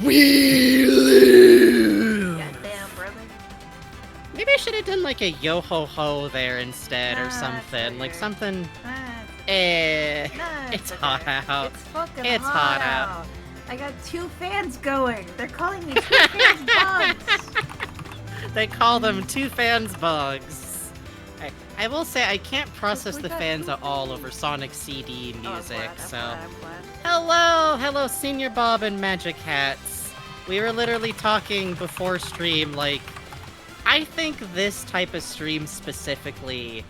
We live! Goddamn, brother. Maybe I should have done like a yo-ho-ho there instead or Nah, something. it's Like okay. something... Nah, It's okay. hot out. It's fucking It's hot hot out. out. I got 2 fans going. They're calling me 2 fans bugs. They call them two fans bugs. I will say I can't process we the got fans two at all fans. over Sonic CD music, I'm so... glad. Hello, Senior Bob and Magic Hats. We were literally talking before stream, like, I think this type of stream specifically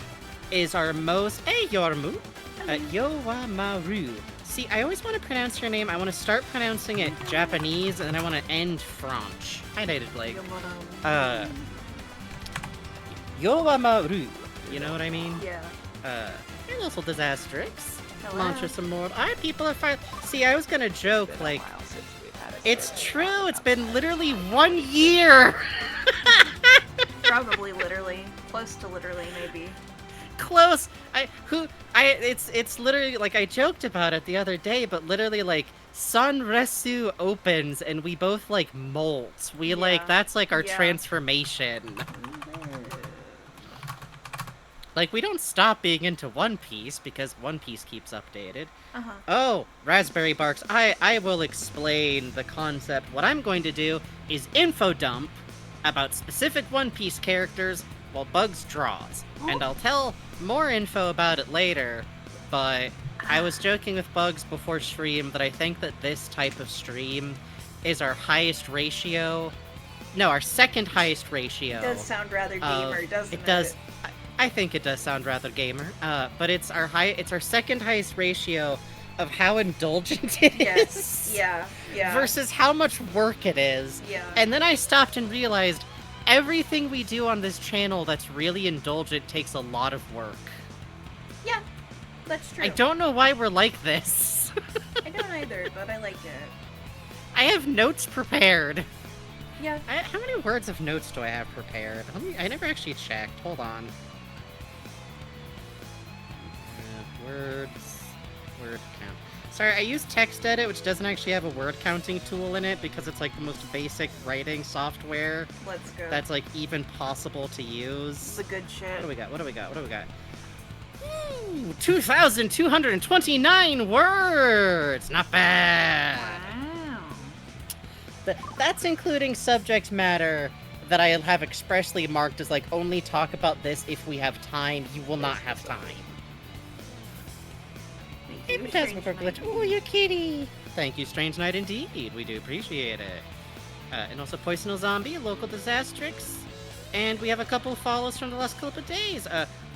is our most... Hey, Yormu! Yowamaru. See, I always want to pronounce your name. I want to start pronouncing it Japanese, and then I want to end French. Highlighted, like, Yowamaru. You know what I mean? Yeah. Hey, little Disastrix. Hello. Launch us some more. People are fine. See, I was gonna joke, like, it's true, it's been literally 1 year! Probably literally. Close to literally, maybe. Close! It's literally, like, I joked about it the other day, but literally, like, Sunresu opens and we both, like, molt. Like, that's, like, our transformation. Like, we don't stop being into One Piece, because One Piece keeps updated. Oh, Raspberry Barks, I will explain the concept. What I'm going to do is info dump about specific One Piece characters while Bugs draws. And I'll tell more info about it later, but I was joking with Bugs before stream that I think that this type of stream is our highest ratio. No, our second highest ratio. It does sound rather gamer, doesn't it? It does. I think it does sound rather gamer, but it's our second highest ratio of how indulgent it is. Yes, yeah. Versus how much work it is. Yeah. And then I stopped and realized everything we do on this channel that's really indulgent takes a lot of work. Yeah, that's true. I don't know why we're like this. I don't either, but I like it. I have notes prepared. Yeah. How many words of notes do I have prepared? I never actually checked. Hold on. Word count. Sorry, I use TextEdit, which doesn't actually have a word counting tool in it because it's like the most basic writing software. Let's go. That's like even possible to use. The good shit. What do we got? Ooh, 2,229 words! Not bad! Wow. That's including subject matter that I have expressly marked as like, only talk about this if we have time. You will not have time. Hey, Glitch. Oh, your kitty! Thank you, Strange Night, indeed. We do appreciate it. And also Poisonal Zombie, Local Disastrix. And we have a couple follows from the last couple of days.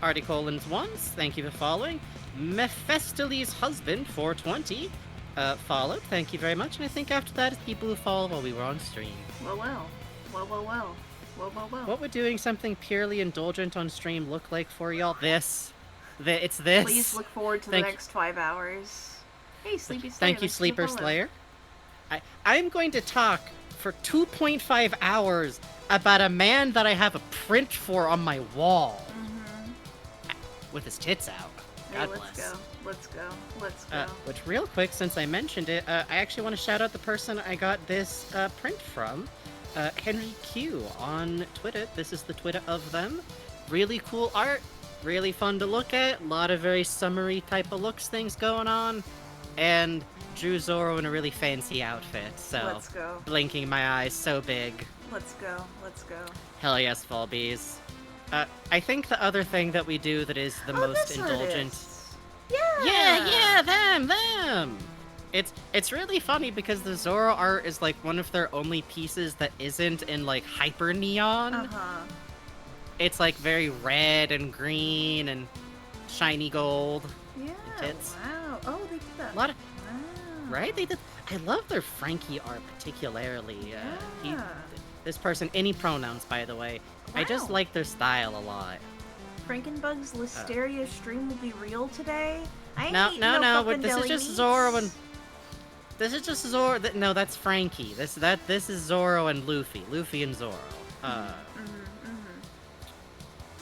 Artie Collins once, thank you for following. Mephistopheles Husband, 420, followed. Thank you very much. And I think after that is people who followed while we were on stream. Well. What would doing something purely indulgent on stream look like for y'all? It's this. Please look forward to the next 5 hours. Hey, Sleepy Slayer. Thank you, Sleeper Slayer. I'm going to talk for 2.5 hours about a man that I have a print for on my wall. With his tits out. God bless. Let's go. Which, real quick, since I mentioned it, I actually want to shout out the person I got this print from. Henry Q on Twitter. This is the Twitter of them. Really cool art. Really fun to look at. A lot of very summery type of looks things going on. And drew Zoro in a really fancy outfit, so... Let's go. Blinking my eyes so big. Let's go. Hell yes, Fall Bees. I think the other thing that we do that is the most indulgent... Yeah, them! It's really funny because the Zoro art is like one of their only pieces that isn't in like hyper neon. It's like very red and green and shiny gold. Yeah, tits. wow. Oh, they did that. A lot of, wow. right? They did. I love their Frankie art particularly. Yeah. This person, any pronouns, by the way. Wow. I just like their style a lot. Frankenbug's Listeria stream will be real today? No. This is just Zoro and... This is just Zoro. No, that's Frankie. This is Zoro and Luffy. Luffy and Zoro.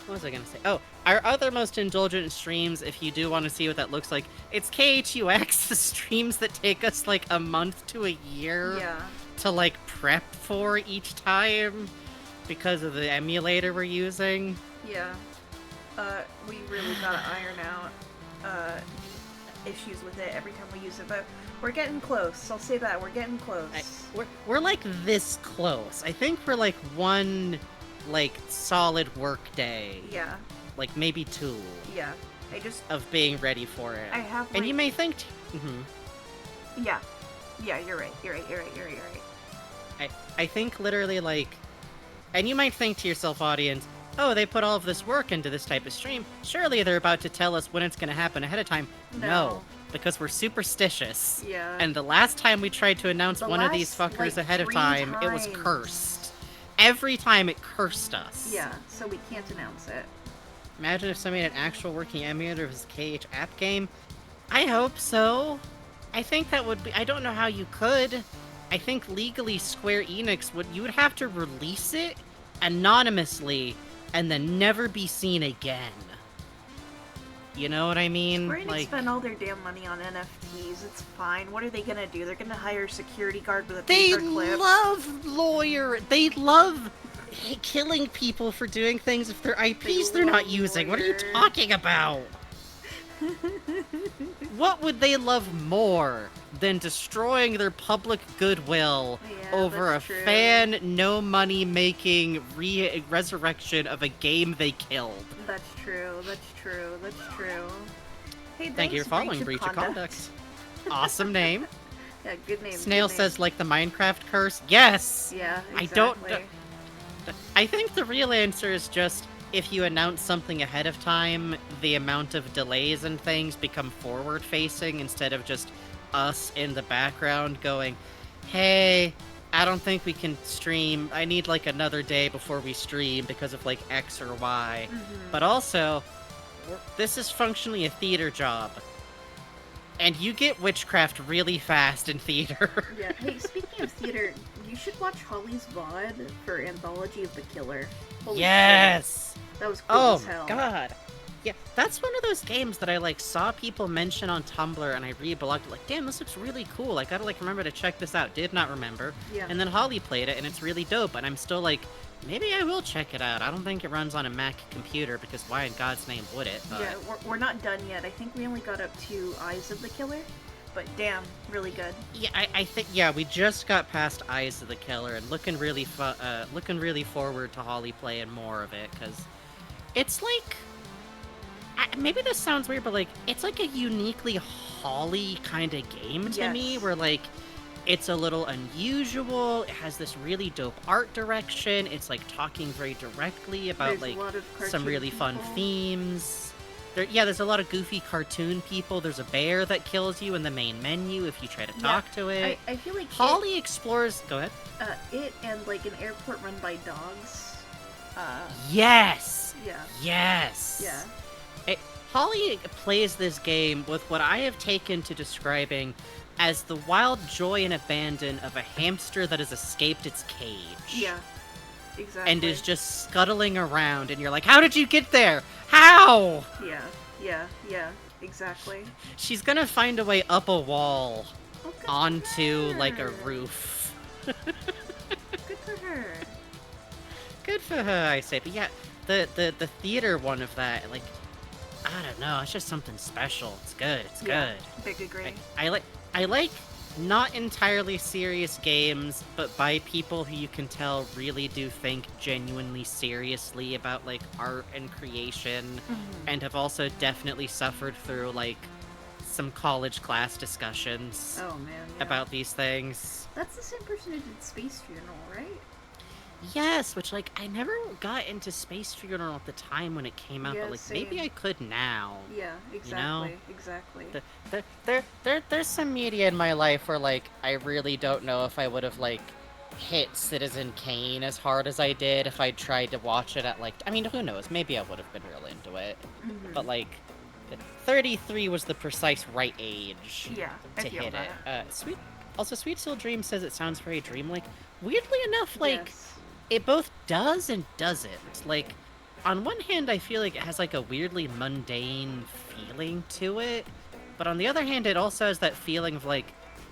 What was I gonna say? Oh, our other most indulgent streams, if you do want to see what that looks like, it's KHUX, the streams that take us like a month to a year. Yeah. to, like, prep for each time because of the emulator we're using. Yeah. We really gotta iron out issues with it every time we use it, but we're getting close. I'll say that, we're getting close. We're like this close. I think we're like one, like, solid work day. Yeah. Like, maybe 2. Yeah. Of being ready for it. I have, like... And you may think... Yeah. Yeah, you're right. I think literally, like... And you might think to yourself, audience, oh, they put all of this work into this type of stream. Surely they're about to tell us when it's going to happen ahead of time. No, because we're superstitious. Yeah. And the last time we tried to announce one of these fuckers ahead of time, it was cursed. Every time it cursed us. Yeah, so we can't announce it. Imagine if somebody had an actual working emulator of his KH app game. I hope so. I think that would be... I don't know how you could. I think legally Square Enix would... You would have to release it anonymously and then never be seen again. You know what I mean? Square Enix spend all their damn money on NFTs. It's fine. What are they gonna do? They're gonna hire a security guard with a paper clip. They love They love killing people for doing things if their IPs they're not using. What are you talking about? What would they love more than destroying their public goodwill over a fan, no money making resurrection of a game they killed? That's true. Hey, thank you for following Breach of Conduct. Awesome name. Yeah, good name. Snail says, like the Minecraft curse. Yes! Yeah, exactly. I think the real answer is just, if you announce something ahead of time, the amount of delays and things become forward-facing instead of just us in the background going, hey, I don't think we can stream. I need, like, another day before we stream because of, like, X or Y. But also, this is functionally a theater job. And you get witchcraft really fast in theater. Yeah, hey, speaking of theater, you should watch Holly's VOD for Anthology of the Killer. Holy yes! Shit. That was cool as hell. Oh, God. Yeah, that's one of those games that I, like, saw people mention on Tumblr, and I reblogged it, like, damn, this looks really cool. I gotta, like, remember to check this out. Did not remember. Yeah. And then Holly played it, and it's really dope, and I'm still like, maybe I will check it out. I don't think it runs on a Mac computer, because why in God's name would it? But... Yeah, we're not done yet. I think we only got up to Eyes of the Killer, but damn, really good. Yeah, I think, yeah, we just got past Eyes of the Killer, and looking really forward to Holly playing more of it, because it's like... maybe this sounds weird, but, like, it's like a uniquely Holly kind of game to me, where, like, it's a little unusual, it has this really dope art direction, it's, like, talking very directly about, like, some really fun themes. There's a lot of goofy cartoon people. There's a bear that kills you in the main menu if you try to talk to it. I feel like Holly explores... Go ahead. It and, like, an airport run by dogs. Yes! Yeah. Yes! Yeah. Holly plays this game with what I have taken to describing as the wild joy and abandon of a hamster that has escaped its cage. Yeah, exactly. And is just scuttling around, and you're like, how did you get there? How? Yeah, exactly. She's gonna find a way up a wall onto, her. like, a roof. Good for her. Good for her, I say. But yeah, the theater one of that, like, I don't know, it's just something special. It's good, it's good. Big agree. I like not entirely serious games, but by people who you can tell really do think genuinely seriously about, like, art and creation, and have also definitely suffered through, like, some college class discussions about these things. That's the same person who did Space Funeral, right? Yes, which, like, I never got into Space Funeral at the time when it came out, but, like, maybe I could now. Yeah, exactly, exactly. There's some media in my life where, like, I really don't know if I would have, like, hit Citizen Kane as hard as I did if I tried to watch it at, like, I mean, who knows, maybe I would have been real into it, but, like, 33 was the precise right age to hit it. Sweet Soul Dream says it sounds very dreamlike. Weirdly enough, like, it both does and doesn't. Like, on one hand, I feel like it has, like, a weirdly mundane feeling to it, but on the other hand, it also has that feeling of, like,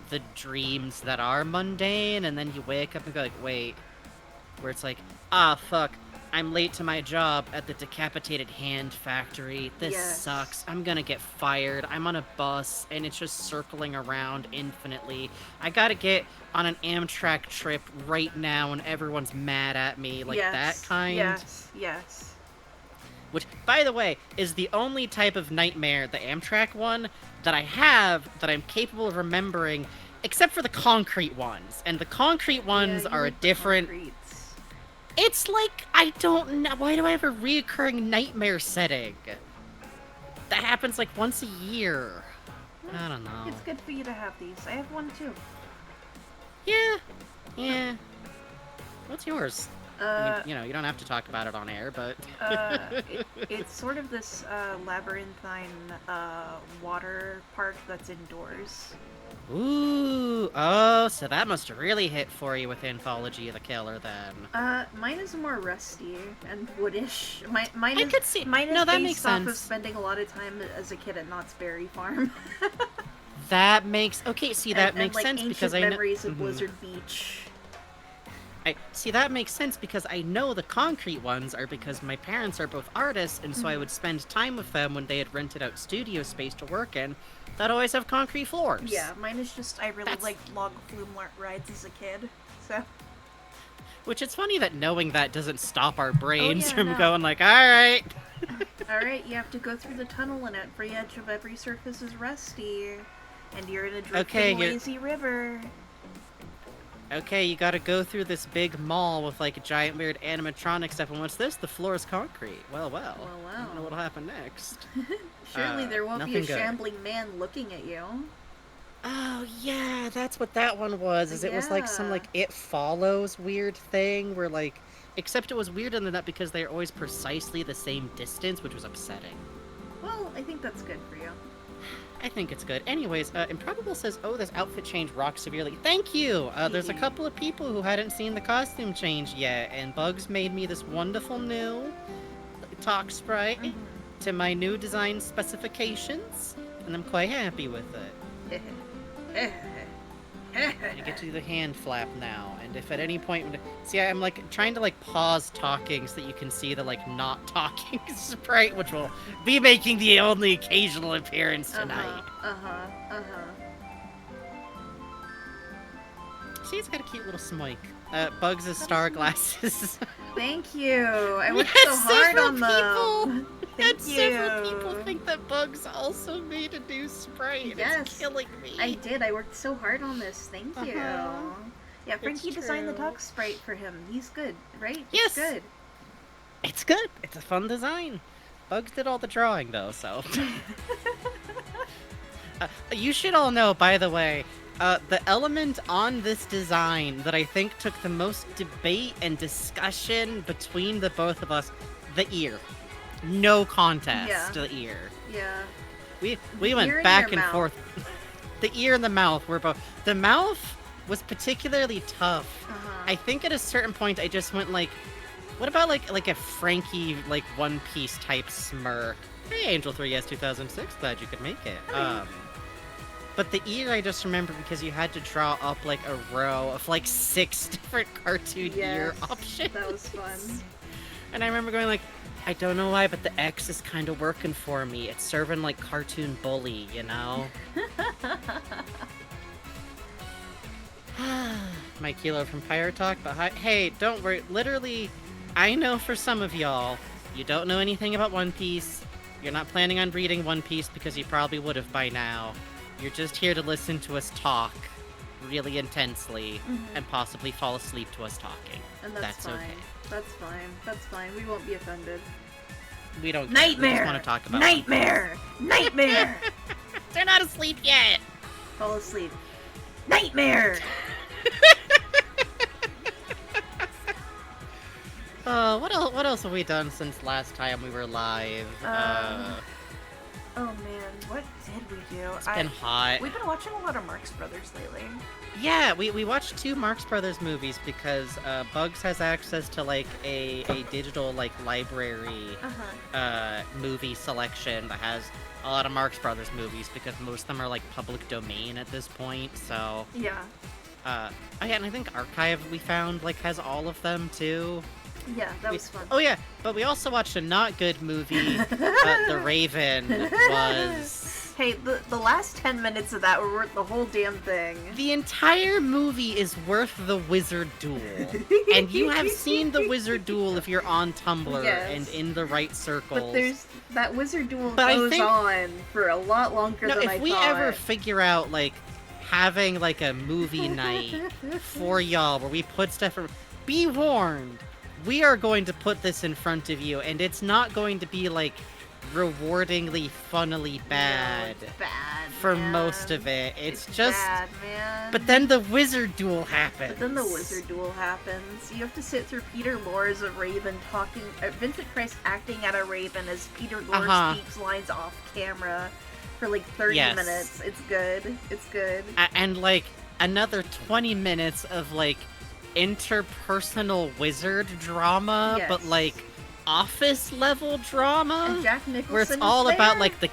the dreams that are mundane, and then you wake up and go like, wait, where it's like, ah, fuck, I'm late to my job at the decapitated hand factory. This sucks. I'm gonna get fired. I'm on a bus, and it's just circling around infinitely. I gotta get on an Amtrak trip right now, and everyone's mad at me. Like, that kind. Yes. Which, by the way, is the only type of nightmare, the Amtrak one, that I have that I'm capable of remembering, except for the concrete ones. And the concrete ones are a different... It's like, I don't know, why do I have a reoccurring nightmare setting? That happens like once a year. I don't know. It's good for you to have these. I have one too. Yeah. What's yours? I mean, you don't have to talk about it on air, but... it's sort of this labyrinthine water park that's indoors. Ooh, oh, so that must really hit for you with Anthology of the Killer, then. Mine is more rusty and woodish. Mine I could see. Mine is no, that based makes off sense. of spending a lot of time as a kid at Knott's Berry Farm. That makes... Okay, see, that makes sense because I know... memories of Blizzard Beach. See, that makes sense because I know the concrete ones are because my parents are both artists, and so I would spend time with them when they had rented out studio space to work in that always have concrete floors. Yeah, mine is just, I really like log flume rides as a kid, so... Which it's funny that knowing that doesn't stop our brains from going like, alright! Alright, you have to go through the tunnel and every edge of every surface is rusty. And you're in a drifting lazy river. Okay, you gotta go through this big mall with, like, giant weird animatronic stuff, and what's this? The floor is concrete. Well. I don't know what'll happen next. Surely there won't be a shambling man looking at you. Oh, yeah, that's what that one was, it was, like, some, like, It Follows weird thing, where, like... Except it was weirder than that because they're always precisely the same distance, which was upsetting. Well, I think that's good for you. I think it's good. Anyways, Improbable says, oh, this outfit change rocks severely. Thank you! There's a couple of people who hadn't seen the costume change yet, and Bugs made me this wonderful new talk sprite to my new design specifications, and I'm quite happy with it. I get to do the hand flap now, and if at any point... See, I'm, like, trying to, like, pause talking so that you can see the, like, not talking sprite, which will be making the only occasional appearance tonight. See, it's got a cute little smike. Bugs' star glasses. Thank you! I worked so hard on them! Thank you! Several people think that Bugs also made a new sprite. Yes, it's killing me. I did. I worked so hard on this. Thank you. Yeah, Frankie designed the talk sprite for him. He's good, right? Yes. It's good. It's good. It's a fun design. Bugs did all the drawing, though, so... you should all know, by the way, the element on this design that I think took the most debate and discussion between the both of us, the ear. No contest to the ear. Yeah. We went back and forth. The ear and the mouth were both... The mouth was particularly tough. I think at a certain point I just went like, what about like a Frankie, like, One Piece type smirk? Hey, Angel 3S 2006, glad you could make it. But the ear I just remember because you had to draw up like a row of like 6 different cartoon ear options. That was fun. And I remember going like, I don't know why, but the X is kind of working for me. It's serving like cartoon bully, you know? My Kilo from Pirate Talk, but hey, don't worry. Literally, I know for some of y'all, you don't know anything about One Piece. You're not planning on reading One Piece because you probably would have by now. You're just here to listen to us talk really intensely and possibly fall asleep to us talking. And that's fine. Okay. That's fine. That's fine. We won't be offended. We don't. Nightmare! We just want to talk about Nightmare! Nightmare! They're not asleep yet! Fall asleep. Nightmare! What else have we done since last time we were live? Oh man, what did we do? It's been hot. We've been watching a lot of Marx Brothers lately. Yeah, we watched 2 Marx Brothers movies because Bugs has access to like a digital like library movie selection that has a lot of Marx Brothers movies because most of them are like public domain at this point. So yeah. Oh yeah, and I think Archive we found like has all of them too. Yeah, that was fun. Oh yeah, but we also watched a not good movie. The Raven was. Hey, the last 10 minutes of that were worth the whole damn thing. The entire movie is worth the Wizard Duel. And you have seen the Wizard Duel if you're on Tumblr and in the right circles. But that Wizard Duel goes on for a lot longer than I thought. If we ever figure out, like, having, like, a movie night for y'all where we put stuff... Be warned! We are going to put this in front of you, and it's not going to be, like... rewardingly, funnily bad. No, it's bad, for man. Most of it. It's just bad, man. But then the Wizard Duel happens. You have to sit through Peter Lorre as a Raven talking, Vincent Price acting at a Raven as Peter Lorre speaks lines off camera for like 30 minutes. It's good. It's good. And like another 20 minutes of like interpersonal wizard drama, but like office level drama, and Jack Nicholson where it's all about like the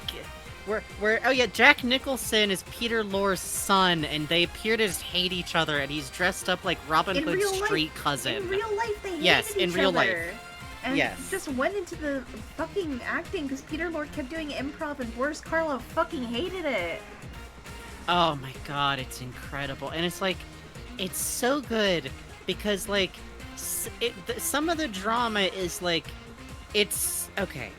Jack Nicholson is Peter Lorre's son, and they appear to just hate each other, and he's dressed up like Robin Hood's street cousin. In real life, they hated each other. Life. And just went into the fucking acting because Peter Lorre kept doing improv, and Boris Karloff fucking hated it. Oh my god, it's incredible, and it's like, it's so good because like, some of the drama is like. It's... okay.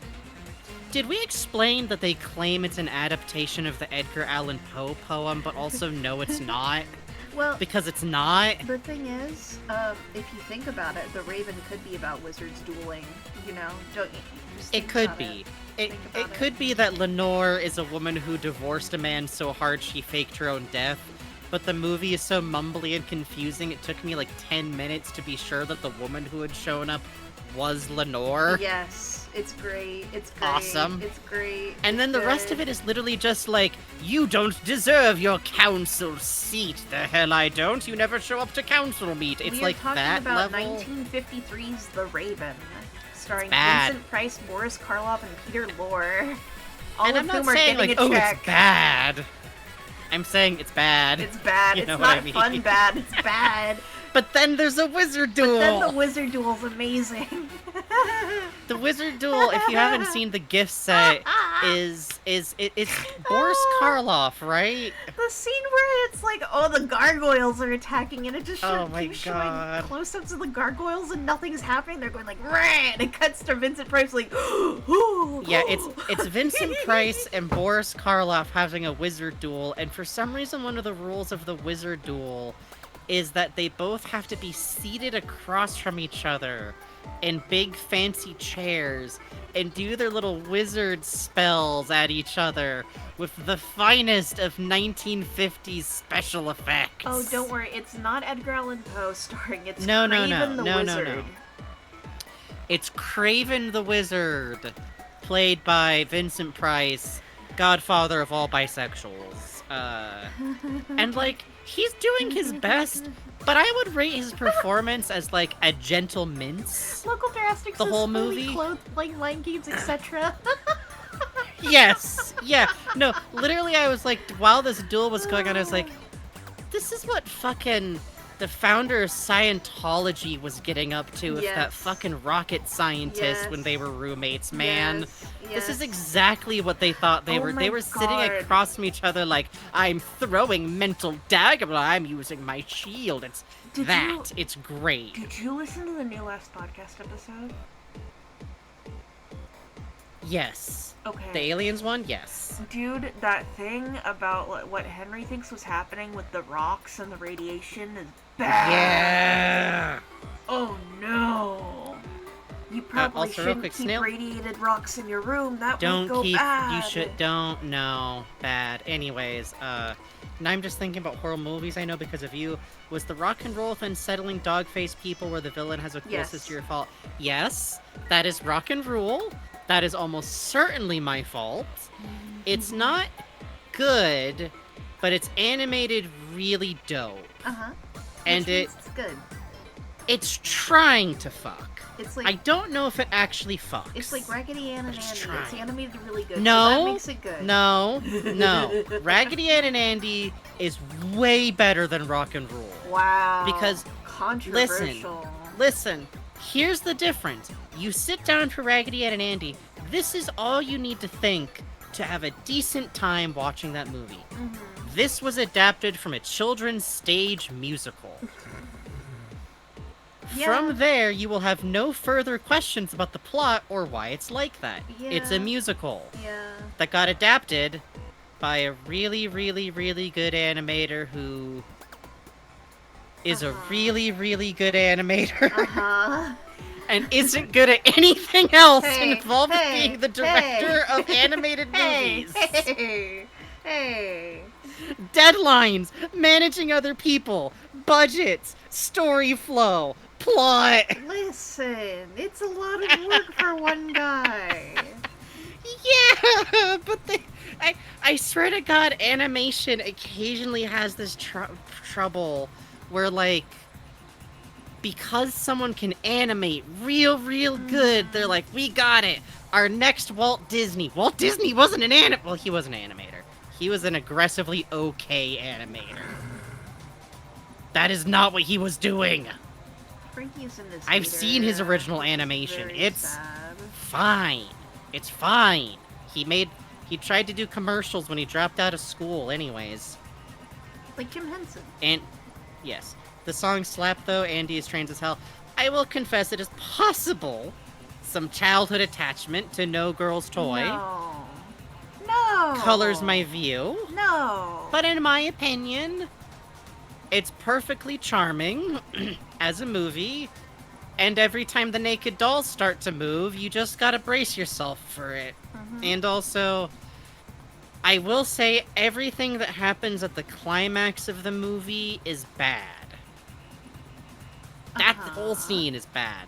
Did we explain that they claim it's an adaptation of the Edgar Allan Poe poem, but also no, it's not? Well... because it's not? The thing is, if you think about it, The Raven could be about wizards dueling, you know? Don't you? It could be. It could be that Lenore is a woman who divorced a man so hard she faked her own death, but the movie is so mumbly and confusing it took me like 10 minutes to be sure that the woman who had shown up was Lenore. Yes, it's great. It's great. Awesome. It's great. And then the rest of it is literally just like, you don't deserve your council seat. The hell I don't. You never show up to council meet. It's like that level. We are talking about 1953's The Raven, starring Vincent Price, Boris Karloff, and Peter Lorre. All of whom are getting a check. It's bad. I'm saying it's bad. It's bad. It's not fun bad. It's bad. But then there's a Wizard Duel! But then the Wizard Duel's amazing. The Wizard Duel, if you haven't seen the gift set, it's Boris Karloff, right? The scene where it's like, oh, the gargoyles are attacking, and it just keeps showing close-ups of the gargoyles and nothing's happening. They're going like, rah! And it cuts to Vincent Price like, yeah, it's Vincent Price and Boris Karloff having a Wizard Duel, and for some reason one of the rules of the Wizard Duel is that they both have to be seated across from each other in big fancy chairs and do their little wizard spells at each other with the finest of 1950s special effects. Oh, don't worry, it's not Edgar Allan Poe starring, it's No. Wizard. It's Craven the Wizard, played by Vincent Price, godfather of all bisexuals. And like, he's doing his best, but I would rate his performance as like a gentle mince. Local Jurassic the whole movie, clothed like Lion Games, etc. Yes, yeah, no, literally, I was like, while this duel was going on, I was like, this is what fucking the founder of Scientology was getting up to with that fucking rocket scientist when they were roommates, man. This is exactly what they thought they were. They were sitting across from each other like, I'm throwing mental dagger, but I'm using my shield. It's it's great. Did you listen to the new last podcast episode? Yes. Okay. The aliens one? Yes. Dude, that thing about what Henry thinks was happening with the rocks and the radiation is bad. Yeah. Oh no. You probably shouldn't keep radiated rocks in your room. That would go bad. No. Bad. Anyways, now I'm just thinking about horror movies I know because of you. Was the rock and roll with unsettling dog-faced people where the villain has a cool sister your fault? Yes. That is rock and roll. That is almost certainly my fault. It's not good, but it's animated really dope. And it's good. It's trying to fuck. It's like, I don't know if it actually fucks. It's like Raggedy Ann and Andy. It's animated really good. No, so that makes it good. No. Raggedy Ann and Andy is way better than Rock and Roll. Wow. Because controversial. Listen. Here's the difference. You sit down for Raggedy Ann and Andy. This is all you need to think to have a decent time watching that movie. This was adapted from a children's stage musical. Yeah. From there, you will have no further questions about the plot or why it's like that. Yeah. It's a musical that got adapted by a really, really, really good animator who is a really, really good animator. And isn't good at anything else involved with being the director of animated movies. Deadlines, managing other people, budgets, story flow, plot. Listen, it's a lot of work for one guy. Yeah, but I swear to God, animation occasionally has this trouble where, like, because someone can animate real good, they're like, we got it. Our next Walt Disney. Walt Disney wasn't an well, he was an animator. He was an aggressively okay animator. That is not what he was doing. Frankie's in this I've seen his original animation. It's fine. It's fine. He tried to do commercials when he dropped out of school anyways. Like Jim Henson. And, yes. The song Slap, though, Andy is trans as hell. I will confess it is possible some childhood attachment to No Girl's Toy. No. Colors my view. No. But in my opinion, it's perfectly charming as a movie. And every time the naked dolls start to move, you just gotta brace yourself for it. And also, I will say everything that happens at the climax of the movie is bad. That whole scene is bad.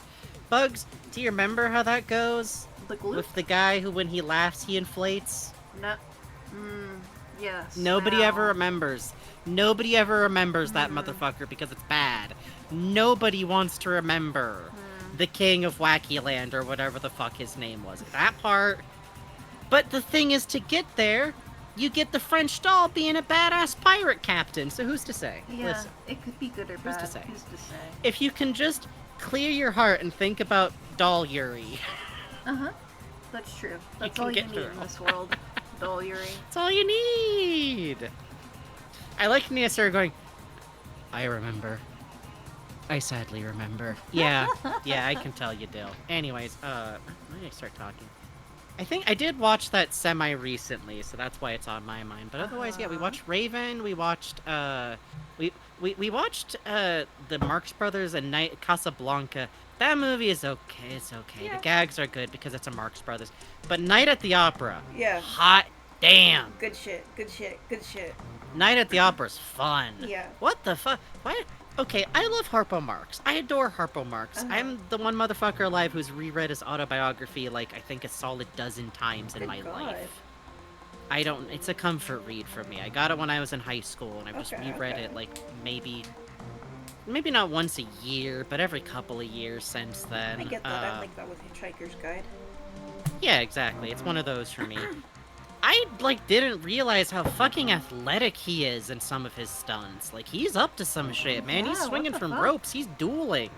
Bugs, do you remember how that goes? With the guy who, when he laughs, he inflates? No. Yes. Nobody ever remembers. Nobody ever remembers that motherfucker because it's bad. Nobody wants to remember the King of Wacky Land or whatever the fuck his name was. That part. But the thing is, to get there, you get the French doll being a badass pirate captain. So who's to say? Yeah, listen, it could be good or bad. Who's to say? Who's to say? If you can just clear your heart and think about Doll Yuri. That's true. That's all you need in this world. Doll Yuri. That's all you need. I like Dinosaur going, I remember. I sadly remember. Yeah, I can tell you, Dill. Anyways, when did I start talking? I think I did watch that semi-recently, so that's why it's on my mind. But otherwise, yeah, we watched Raven, we watched, we watched, the Marx Brothers and Night Casablanca. That movie is okay, it's okay. Yeah. The gags are good because it's a Marx Brothers. But Night at the Opera. Yeah. Hot damn. Good shit. Night at the Opera's fun. Yeah. What the fuck? Why? Okay, I love Harpo Marx. I adore Harpo Marx. I'm the one motherfucker alive who's reread his autobiography, like, I think a solid dozen times in my life. It's a comfort read for me. I got it when I was in high school, and I've just reread it, like, maybe not once a year, but every couple of years since then. I get that. I like that with Hitchhiker's Guide. Yeah, exactly. It's one of those for me. I, didn't realize how fucking athletic he is in some of his stunts. Like, he's up to some shit, man. He's swinging from ropes. He's dueling.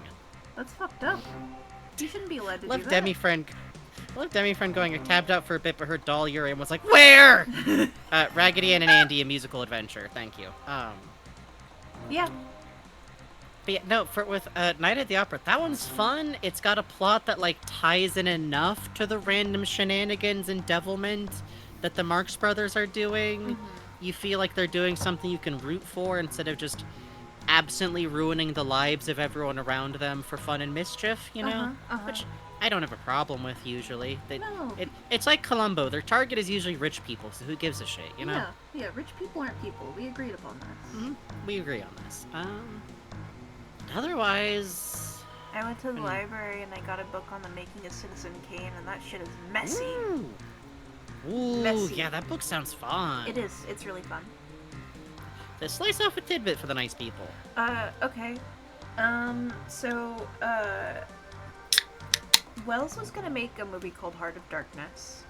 That's fucked up. He shouldn't be allowed to do that. I love Demi Friend going, I tabbed out for a bit, but her doll Yuri and was like, where? Raggedy Ann and Andy, A Musical Adventure. Thank you. Yeah. But yeah, no, with Night at the Opera, that one's fun. It's got a plot that, ties in enough to the random shenanigans and devilment that the Marx Brothers are doing. You feel like they're doing something you can root for instead of just absently ruining the lives of everyone around them for fun and mischief, you know? Which I don't have a problem with, usually. It's like Columbo. Their target is usually rich people, so who gives a shit, you know? Yeah, rich people aren't people. We agreed upon that. We agree on this. Otherwise... I went to the library and I got a book on the making of Citizen Kane, and that shit is messy. Ooh. Ooh, messy. Yeah, that book sounds fun. It is. It's really fun. The slice off a tidbit for the nice people. Okay. So, Wells was gonna make a movie called Heart of Darkness.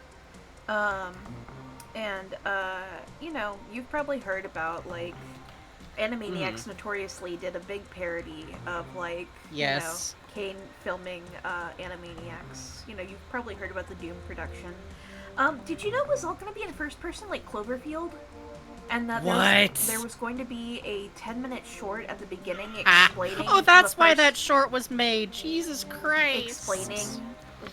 And, you know, you've probably heard about, like, Animaniacs notoriously did a big parody of, like, yes. you know, Kane filming, Animaniacs. You know, you've probably heard about the Doom production. Did you know it was all gonna be in first person, like Cloverfield? And that there was going to be a 10-minute short at the beginning explaining. Oh, that's why that short was made. Jesus Christ! Explaining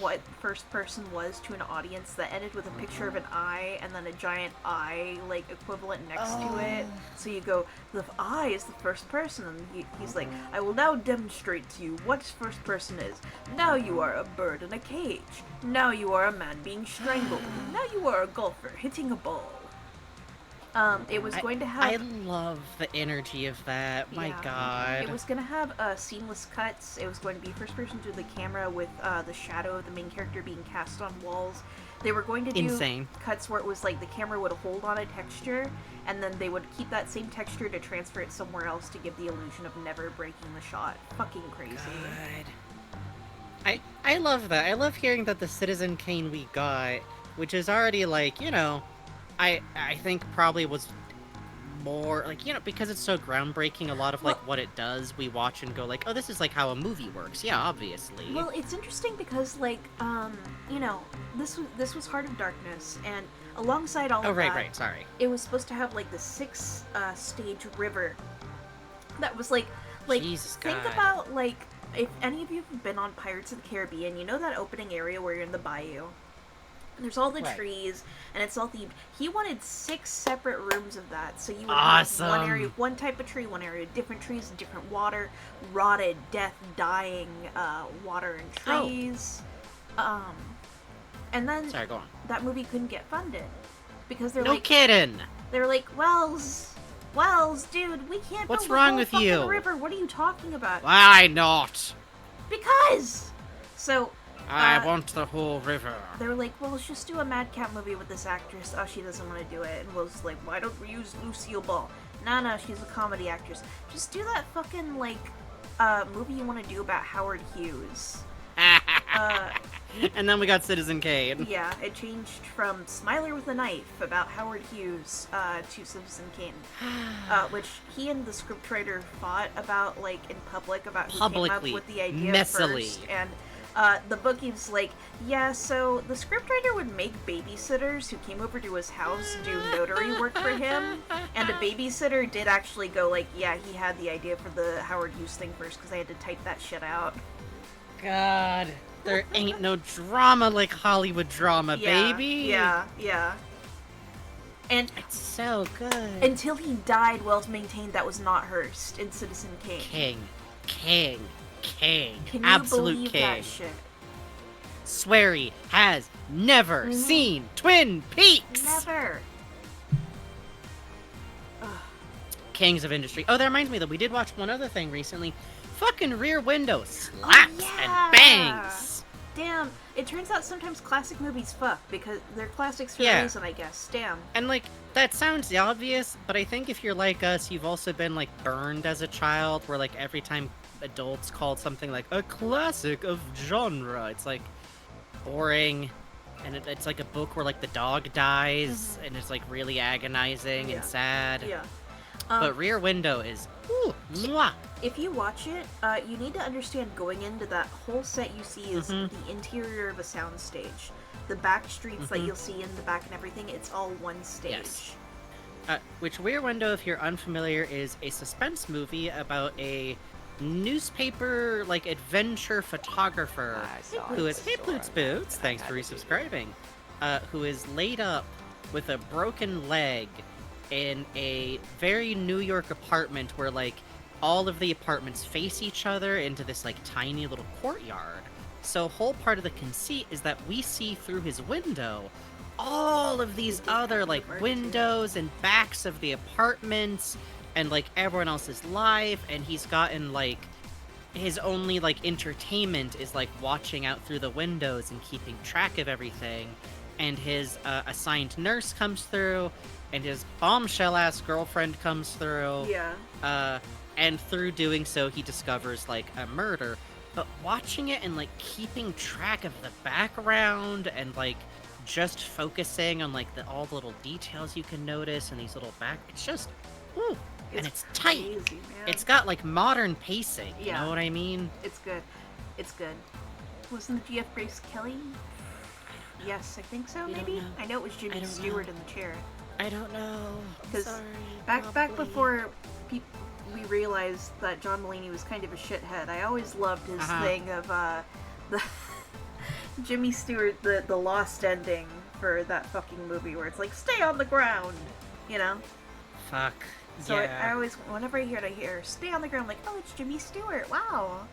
what first person was to an audience that ended with a picture of an eye and then a giant eye like equivalent next to it. So you go, the eye is the first person, and he's like, I will now demonstrate to you what first person is. Now you are a bird in a cage. Now you are a man being strangled. Now you are a golfer hitting a ball. It was going to have... I love the energy of that. My God. It was going to have seamless cuts. It was going to be first person through the camera with the shadow of the main character being cast on walls. They were going to do cuts where it was like the camera would hold on a texture, and then they would keep that same texture to transfer it somewhere else to give the illusion of never breaking the shot. Fucking crazy. God. I love that. I love hearing that the Citizen Kane we got, which is already like, you know, I think probably was more, like, you know, because it's so groundbreaking, a lot of, like, what it does, we watch and go, like, oh, this is, like, how a movie works. Yeah, obviously. Well, it's interesting because, like, you know, this was Heart of Darkness, and alongside all of that... right, sorry. It was supposed to have, like, the 6-stage river that was, like, Jesus think God. about, like, if any of you have been on Pirates of the Caribbean, you know that opening area where you're in the bayou? There's all the trees, and it's all themed. He wanted 6 separate rooms of that, so you would have one area, one type of tree, one area, different trees, different water, rotted, death, dying, water and trees. And then sorry, go on. That movie couldn't get funded because they're no kidding. They're like, Wells, dude, we can't. What's build wrong the with whole you? River. What are you talking about? Why not? Because. So. I want the whole river. They were like, well, let's just do a Madcap movie with this actress. Oh, she doesn't want to do it. And Will's like, why don't we use Lucille Ball? No, she's a comedy actress. Just do that fucking, like, movie you want to do about Howard Hughes. And then we got Citizen Kane. Yeah, it changed from Smiler with a Knife about Howard Hughes to Citizen Kane. Which he and the scriptwriter fought about, like, in public, about who came up with the idea first. And the bookie's like, yeah, so the scriptwriter would make babysitters who came over to his house do notary work for him, and a babysitter did actually go like, yeah, he had the idea for the Howard Hughes thing first, because I had to type that shit out. God, there ain't no drama like Hollywood drama, baby! Yeah. And it's so good. Until he died, Wells maintained that was not Hearst in Citizen Kane. King. Can you Absolute believe king. that shit? Sweary has never seen Twin Peaks! Never! Kings of industry. Oh, that reminds me, though, we did watch one other thing recently. Fucking Rear Window slaps and bangs! Damn, it turns out sometimes classic movies fuck, because they're classics for a reason, I guess. Damn. And, like, that sounds obvious, but I think if you're like us, you've also been, like, burned as a child, where, like, every time adults called something like a classic of genre, it's like boring, and it's like a book where like the dog dies and it's like really agonizing and sad. But Rear Window is mwah. If you watch it, you need to understand going into that whole set you see is the interior of a soundstage. The back streets that you'll see in the back and everything, it's all one stage. Which Rear Window, if you're unfamiliar, is a suspense movie about a newspaper like adventure photographer who is Boots, thanks for resubscribing, who is laid up with a broken leg in a very New York apartment where like all of the apartments face each other into this like tiny little courtyard. So whole part of the conceit is that we see through his window all of these other like windows and backs of the apartments and like everyone else's life, and he's gotten like his only like entertainment is like watching out through the windows and keeping track of everything. and his assigned nurse comes through, and his bombshell-ass girlfriend comes through. Yeah. And through doing so, he discovers, like, a murder. But watching it and, like, keeping track of the background and, like, just focusing on, like, all the little details you can notice and these little it's just, ooh, and it's tight. Crazy, man. It's got, like, modern pacing, you know what I mean? It's good. It's good. Wasn't the GF Grace Kelly? Yes, I think so, maybe? I know it was Jimmy Stewart in the chair. I don't know. Because back before we realized that John Mulaney was kind of a shithead, I always loved his thing of the Jimmy Stewart, the lost ending for that fucking movie where it's like, stay on the ground, you know? Fuck. So I always, whenever I hear stay on the ground, I'm like, oh, it's Jimmy Stewart, wow.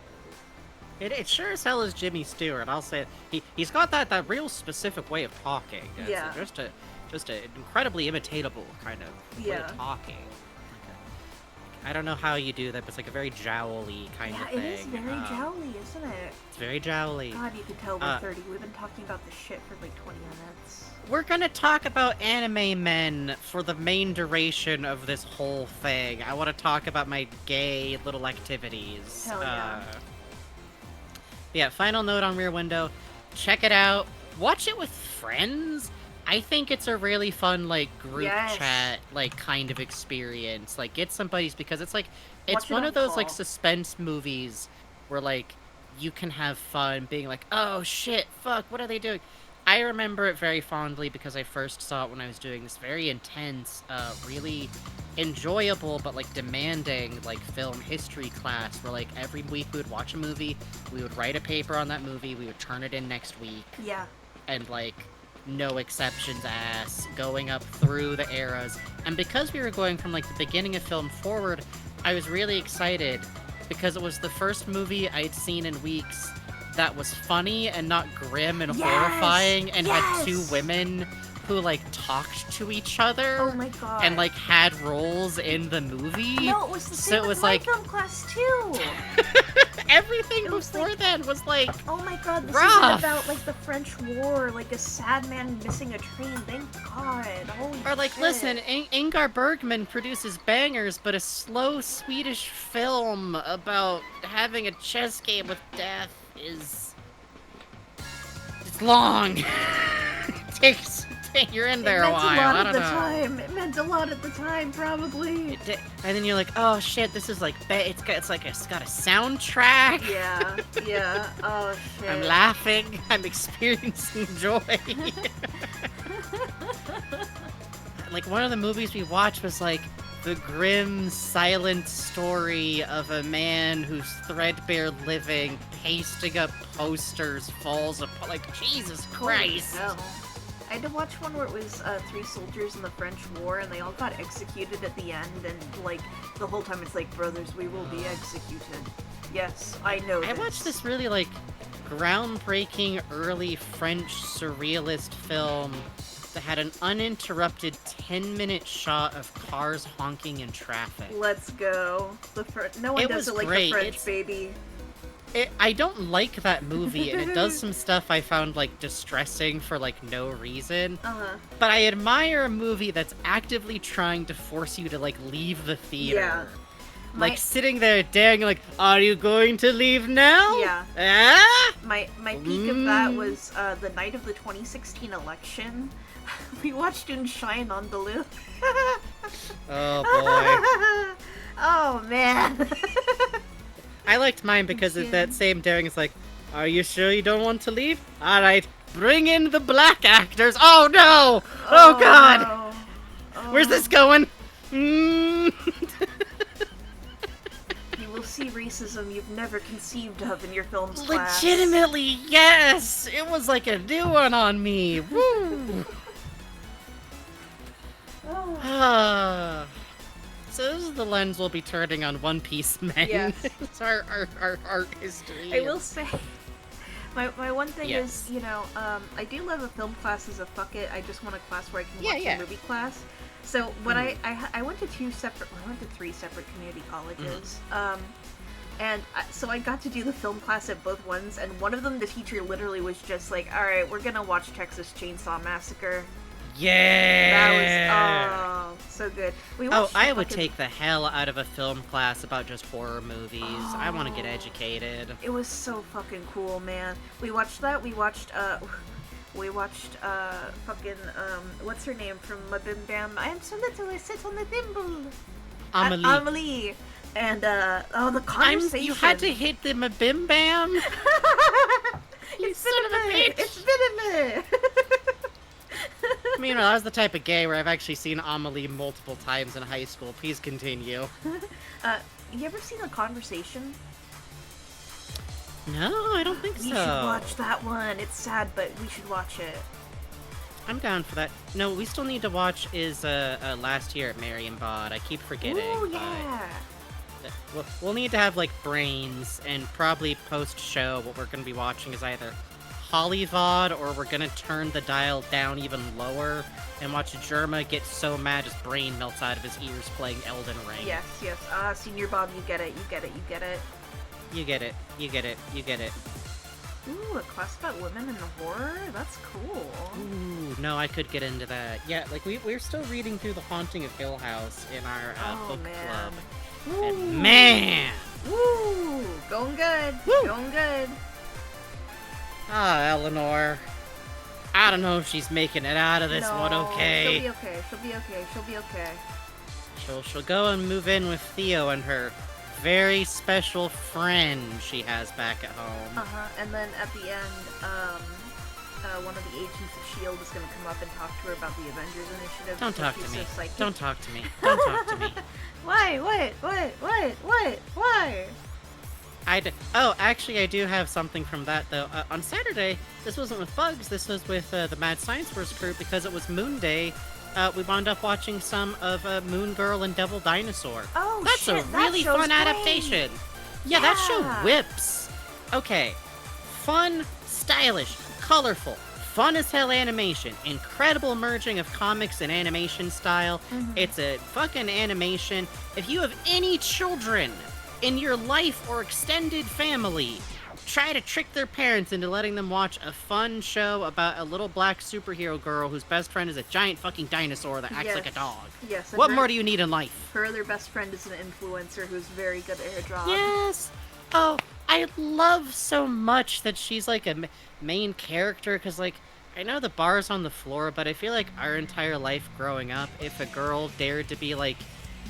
It sure as hell is Jimmy Stewart. I'll say it. He's got that real specific way of talking. It's just an incredibly imitatable kind of way of talking. I don't know how you do that, but it's like a very jowly kind of thing. Yeah, it is very jowly, isn't it? It's very jowly. God, you can tell we're 30. We've been talking about this shit for like 20 minutes. We're gonna talk about anime men for the main duration of this whole thing. I want to talk about my gay little activities. Hell yeah. Yeah, final note on Rear Window. Check it out. Watch it with friends. I think it's a really fun, like, group chat, like, kind of experience. Like, get some buddies, because it's, like, it's one of those, like, suspense movies where, like, you can have fun being like, oh, shit, fuck, what are they doing? I remember it very fondly because I first saw it when I was doing this very intense, really enjoyable but, like, demanding, like, film history class where, like, every week we would watch a movie, we would write a paper on that movie, we would turn it in next week. Yeah. And, like, no exceptions ass, going up through the eras. And because we were going from, like, the beginning of film forward, I was really excited because it was the first movie I'd seen in weeks that was funny and not grim and horrifying and had two women who, like, talked to each other. Oh my god. And, like, had roles in the movie. No, it was the same with my film class, too. Everything before then was, like, oh my god, this rough. Isn't about, like, the French War, like a sad man missing a train, thank god. Holy Or, like, shit. listen, Ingmar Bergman produces bangers, but a slow Swedish film about having a chess game with death is... it's long. You're in there a while. I don't know. It meant a lot at the time, probably. And then you're like, oh shit, this is like, it's got a soundtrack. Yeah. Oh shit. I'm laughing. I'm experiencing joy. Like, one of the movies we watched was like the grim, silent story of a man whose threadbare living, pasting up posters, falls apart. Like, Jesus Christ. Holy hell. I had to watch one where it was 3 soldiers in the French War, and they all got executed at the end, and, like, the whole time it's like, brothers, we will be executed. Yes, I know I watched this really, like, groundbreaking early French surrealist film that had an uninterrupted 10-minute shot of cars honking in traffic. Let's go. No one does it like the French, baby. I don't like that movie, and it does some stuff I found, like, distressing for, like, no reason. But I admire a movie that's actively trying to force you to, like, leave the theater. Yeah. Like, sitting there daring, like, are you going to leave now? Yeah. Ah? My peak of that was the night of the 2016 election. We watched Un Chien Andalou. Oh, boy. Oh, man. I liked mine because of that same daring. It's like, are you sure you don't want to leave? Alright, bring in the black actors. Oh no! Oh god! No. Oh. Where's this going? You will see racism you've never conceived of in your films class. Legitimately, yes! It was like a new one on me. Woo! So this is the lens we'll be turning on One Piece men. Yes. It's our art history. I will say, my one thing is, you know, I do love a film class as a fuck it. I just want a class where I can watch a movie class. So when I went to 3 separate community colleges. And so I got to do the film class at both ones, and one of them, the teacher literally was just like, alright, we're gonna watch Texas Chainsaw Massacre. Yeah! That was, so good. I would take the hell out of a film class about just horror movies. I want to get educated. It was so fucking cool, man. We watched that. We watched fucking, what's her name from Ma Bim Bam? I am so little, I sit on the thimble. Amelie. Amelie. And, the conversation. You had to hit the Ma Bim Bam? You son of a bitch! It's been a minute! Meanwhile, I was the type of gay where I've actually seen Amelie multiple times in high school. Please continue. You ever seen The Conversation? No, I don't think so. We should watch that one. It's sad, but we should watch it. I'm down for that. No, we still need to watch is Last Year at Marienbad. I keep forgetting. Ooh, yeah. We'll need to have, like, brains, and probably post-show what we're going to be watching is either Hollywood, or we're going to turn the dial down even lower and watch Jerma get so mad his brain melts out of his ears playing Elden Ring. Yes. Senior Bob, you get it. You get it. Ooh, a class about women in horror? That's cool. Ooh, no, I could get into that. Yeah, like, we're still reading through The Haunting of Hill House in our book club. Ooh. And man! Woo! Going good. Woo! Going good. Ah, Eleanor. I don't know if she's making it out of this one okay. She'll be okay. She'll go and move in with Theo and her very special friend she has back at home. And then at the end, one of the agents of S.H.I.E.L.D. is going to come up and talk to her about the Avengers Initiative. Don't talk to me. Don't talk to me. Don't talk to me. Why? Why? Actually, I do have something from that, though. On Saturday, this wasn't with Bugs, this was with the Mad Science Wars crew, because it was Moon Day. We wound up watching some of Moon Girl and Devil Dinosaur. Oh, That's shit, a really fun great. adaptation. Yeah, that show whips. Okay. Fun, stylish, colorful, fun as hell animation, incredible merging of comics and animation style. It's a fucking animation. If you have any children in your life or extended family, try to trick their parents into letting them watch a fun show about a little black superhero girl whose best friend is a giant fucking dinosaur that acts like a dog. Yes. What more do you need in life? Her other best friend is an influencer who's very good at her job. Yes. Oh, I love so much that she's like a main character, because, like, I know the bar's on the floor, but I feel like our entire life growing up, if a girl dared to be, like,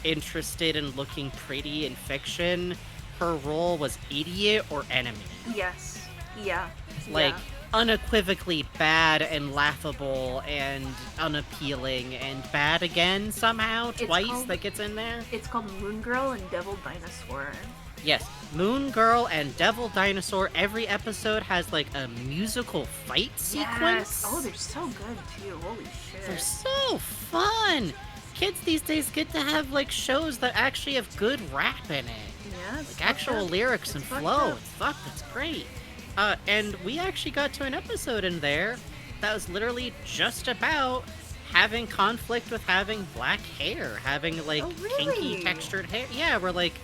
interested in looking pretty in fiction, her role was idiot or enemy. Yes. Yeah. Like, unequivocally bad and laughable and unappealing and bad again somehow, that gets in there. It's called Moon Girl and Devil Dinosaur. Yes, Moon Girl and Devil Dinosaur. Every episode has, like, a musical fight sequence. Yes. Oh, they're so good, too. Holy shit. They're so fun. Kids these days get to have, like, shows that actually have good rap in it. Yeah, like, actual lyrics and flow. It's great. And we actually got to an episode in there that was literally just about having conflict with having black hair, having, like, kinky textured hair. Yeah, we're like,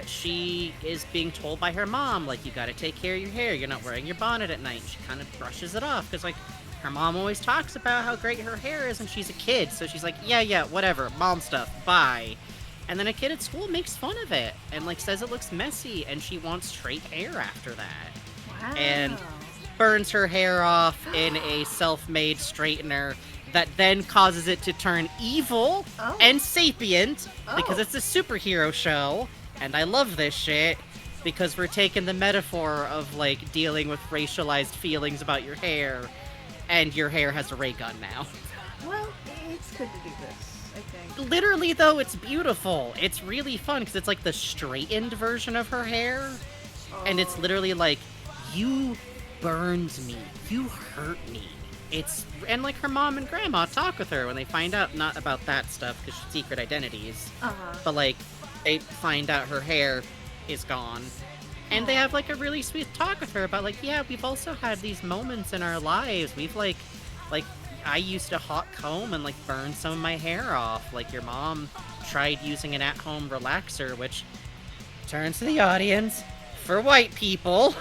she is being told by her mom, like, you gotta take care of your hair, you're not wearing your bonnet at night. She kind of brushes it off, because, like, her mom always talks about how great her hair is, and she's a kid, so she's like, yeah, whatever, mom stuff, bye. And then a kid at school makes fun of it, and, like, says it looks messy, and she wants straight hair after that. Wow. And burns her hair off in a self-made straightener that then causes it to turn evil and sapient, because it's a superhero show. And I love this shit, because we're taking the metaphor of, like, dealing with racialized feelings about your hair, and your hair has a ray gun now. Well, it's good to do this, I think. Literally, though, it's beautiful. It's really fun, because it's, like, the straightened version of her hair. And it's literally like, you burned me. You hurt me. And, like, her mom and grandma talk with her when they find out, not about that stuff, because secret identities. But, like, they find out her hair is gone. And they have, like, a really sweet talk with her about, like, yeah, we've also had these moments in our lives. We've, like, I used to hot comb and, like, burn some of my hair off. Like, your mom tried using an at-home relaxer, which, turns to the audience. For white people,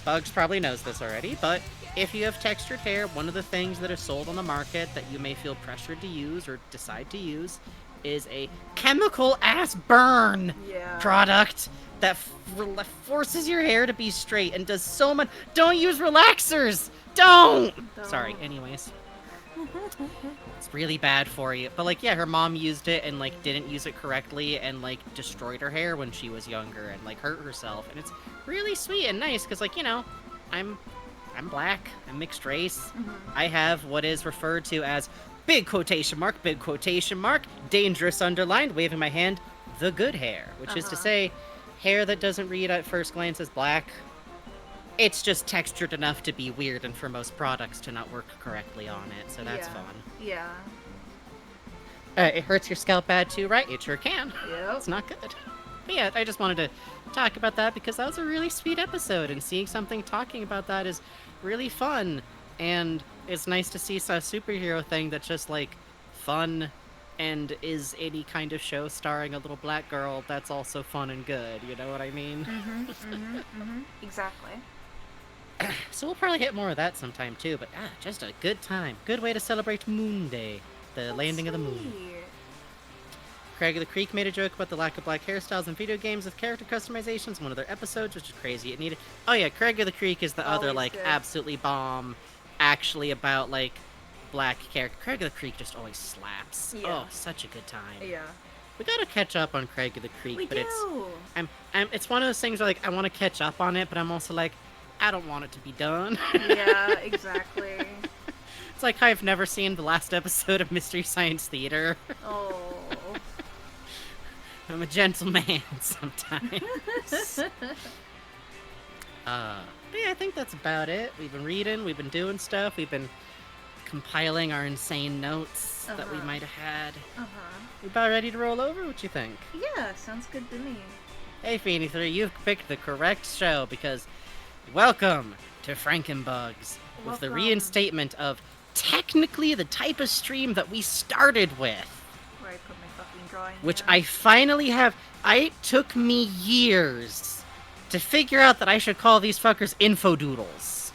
Bugs probably knows this already, but if you have textured hair, one of the things that is sold on the market that you may feel pressured to use or decide to use is a chemical-ass burn product that forces your hair to be straight and does so much. Don't use relaxers! Don't! Sorry, anyways. It's really bad for you. But, like, yeah, her mom used it and, like, didn't use it correctly and, like, destroyed her hair when she was younger and, like, hurt herself. And it's really sweet and nice because, like, you know, I'm black. I'm mixed race. Mm-hmm. I have what is referred to as big quotation mark, dangerous underlined, waving my hand, the good hair. Which is to say, hair that doesn't read at first glance as black. It's just textured enough to be weird and for most products to not work correctly on it, so that's fun. Yeah. It hurts your scalp bad too, right? It sure can. Yep. It's not good. But yeah, I just wanted to talk about that because that was a really sweet episode, and seeing something talking about that is really fun, and it's nice to see a superhero thing that's just, like, fun and is any kind of show starring a little black girl that's also fun and good, you know what I mean? Exactly. So we'll probably hit more of that sometime too, but just a good time. Good way to celebrate Moon Day, the landing of the moon. Craig of the Creek made a joke about the lack of black hairstyles in video games with character customizations in one of their episodes, which is crazy. It needed... Oh yeah, Craig of the Creek is the other, like, absolutely bomb, actually about, like, black character. Craig of the Creek just always slaps. Yeah. Oh, such a good time. Yeah. We gotta catch up on Craig of the Creek, but do. It's one of those things where, like, I want to catch up on it, but I'm also like, I don't want it to be done. Yeah, exactly. It's like I've never seen the last episode of Mystery Science Theater. Oh. I'm a gentleman sometimes. But yeah, I think that's about it. We've been reading, we've been doing stuff, we've been compiling our insane notes that we might have had. We about ready to roll over? What you think? Yeah, sounds good to me. Hey, Feeny3, you've picked the correct show because welcome to Frankenbugs with the reinstatement of technically the type of stream that we started with. Where I put my fucking drawing which I finally have. It took me years to figure out that I should call these fuckers infodoodles.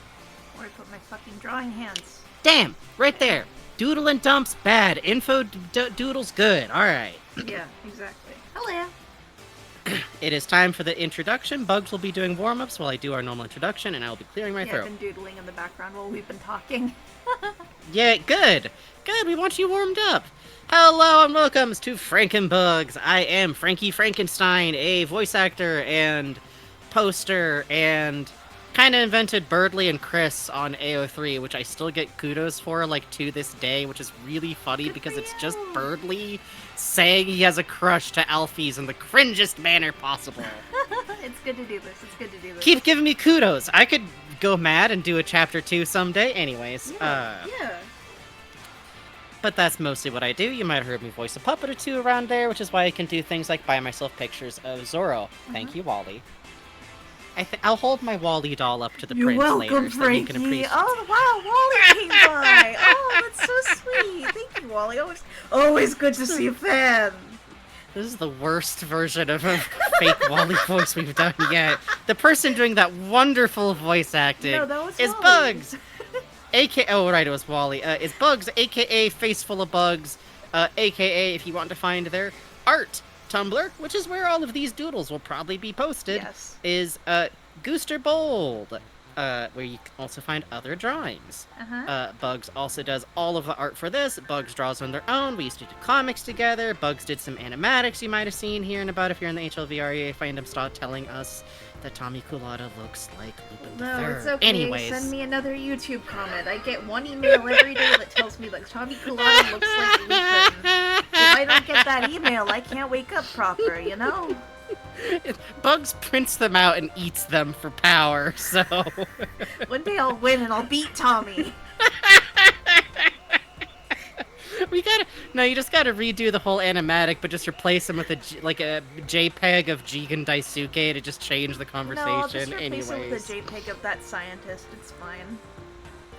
Where I put my fucking drawing hands. Damn, right there. Doodle and dumps bad. Doodles good. Alright. Yeah, exactly. Hello. It is time for the introduction. Bugs will be doing warm-ups while I do our normal introduction, and I will be clearing my throat. I've been doodling in the background while we've been talking. Yeah, good. Good, we want you warmed up. Hello and welcome to Frankenbugs. I am Frankie Frankenstein, a voice actor and poster, and kind of invented Birdly and Chris on AO3, which I still get kudos for, like, to this day, which is really funny because it's just Birdly saying he has a crush to Alfie's in the cringest manner possible. It's good to do this. It's good to do this. Keep giving me kudos. I could go mad and do a chapter 2 someday. Anyways, yeah. But that's mostly what I do. You might have heard me voice a puppet or two around there, which is why I can do things like buy myself pictures of Zorro. Thank you, Wally. I'll hold my Wally doll up to the prince later so that you can appreciate. Oh, wow, Wally came by. Oh, that's so sweet. Thank you, Wally. Always good to see a fan. This is the worst version of a fake Wally voice we've done yet. The person doing that wonderful voice acting is Wally. Bugs. Oh, right, it was Wally. Is Bugs, a.k.a. Face Full of Bugs, a.k.a. if you want to find their art Tumblr, which is where all of these doodles will probably be posted, is Gooster Bold, where you can also find other drawings. Bugs also does all of the art for this. Bugs draws on their own. We used to do comics together. Bugs did some animatics you might have seen here and about if you're in the HLVREA fandom. Stop telling us that Tommy Culotta looks like Lupin the Third. It's okay. Anyways. Send me another YouTube comment. I get one email every day that tells me that Tommy Culotta looks like Lupin. If I don't get that email, I can't wake up proper, you know? Bugs prints them out and eats them for power, so... One day I'll win and I'll beat Tommy. You just gotta redo the whole animatic, but just replace them with a JPEG of Jigen Daisuke to just change the conversation. No, I'll just replace it with a JPEG of that scientist. It's fine.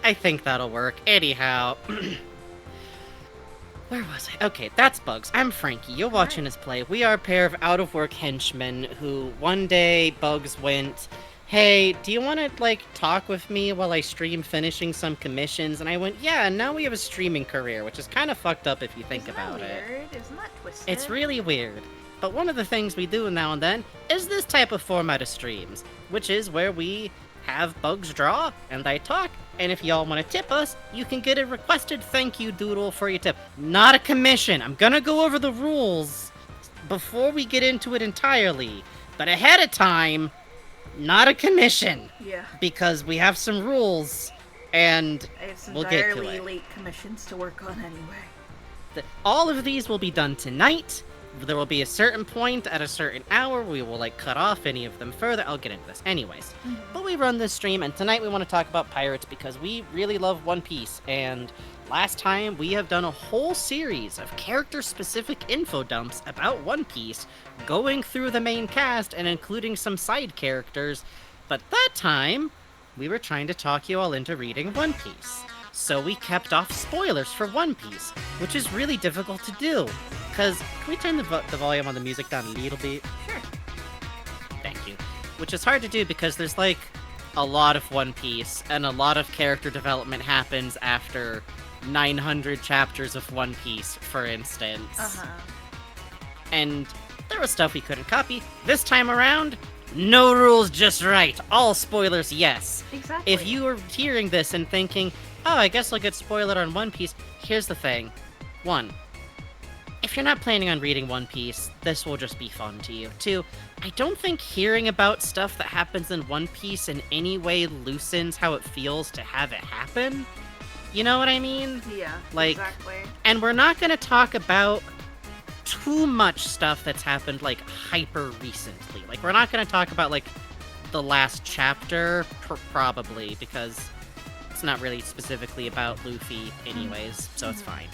I think that'll work. Anyhow. Where was I? Okay, that's Bugs. I'm Frankie. You're watching us play. We are a pair of out-of-work henchmen who one day Bugs went, hey, do you want to, like, talk with me while I stream finishing some commissions? And I went, yeah, and now we have a streaming career, which is kind of fucked up if you think about it. Isn't that twisted? It's really weird. But one of the things we do now and then is this type of format of streams, which is where we have Bugs draw, and I talk, and if y'all want to tip us, you can get a requested thank you doodle for your tip. Not a commission. I'm gonna go over the rules before we get into it entirely, but ahead of time, not a commission. Yeah. Because we have some rules, and I have some we'll get to direly it. late commissions to work on anyway. All of these will be done tonight. There will be a certain point at a certain hour we will, like, cut off any of them further. I'll get into this. Anyways. But we run this stream, and tonight we want to talk about pirates because we really love One Piece, and last time we have done a whole series of character-specific info dumps about One Piece, going through the main cast and including some side characters, but that time we were trying to talk you all into reading One Piece. So we kept off spoilers for One Piece, which is really difficult to do. Because, can we turn the volume on the music down a little bit? Sure. Thank you. Which is hard to do because there's, like, a lot of One Piece, and a lot of character development happens after 900 chapters of One Piece, for instance. Uh-huh. And there was stuff we couldn't copy. This time around, no rules, just right. All spoilers, yes. Exactly. If you were hearing this and thinking, oh, I guess I'll get spoiled on One Piece, here's the thing. 1. If you're not planning on reading One Piece, this will just be fun to you. 2, I don't think hearing about stuff that happens in One Piece in any way loosens how it feels to have it happen. You know what I mean? Yeah, like, exactly. And we're not going to talk about too much stuff that's happened, like, hyper recently. Like, we're not going to talk about, like, the last chapter, probably, because it's not really specifically about Luffy anyways, so it's fine.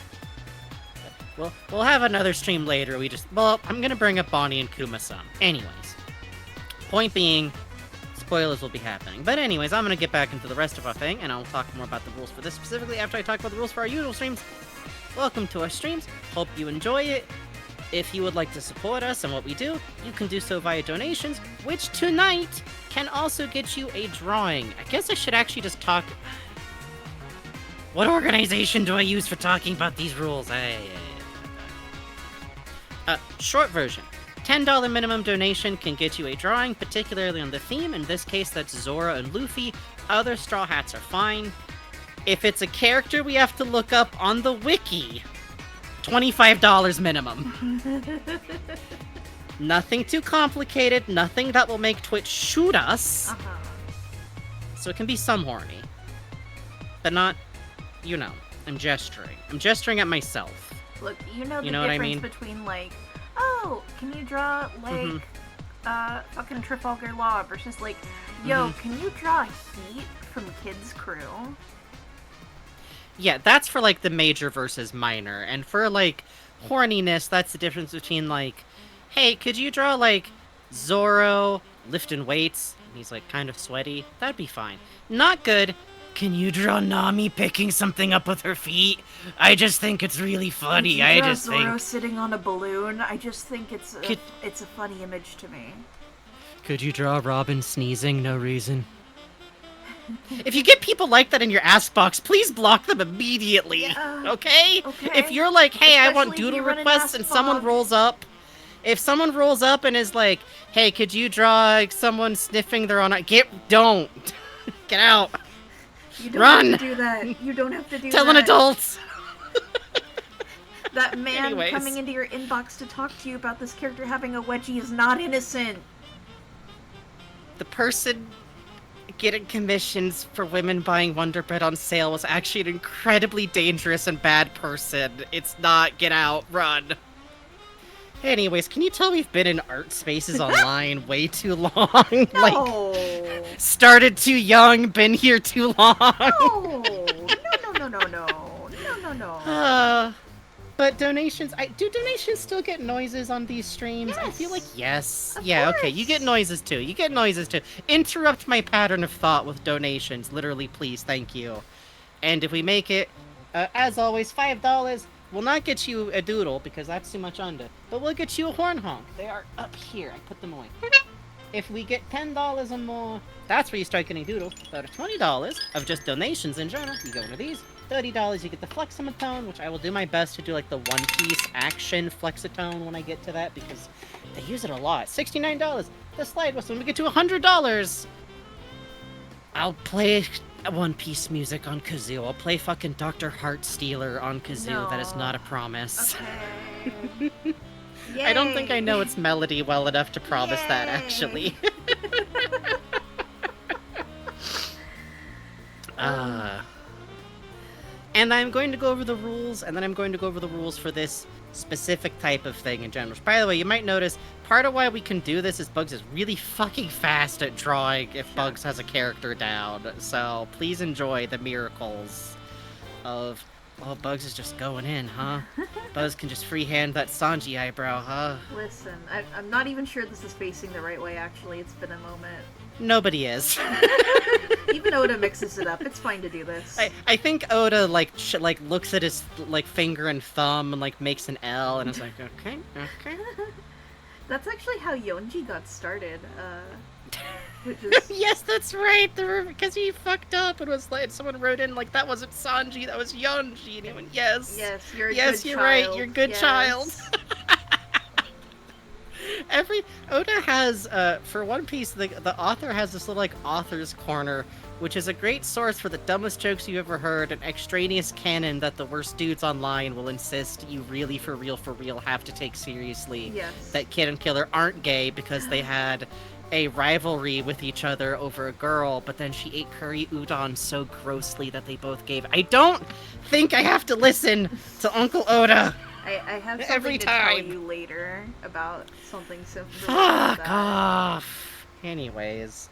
We'll have another stream later. I'm gonna bring up Bonnie and Kuma some. Anyways. Point being, spoilers will be happening. But anyways, I'm gonna get back into the rest of our thing, and I'll talk more about the rules for this specifically after I talk about the rules for our usual streams. Welcome to our streams. Hope you enjoy it. If you would like to support us and what we do, you can do so via donations, which tonight can also get you a drawing. I guess I should actually just talk... What organization do I use for talking about these rules? Short version. $10 minimum donation can get you a drawing, particularly on the theme. In this case, that's Zoro and Luffy. Other Straw Hats are fine. If it's a character we have to look up on the wiki, $25 minimum. Nothing too complicated, nothing that will make Twitch shoot us. Uh-huh. So it can be some horny. But not, you know, I'm gesturing. I'm gesturing at myself. Look, you know the what I difference mean? between, like, oh, can you draw, like, fucking Trafalgar Law versus, like, yo, can you draw Heat from Kid's Crew? Yeah, that's for, like, the major versus minor. And for, like, horniness, that's the difference between, like, hey, could you draw, like, Zoro lifting weights? And he's, like, kind of sweaty. That'd be fine. Not good. Can you draw Nami picking something up with her feet? I just think it's really funny. I just think Zoro sitting on a balloon. I just think it's a funny image to me. Could you draw Robin sneezing? No reason. If you get people like that in your ask box, please block them immediately. Yeah. Okay? If you're like, hey, I want doodle requests, and someone rolls up. If someone rolls up and is like, hey, could you draw someone sniffing their own eye? Don't. Get out. You don't Run! have to do that. You don't have to do that. Tell an adult! That man coming into your inbox to talk to you about this character having a wedgie is not innocent. The person getting commissions for women buying Wonder Bread on sale was actually an incredibly dangerous and bad person. It's not. Get out. Run. Anyways, can you tell we've been in art spaces online way too long? No. Like, started too young, been here too long. No. But donations, do donations still get noises on these streams? Yes. I feel like yes. Of Yeah, course. okay, you get noises too. Interrupt my pattern of thought with donations. Literally, please, thank you. And if we make it, as always, $5, We'll not get you a doodle, because that's too much under, but we'll get you a horn honk. They are up here. I put them away. If we get $10 or more, that's where you start getting doodles. About $20 of just donations in general, you get one of these. $30, you get the Fleximatone, which I will do my best to do like the One Piece action Flexitone when I get to that, because they use it a lot. $69, the slide whistle. When we get to $100, I'll play One Piece music on kazoo. I'll play fucking Dr. Heartstealer on kazoo. No. That is not a promise. Okay. I don't think I know its melody well enough to promise that, actually. And I'm going to go over the rules, and then I'm going to go over the rules for this specific type of thing in general. By the way, you might notice, part of why we can do this is Bugs is really fucking fast at drawing if Bugs has a character down. So please enjoy the miracles of... Oh, Bugs is just going in, huh? Bugs can just freehand that Sanji eyebrow, huh? Listen, I'm not even sure this is facing the right way, actually. It's been a moment. Nobody is. Even Oda mixes it up. It's fine to do this. I think Oda, like looks at his, like, finger and thumb and, like, makes an L, and it's like, okay. That's actually how Yonji got started, which is... Yes, that's right, because he fucked up and was like, someone wrote in, like, that wasn't Sanji, that was Yonji, and he went, yes. Yes, you're a good child. Right, you're a good child. Oda has, for One Piece, the author has this little, like, author's corner, which is a great source for the dumbest jokes you've ever heard, and extraneous canon that the worst dudes online will insist you really, for real, have to take seriously. Yes. That Kid and Killer aren't gay because they had a rivalry with each other over a girl, but then she ate curry udon so grossly that they both gave. I don't think I have to listen to Uncle Oda. I have something every to time. tell you later about something similar. Fuck off. Anyways,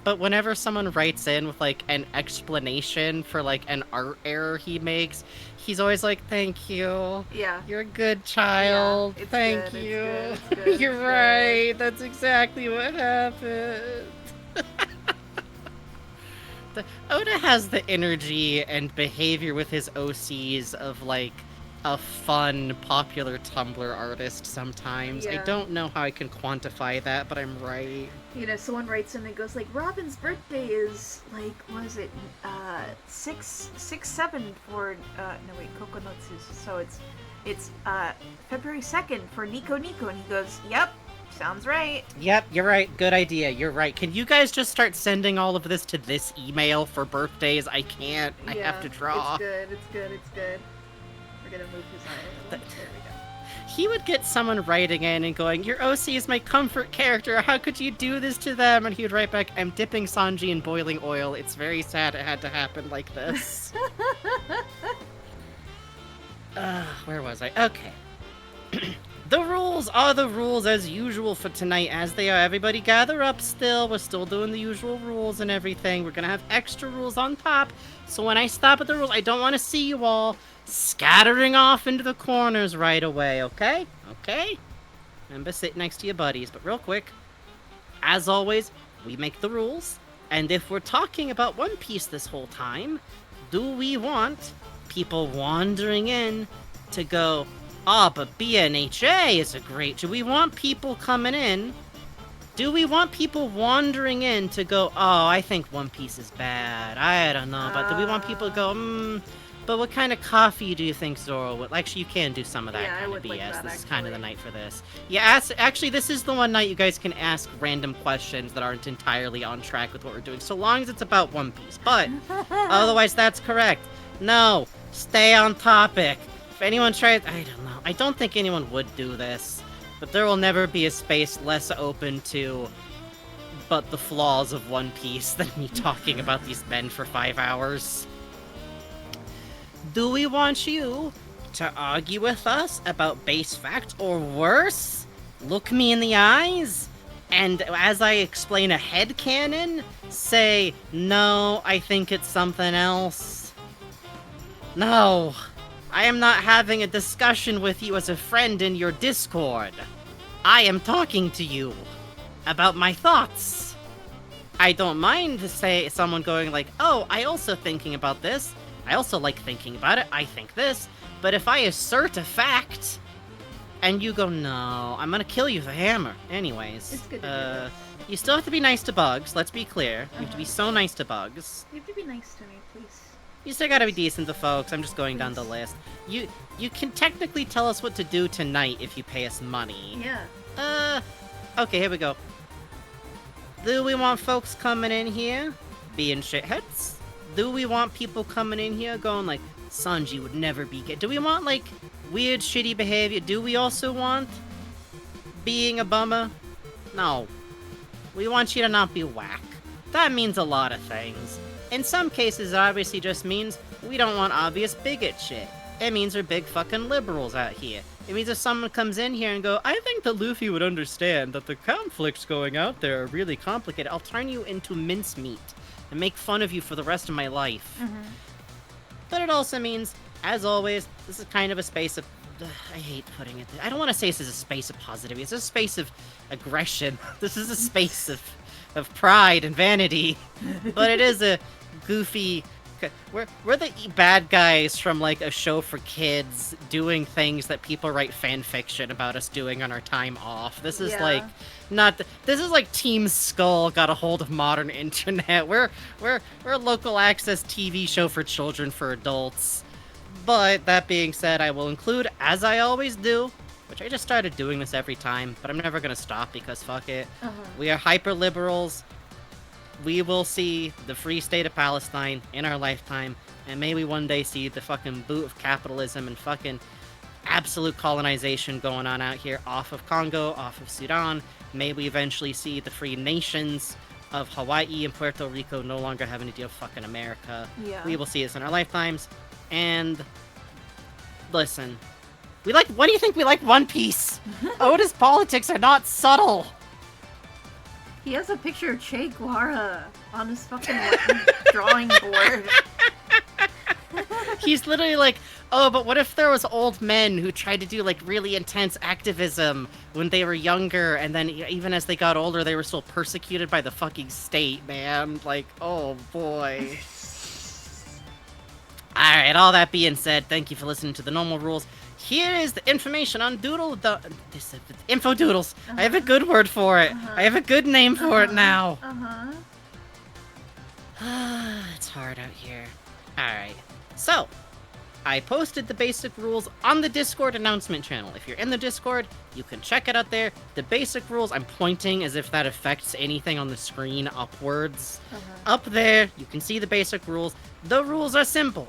but whenever someone writes in with, like, an explanation for, like, an art error he makes, he's always like, thank you. Yeah. You're a good child. Yeah, thank good, you. it's good, You're right. That's exactly what happened. Oda has the energy and behavior with his OCs of, like, a fun, popular Tumblr artist sometimes. Yeah. I don't know how I can quantify that, but I'm right. You know, someone writes in and goes, like, Robin's birthday is, like, what is it, 6/7 for, no wait, Kokonotsu, so it's February 2nd for Nico, and he goes, yep, sounds right. Yep, you're right, good idea, you're right. Can you guys just start sending all of this to this email for birthdays? I can't, I have to draw. It's good. We're gonna move his eye a little. There we go. He would get someone writing in and going, your OC is my comfort character, how could you do this to them? And he would write back, I'm dipping Sanji in boiling oil, it's very sad it had to happen like this. Where was I? Okay. The rules are the rules as usual for tonight, as they are. Everybody gather up still. We're still doing the usual rules and everything. We're gonna have extra rules on top, so when I stop at the rules, I don't want to see you all scattering off into the corners right away, okay? Okay? Remember, sit next to your buddies, but real quick, as always, we make the rules, and if we're talking about One Piece this whole time, do we want people wandering in to go, but BNHA is a great... Do we want people coming in? Do we want people wandering in to go, I think One Piece is bad, I don't know, but do we want people to go, but what kind of coffee do you think Zoro would... Actually, you can do some of that kind of BS. Like this is kind of the night for this. Yeah, actually, this is the one night you guys can ask random questions that aren't entirely on track with what we're doing, so long as it's about One Piece. But, otherwise, that's correct. No, stay on topic. If anyone tries... I don't know. I don't think anyone would do this. But there will never be a space less open to but the flaws of One Piece than me talking about these men for 5 hours. Do we want you to argue with us about base facts, or worse, look me in the eyes, and as I explain a headcanon, say, no, I think it's something else? No, I am not having a discussion with you as a friend in your Discord. I am talking to you about my thoughts. I don't mind to say someone going like, I also thinking about this, I also like thinking about it. I think this. But if I assert a fact, and you go, no, I'm gonna kill you with a hammer. Anyways, it's good to you still have to be nice to bugs. Let's be clear. You have to be so nice to bugs. You have to be nice to me, please. You still gotta be decent to folks. I'm just going down the list. You can technically tell us what to do tonight if you pay us money. Yeah. Okay, here we go. Do we want folks coming in here being shitheads? Do we want people coming in here going like, Sanji would never be gay? Do we want, like, weird, shitty behavior? Do we also want being a bummer? No. We want you to not be whack. That means a lot of things. In some cases, it obviously just means we don't want obvious bigot shit. It means we're big fucking liberals out here. It means if someone comes in here and go, I think that Luffy would understand that the conflicts going out there are really complicated, I'll turn you into mincemeat and make fun of you for the rest of my life. Mm-hmm. But it also means, as always, this is kind of a space of... I hate putting it... I don't want to say this is a space of positivity. It's a space of aggression. This is a space of pride and vanity. But it is a goofy... We're the bad guys from, like, a show for kids doing things that people write fan fiction about us doing on our time off. This is, like, not... This is like Team Skull got a hold of modern internet. We're a local access TV show for children for adults. But, that being said, I will include, as I always do, which I just started doing this every time, but I'm never gonna stop because fuck it. We are hyper-liberals. We will see the free state of Palestine in our lifetime, and may we one day see the fucking boot of capitalism and fucking absolute colonization going on out here off of Congo, off of Sudan. May we eventually see the free nations of Hawaii and Puerto Rico no longer having to deal with fucking America. Yeah. We will see this in our lifetimes. And listen, what do you think we like One Piece? Oda's politics are not subtle. He has a picture of Che Guevara on his fucking drawing board. He's literally like, oh, but what if there was old men who tried to do, like, really intense activism when they were younger, and then even as they got older, they were still persecuted by the fucking state, man? Like, oh, boy. Alright, all that being said, thank you for listening to the normal rules. Here is the information on Info Doodles. I have a good word for it. I have a good name for it now. It's hard out here. Alright, so, I posted the basic rules on the Discord announcement channel. If you're in the Discord, you can check it out there. The basic rules, I'm pointing as if that affects anything on the screen upwards. Up there, you can see the basic rules. The rules are simple.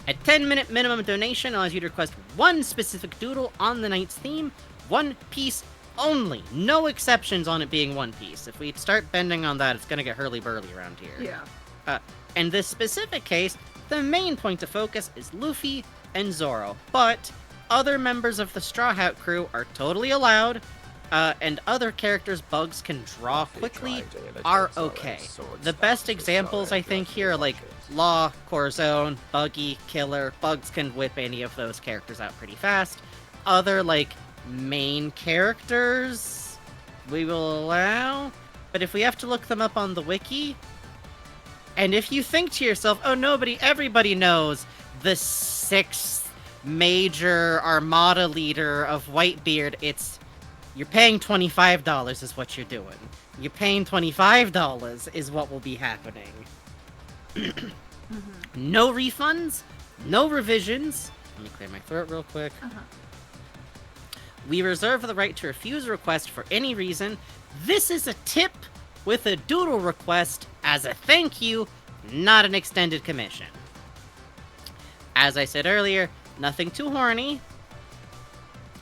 A 10-minute minimum donation allows you to request one specific doodle on the night's theme, One Piece only. No exceptions on it being One Piece. If we start bending on that, it's gonna get hurly-burly around here. Yeah. In this specific case, the main point of focus is Luffy and Zoro, but other members of the Straw Hat crew are totally allowed, and other characters bugs can draw quickly are okay. The best examples, I think, here are, like, Law, Corazon, Buggy, Killer. Bugs can whip any of those characters out pretty fast. Other, like, main characters, we will allow, but if we have to look them up on the wiki, and if you think to yourself, oh, everybody knows the 6th major armada leader of Whitebeard, you're paying $25 is what you're doing. You're paying $25 is what will be happening. No refunds, no revisions. Let me clear my throat real quick. We reserve the right to refuse a request for any reason. This is a tip with a doodle request as a thank you, not an extended commission. As I said earlier, nothing too horny.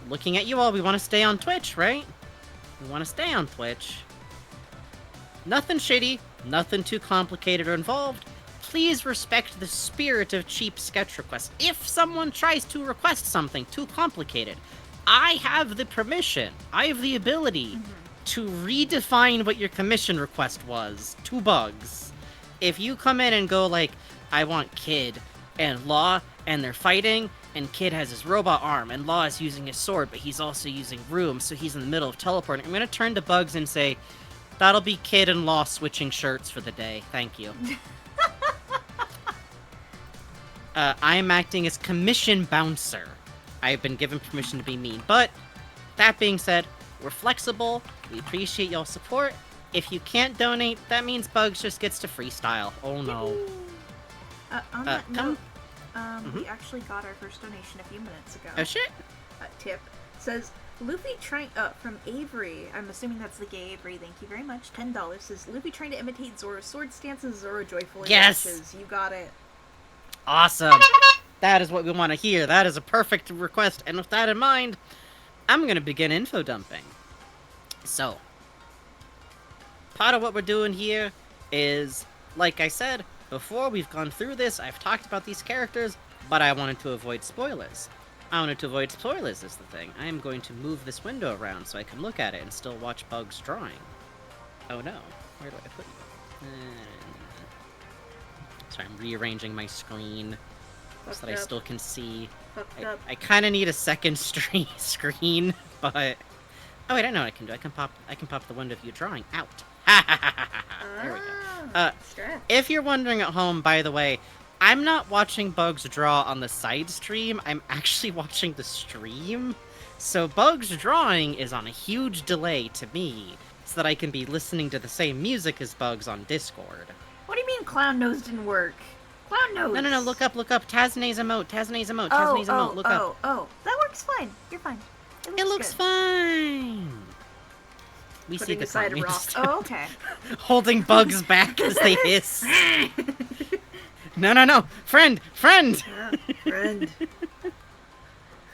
Looking at you all, we want to stay on Twitch, right? We want to stay on Twitch. Nothing shitty, nothing too complicated or involved. Please respect the spirit of cheap sketch requests. If someone tries to request something too complicated, I have the permission, I have the ability to redefine what your commission request was to bugs. If you come in and go like, I want Kid and Law, and they're fighting, and Kid has his robot arm, and Law is using his sword, but he's also using Room, so he's in the middle of teleporting, I'm gonna turn to Bugs and say, that'll be Kid and Law switching shirts for the day. Thank you. I'm acting as commission bouncer. I've been given permission to be mean, but that being said, we're flexible. We appreciate y'all's support. If you can't donate, that means Bugs just gets to freestyle. Oh no. On that note, we actually got our first donation a few minutes ago. Oh shit. Tip says Luffy trying from Avery. I'm assuming that's the gay Avery. Thank you very much. $10 says Luffy trying to imitate Zoro's sword stances. Zoro joyfully rushes. You got it. Awesome. That is what we want to hear. That is a perfect request. And with that in mind, I'm gonna begin info dumping. So, part of what we're doing here is, like I said, before we've gone through this, I've talked about these characters, but I wanted to avoid spoilers. Is the thing. I am going to move this window around so I can look at it and still watch Bugs drawing. Oh no. Where do I put you? Sorry, I'm rearranging my screen so that I still can see. I kind of need a second screen, but... Oh wait, I know what I can do. I can pop the window view drawing out. There we go. If you're wondering at home, by the way, I'm not watching Bugs draw on the side stream. I'm actually watching the stream. So Bugs drawing is on a huge delay to me, so that I can be listening to the same music as Bugs on Discord. What do you mean Clown Nose didn't work? Clown Nose! No, look up. Tazna's emote, look up. Oh, that works fine. You're fine. It looks fine. We see the comments. Oh, okay. Holding Bugs back as they hiss. No. Friend! Yeah, friend.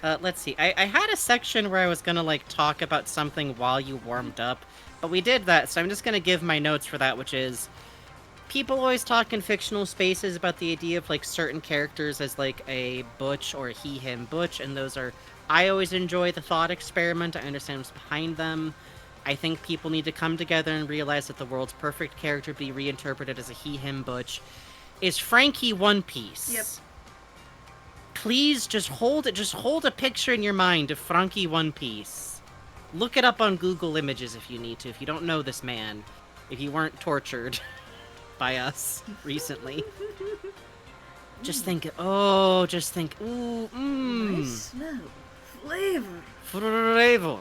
Let's see. I had a section where I was gonna, talk about something while you warmed up, but we did that, so I'm just gonna give my notes for that, which is... People always talk in fictional spaces about the idea of, certain characters as, a butch or a he-him butch, and those are... I always enjoy the thought experiment. I understand what's behind them. I think people need to come together and realize that the world's perfect character be reinterpreted as a he-him butch is Frankie One Piece. Yep. Please just hold a picture in your mind of Frankie One Piece. Look it up on Google Images if you need to, if you don't know this man. If you weren't tortured by us recently. Just think, ooh, Nice smell. Flavor.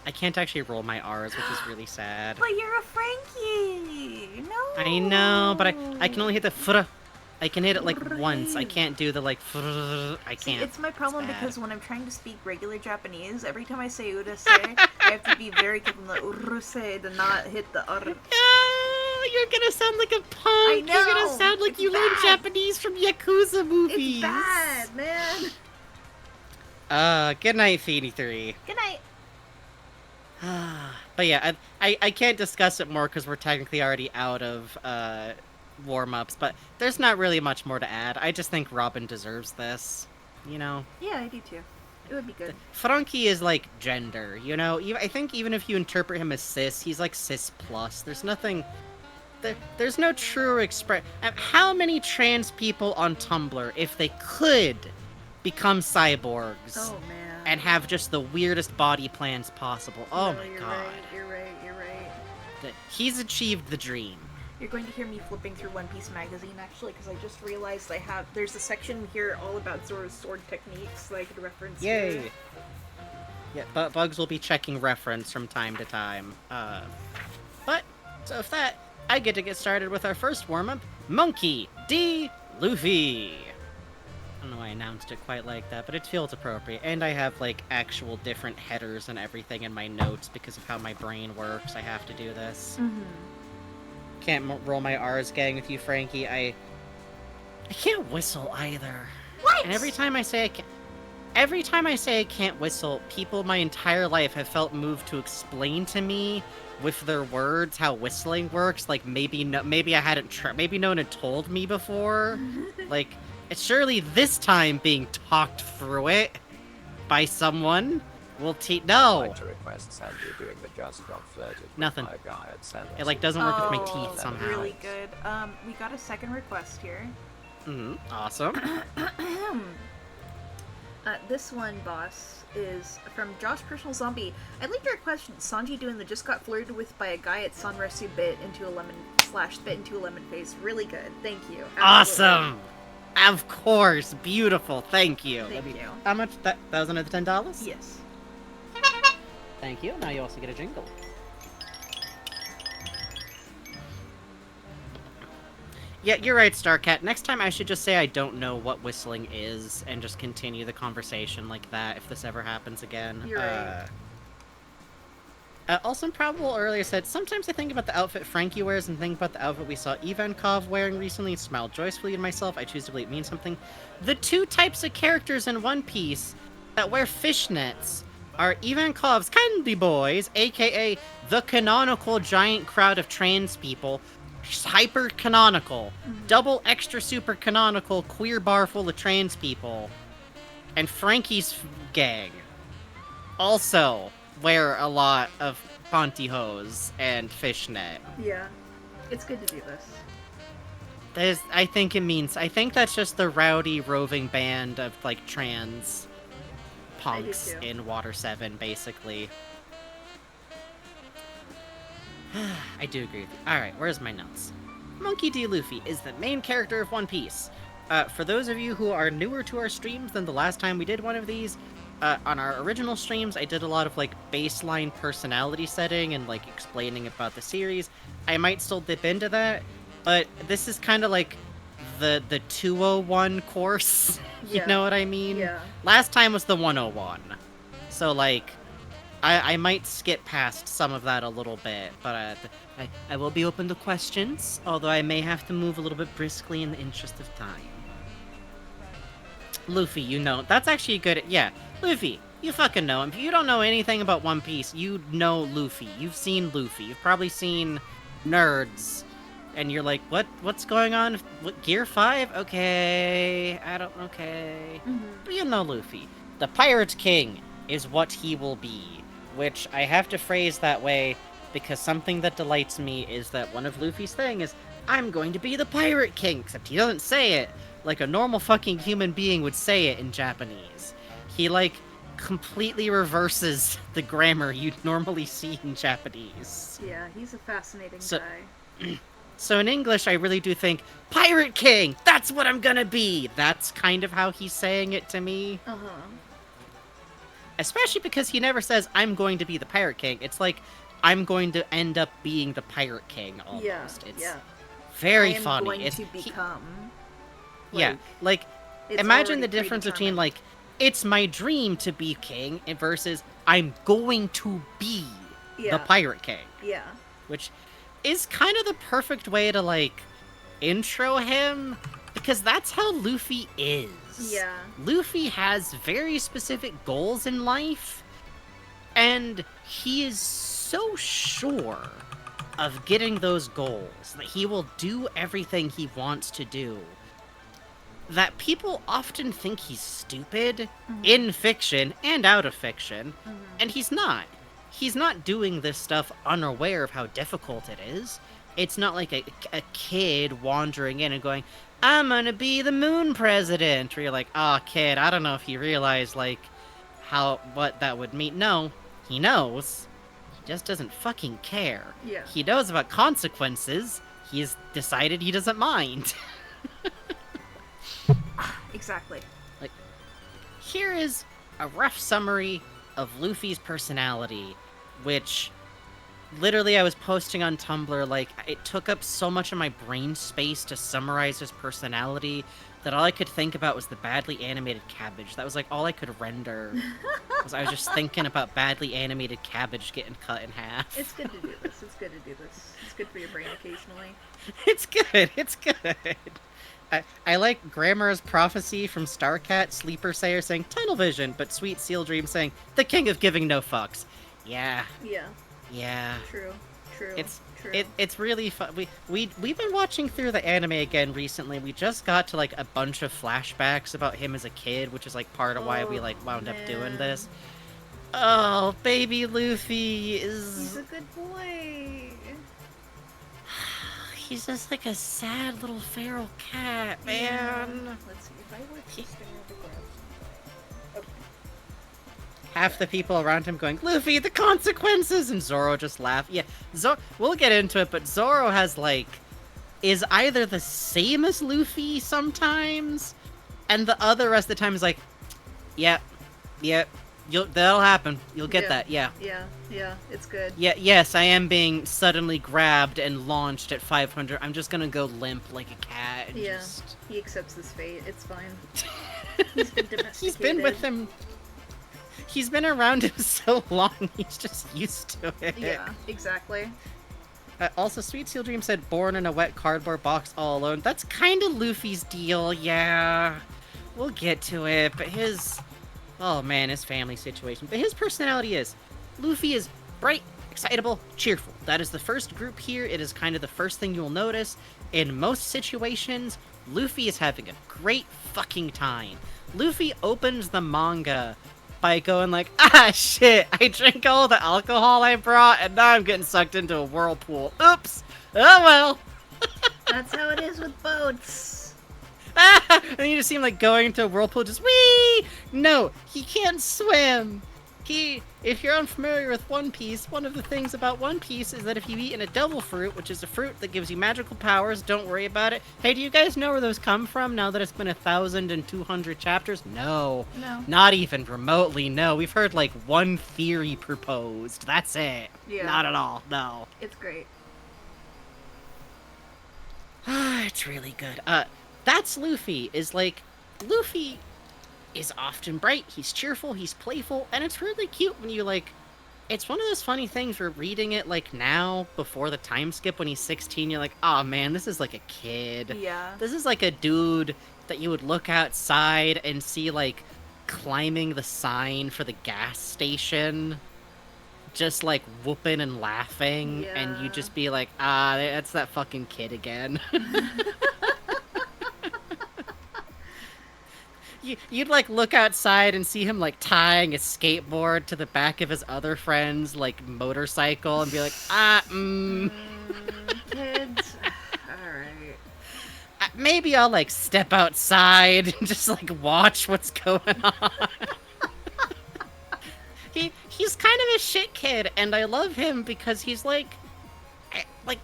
I can't actually roll my R's, which is really sad. But you're a Frankie! No! I know, but I can only hit the fr. I can hit it once. I can't do the fr. I can't. See, it's my problem because when I'm trying to speak regular Japanese, every time I say urase, I have to be very careful the urase to not hit the R. Oh, you're gonna sound like a punk. I know. You're gonna sound like you learned Japanese from Yakuza movies. It's bad, man. Good night, Feedy 3. Good night. But yeah, I can't discuss it more because we're technically already out of warm-ups, but there's not really much more to add. I just think Robin deserves this, you know? Yeah, I do too. It would be good. Frankie is gender, you know? I think even if you interpret him as cis, he's cis plus. There's nothing... There's no true express... How many trans people on Tumblr, if they could become cyborgs... Oh, man. And have just the weirdest body plans possible. Oh my god. You're right. He's achieved the dream. You're going to hear me flipping through One Piece magazine, actually, because I just realized there's a section here all about Zoro's sword techniques that I could reference. Yay! Here. Yeah, but Bugs will be checking reference from time to time. But, so with that, I get to get started with our first warm-up, Monkey D. Luffy. I don't know why I announced it quite like that, but it feels appropriate. And I have, actual different headers and everything in my notes because of how my brain works. I have to do this. Mm-hmm. Can't roll my R's, gang, with you, Frankie. I can't whistle either. What? And every time I say I can't whistle, people my entire life have felt moved to explain to me with their words how whistling works. Maybe no one had told me before. It's surely this time being talked through it by someone will no. I'd like to request Sandy doing the just not flirted with Nothing. my guy at Sanders. It doesn't work with my teeth somehow. Really good. We got a second request here. Awesome. This one, boss, is from Josh Personal Zombie. I like your question. Sanji doing the just got flirted with by a guy at Sanresu bit into a lemon /bit into a lemon face. Really good. Thank you. Absolutely. Awesome. Of course. Beautiful. Thank you. Thank you. How much? That was another $10? Yes. Thank you. Now you also get a jingle. Yeah, you're right, Starcat. Next time I should just say I don't know what whistling is and just continue the conversation like that if this ever happens again. You're right. Also, Improbable earlier said, sometimes I think about the outfit Frankie wears and think about the outfit we saw Ivankov wearing recently and smile joyfully to myself. I choose to believe it means something. The two types of characters in One Piece that wear fishnets are Ivankov's Candy Boys, aka the canonical giant crowd of trans people, hyper canonical, double extra super canonical queer bar full of trans people, and Frankie's gang also wear a lot of pantyhose and fishnet. Yeah, it's good to do this. I think that's just the rowdy roving band of like trans punks in Water 7, basically. I do agree with you. Alright, where's my notes? Monkey D. Luffy is the main character of One Piece. For those of you who are newer to our streams than the last time we did one of these, on our original streams, I did a lot of, like, baseline personality setting and, like, explaining about the series. I might still dip into that, but this is kind of like the 201 course. You know what I mean? Yeah. Last time was the 101. So, like, I might skip past some of that a little bit, but I will be open to questions, although I may have to move a little bit briskly in the interest of time. Luffy, you know, that's actually good. Yeah, Luffy, you fucking know him. If you don't know anything about One Piece, you know Luffy. You've seen Luffy. You've probably seen Nerds, and you're like, what's going on? What, Gear 5? Okay, okay. But you know Luffy. The Pirate King is what he will be. Which I have to phrase that way because something that delights me is that one of Luffy's thing is, I'm going to be the Pirate King, except he doesn't say it like a normal fucking human being would say it in Japanese. He, like, completely reverses the grammar you'd normally see in Japanese. Yeah, he's a fascinating guy. So in English, I really do think, Pirate King! That's what I'm gonna be! That's kind of how he's saying it to me. Uh-huh. Especially because he never says, I'm going to be the Pirate King. It's like, I'm going to end up being the Pirate King, almost. Yeah, it's very I am funny. Going to become. Imagine the difference between, like, it's my dream to be king versus I'm going to be the Pirate King. Yeah. Which is kind of the perfect way to, like, intro him, because that's how Luffy is. Yeah. Luffy has very specific goals in life, and he is so sure of getting those goals that he will do everything he wants to do that people often think he's stupid in fiction and out of fiction, and he's not. He's not doing this stuff unaware of how difficult it is. It's not like a kid wandering in and going, I'm gonna be the moon president. Or you're like, oh, kid, I don't know if you realize, like, what that would mean. No, he knows. He just doesn't fucking care. Yeah. He knows about consequences. He's decided he doesn't mind. Exactly. Like, here is a rough summary of Luffy's personality, which literally I was posting on Tumblr, like, it took up so much of my brain space to summarize his personality that all I could think about was the badly animated cabbage. That was, like, all I could render. I was just thinking about badly animated cabbage getting cut in half. It's good to do this. It's good to do this. It's good for your brain occasionally. It's good. It's good. I like Grammar's prophecy from Starcat, Sleeper Sayer saying, tunnel vision, but Sweet Seal Dream saying, the king of giving no fucks. Yeah. Yeah. Yeah. True. It's really fun. We've been watching through the anime again recently. We just got to, like, a bunch of flashbacks about him as a kid, which is, like, part of why we, like, wound up doing this. Oh, baby Luffy is... He's a good boy. He's just like a sad little feral cat, man. Let's see if I were to stare at the ground. half the people around him going, Luffy, the consequences! And Zoro just laugh. Yeah, we'll get into it, but Zoro has, like, is either the same as Luffy sometimes, and the other rest of the time is like, yeah, that'll happen. You'll get that, yeah. Yeah, it's good. Yeah, yes, I am being suddenly grabbed and launched at 500. I'm just gonna go limp like a cat and just... he accepts his fate. It's fine. He's been domesticated. He's been with him... He's been around him so long, he's just used to it. Yeah, exactly. Also, Sweet Seal Dream said, born in a wet cardboard box all alone. That's kind of Luffy's deal, yeah. We'll get to it, but his... Oh man, his family situation. But his personality is... Luffy is bright, excitable, cheerful. That is the first group here. It is kind of the first thing you'll notice. In most situations, Luffy is having a great fucking time. Luffy opens the manga by going like, ah, shit, I drank all the alcohol I brought, and now I'm getting sucked into a whirlpool. Oops. Oh well. That's how it is with boats. And you just see him like going into a whirlpool, just whee! No, he can't swim. If you're unfamiliar with One Piece, one of the things about One Piece is that if you've eaten a devil fruit, which is a fruit that gives you magical powers, don't worry about it. Hey, do you guys know where those come from now that it's been 1,200 chapters? No. Not even remotely, no. We've heard like one theory proposed. That's it. Yeah. Not at all, no. It's great. It's really good. That's Luffy, is like, Luffy is often bright, he's cheerful, he's playful, and it's really cute when you, like, it's one of those funny things where reading it, like, now, before the time skip when he's 16, you're like, oh man, this is like a kid. Yeah. This is like a dude that you would look outside and see, like, climbing the sign for the gas station, just, like, whooping and laughing, and you just be like, ah, that's that fucking kid again. You'd, like, look outside and see him, like, tying a skateboard to the back of his other friend's, like, motorcycle and be like, Kids. Alright. Maybe I'll, like, step outside and just, like, watch what's going on. He's kind of a shit kid, and I love him because he's, like, me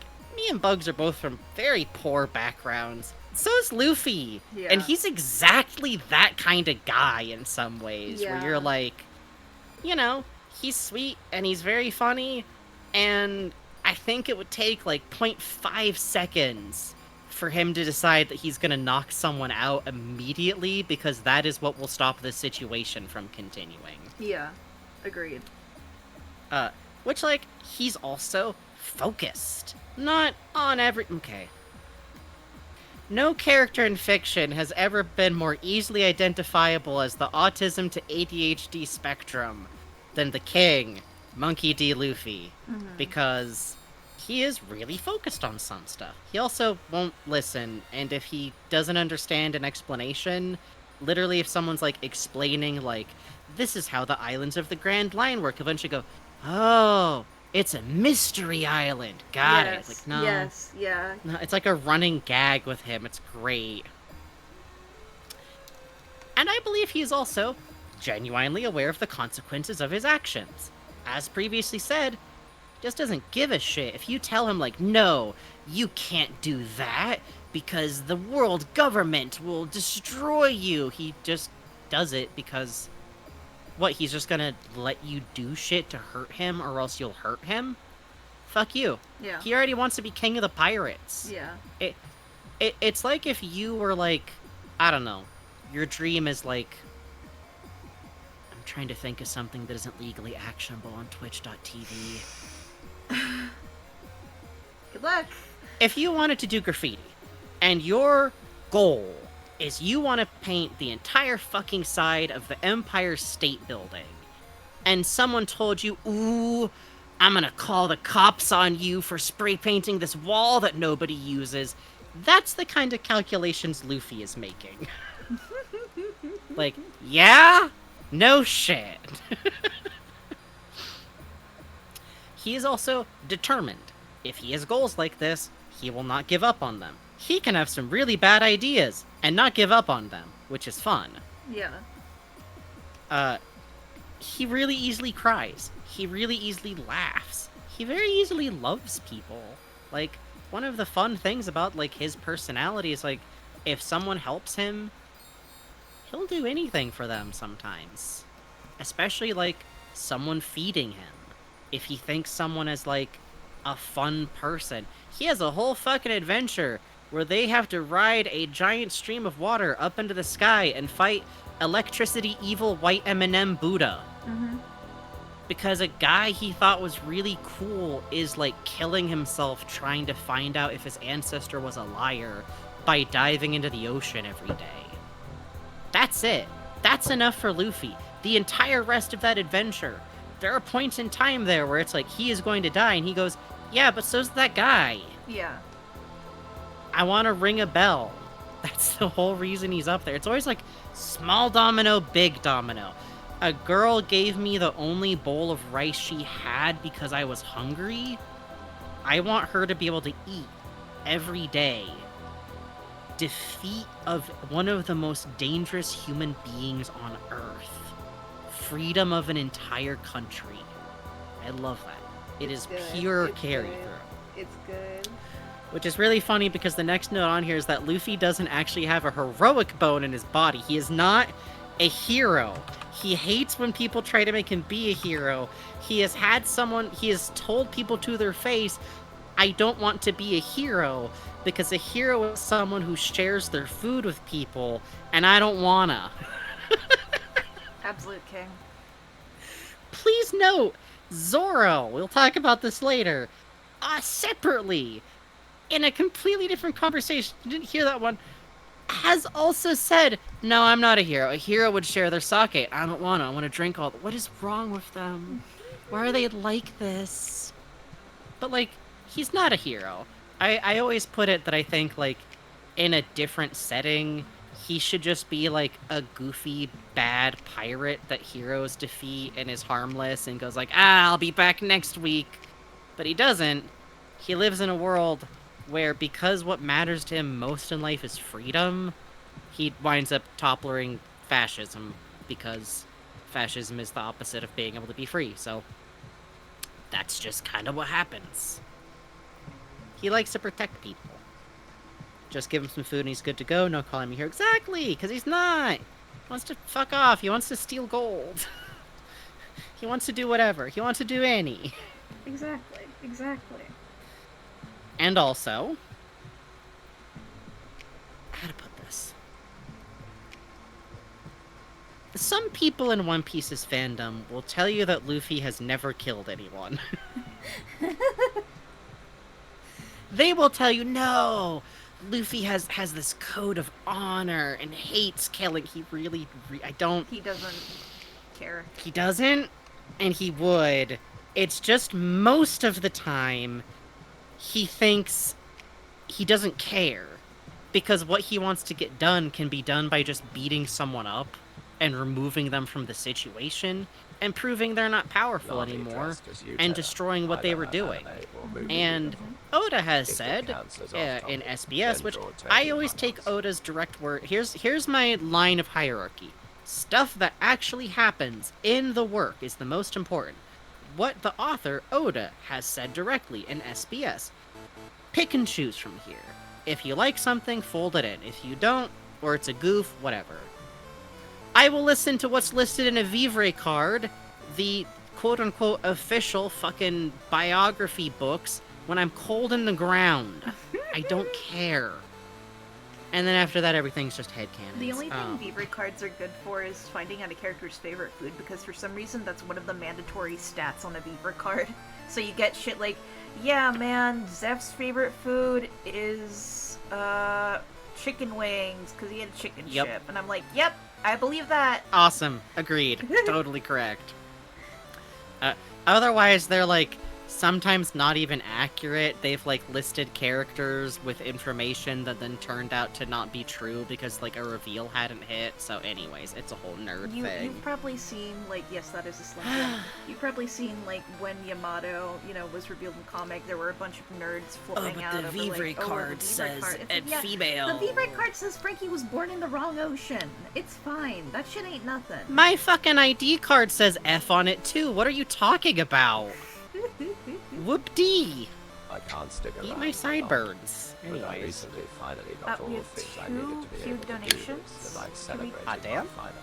and Bugs are both from very poor backgrounds. So is Luffy, and he's exactly that kind of guy in some ways, where you're like, you know, he's sweet, and he's very funny, and I think it would take, like, 0.5 seconds for him to decide that he's gonna knock someone out immediately, because that is what will stop the situation from continuing. Yeah, agreed. Which, like, he's also focused. Not on every... Okay. No character in fiction has ever been more easily identifiable as the autism to ADHD spectrum than the king, Monkey D. Luffy, because he is really focused on some stuff. He also won't listen, and if he doesn't understand an explanation, literally if someone's, like, explaining, like, this is how the islands of the Grand Line work, eventually go, oh... It's a mystery island. Got it. Like, no. Yes, yeah. No, it's like a running gag with him. It's great. And I believe he is also genuinely aware of the consequences of his actions. As previously said, just doesn't give a shit. If you tell him, like, no, you can't do that because the world government will destroy you, he just does it because... What, he's just gonna let you do shit to hurt him or else you'll hurt him? Fuck you. Yeah. He already wants to be king of the pirates. Yeah. It's like if you were like, I don't know, your dream is like... I'm trying to think of something that isn't legally actionable on twitch.tv. Good luck. If you wanted to do graffiti, and your goal is you want to paint the entire fucking side of the Empire State Building, and someone told you, ooh, I'm gonna call the cops on you for spray painting this wall that nobody uses, that's the kind of calculations Luffy is making. Like, yeah? No shit. He is also determined. If he has goals like this, he will not give up on them. He can have some really bad ideas and not give up on them, which is fun. Yeah. he really easily cries. He really easily laughs. He very easily loves people. Like, one of the fun things about, like, his personality is, like, if someone helps him, he'll do anything for them sometimes. Especially, like, someone feeding him. If he thinks someone is, like, a fun person. He has a whole fucking adventure where they have to ride a giant stream of water up into the sky and fight electricity evil white M&M Buddha. Mm-hmm. Because a guy he thought was really cool is, like, killing himself trying to find out if his ancestor was a liar by diving into the ocean every day. That's it. That's enough for Luffy. The entire rest of that adventure. There are points in time there where it's like, he is going to die, and he goes, yeah, but so's that guy. Yeah. I want to ring a bell. That's the whole reason he's up there. It's always like, small domino, big domino. A girl gave me the only bowl of rice she had because I was hungry. I want her to be able to eat every day. Defeat of one of the most dangerous human beings on Earth. Freedom of an entire country. I love that. It is pure carry through. It's good. Which is really funny because the next note on here is that Luffy doesn't actually have a heroic bone in his body. He is not a hero. He hates when people try to make him be a hero. He has told people to their face, I don't want to be a hero, because a hero is someone who shares their food with people, and I don't wanna. Absolute king. Please note, Zoro, we'll talk about this later, separately, in a completely different conversation, you didn't hear that one, has also said, no, I'm not a hero. A hero would share their sake. I don't want to. I want to drink all. What is wrong with them? Why are they like this? But, like, he's not a hero. I always put it that I think, like, in a different setting, he should just be, like, a goofy, bad pirate that heroes defeat and is harmless and goes like, I'll be back next week. But he doesn't. He lives in a world where, because what matters to him most in life is freedom, he winds up toppling fascism, because fascism is the opposite of being able to be free, so that's just kind of what happens. He likes to protect people. Just give him some food and he's good to go, no calling me here. Exactly, because he's not! He wants to fuck off, he wants to steal gold. He wants to do whatever, he wants to do any. Exactly. And also, how to put this? Some people in One Piece's fandom will tell you that Luffy has never killed anyone. They will tell you, no, Luffy has this code of honor and hates killing. He really, He doesn't care. He doesn't, and he would. It's just most of the time, he thinks he doesn't care, because what he wants to get done can be done by just beating someone up and removing them from the situation and proving they're not powerful anymore and destroying what they were doing. And Oda has said in SBS, which I always take Oda's direct word. Here's my line of hierarchy. Stuff that actually happens in the work is the most important. What the author, Oda, has said directly in SBS. Pick and choose from here. If you like something, fold it in. If you don't, or it's a goof, whatever. I will listen to what's listed in a Vivre card, the quote-unquote official fucking biography books, when I'm cold in the ground. I don't care. And then after that, everything's just headcanon. The only thing Vivre cards are good for is finding out a character's favorite food, because for some reason that's one of the mandatory stats on a Vivre card. So you get shit like, yeah, man, Zeph's favorite food is chicken wings, because he had chicken chip. And I'm like, yep, I believe that. Awesome. Agreed. Totally correct. Otherwise, they're like, sometimes not even accurate. They've, like, listed characters with information that then turned out to not be true because, like, a reveal hadn't hit. So anyways, it's a whole nerd thing. You've probably seen, like, yes, that is a slim thing. You've probably seen, like, when Yamato, was revealed in the comic, there were a bunch of nerds flipping out over, like, card says female. The V-Ray card says Frankie was born in the wrong ocean. It's fine. That shit ain't nothing. My fucking ID card says F on it, too. What are you talking about? Whoop-dee! I can't stick around. Eat my sideburns. But I Anyways. recently finally got all we the have things I two needed to be huge able to do donations. this, to, like, Can we- celebrate Ah, damn. finally.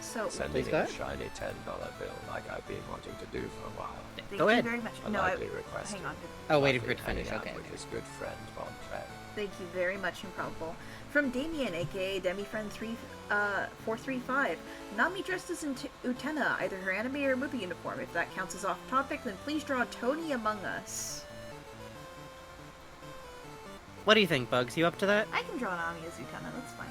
So, Sending Please in go a ahead. shiny $10 bill like I've been wanting to do for a while. thank Go you ahead. very much. A No, likely request. hang on. Oh, waiting for Luffy it to finish. hanging out Okay. with his good friend Bon Clay. Thank you very much, Improbable. From Damien, aka DemiFriend435. Nami dressed as Utena, either her anime or movie uniform. If that counts as off topic, then please draw Tony Among Us. What do you think, Bugs? You up to that? I can draw Nami as Utena, that's fine.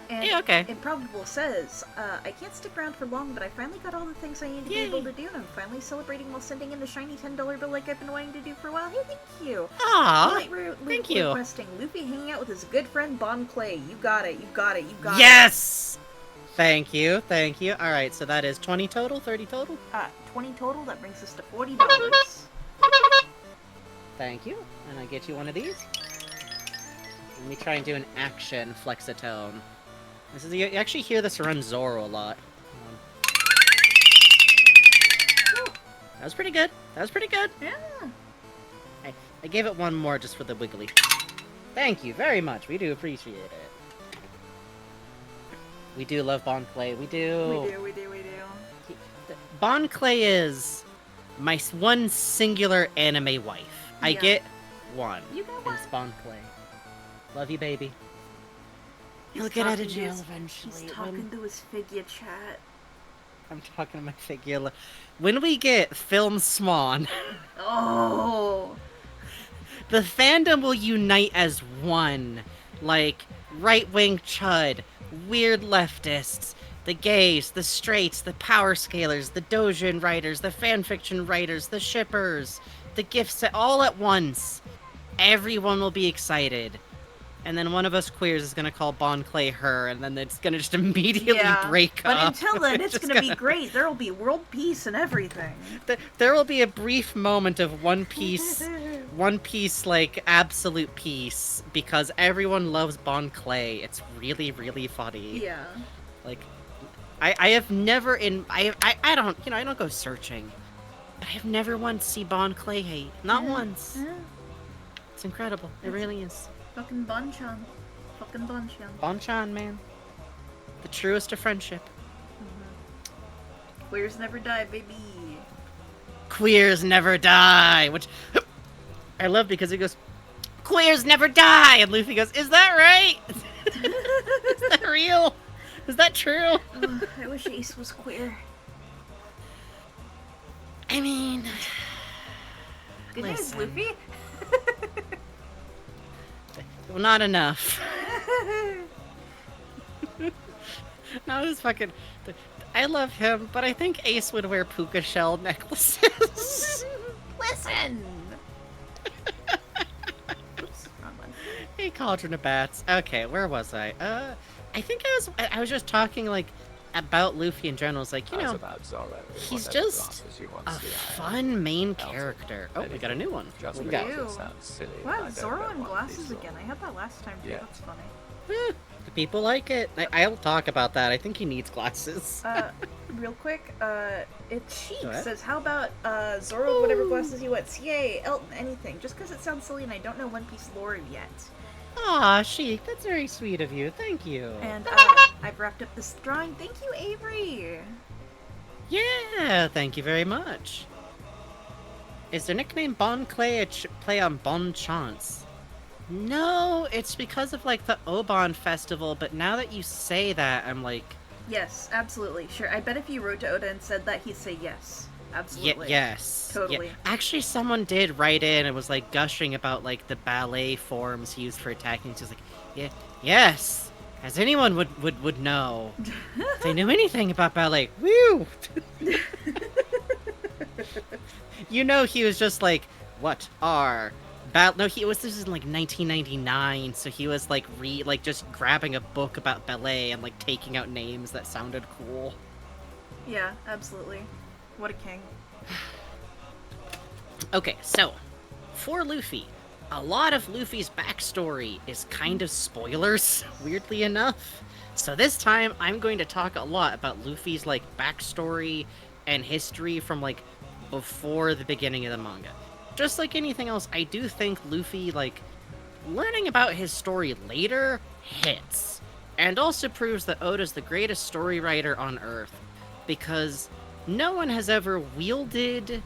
And Yeah, okay. Improbable says, I can't stick around for long, but I finally got all the things I need to be able to do, and I'm finally celebrating while sending in the shiny $10 bill like I've been wanting to do for a while. Hey, thank you! Aww! Thank you. Requesting Luffy hanging out with his good friend Bon Clay. You got it, you got it, you got it. Yes! Thank you, thank you. Alright, so that is 20 total, 30 total? 20 total, that brings us to $40. Thank you. And I get you one of these. Let me try and do an action flexatone. This is, you actually hear this around Zoro a lot. That was pretty good. That was pretty good. Yeah. I gave it one more just for the wiggly. Thank you very much. We do appreciate it. We do love Bon Clay. We do. We do. Bon Clay is my one singular anime wife. I Yeah. get one. You got And one. it's Bon Clay. Love you, baby. He's He'll get out of talking to jail his- eventually. He's talking to his figure chat. I'm talking to my figure. When we get Film Swan, Oh! the fandom will unite as one. Like, right-wing chud, weird leftists, the gays, the straights, the power scalers, the doujin writers, the fanfiction writers, the shippers, the gifts, all at once. Everyone will be excited. And then one of us queers is gonna call Bon Clay her, and then it's gonna just immediately break but up. until then, it's Just gonna be great. There'll be world peace and everything. There will be a brief moment of One Piece, like, absolute peace, because everyone loves Bon Clay. It's really, really funny. Yeah. Like, I have never I don't go searching. I have never once seen Bon Clay hate. Not once. Yeah. It's incredible. It really is. Fucking Bon-chan. Fucking Bon-chan. Bon-chan, man. The truest of friendship. Queers never die, baby. Queers never die! Which I love because he goes, Queers never die! And Luffy goes, is that right? Is that real? Is that true? Ugh, I wish Ace was queer. I mean... Good news, Listen. Luffy. Well, not enough. No, this fucking... I love him, but I think Ace would wear puka shell necklaces. Listen! Oops, wrong one. Hey, Cauldron of Bats. Okay, where was I? I think I was just talking, like, about Luffy in general. It's like, you know, About Zoro, he's whatever just glasses you want a to see, I fun main Elton, character. Oh, we got a anything, new one. Just What we because got? Ew. it sounds silly. I Wow, don't Zoro know and what glasses these again. I had that last time too. Yeah. That's funny. The people like it. I'll talk about that. I think he needs glasses. Real quick, it's Sheik Go ahead. says, how about Zoro, whatever glasses you want? Yay, Elton, anything. Just because it sounds silly and I don't know One Piece lore yet. Aw, Sheik, that's very sweet of you. Thank you. And I've wrapped up this drawing. Thank you, Avery. Yeah, thank you very much. Is their nickname Bon Clay a play on Bon Chance? No, it's because of, like, the Oban festival, but now that you say that, I'm like... Yes, absolutely. Sure. I bet if you wrote to Oda and said that, he'd say yes. Absolutely. Yes. Totally. Yeah. Actually, someone did write in and was, like, gushing about, like, the ballet forms used for attacking. She's like, yeah, yes, as anyone would know. If they knew anything about ballet. Woo! You know he was just like, what are... No, this is in like 1999, so he was like just grabbing a book about ballet and like taking out names that sounded cool. Yeah, absolutely. What a king. Okay, so, for Luffy, a lot of Luffy's backstory is kind of spoilers, weirdly enough. So this time, I'm going to talk a lot about Luffy's, like, backstory and history from, like, before the beginning of the manga. Just like anything else, I do think Luffy, like, learning about his story later hits. And also proves that Oda's the greatest story writer on Earth. Because no one has ever wielded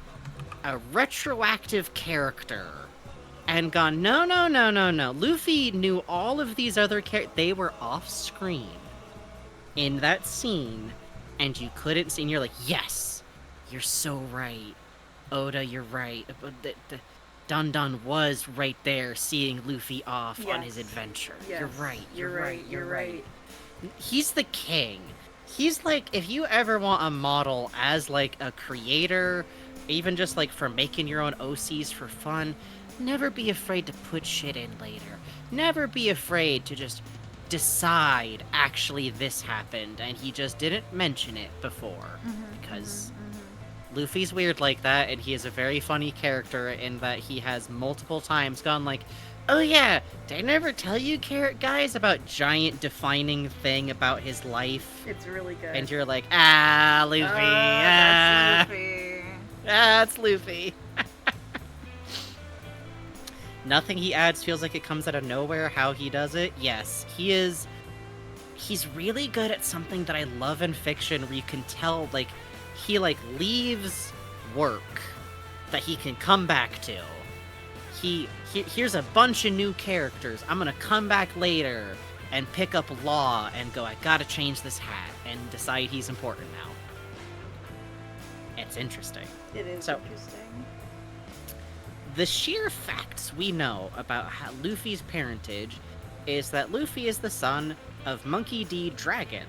a retroactive character and gone, no. Luffy knew all of these other characters. They were off screen in that scene, and you couldn't see, and you're like, yes, you're so right. Oda, you're right. Dun Dun was right there seeing Luffy off on his adventure. Yes. You're right. He's the king. He's like, if you ever want a model as like a creator, even just like for making your own OCs for fun, never be afraid to put shit in later. Never be afraid to just decide, actually this happened, and he just didn't mention it before. Because Luffy's weird like that, and he is a very funny character in that he has multiple times gone like, oh yeah, did I never tell you, guys, about giant defining thing about his life? It's really good. And you're like, Luffy, that's Luffy. That's Luffy. Nothing he adds feels like it comes out of nowhere. How he does it, yes. He's really good at something that I love in fiction, where you can tell, like, he, like, leaves work that he can come back to. Here's a bunch of new characters. I'm gonna come back later and pick up Law and go, I gotta change this hat, and decide he's important now. It's interesting. It is interesting. The sheer facts we know about Luffy's parentage is that Luffy is the son of Monkey D. Dragon,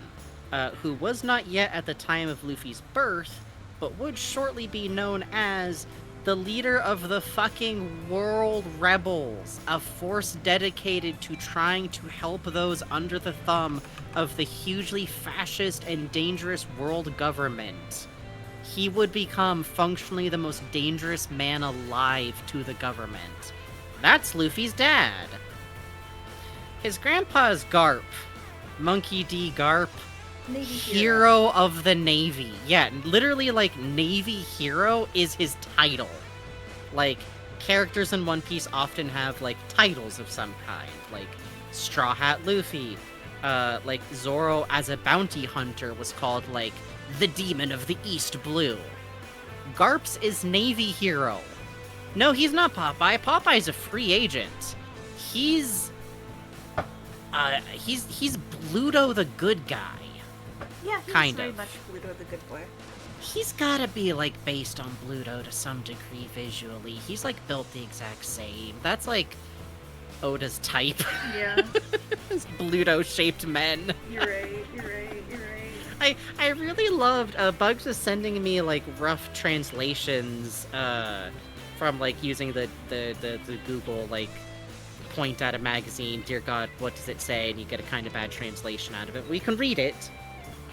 who was not yet at the time of Luffy's birth, but would shortly be known as the leader of the fucking World Rebels, a force dedicated to trying to help those under the thumb of the hugely fascist and dangerous world government. He would become functionally the most dangerous man alive to the government. That's Luffy's dad. His grandpa is Garp. Monkey D. Garp. Navy Hero of the Navy. Yeah, literally, like, Navy Hero is his title. Like, characters in One Piece often have, like, titles of some kind. Like, Straw Hat Luffy. Like, Zoro as a bounty hunter was called, like, the Demon of the East Blue. Garp's is Navy Hero. No, he's not Popeye. Popeye's a free agent. He's Bluto the good guy. Yeah, he's kind very of. much Bluto the good boy. He's gotta be, like, based on Bluto to some degree visually. He's, like, built the exact same. That's, like, Oda's type. Yeah. Bluto-shaped men. You're right. I really loved, Bugs was sending me, like, rough translations, from, like, using the Google, like, point at a magazine, dear God, what does it say? And you get a kind of bad translation out of it. We can read it.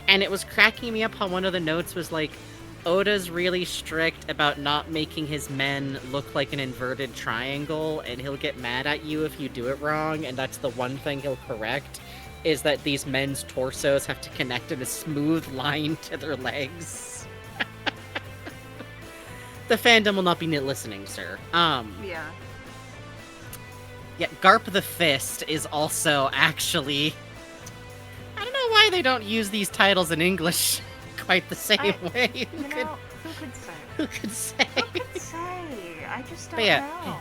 And it was cracking me up how one of the notes was like, Oda's really strict about not making his men look like an inverted triangle, and he'll get mad at you if you do it wrong, and that's the one thing he'll correct, is that these men's torsos have to connect in a smooth line to their legs. The fandom will not be listening, sir. Yeah. Yeah, Garp the Fist is also actually... I don't know why they don't use these titles in English quite the same way. Who could say? Who could say? Who could say? I just don't know.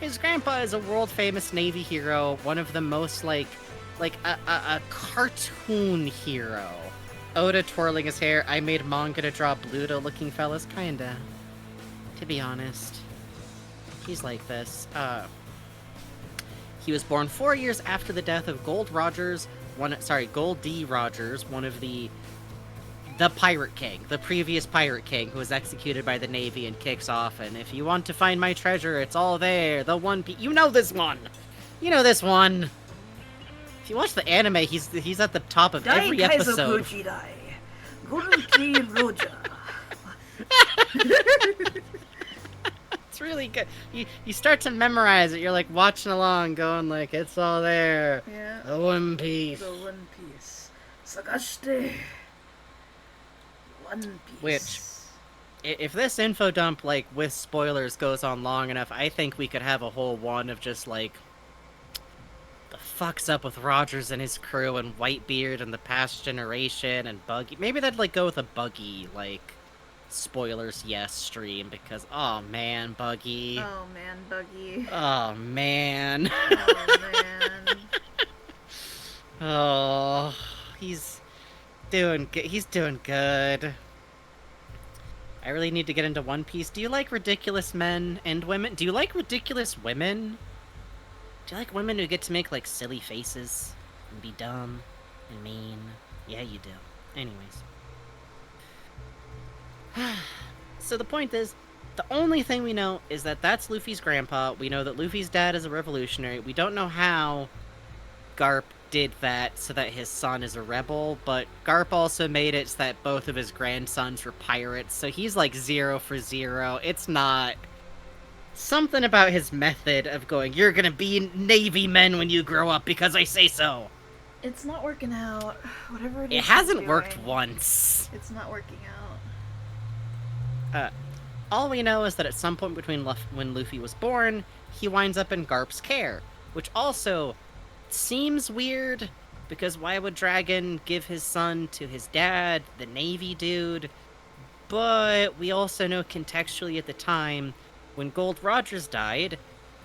His grandpa is a world-famous Navy hero, one of the most, like a cartoon hero. Oda twirling his hair, I made manga to draw Bluto-looking fellas, kinda. To be honest. He's like this. He was born 4 years after the death of Gold D. Rogers, one of the the Pirate King, the previous Pirate King, who was executed by the Navy and kicks off, and if you want to find my treasure, it's all there, the One Piece. You know this one! You know this one! If you watch the anime, he's at the top of every episode. It's really good. You start to memorize it. You're like watching along, going like, it's all there. Yeah. The One Piece. The One Piece. Sagashite. One Piece. Which, if this info dump, like, with spoilers goes on long enough, I think we could have a whole one of just, like, the fuck's up with Rogers and his crew and Whitebeard and the past generation and Buggy. Maybe that'd, like, go with a Buggy, like, spoilers yes stream, because, oh man, Buggy. Oh man, Buggy. Oh man. Oh man. Oh, he's doing good. I really need to get into One Piece. Do you like ridiculous men and women? Do you like ridiculous women? Do you like women who get to make, like, silly faces and be dumb and mean? Yeah, you do. Anyways. So the point is, the only thing we know is that that's Luffy's grandpa. We know that Luffy's dad is a revolutionary. We don't know how Garp did that so that his son is a rebel, but Garp also made it so that both of his grandsons were pirates, so he's like 0 for 0. It's not... Something about his method of going, you're gonna be Navy men when you grow up because I say so. It's not working out. Whatever it is. It hasn't worked once. It's not working out. All we know is that at some point between when Luffy was born, he winds up in Garp's care, which also seems weird, because why would Dragon give his son to his dad, the Navy dude? But we also know contextually at the time, when Gold Rogers died,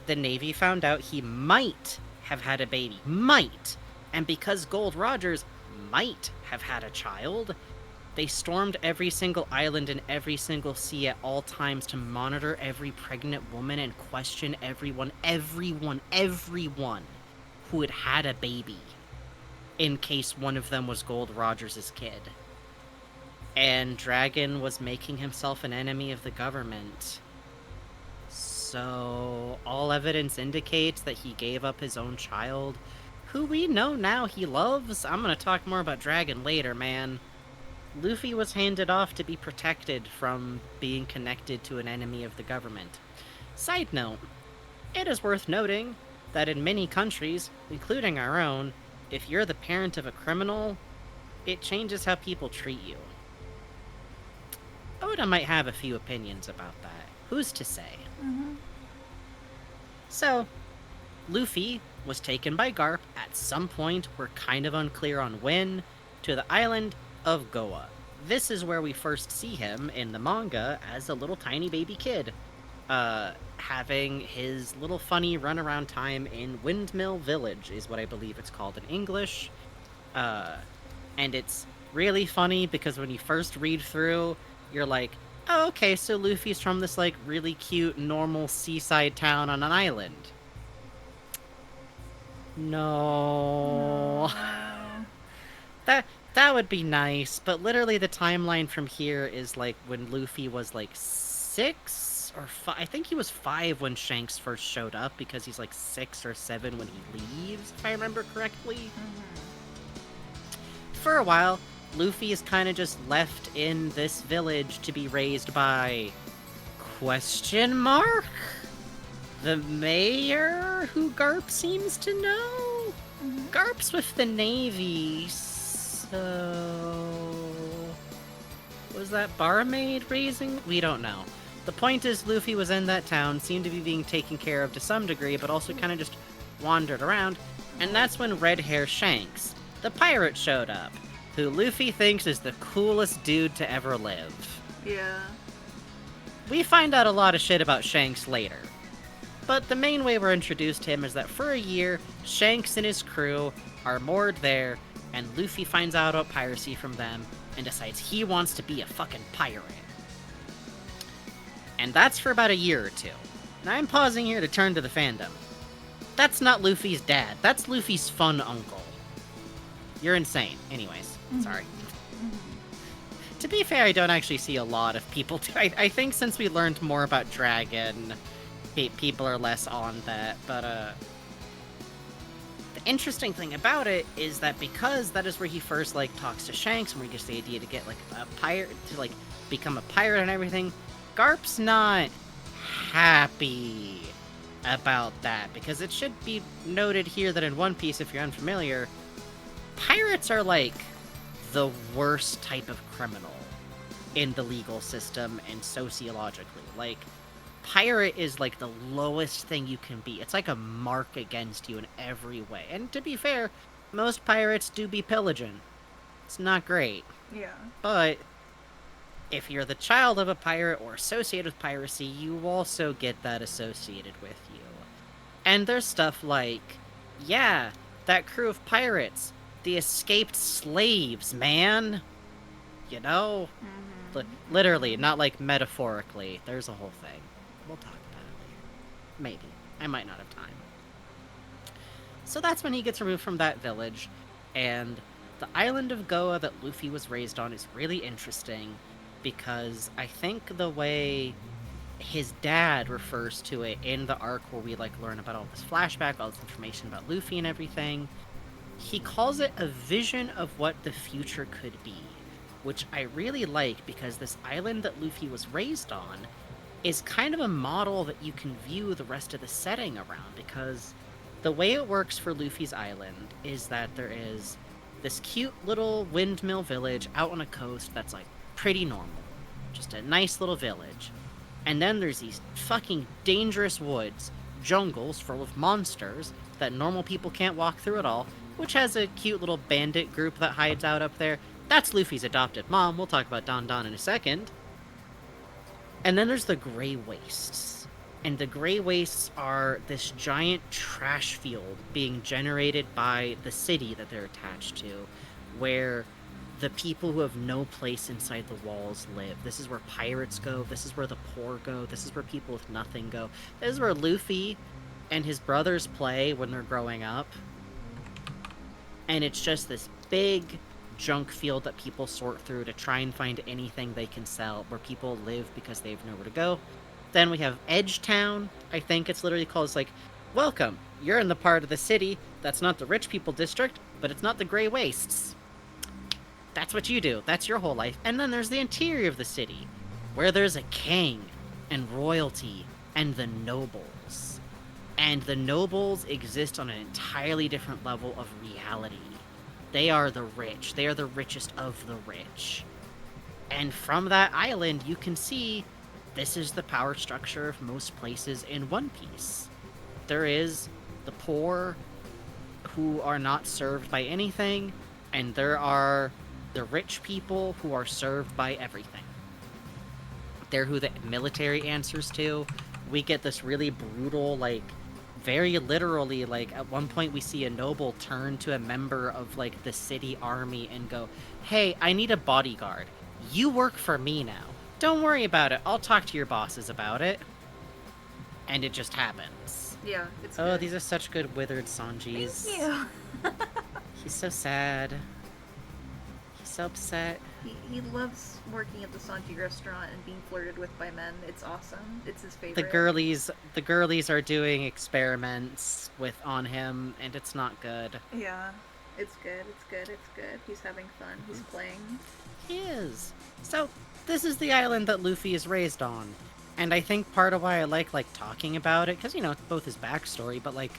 the Navy found out he might have had a baby. Might! And because Gold Rogers might have had a child, they stormed every single island and every single sea at all times to monitor every pregnant woman and question everyone who had a baby, in case one of them was Gold Rogers' kid. And Dragon was making himself an enemy of the government. So, all evidence indicates that he gave up his own child, who we know now he loves. I'm gonna talk more about Dragon later, man. Luffy was handed off to be protected from being connected to an enemy of the government. Side note, it is worth noting that in many countries, including our own, if you're the parent of a criminal, it changes how people treat you. Oda might have a few opinions about that. Who's to say? Mm-hmm. So, Luffy was taken by Garp at some point, we're kind of unclear on when, to the island of Goa. This is where we first see him in the manga as a little tiny baby kid, having his little funny runaround time in Windmill Village, is what I believe it's called in English. And it's really funny because when you first read through, you're like, oh, okay, so Luffy's from this, like, really cute, normal seaside town on an island. No. That would be nice, but literally the timeline from here is, like, when Luffy was, like, 6 or 5. I think he was 5 when Shanks first showed up, because he's, like, 6 or 7 when he leaves, if I remember correctly. Mm-hmm. For a while, Luffy is kind of just left in this village to be raised by... question mark? The mayor, who Garp seems to know? Mm-hmm. Garp's with the Navy, so... was that barmaid raising? We don't know. The point is, Luffy was in that town, seemed to be being taken care of to some degree, but also kind of just wandered around, and that's when Red Hair Shanks, the pirate, showed up, who Luffy thinks is the coolest dude to ever live. Yeah. We find out a lot of shit about Shanks later. But the main way we're introduced to him is that for a year, Shanks and his crew are moored there, and Luffy finds out about piracy from them, and decides he wants to be a fucking pirate. And that's for about a year or two. Now I'm pausing here to turn to the fandom. That's not Luffy's dad, that's Luffy's fun uncle. You're insane. Anyways, sorry. To be fair, I don't actually see a lot of people I think since we learned more about Dragon, people are less on that, but the interesting thing about it is that because that is where he first, like, talks to Shanks and where he gets the idea to get, like, a pirate, to, like, become a pirate and everything, Garp's not happy about that, because it should be noted here that in One Piece, if you're unfamiliar, pirates are, like, the worst type of criminal in the legal system and sociologically. Like, pirate is, like, the lowest thing you can be. It's like a mark against you in every way. And to be fair, most pirates do be pillaging. It's not great. Yeah. But if you're the child of a pirate or associated with piracy, you also get that associated with you. And there's stuff like, yeah, that crew of pirates, the escaped slaves, man. You know? Mm-hmm. Literally, not like metaphorically. There's a whole thing. We'll talk about it later. Maybe. I might not have time. So that's when he gets removed from that village, and the island of Goa that Luffy was raised on is really interesting, because I think the way his dad refers to it in the arc where we, like, learn about all this flashback, all this information about Luffy and everything, he calls it a vision of what the future could be, which I really like, because this island that Luffy was raised on is kind of a model that you can view the rest of the setting around, because the way it works for Luffy's island is that there is this cute little windmill village out on a coast that's, like, pretty normal. Just a nice little village. And then there's these fucking dangerous woods, jungles full of monsters that normal people can't walk through at all, which has a cute little bandit group that hides out up there. That's Luffy's adopted mom. We'll talk about Don Don in a second. And then there's the Grey Wastes. And the Grey Wastes are this giant trash field being generated by the city that they're attached to, where the people who have no place inside the walls live. This is where pirates go. This is where the poor go. This is where people with nothing go. This is where Luffy and his brothers play when they're growing up. And it's just this big junk field that people sort through to try and find anything they can sell, where people live because they have nowhere to go. Then we have Edge Town. I think it's literally called, it's like, welcome, you're in the part of the city that's not the rich people district, but it's not the Grey Wastes. That's what you do. That's your whole life. And then there's the interior of the city, where there's a king and royalty and the nobles. And the nobles exist on an entirely different level of reality. They are the rich. They are the richest of the rich. And from that island, you can see this is the power structure of most places in One Piece. There is the poor who are not served by anything, and there are the rich people who are served by everything. They're who the military answers to. We get this really brutal, like, very literally, like, at one point we see a noble turn to a member of, like, the city army and go, hey, I need a bodyguard. You work for me now. Don't worry about it. I'll talk to your bosses about it. And it just happens. Yeah, it's Oh, good. these are such good withered Sanjis. Thank you. He's so sad. He's so upset. He loves working at the Sanji restaurant and being flirted with by men. It's awesome. It's his favorite. The girlies are doing experiments on him, and it's not good. Yeah, it's good. It's good. It's good. He's having fun. He's playing. He is. So this is the island that Luffy is raised on, and I think part of why I like talking about it, because, you know, it's both his backstory, but, like,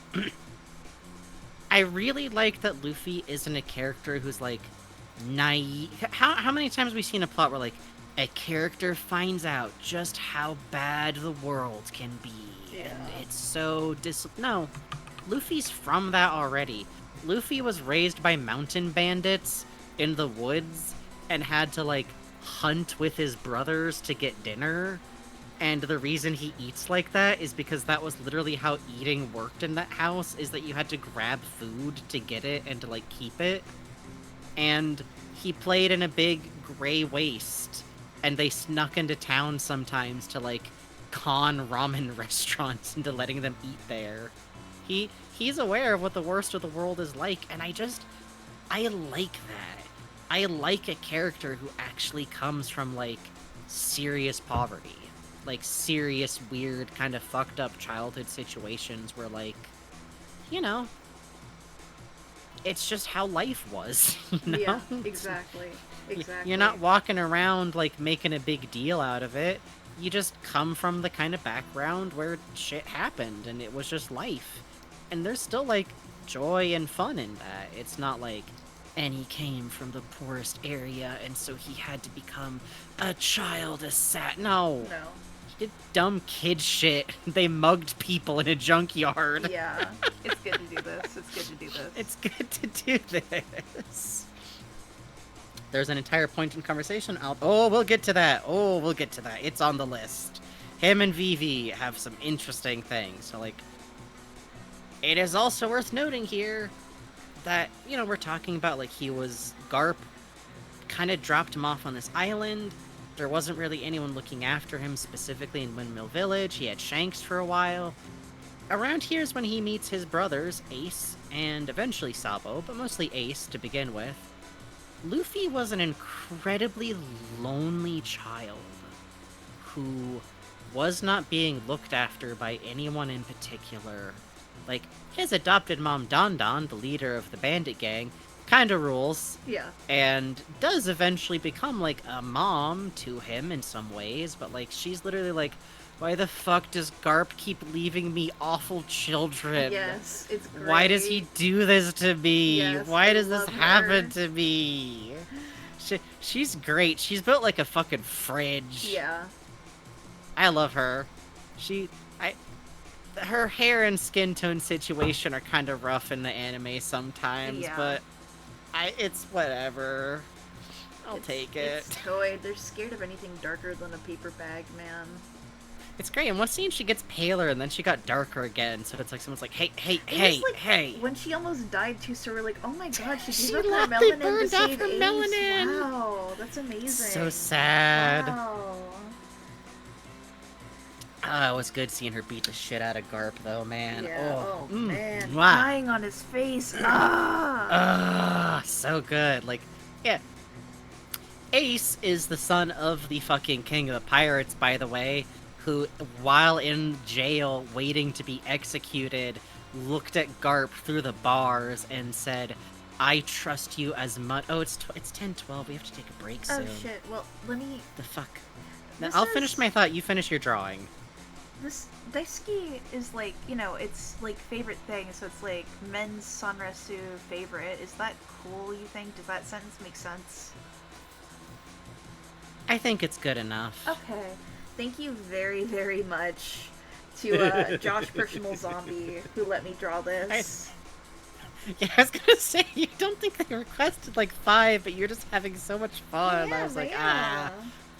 I really like that Luffy isn't a character who's, like, naive. How many times have we seen a plot where, like, a character finds out just how bad the world can be, and it's so No, Luffy's from that already. Luffy was raised by mountain bandits in the woods and had to, like, hunt with his brothers to get dinner. And the reason he eats like that is because that was literally how eating worked in that house, is that you had to grab food to get it and to, like, keep it. And he played in a big Grey Waste, and they snuck into town sometimes to, like, con ramen restaurants into letting them eat there. He's aware of what the worst of the world is like, and I like that. I like a character who actually comes from, like, serious poverty. Like, serious, weird, kind of fucked up childhood situations where, like, you know, it's just how life was, you know? Yeah, exactly. Exactly. You're not walking around, like, making a big deal out of it. You just come from the kind of background where shit happened, and it was just life. And there's still, like, joy and fun in that. It's not like, and he came from the poorest area, and so he had to become a child assassin. No. No. He did dumb kid shit. They mugged people in a junkyard. Yeah. It's good to do this. It's good to do this. It's good to do this. There's an entire point in conversation. We'll get to that. We'll get to that. It's on the list. Him and Vivi have some interesting things. So, like, it is also worth noting here that, you know, we're talking about, like, Garp kind of dropped him off on this island. There wasn't really anyone looking after him specifically in Windmill Village. He had Shanks for a while. Around here is when he meets his brothers, Ace, and eventually Sabo, but mostly Ace to begin with. Luffy was an incredibly lonely child who was not being looked after by anyone in particular. Like, his adopted mom, Don Don, the leader of the bandit gang, kinda rules. Yeah. And does eventually become, like, a mom to him in some ways, but, like, she's literally like, why the fuck does Garp keep leaving me awful children? Yes, it's great. Why does he do this to me? Yes, Why does this love happen her. to me? She's great. She's built like a fucking fridge. Yeah. I love her. Her hair and skin tone situation are kind of rough in the anime sometimes, Yeah. but it's whatever. I'll take it. It's toy. They're scared of anything darker than a paper bag, man. It's great. In one scene, she gets paler, and then she got darker again. So it's like someone's like, "Hey, hey!" When she almost died too, so we're like, "Oh my god, she gave up left- her they melanin to burned off save her Ace." melanin. Wow, that's amazing. So sad. Wow. It was good seeing her beat the shit out of Garp, though, man. Yeah. Oh, man, Mwah. crying on his face. Ah. So good. Like, yeah. Ace is the son of the fucking king of the pirates, by the way, who, while in jail waiting to be executed, looked at Garp through the bars and said, "I trust you as much." Oh, it's 10:12. We have to take a break soon. Oh shit. Well, let me. The fuck. This I'll is- finish my thought. You finish your drawing. This Daisuke is like, you know, it's like favorite thing, so it's like men's Sanrasu favorite. Is that cool, you think? Does that sentence make sense? I think it's good enough. Okay. Thank you very, very much to Josh Personal Zombie who let me draw this. Yeah, I was gonna say, you don't think they requested like 5, but you're just having so much fun. I was like,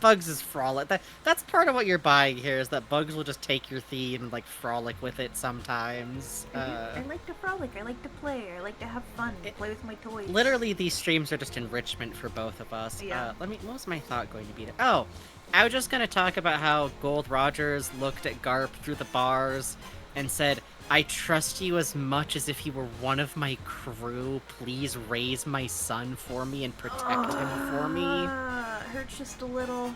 Bugs is frolic. That's part of what you're buying here, is that Bugs will just take your theme and like frolic with it sometimes. I like to frolic, I like to play, I like to have fun, play with my toys. Literally, these streams are just enrichment for both of us. Yeah. What was my thought going to be? Oh, I was just gonna talk about how Gold Rogers looked at Garp through the bars and said, "I trust you as much as if you were one of my crew. Please raise my son for me and protect him for me." Hurts just a little.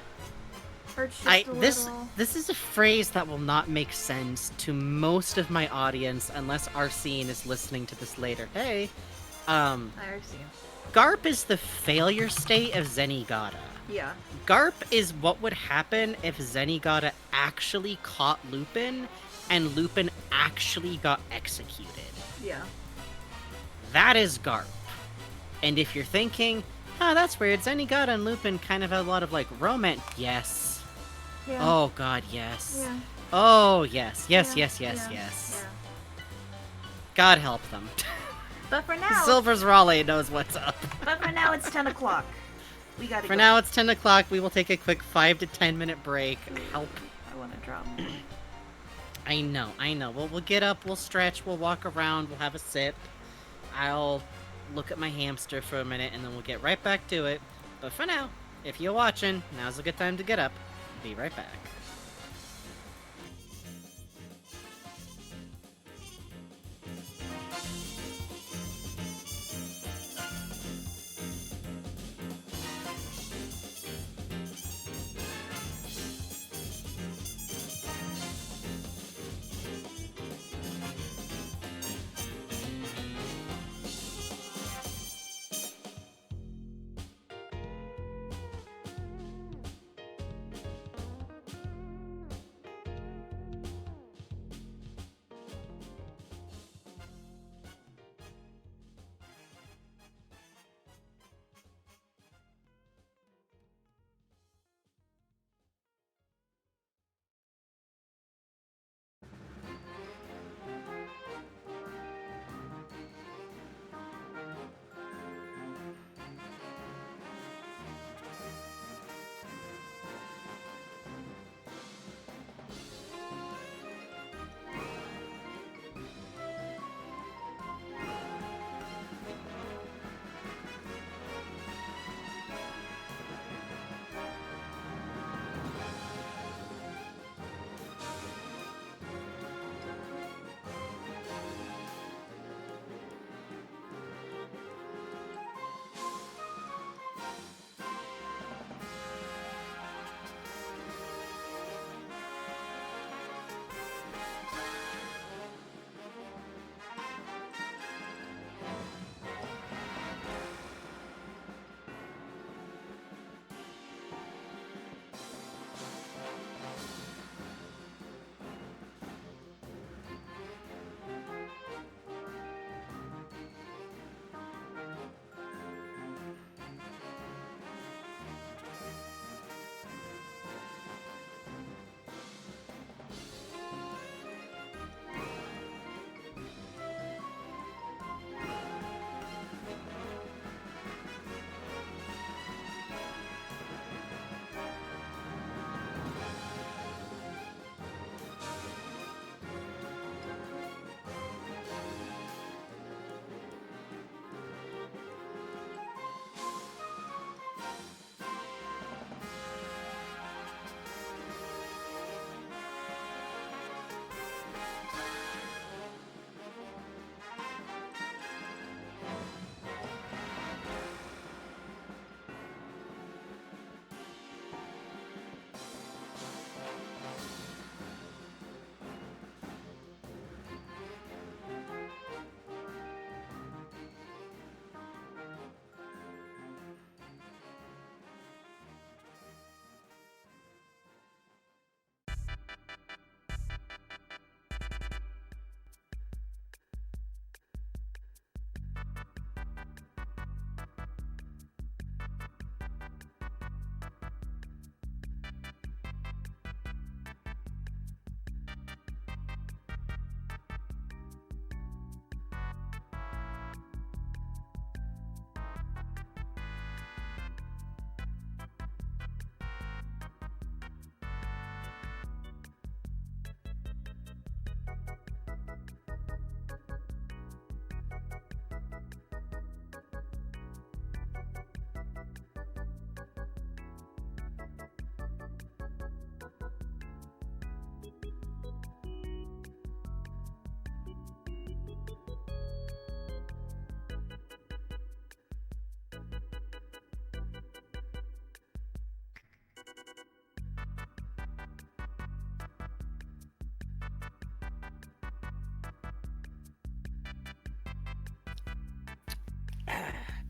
Hurts just a little. This is a phrase that will not make sense to most of my audience unless Arsene is listening to this later. Hey, I see. Garp is the failure state of Zenigata. Yeah. Garp is what would happen if Zenigata actually caught Lupin and Lupin actually got executed. Yeah. That is Garp. And if you're thinking, oh, that's weird, Zenigata and Lupin kind of have a lot of, like, romance. Yes. Yeah. Oh, God, yes. Yeah. Oh, yes. Yes, Yeah. yes, yes, Yeah. yes. Yeah. God help them. But for now, Silver's Raleigh knows what's up. but for now it's 10 o'clock. We gotta For go. now, it's 10 o'clock. We will take a quick 5 to 10 minute break. Help. I want to drop. I know. We'll get up, we'll stretch, we'll walk around, we'll have a sip. I'll look at my hamster for a minute, and then we'll get right back to it. But for now, if you're watching, now's a good time to get up. Be right back.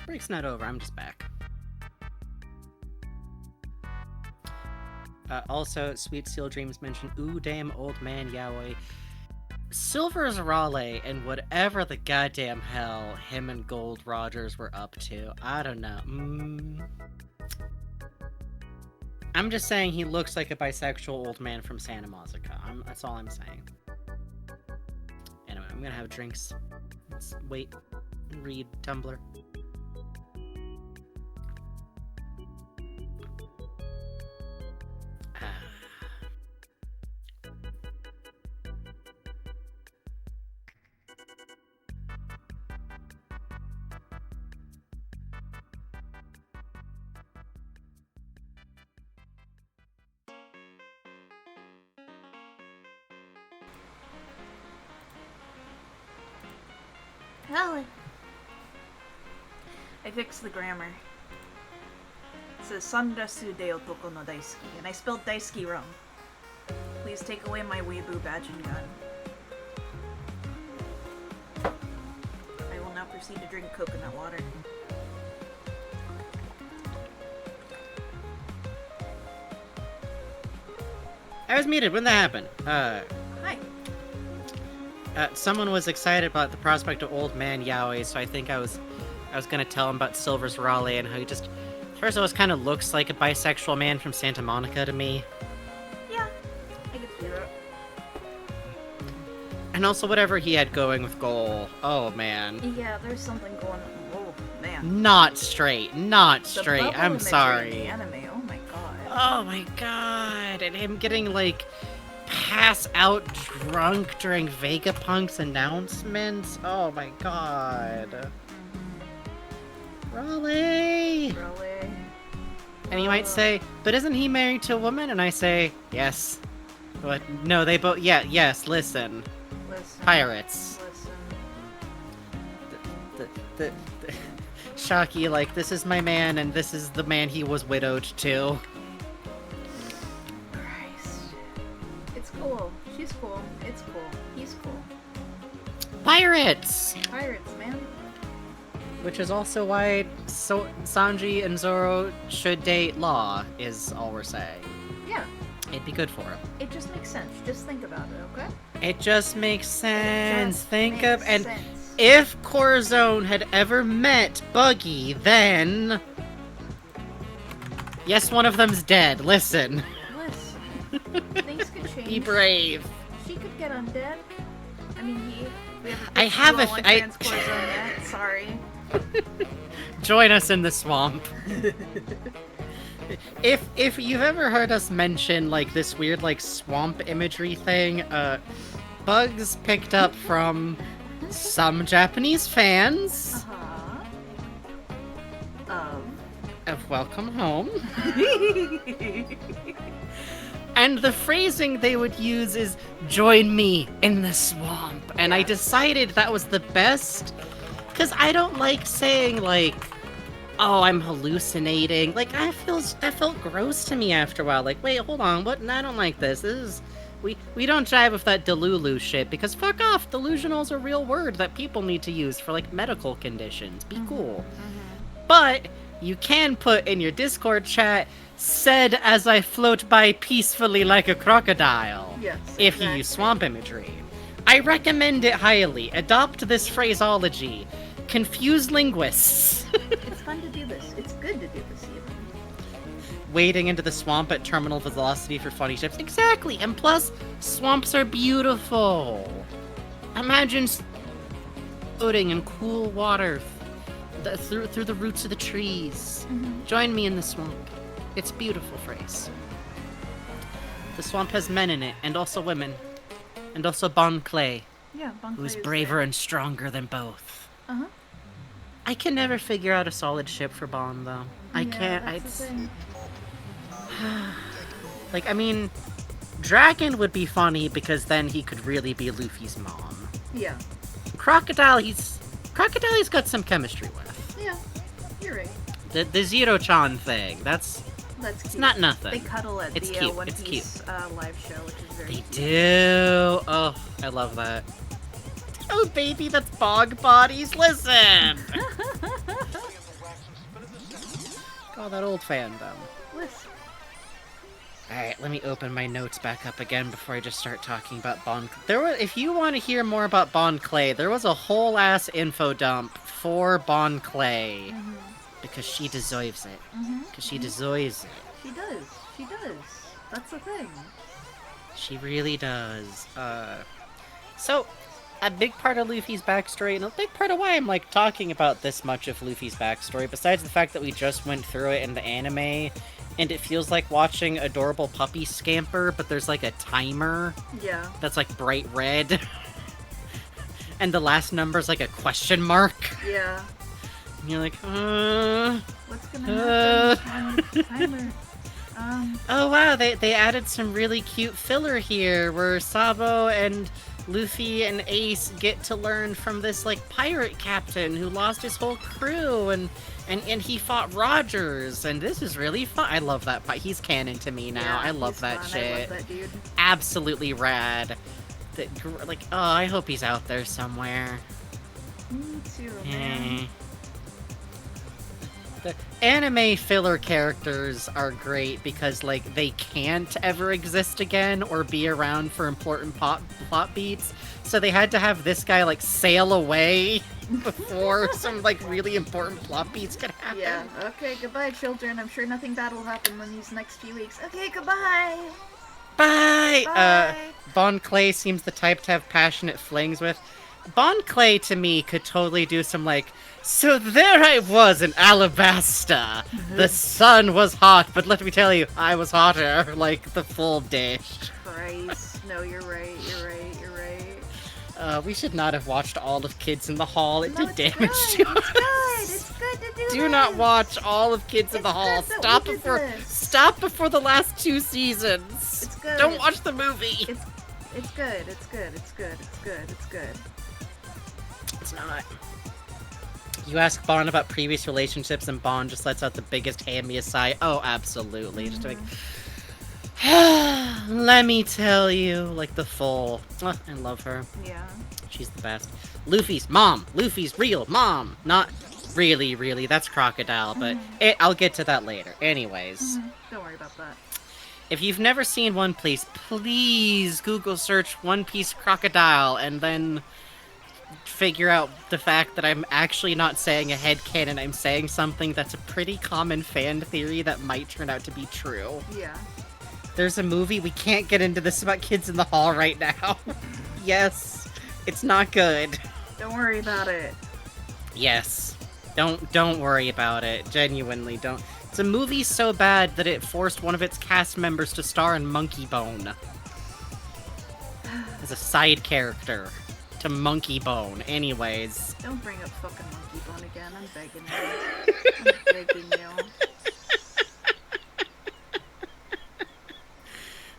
break's not over, I'm just back. Also, Sweet Seal Dreams mentioned, ooh, damn old man yaoi. Silver's Raleigh and whatever the goddamn hell him and Gold Rogers were up to. I don't know. I'm just saying he looks like a bisexual old man from Santa Monica. That's all I'm saying. Anyway, I'm gonna have drinks. Let's wait and read Tumblr. Well, I fixed the grammar. It says Sanrasu de otoko no daisuki, and I spelled daisuki wrong. Please take away my weeaboo badge and gun. I will now proceed to drink coconut water. I was muted. When that happened? Hi. Someone was excited about the prospect of old man yaoi, so I think I was gonna tell him about Silver's Raleigh and how he just, first of all, kind of looks like a bisexual man from Santa Monica to me. Yeah, I can see that. And also whatever he had going with Goal. Oh man. Yeah, there's something going on. Oh man. Not straight. Not straight. The I'm sorry. In the anime. Oh my god. Oh my god. And him getting like pass out drunk during Vegapunk's announcements. Oh my god. Raleigh. And you might say, but isn't he married to a woman? And I say, yes. But no, they both. Yeah, yes. Listen. Pirates. The Shaki, like, this is my man, and this is the man he was widowed to. Christ. It's cool. She's cool. It's cool. He's cool. Pirates! Pirates, man. Which is also why Sanji and Zoro should date Law, is all we're saying. Yeah. It'd be good for him. It just makes sense. Just think about it, okay? It just makes sense. Just Think makes of and sense. if Corazon had ever met Buggy, then yes, one of them's dead. Listen. Listen. Things could change. Be brave. She could get undead. I mean, we haven't I have a trans Corazon yet. Sorry. Join us in the swamp. If you've ever heard us mention like this weird like swamp imagery thing, Bugs picked up from some Japanese fans of Welcome Home. And the phrasing they would use is join me in the swamp. And I decided that was the best because I don't like saying like, oh, I'm hallucinating. Like, that felt gross to me after a while. Like, wait, hold on, what? I don't like this. This is, we don't jive with that delulu shit, because fuck off, delusional's a real word that people need to use for, like, medical conditions. Be cool. But, you can put in your Discord chat, said as I float by peacefully like a crocodile. Yes, if you use swamp imagery. I recommend it highly. Adopt this phraseology. Confuse linguists. It's fun to do this. It's good to do this, even. Wading into the swamp at terminal velocity for funny ships. Exactly! And plus, swamps are beautiful. Imagine floating in cool water through the roots of the trees. Join me in the swamp. It's a beautiful phrase. The swamp has men in it, and also women. And also Bon Clay. Yeah, Bon Clay who's is braver there. and stronger than both. Uh-huh. I can never figure out a solid ship for Bon, though. I can't. That's the thing. Like, I mean, Dragon would be funny because then he could really be Luffy's mom. Yeah. Crocodile, he's got some chemistry with. Yeah, you're right. The Zero-chan thing, that's That's cute. it's not nothing. They cuddle at It's the cute. One It's Piece live show, which is very They cute. do. Oh, I love that. Oh, baby, that's bog bodies. Listen. All that old fandom. Listen. Alright, let me open my notes back up again before I just start talking about Bon... If you want to hear more about Bon Clay, there was a whole-ass info dump for Bon Clay. Mm-hmm. Because she deserves it. Mm-hmm. Because she deserves it. She does. She does. That's the thing. She really does. So, a big part of Luffy's backstory, and a big part of why I'm, like, talking about this much of Luffy's backstory, besides the fact that we just went through it in the anime, and it feels like watching adorable puppy scamper, but there's, like, a timer. Yeah. That's, like, bright red. And the last number's, like, a question mark. Yeah. And you're like, What's gonna happen on the timer? Oh wow, they added some really cute filler here, where Sabo and Luffy and Ace get to learn from this, like, pirate captain who lost his whole crew, and he fought Rogers, and this is really fun. I love that part. He's canon to me now. Yeah, I love that fun. shit. I love that dude. Absolutely rad. Like, oh, I hope he's out there somewhere. Me too, man. The anime filler characters are great because, like, they can't ever exist again or be around for important plot beats, so they had to have this guy, like, sail away before some, like, really important plot beats could happen. Yeah, okay, goodbye, children. I'm sure nothing bad will happen in these next few weeks. Okay, goodbye! Bye! Bye! Bon Clay seems the type to have passionate flings with. Bon Clay, to me, could totally do some, like, so there I was in Alabasta. The sun was hot, but let me tell you, I was hotter, like, the full dish. Christ. No, you're right, you're right, you're right. We should not have watched all of Kids in the Hall. It did damage It's to good. us. It's good to do Do this. not watch all of Kids in the Hall. good that Stop we did before this. stop before the last 2 seasons. It's good. Don't watch the movie. It's good, it's good, it's good, it's good, it's good. It's not. You ask Bon about previous relationships, and Bon just lets out the biggest hammiest sigh. Oh, absolutely. Just like, let me tell you, like the full. Oh, I love her. Yeah. She's the best. Luffy's mom. Luffy's real mom. Not really, really. That's Crocodile, but I'll get to that later. Anyways. Don't worry about that. If you've never seen One Piece, please Google search One Piece Crocodile, and then figure out the fact that I'm actually not saying a headcanon, I'm saying something that's a pretty common fan theory that might turn out to be true. Yeah. There's a movie, we can't get into this about Kids in the Hall right now. Yes, it's not good. Don't worry about it. Yes. Don't worry about it. Genuinely, don't. It's a movie so bad that it forced one of its cast members to star in Monkey Bone. As a side character to Monkey Bone. Anyways. Don't bring up fucking Monkey Bone again. I'm begging you. I'm begging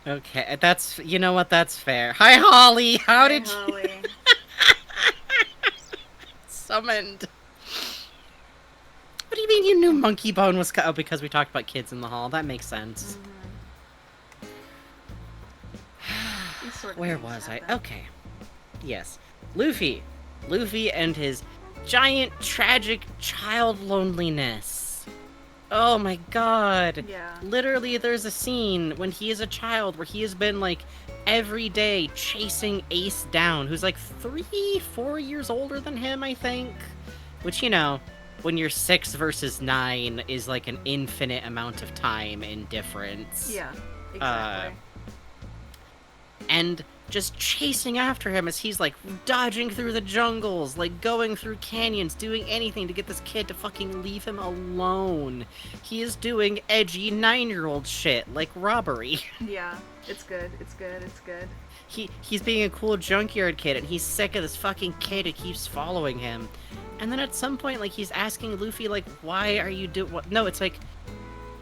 you. Okay, that's, you know what, that's fair. Hi, Holly! How did Holly. you... Summoned. What do you mean you knew Monkey Bone was... Oh, because we talked about Kids in the Hall. That makes sense. Where was I? Okay. Yes. Luffy. Luffy and his giant, tragic child loneliness. Oh my god. Yeah. Literally, there's a scene when he is a child where he has been, like, every day chasing Ace down, who's, like, 3-4 years older than him, I think. Which, you know, when you're 6 versus 9 is, like, an infinite amount of time in difference. Yeah, exactly. And just chasing after him as he's, like, dodging through the jungles, like, going through canyons, doing anything to get this kid to fucking leave him alone. He is doing edgy 9-year-old shit, like robbery. Yeah, it's good, it's good, it's good. He's being a cool junkyard kid, and he's sick of this fucking kid who keeps following him. And then at some point, like, he's asking Luffy, like, why are you what? No, it's like,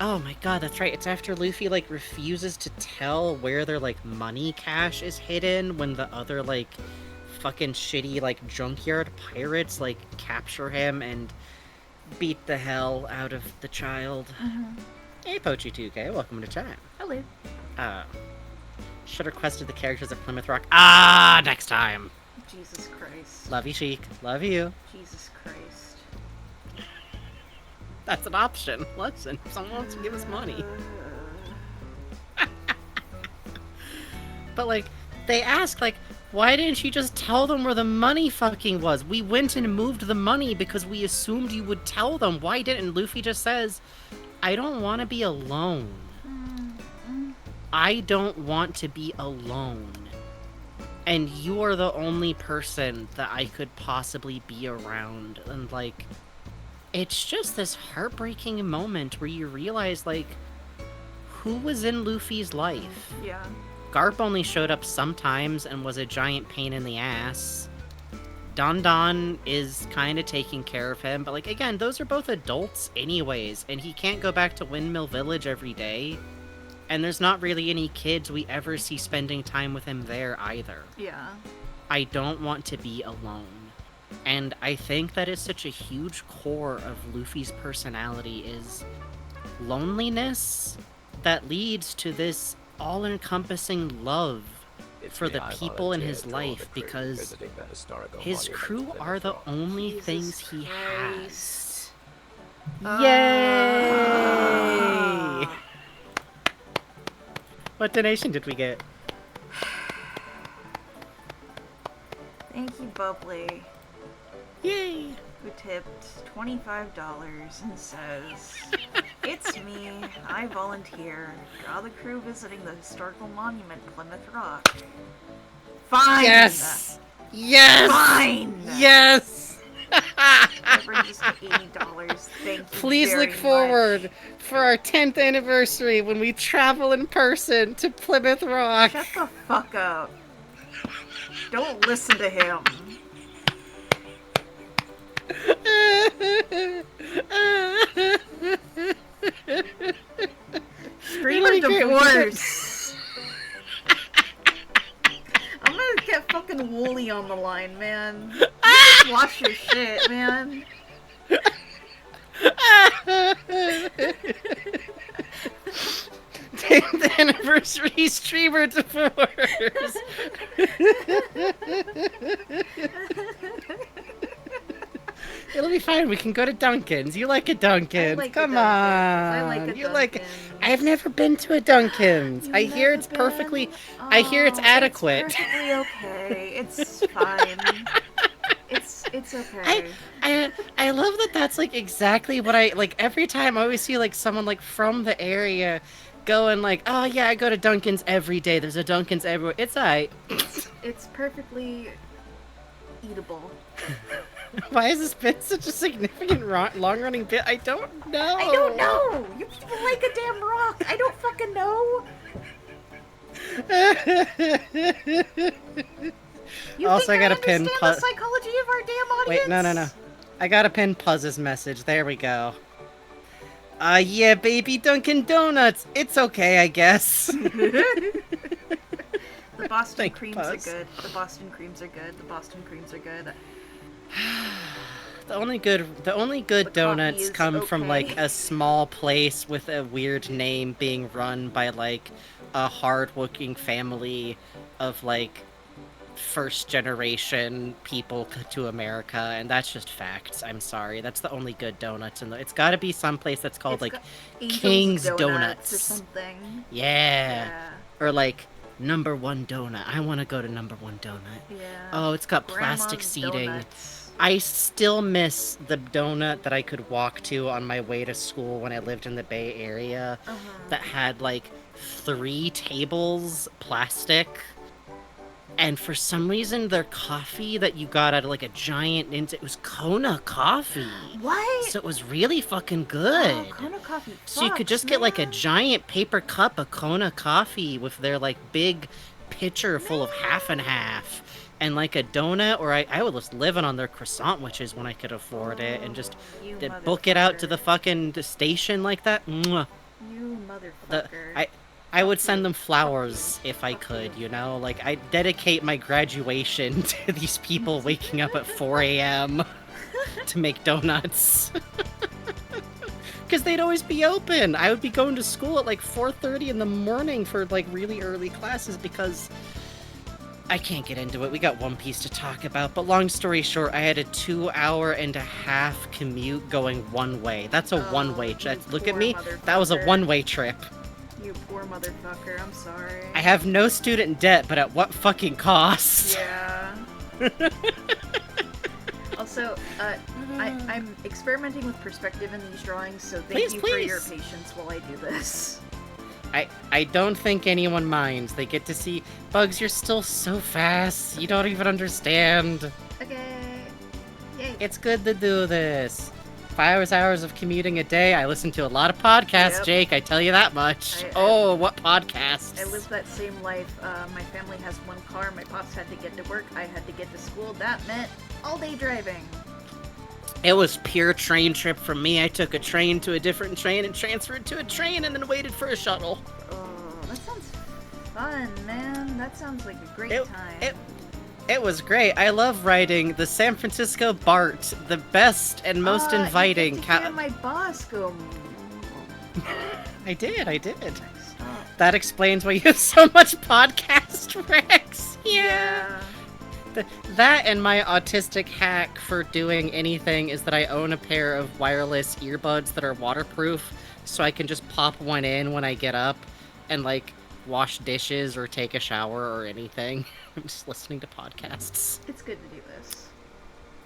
oh my god, that's right. It's after Luffy, like, refuses to tell where their, like, money cache is hidden when the other, like, fucking shitty, like, junkyard pirates, like, capture him and beat the hell out of the child. Hey, Pochi2K, welcome to chat. Hello. Should have requested the characters at Plymouth Rock. Ah, next time. Jesus Christ. Love you, Sheik. Love you. Jesus Christ. That's an option. Listen, if someone wants to give us money. But, like, they ask, like, why didn't you just tell them where the money fucking was? We went and moved the money because we assumed you would tell them. Why didn't? Luffy just says, I don't want to be alone. I don't want to be alone. And you are the only person that I could possibly be around. And, like, it's just this heartbreaking moment where you realize, like, who was in Luffy's life? Yeah. Garp only showed up sometimes and was a giant pain in the ass. Don Don is kind of taking care of him, but, like, again, those are both adults anyways, and he can't go back to Windmill Village every day. And there's not really any kids we ever see spending time with him there either. Yeah. I don't want to be alone. And I think that is such a huge core of Luffy's personality is loneliness that leads to this all-encompassing love for the people in his life, because his crew are the only things he has. Yay! What donation did we get? Thank you, Bubbly. Yay! Who tipped $25 and says, "It's me. I volunteer. Draw the crew visiting the historical monument, Plymouth Rock." Fine! Yes! Yes! Fine! Yes! That brings us to $80. Thank you. Please very look forward much. for our 10th anniversary when we travel in person to Plymouth Rock. Shut the fuck up. Don't listen to him. Streamer divorce. I'm gonna get fucking Wooly on the line, man. You just wash your shit, man. 10th anniversary streamer divorce. It'll be fine. We can go to Dunkin's. You like a Dunkin's? Come on. I like a you Dunkin's. like. I've never been to a Dunkin's. I hear it's perfectly. I hear it's adequate. It's perfectly okay. It's fine. It's okay. I love that. That's like exactly what I like. Every time I always see like someone like from the area going like, oh yeah, I go to Dunkin's every day. There's a Dunkin's everywhere. It's alright. It's perfectly eatable. Why has this been such a significant long-running bit? I don't know. I don't know. You people like a damn rock. I don't fucking know. You Also, think I got to pin understand the psychology of our damn audience? Wait, no. I gotta pin Puzz's message. There we go. Yeah, baby, Dunkin' Donuts. It's okay, I guess. The Boston Thank creams Puzz. are good. The Boston creams are good. The Boston creams are good. The only good The donuts coffee is come from okay. like a small place with a weird name being run by like a hard-working family of like first generation people to America, and that's just facts. I'm sorry. That's the only good donuts in the. It's got to be someplace that's called like Angel's King's Donuts Donuts or something. Yeah. Or like number one donut. I want to go to number one donut. Yeah. Oh, it's got Grandma's plastic seating. Donuts. I still miss the donut that I could walk to on my way to school when I lived in the Bay Area that had like 3 tables, plastic. And for some reason, their coffee that you got out of like a giant, it was Kona coffee. What? So it was really fucking good. Oh, Kona coffee. So you could just get like a giant paper cup of Kona coffee with their like big pitcher full of half and half. And like a donut, or I would just live on their croissant witches when I could afford it, and just book it out to the fucking station like that. Mwah. You motherfucker. I would send them flowers if I could, you know? Like, I'd dedicate my graduation to these people waking up at 4 a.m. to make donuts. Because they'd always be open. I would be going to school at like 4:30 in the morning for like really early classes because I can't get into it. We got One Piece to talk about, but long story short, I had a 2.5-hour commute going one way. That's a one-way trip. Look at me. That was a one-way trip. You poor motherfucker. I'm sorry. I have no student debt, but at what fucking cost? Yeah. Also, I'm experimenting with perspective in these drawings, so thank you for your patience while I do this. I don't think anyone minds. They get to see, Bugs, you're still so fast. You don't even understand. Okay. Yay. It's good to do this. 5 hours of commuting a day. I listen to a lot of podcasts, yep. Jake. I tell you that much. What podcasts? I live that same life. My family has one car. My pops had to get to work. I had to get to school. That meant all-day driving. It was pure train trip for me. I took a train to a different train and transferred to a train and then waited for a shuttle. Oh, that sounds fun, man. That sounds like a great time. It was great. I love riding the San Francisco BART, the best and most inviting. You get to hear my boss go. I did. That explains why you have so much podcast Rex. Yeah. That and my autistic hack for doing anything is that I own a pair of wireless earbuds that are waterproof, so I can just pop one in when I get up and, like, wash dishes or take a shower or anything. I'm just listening to podcasts. It's good to do this.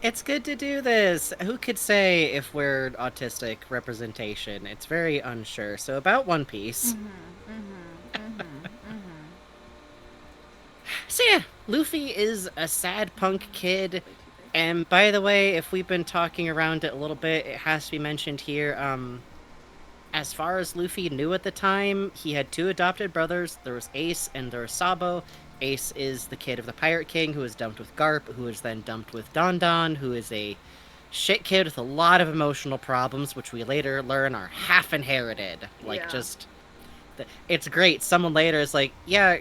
It's good to do this. Who could say if we're autistic representation? It's very unsure. So about One Piece. So yeah, Luffy is a sad punk kid. And by the way, if we've been talking around it a little bit, it has to be mentioned here. As far as Luffy knew at the time, he had 2 adopted brothers. There was Ace and there was Sabo. Ace is the kid of the Pirate King who was dumped with Garp, who was then dumped with Don Don, who is a shit kid with a lot of emotional problems, which we later learn are half inherited. It's great. Someone later is like, yeah,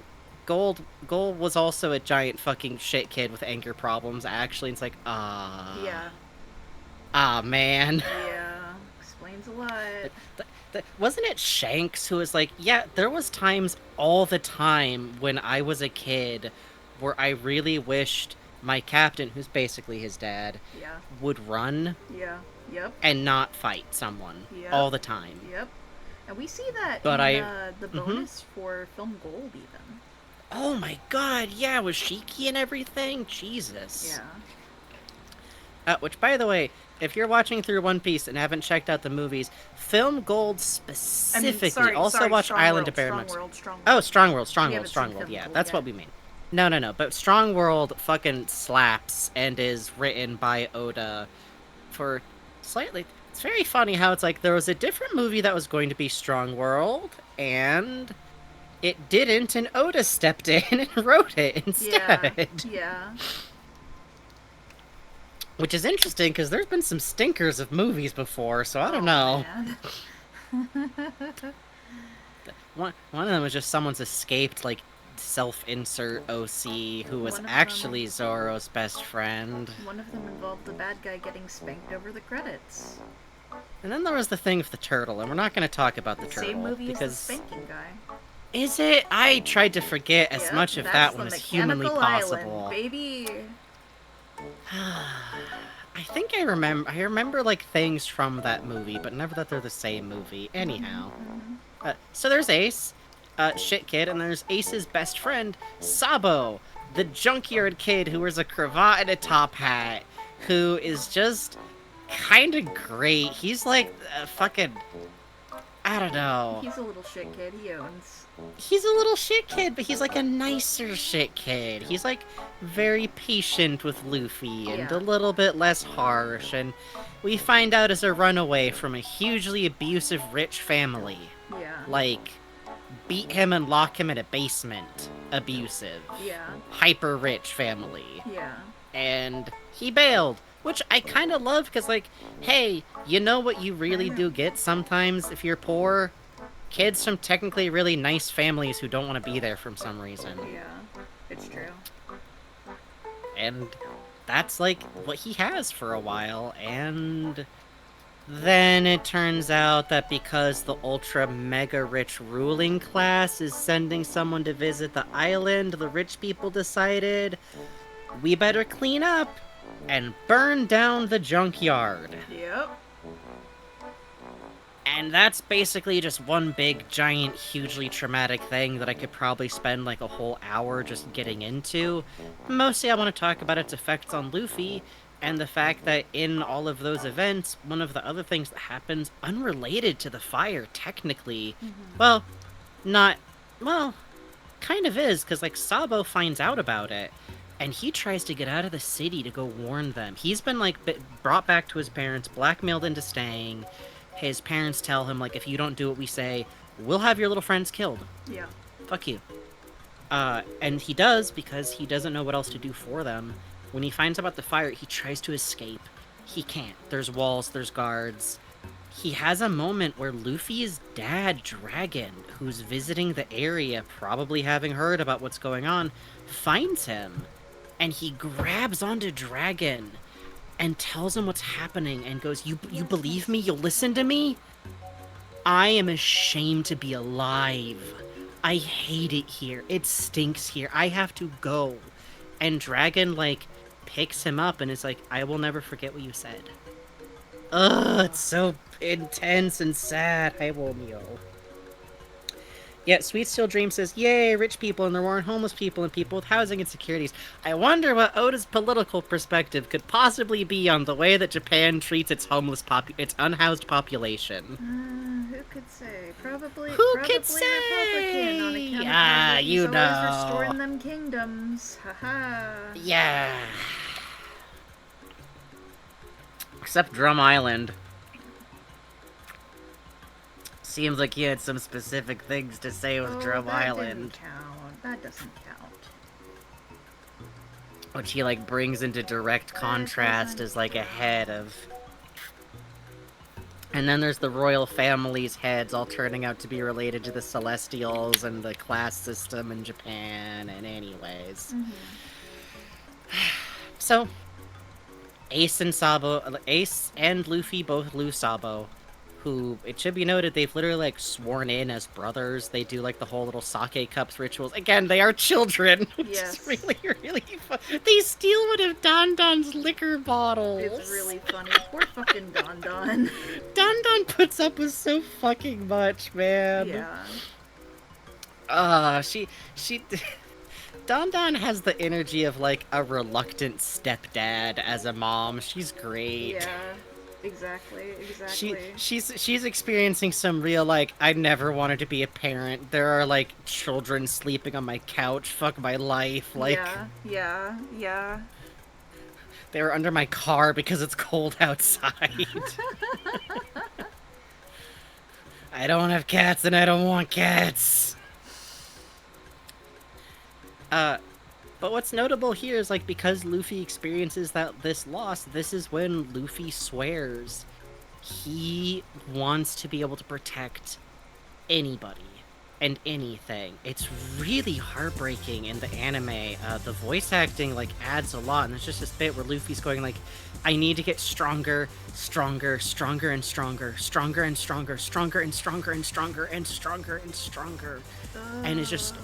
Gold was also a giant fucking shit kid with anger problems, actually. And it's like, yeah. Man. Yeah, explains a lot. Wasn't it Shanks who was like, yeah, there was times all the time when I was a kid where I really wished my captain, who's basically his dad, would run and not fight someone all the time. Yep. And we see that in the bonus for Film Gold, even. Oh my god, yeah, with Shiki and everything? Jesus. Yeah. Which, by the way, if you're watching through One Piece and haven't checked out the movies, Film Gold specifically, watch Island of Bear Monks. Oh, Strong World, yeah, that's what we mean. No, but Strong World fucking slaps and is written by Oda for slightly... It's very funny how it's like, there was a different movie that was going to be Strong World, and it didn't, and Oda stepped in and wrote it instead. Yeah. Which is interesting, because there's been some stinkers of movies before, so I don't know. One of them was just someone's escaped, like, self-insert OC who was actually Zoro's best friend. One of them involved the bad guy getting spanked over the credits. And then there was the thing with the turtle, and we're not going to talk about the turtle. Same movie as the spanking guy. Is it? I tried to forget as much of that one as humanly possible. Island, baby. I think I remember like things from that movie, but never that they're the same movie. Anyhow. So there's Ace, shit kid, and there's Ace's best friend, Sabo, the junkyard kid who wears a cravat and a top hat, who is just kind of great. He's like fucking... I don't know. He's a little shit kid. He owns. He's a little shit kid, but he's like a nicer shit kid. He's like very patient with Luffy and a little bit less harsh. And we find out as a runaway from a hugely abusive rich family. Yeah. Like, beat him and lock him in a basement. Abusive. Yeah. Hyper rich family. Yeah. And he bailed. Which I kind of love, because, like, hey, you know what you really do get sometimes if you're poor? Kids from technically really nice families who don't want to be there for some reason. Yeah, it's true. And that's, like, what he has for a while, and Then it turns out that because the ultra mega rich ruling class is sending someone to visit the island, the rich people decided we better clean up and burn down the junkyard. Yep. And that's basically just one big, giant, hugely traumatic thing that I could probably spend like a whole hour just getting into. Mostly I want to talk about its effects on Luffy, and the fact that in all of those events, one of the other things that happens unrelated to the fire, technically, well, not, well, kind of is, because like Sabo finds out about it, and he tries to get out of the city to go warn them. He's been like brought back to his parents, blackmailed into staying. His parents tell him, like, if you don't do what we say, we'll have your little friends killed. Yeah. Fuck you. And he does, because he doesn't know what else to do for them. When he finds out about the fire, he tries to escape. He can't. There's walls, there's guards. He has a moment where Luffy's dad, Dragon, who's visiting the area, probably having heard about what's going on, finds him. And he grabs onto Dragon and tells him what's happening and goes, you believe me? You'll listen to me? I am ashamed to be alive. I hate it here. It stinks here. I have to go. And Dragon, like, picks him up and is like, I will never forget what you said. Ugh, it's so intense and sad. I will kneel. Yet Sweet Still Dream says, yay, rich people and there weren't homeless people and people with housing insecurities. I wonder what Oda's political perspective could possibly be on the way that Japan treats its its unhoused population. Who could say? Probably could say? Republican on account of you he's know. always restoring them kingdoms. Haha. Yeah. Except Drum Island. Seems like he had some specific things to say with Drum Island. That doesn't count. Which he, like, brings into direct contrast as, like, a head of... And then there's the royal family's heads all turning out to be related to the Celestials and the class system in Japan, and anyways. So, Ace and Luffy both lose Sabo, who, it should be noted, they've literally, like, sworn in as brothers. They do, like, the whole little sake cups rituals. Again, they are children, which is really, really fun. They steal one of Don Don's liquor bottles. It's really funny. Poor fucking Don Don. Don Don puts up with so fucking much, man. Yeah. She... Don Don has the energy of, like, a reluctant stepdad as a mom. She's great. Yeah. Exactly. She's experiencing some real, like, I never wanted to be a parent. There are, like, children sleeping on my couch. Fuck my life. Like, yeah. They were under my car because it's cold outside. I don't have cats and I don't want cats. But what's notable here is, like, because Luffy experiences this loss, this is when Luffy swears he wants to be able to protect anybody and anything. It's really heartbreaking in the anime. The voice acting, like, adds a lot, and there's just this bit where Luffy's going, like, I need to get stronger, stronger, stronger and stronger, stronger and stronger, stronger and stronger and stronger and stronger and stronger, and is just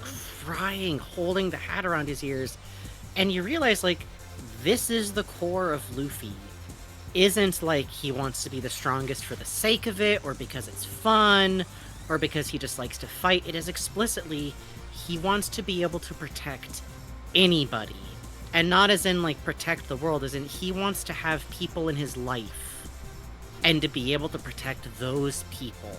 crying, holding the hat around his ears. And you realize, like, this is the core of Luffy. Isn't like he wants to be the strongest for the sake of it, or because it's fun, or because he just likes to fight. It is explicitly, he wants to be able to protect anybody. And not as in, like, protect the world, as in he wants to have people in his life. And to be able to protect those people.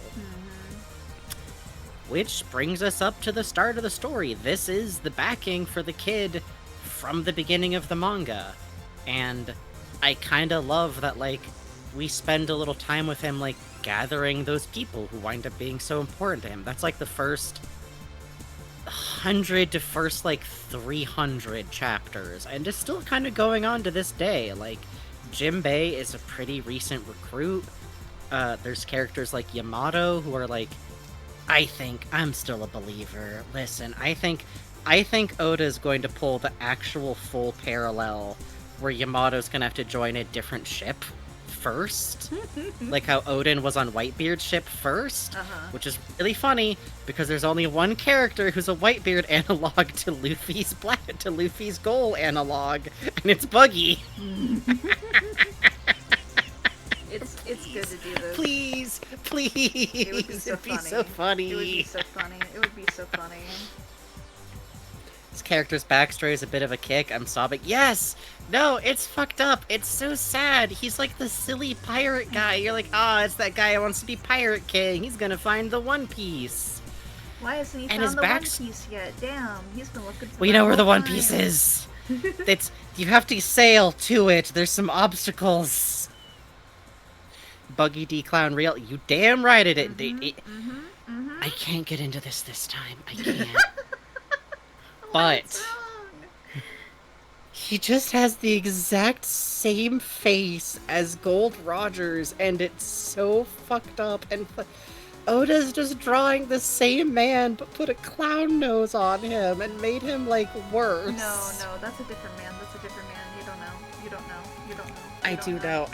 Which brings us up to the start of the story. This is the backing for the kid from the beginning of the manga. And I kind of love that, like, we spend a little time with him, like, gathering those people who wind up being so important to him. That's, like, the first 100 to first, like, 300 chapters. And it's still kind of going on to this day. Like, Jinbei is a pretty recent recruit. There's characters like Yamato who are, like, I think I'm still a believer. Listen, I think Oda's going to pull the actual full parallel where Yamato's gonna have to join a different ship first. Like how Odin was on Whitebeard's ship first, which is really funny because there's only one character who's a Whitebeard analog to Luffy's goal analog, and it's Buggy. It's good to do this. Please. It would be so funny. It would be so funny. This character's backstory is a bit of a kick. I'm sobbing. Yes! No, it's fucked up. It's so sad. He's like the silly pirate guy. You're like, it's that guy who wants to be Pirate King. He's gonna find the One Piece. Why hasn't he found the One Piece yet? Damn, he's been looking for We know where the One Piece is. You have to sail to it. There's some obstacles. Buggy D Clown Real. You damn right it. I can't get into this time. I can't. But he just has the exact same face as Gold Rogers, and it's so fucked up. And Oda's just drawing the same man, but put a clown nose on him and made him, like, worse. No, that's a different man. You don't know. I do know.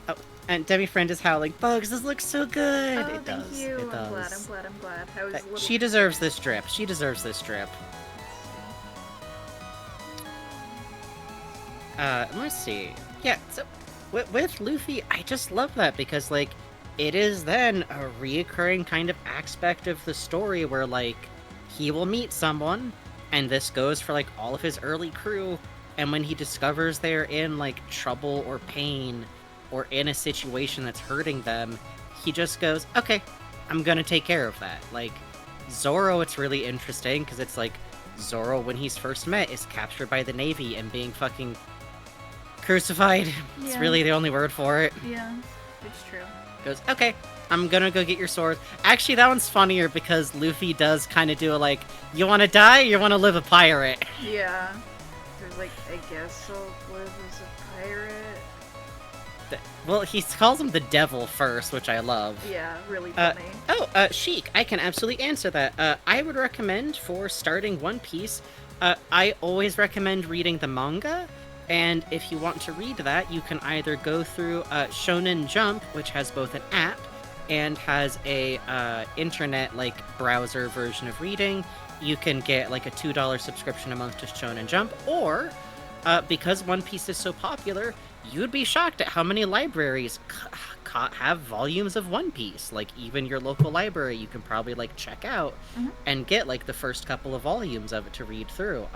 Oh, and Demi Friend is howling, Bugs, this looks so good! Oh, it does. Thank you. It does. I'm glad. I was a little... She deserves this drip. Let's see. Yeah, so with Luffy, I just love that because, like, it is then a reoccurring kind of aspect of the story where, like, he will meet someone, and this goes for, like, all of his early crew, and when he discovers they're in, like, trouble or pain, or in a situation that's hurting them, he just goes, okay, I'm gonna take care of that. Like, Zoro, it's really interesting, because it's like, Zoro, when he's first met, is captured by the Navy and being fucking crucified. Yeah. It's really the only word for it. Yeah, it's true. Goes, okay, I'm gonna go get your sword. Actually, that one's funnier because Luffy does kind of do a, like, you wanna die or you wanna live a pirate? Yeah. There's like, I guess I'll live as a pirate. Well, he calls him the devil first, which I love. Yeah, really funny. Sheik, I can absolutely answer that. I would recommend for starting One Piece, I always recommend reading the manga. And if you want to read that, you can either go through Shonen Jump, which has both an app and has a internet, like, browser version of reading. You can get, like, a $2 subscription a month to Shonen Jump, or, because One Piece is so popular, you'd be shocked at how many libraries have volumes of One Piece. Like, even your local library, you can probably, like, check out and get, like, the first couple of volumes of it to read through.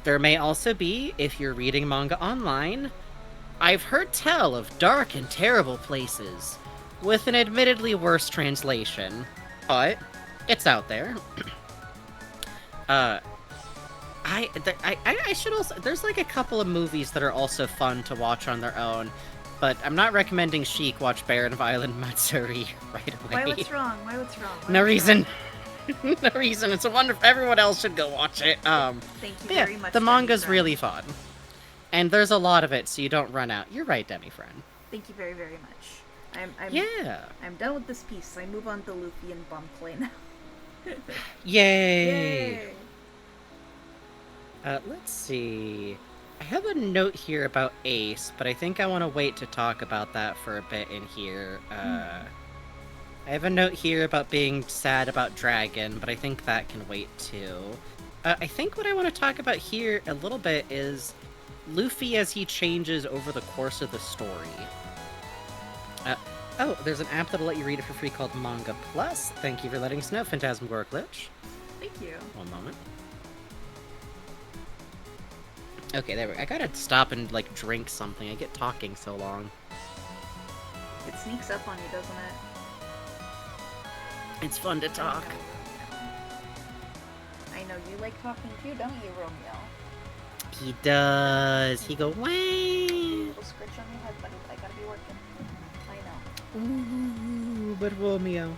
There may also be, if you're reading manga online, I've heard tell of dark and terrible places, with an admittedly worse translation, but it's out there. I should also... There's, like, a couple of movies that are also fun to watch on their own, but I'm not recommending Sheik watch Baron of Island Matsuri right away. Why, what's wrong? No reason. No reason. It's a wonderful... Everyone else should go watch it. Thank you very much, the manga's really fun. And there's a lot of it, so you don't run out. You're right, Demi Friend. Thank you very, very much. I'm done with this piece. I move on to Luffy and Bon Clay now. Yay! Let's see. I have a note here about Ace, but I think I want to wait to talk about that for a bit in here. I have a note here about being sad about Dragon, but I think that can wait too. I think what I want to talk about here a little bit is Luffy as he changes over the course of the story. There's an app that'll let you read it for free called Manga Plus. Thank you for letting us know, Phantasmagoric Lich. Thank you. One moment. Okay, there we go. I gotta stop and, like, drink something. I get talking so long. It sneaks up on you, doesn't it? It's fun to talk. I know you like talking too, don't you, Romeo? He does. He go, wah! A little scratch on your head, buddy. I gotta be working. I know. Ooh, but Romeo.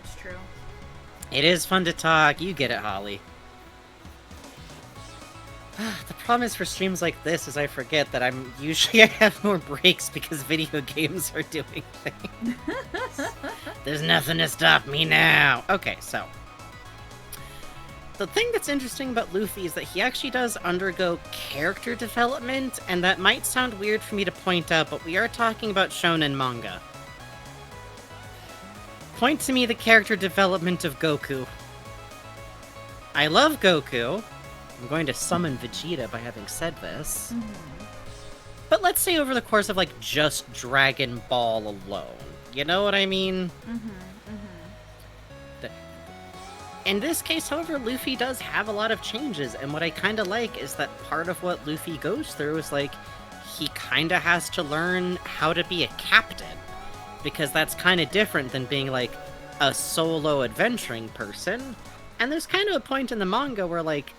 It's true. It is fun to talk. You get it, Holly. The problem is for streams like this is I forget that I have more breaks because video games are doing things. There's nothing to stop me now. Okay, so the thing that's interesting about Luffy is that he actually does undergo character development, and that might sound weird for me to point out, but we are talking about shonen manga. Point to me the character development of Goku. I love Goku. I'm going to summon Vegeta by having said this. But let's say over the course of, like, just Dragon Ball alone. You know what I mean? In this case, however, Luffy does have a lot of changes, and what I kind of like is that part of what Luffy goes through is, like, he kind of has to learn how to be a captain, because that's kind of different than being, like, a solo adventuring person, and there's kind of a point in the manga where, like,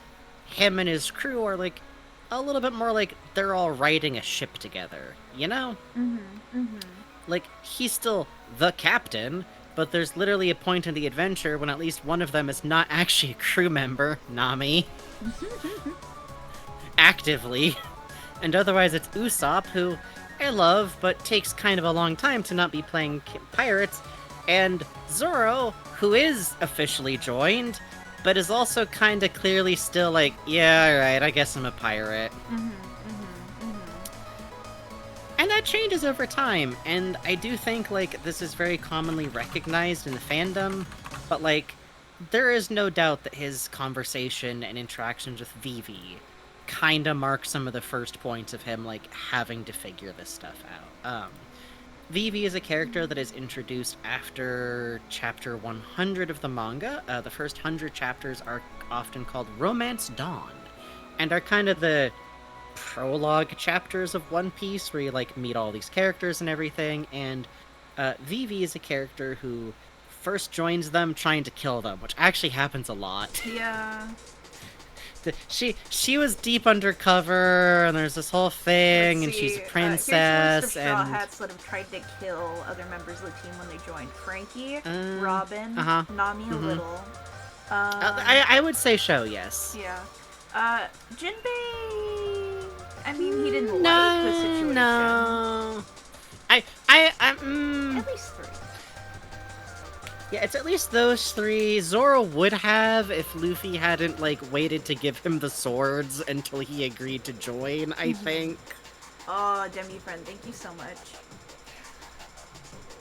him and his crew are, like, a little bit more like they're all riding a ship together, you know? Like, he's still the captain, but there's literally a point in the adventure when at least one of them is not actually a crew member, Nami. Actively. And otherwise it's Usopp, who I love, but takes kind of a long time to not be playing pirates, and Zoro, who is officially joined, but is also kind of clearly still like, yeah, alright, I guess I'm a pirate. And that changes over time, and I do think, like, this is very commonly recognized in the fandom, but, like, there is no doubt that his conversation and interactions with Vivi kinda mark some of the first points of him, like, having to figure this stuff out. Vivi is a character that is introduced after chapter 100 of the manga. The first 100 chapters are often called Romance Dawn, and are kind of the prologue chapters of One Piece, where you, like, meet all these characters and everything, and Vivi is a character who first joins them trying to kill them, which actually happens a lot. Yeah. She was deep undercover, and there's this whole thing, and she's a princess, here's a list of Straw and... Hats that have tried to kill other members of the team when they joined. Frankie, Robin, Nami Little. I would say Sho, yes. Yeah. Jinbei... I mean, he didn't like the situation. No. At least 3. Yeah, it's at least those 3. Zoro would have if Luffy hadn't, like, waited to give him the swords until he agreed to join, I think. Oh, Demi friend, thank you so much.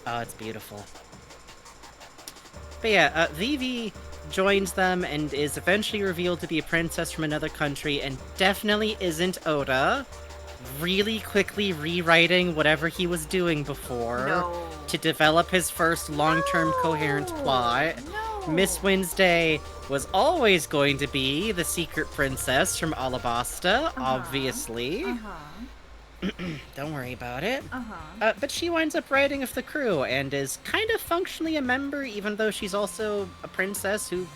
Oh, it's beautiful. But yeah, Vivi joins them and is eventually revealed to be a princess from another country, and definitely isn't Oda, really quickly rewriting whatever he was doing before to develop his first long-term coherent plot. Miss Wednesday was always going to be the secret princess from Alabasta, obviously. Don't worry about it. But she winds up riding with the crew and is kind of functionally a member, even though she's also a princess who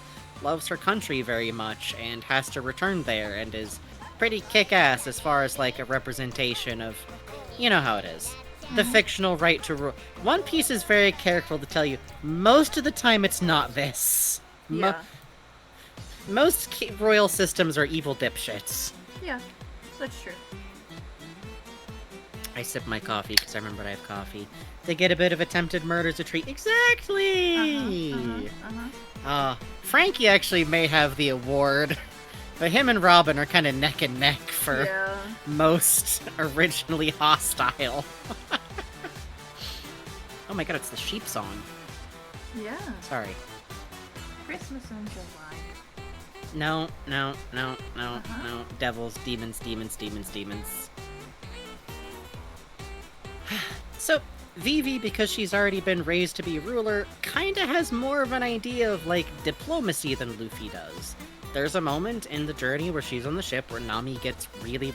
loves her country very much and has to return there, and is pretty kick-ass as far as, like, a representation of, you know how it is. The fictional right to rule. One Piece is very careful to tell you, most of the time it's not this. Yeah. Most royal systems are evil dipshits. Yeah, that's true. I sip my coffee because I remembered I have coffee. They get a bit of attempted murder to treat. Exactly! Frankie actually may have the award, but him and Robin are kind of neck and neck for most originally hostile. Oh my god, it's the sheep song. Yeah. Sorry. Christmas in July. No. Devils, demons. So, Vivi, because she's already been raised to be ruler, kinda has more of an idea of, like, diplomacy than Luffy does. There's a moment in the journey where she's on the ship where Nami gets really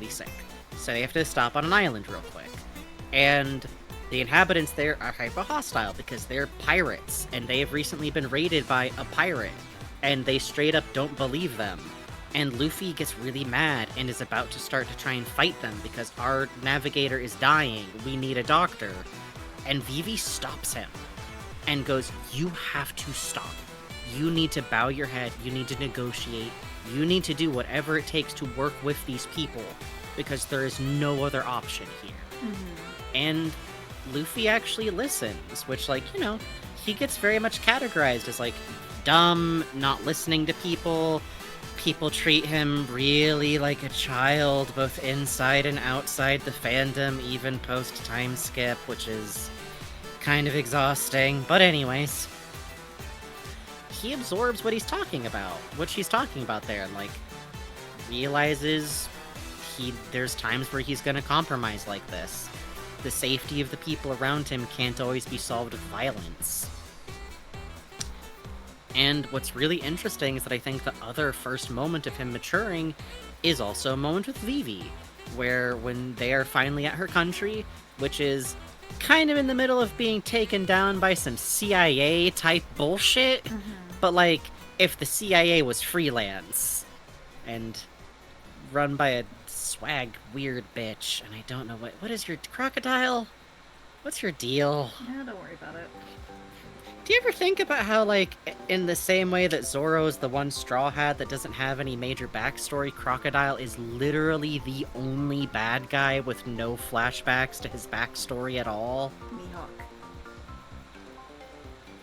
sick. So they have to stop on an island real quick. And the inhabitants there are hyper-hostile because they're pirates, and they have recently been raided by a pirate, and they straight up don't believe them. And Luffy gets really mad and is about to start to try and fight them because our navigator is dying, we need a doctor. And Vivi stops him and goes, "You have to stop. You need to bow your head, you need to negotiate, you need to do whatever it takes to work with these people, because there is no other option here." And Luffy actually listens, which, like, you know, he gets very much categorized as, like, dumb, not listening to people. People treat him really like a child, both inside and outside the fandom, even post-time skip, which is kind of exhausting. But anyways, he absorbs what she's talking about there, and, like, realizes there's times where he's gonna compromise like this. The safety of the people around him can't always be solved with violence. And what's really interesting is that I think the other first moment of him maturing is also a moment with Vivi, where when they are finally at her country, which is kind of in the middle of being taken down by some CIA-type bullshit, but, like, if the CIA was freelance and run by a swag weird bitch, and I don't know what is your crocodile? What's your deal? Yeah, don't worry about it. Do you ever think about how, like, in the same way that Zoro's the one Straw Hat that doesn't have any major backstory, Crocodile is literally the only bad guy with no flashbacks to his backstory at all? Mihawk.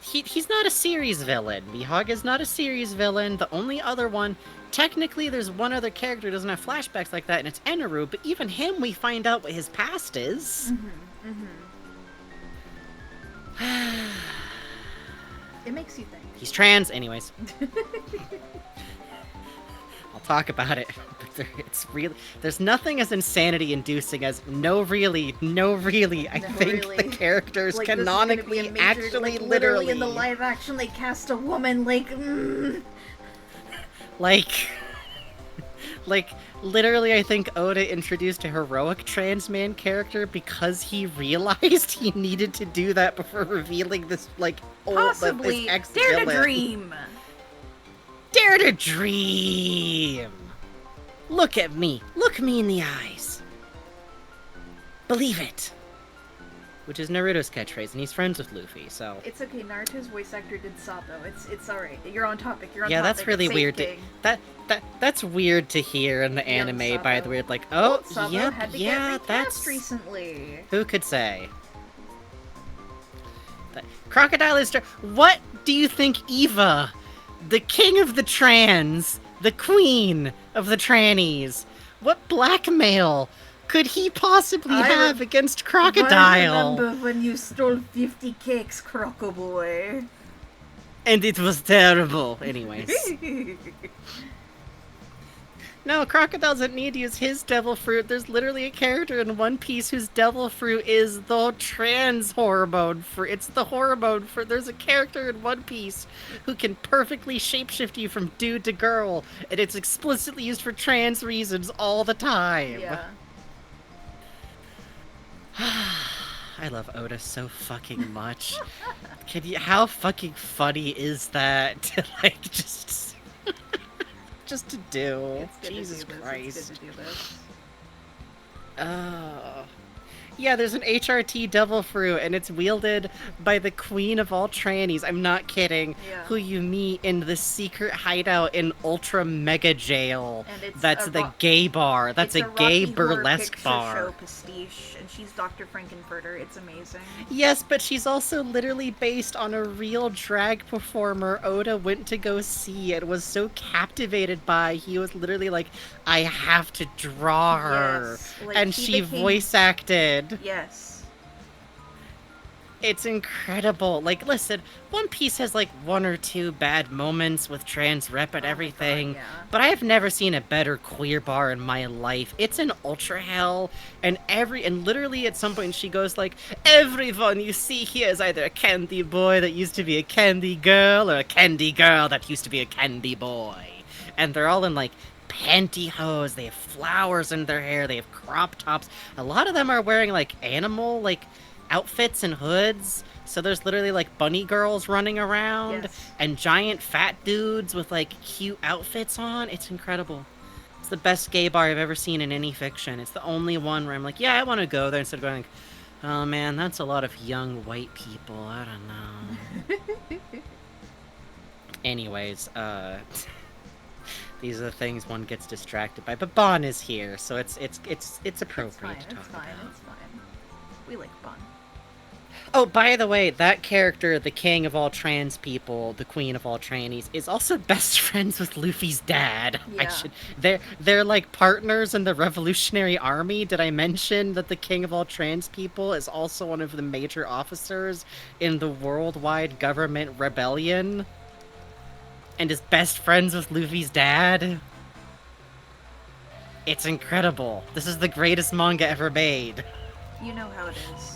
He's not a series villain. Mihawk is not a series villain. The only other one, technically there's one other character who doesn't have flashbacks like that, and it's Eneru, but even him we find out what his past is. It makes you think. He's trans, anyways. I'll talk about it. But it's really, there's nothing as insanity-inducing as no really. I think really. The characters Like, canonically, major, actually, like, literally in the live action, they cast a woman, like. Like, literally, I think Oda introduced a heroic trans man character because he realized he needed to do that before revealing this, like, Possibly. his ex Dare to dream. Dare to dream. Look at me. Look me in the eyes. Believe it. Which is Naruto's catchphrase, and he's friends with Luffy, so... It's okay, Naruto's voice actor did Sabo. It's alright. You're on topic, Yeah, that's really weird. That's weird to hear in the anime, by the way. Like, oh, Sabo had to get recast recently. Who could say? Crocodile is... What do you think Eva, the king of the trans, the queen of the trannies, what blackmail could he possibly have against Crocodile? I remember when you stole 50 cakes, Crocoboy. And it was terrible. Anyways. No, Crocodile doesn't need to use his devil fruit. There's literally a character in One Piece whose devil fruit is the trans hormone fruit. It's the hormone fruit. There's a character in One Piece who can perfectly shapeshift you from dude to girl, and it's explicitly used for trans reasons all the time. Yeah. I love Oda so fucking much. How fucking funny is that to, like, just to do? Jesus Christ. It's good to do this. Yeah, there's an HRT devil fruit, and it's wielded by the queen of all trannies. I'm not kidding. Yeah. Who you meet in the secret hideout in Ultra Mega Jail. That's the gay bar. That's a gay burlesque bar. Show pastiche, and she's Dr. Frankenfurter. It's amazing. Yes, but she's also literally based on a real drag performer Oda went to go see and was so captivated by. He was literally like, I have to draw her. Yes, like, and she voice acted. Yes. It's incredible. Like, listen, One Piece has, like, one or two bad moments with trans rep and everything, God, yeah. but I have never seen a better queer bar in my life. It's an ultra hell, and literally at some point she goes like, everyone you see here is either a candy boy that used to be a candy girl, or a candy girl that used to be a candy boy. And they're all in, like, pantyhose, they have flowers in their hair, they have crop tops. A lot of them are wearing, like, animal, like, outfits and hoods. So there's literally, like, bunny girls running around, yes. And giant fat dudes with, like, cute outfits on. It's incredible. It's the best gay bar I've ever seen in any fiction. It's the only one where I'm like, yeah, I want to go there, instead of going like, oh man, that's a lot of young white people, I don't know. Anyways, these are the things one gets distracted by, but Bon is here, so it's appropriate to talk about. It's fine. We like Bon. Oh, by the way, that character, the king of all trans people, the queen of all trannies, is also best friends with Luffy's dad. Yeah. They're like partners in the Revolutionary Army. Did I mention that the king of all trans people is also one of the major officers in the worldwide government rebellion? And is best friends with Luffy's dad? It's incredible. This is the greatest manga ever made. You know how it is.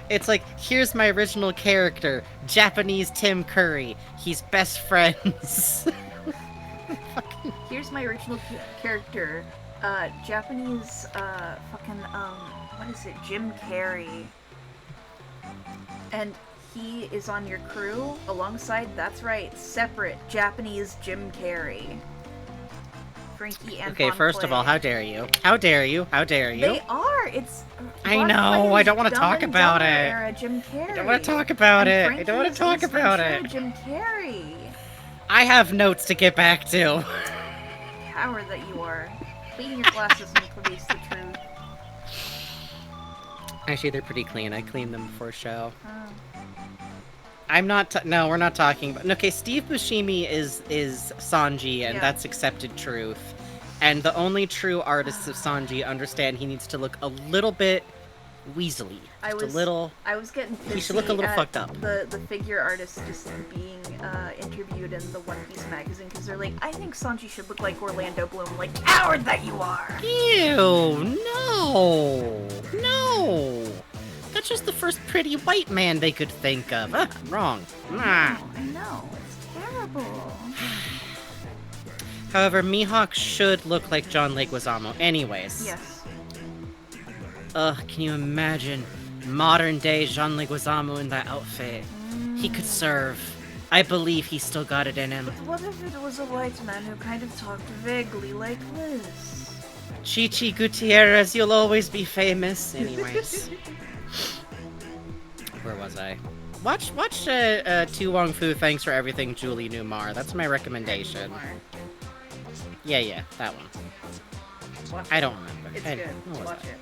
It's like, here's my original character, Japanese Tim Curry. He's best friends. Here's my original character, Japanese, what is it, Jim Carrey. And he is on your crew alongside, that's right, separate Japanese Jim Carrey. Frankie and Okay, first of all, how dare you? How dare you? How dare you? They are! It's... I know, I don't want to talk about it. Era Jim Carrey. I don't want to talk about it. I don't want to talk about it. Jim Carrey. I have notes to get back to. Coward that you are. Clean your glasses and release the truth. Actually, they're pretty clean. I cleaned them before show. Oh. I'm not. No, we're not talking about. Okay, Steve Buscemi is Sanji, and Yeah. that's accepted truth. And the only true artists of Sanji understand he needs to look a little bit weaselly. Just a little. I was getting pissy. He should look a little at fucked up. The figure artists just being interviewed in the One Piece magazine because they're like, I think Sanji should look like Orlando Bloom. Like, coward that you are! Ew! No! That's just the first pretty white man they could think of. I'm wrong. I know. It's terrible. However, Mihawk should look like John Leguizamo anyways. Yes. Ugh, can you imagine modern-day John Leguizamo in that outfit? He could serve. I believe he's still got it in him. But what if it was a white man who kind of talked vaguely like this? Chi-Chi Gutierrez, you'll always be famous. Anyways. Where was I? Watch Tu Wong Fu, Thanks for Everything, Julie Newmar. That's my recommendation. Yeah, that one. I don't remember. It's good. Watch it.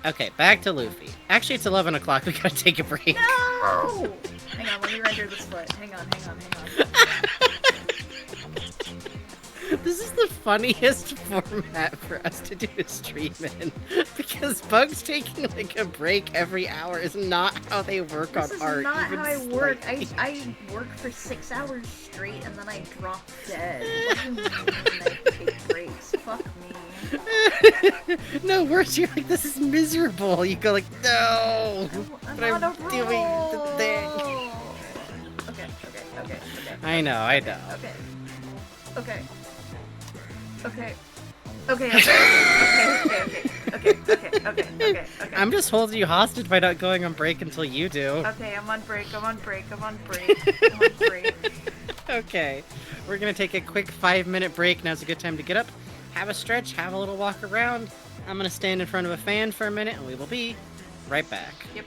Okay, back to Luffy. Actually, it's 11 o'clock. We gotta take a break. No! Hang on, let me render this foot. Hang on. This is the funniest format for us to do a stream in, because Bugs taking like a break every hour is not how they work on art. This is not how I work. I work for 6 hours straight and then I drop dead. What do you mean I take breaks? Fuck me. No, worse, you're like, this is miserable. You go like, no, I'm but on I'm a doing the roll. thing. Okay. I know. Okay. I'm just holding you hostage by not going on break until you do. Okay, I'm on break. Okay, we're gonna take a quick 5-minute break. Now's a good time to get up, have a stretch, have a little walk around. I'm gonna stand in front of a fan for a minute, and we will be right back. Yep.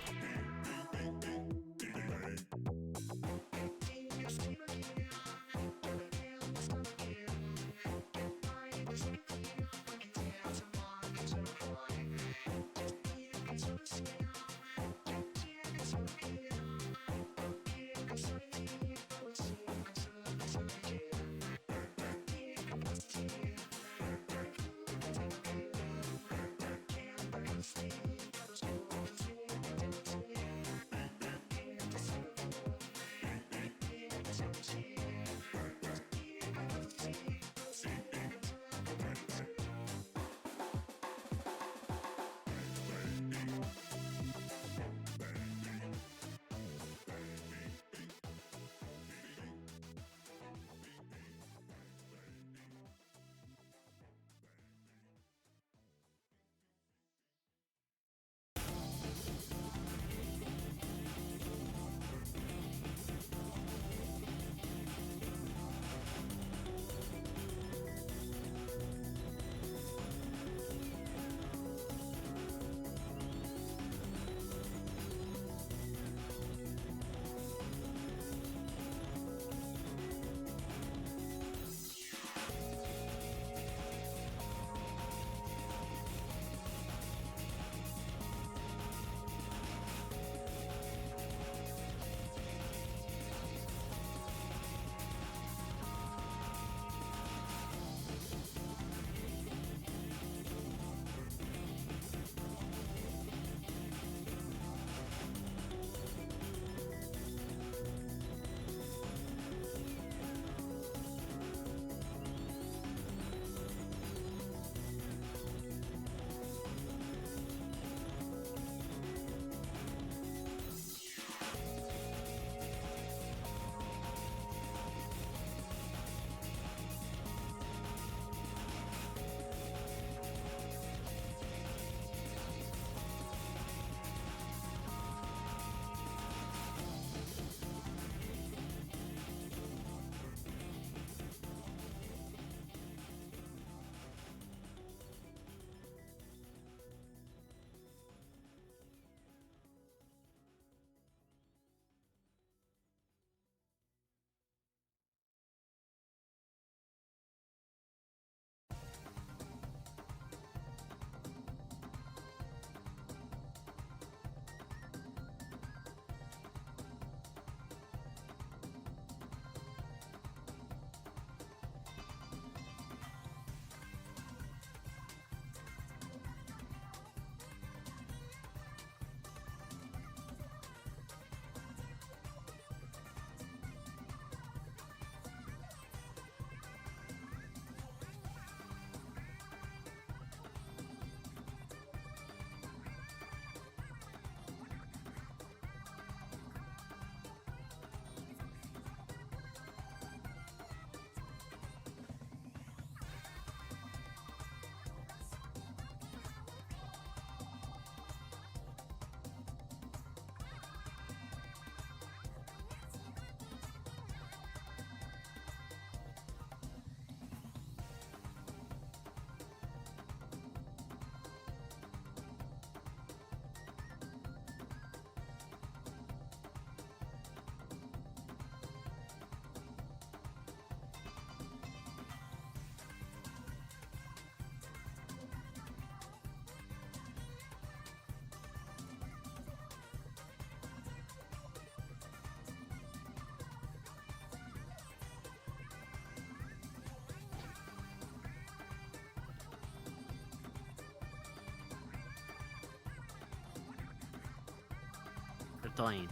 time.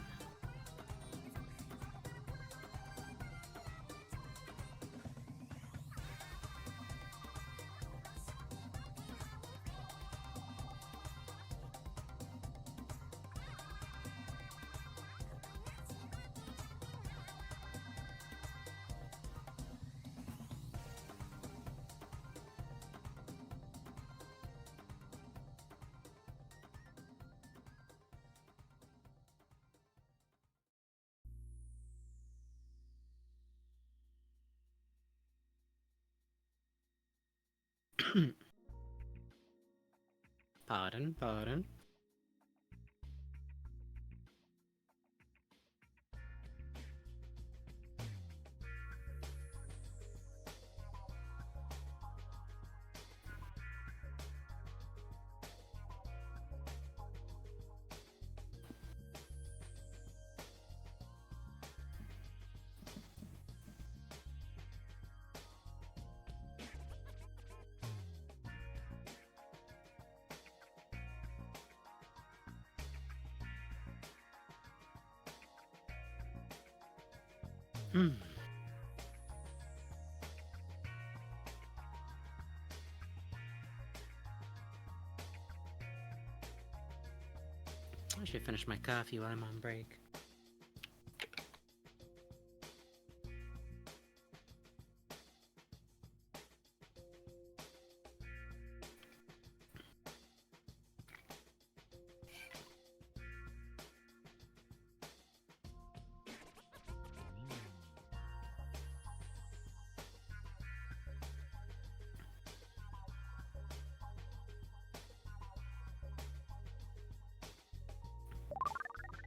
Pardon. I should finish my coffee while I'm on break.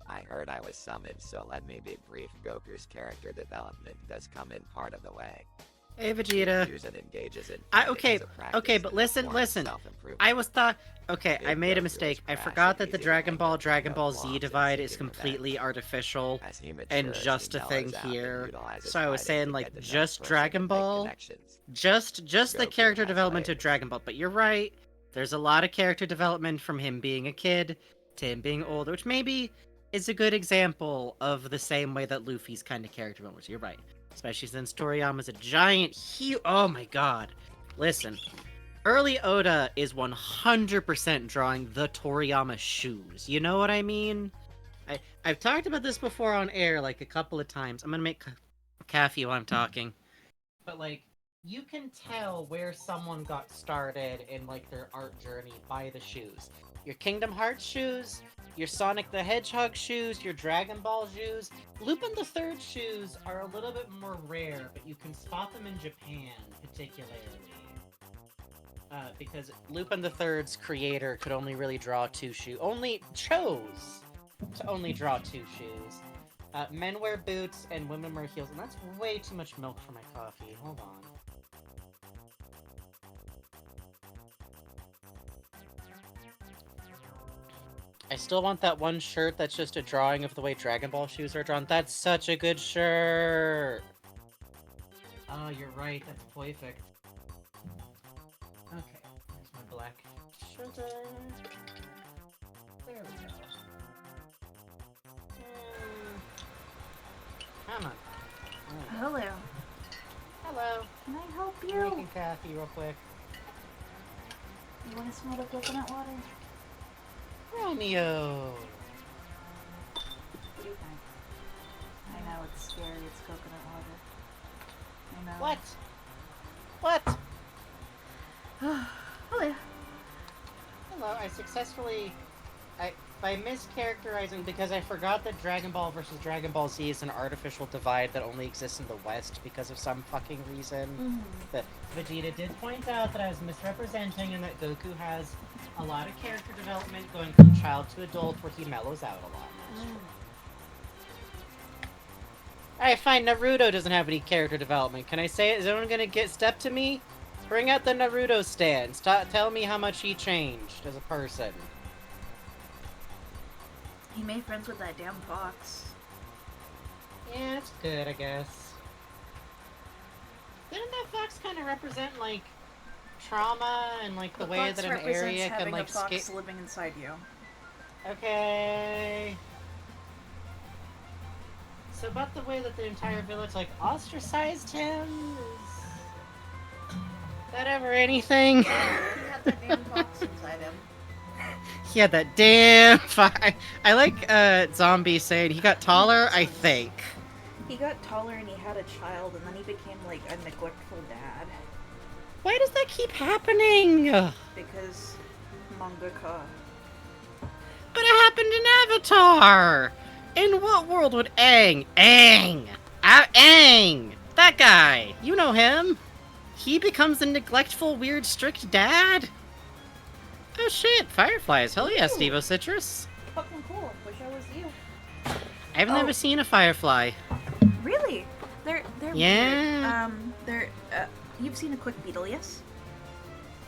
I heard I was summoned, so let me be brief. Goku's character development does come in part of the way. Hey, Vegeta. Okay, but listen. I made a mistake. I forgot that the Dragon Ball Z divide is completely artificial and just a thing here. So I was saying, like, just Dragon Ball, just the character development of Dragon Ball. But you're right. There's a lot of character development from him being a kid to him being older, which maybe is a good example of the same way that Luffy's kind of character development was. You're right. Especially since Toriyama's a giant, oh my god. Listen, early Oda is 100% drawing the Toriyama shoes. You know what I mean? I've talked about this before on air, like, a couple of times. I'm gonna make coffee while I'm talking. But, like, you can tell where someone got started in, like, their art journey by the shoes. Your Kingdom Hearts shoes, your Sonic the Hedgehog shoes, your Dragon Ball shoes. Lupin the Third shoes are a little bit more rare, but you can spot them in Japan, particularly. Because Lupin the Third's creator could only really draw two shoes. Chose to only draw two shoes. Men wear boots and women wear heels, and that's way too much milk for my coffee. Hold on. I still want that one shirt that's just a drawing of the way Dragon Ball shoes are drawn. That's such a good shirt! Oh, you're right. That's perfect. Okay, there's my black sugar. There we go. Come on. Hello. Hello. Can I help you? I'm making coffee real quick. You want to smell the coconut water? Romeo! What do you think? I know, it's scary, it's coconut water. I know. What? Hello. Hello, I successfully... by mischaracterizing, because I forgot that Dragon Ball versus Dragon Ball Z is an artificial divide that only exists in the West because of some fucking reason. That Vegeta did point out that I was misrepresenting and that Goku has a lot of character development going from child to adult where he mellows out a lot. Alright, fine, Naruto doesn't have any character development. Can I say it? Is anyone gonna step to me? Bring out the Naruto stand. Tell me how much he changed as a person. He made friends with that damn fox. Yeah, it's good, I guess. Didn't that fox kind of represent, like, trauma and, like, the way that an area can, like, a fox living inside you. Okay. So about the way that the entire village, like, ostracized him? Is that ever anything? He had that damn box inside him. He had that damn I like Zombie saying he got taller, I think. He got taller and he had a child, and then he became, like, a neglectful dad. Why does that keep happening? Because mangaka. But it happened in Avatar! In what world would Aang, that guy, you know him, he becomes a neglectful, weird, strict dad? Oh shit, fireflies, hell yeah, Steve-O Citrus. Fucking cool, wish I was you. I've never seen a firefly. Really? They're yeah. Weird. You've seen a quick beetle, yes?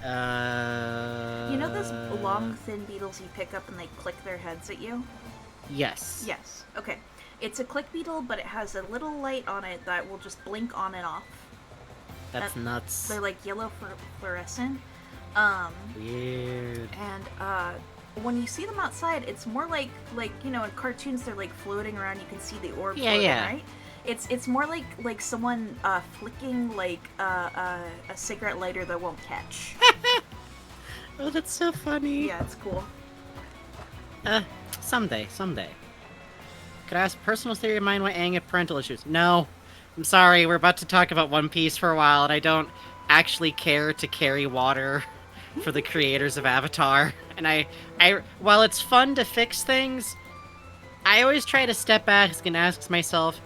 You know those long, thin beetles you pick up and they click their heads at you? Yes. Yes. Okay. It's a click beetle, but it has a little light on it that will just blink on and off. That's nuts. They're like yellow fluorescent. Weird. And when you see them outside, it's more like you know, in cartoons they're like floating around. You can see the orb floating, right? It's more like someone flicking like a cigarette lighter that won't catch. Oh, that's so funny. Yeah, it's cool. Someday. Could I ask a personal theory of mine why Aang had parental issues? No. I'm sorry, we're about to talk about One Piece for a while, and I don't actually care to carry water for the creators of Avatar. And I while it's fun to fix things, I always try to step back and ask myself,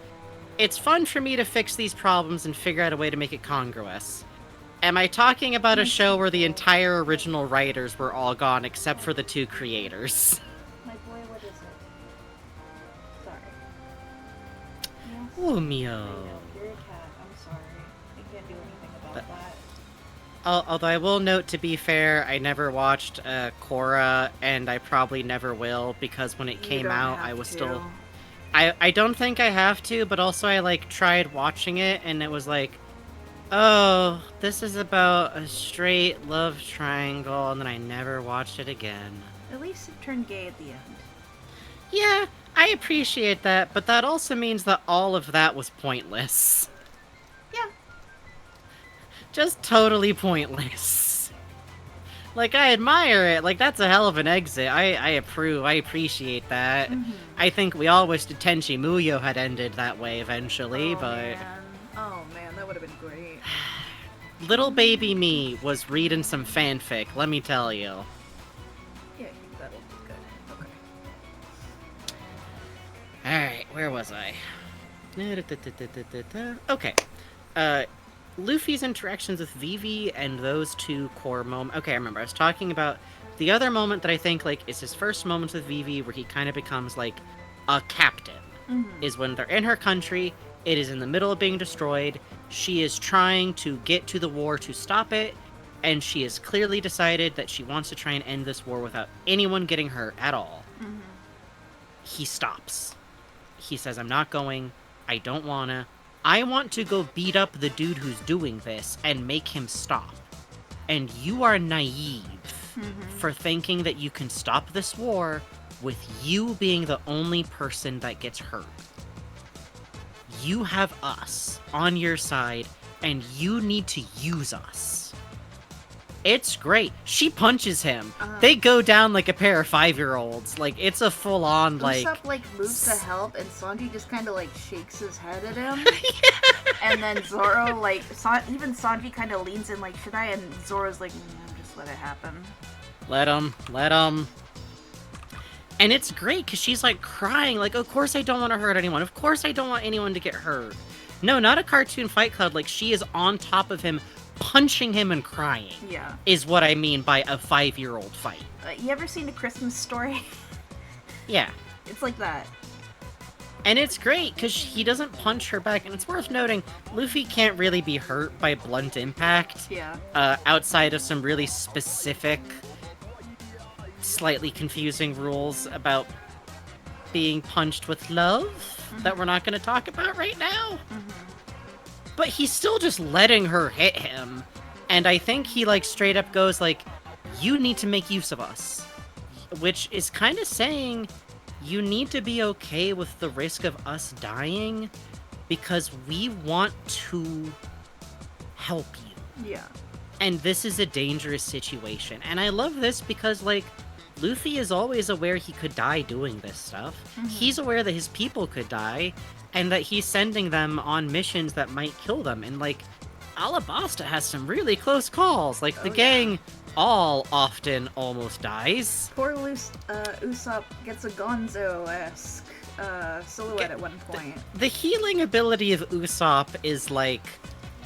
it's fun for me to fix these problems and figure out a way to make it congruous. Am I talking about a show where the entire original writers were all gone except for the two creators? My boy, what is it? Sorry. Yes. Oh, Mio. You're a cat. I'm sorry. I can't do anything about that. Although I will note, to be fair, I never watched Korra, and I probably never will, because when it came out, I was still... I don't think I have to, but also I, like, tried watching it, and it was like, oh, this is about a straight love triangle, and then I never watched it again. At least it turned gay at the end. Yeah, I appreciate that, but that also means that all of that was pointless. Yeah. Just totally pointless. Like, I admire it. Like, that's a hell of an exit. I approve. I appreciate that. Mm-hmm. I think we all wish that Tenchi Muyo had ended that way eventually, but... Man. Oh, man, that would have been great. Little baby me was reading some fanfic, let me tell you. Yeah, that'll be good. Okay. Alright, where was I? Okay. Luffy's interactions with Vivi and those two core moments. Okay, I remember. I was talking about the other moment that I think, like, is his first moments with Vivi where he kind of becomes, like, a captain. Mm-hmm. Is when they're in her country, it is in the middle of being destroyed, she is trying to get to the war to stop it, and she has clearly decided that she wants to try and end this war without anyone getting hurt at all. Mm-hmm. He stops. He says, I'm not going. I don't wanna. I want to go beat up the dude who's doing this and make him stop. And you are naive for thinking that you can stop this war with you being the only person that gets hurt. You have us on your side, and you need to use us. It's great. She punches him. They go down like a pair of 5-year-olds. Like, it's a full-on, like... Usopp, like, moves to help, and Sanji just kind of, like, shakes his head at him. And then Zoro, like, even Sanji kind of leans in, like, should I? And Zoro's like, just let it happen. Let him. And it's great, because she's, like, crying, like, of course I don't want to hurt anyone. Of course I don't want anyone to get hurt. No, not a cartoon Fight Club. Like, she is on top of him, punching him and crying. Yeah. Is what I mean by a 5-year-old fight. You ever seen A Christmas Story? Yeah. It's like that. And it's great, because he doesn't punch her back, and it's worth noting, Luffy can't really be hurt by blunt impact. Yeah. Outside of some really specific, slightly confusing rules about being punched with love that we're not going to talk about right now. But he's still just letting her hit him. And I think he, like, straight up goes, like, you need to make use of us. Which is kind of saying, you need to be okay with the risk of us dying because we want to help you. Yeah. And this is a dangerous situation. And I love this because, like, Luffy is always aware he could die doing this stuff. Mm-hmm. He's aware that his people could die, and that he's sending them on missions that might kill them. And, like, Alabasta has some really close calls. Like, the gang all often almost dies. Poor Usopp gets a Gonzo-esque silhouette at one point. The healing ability of Usopp is, like,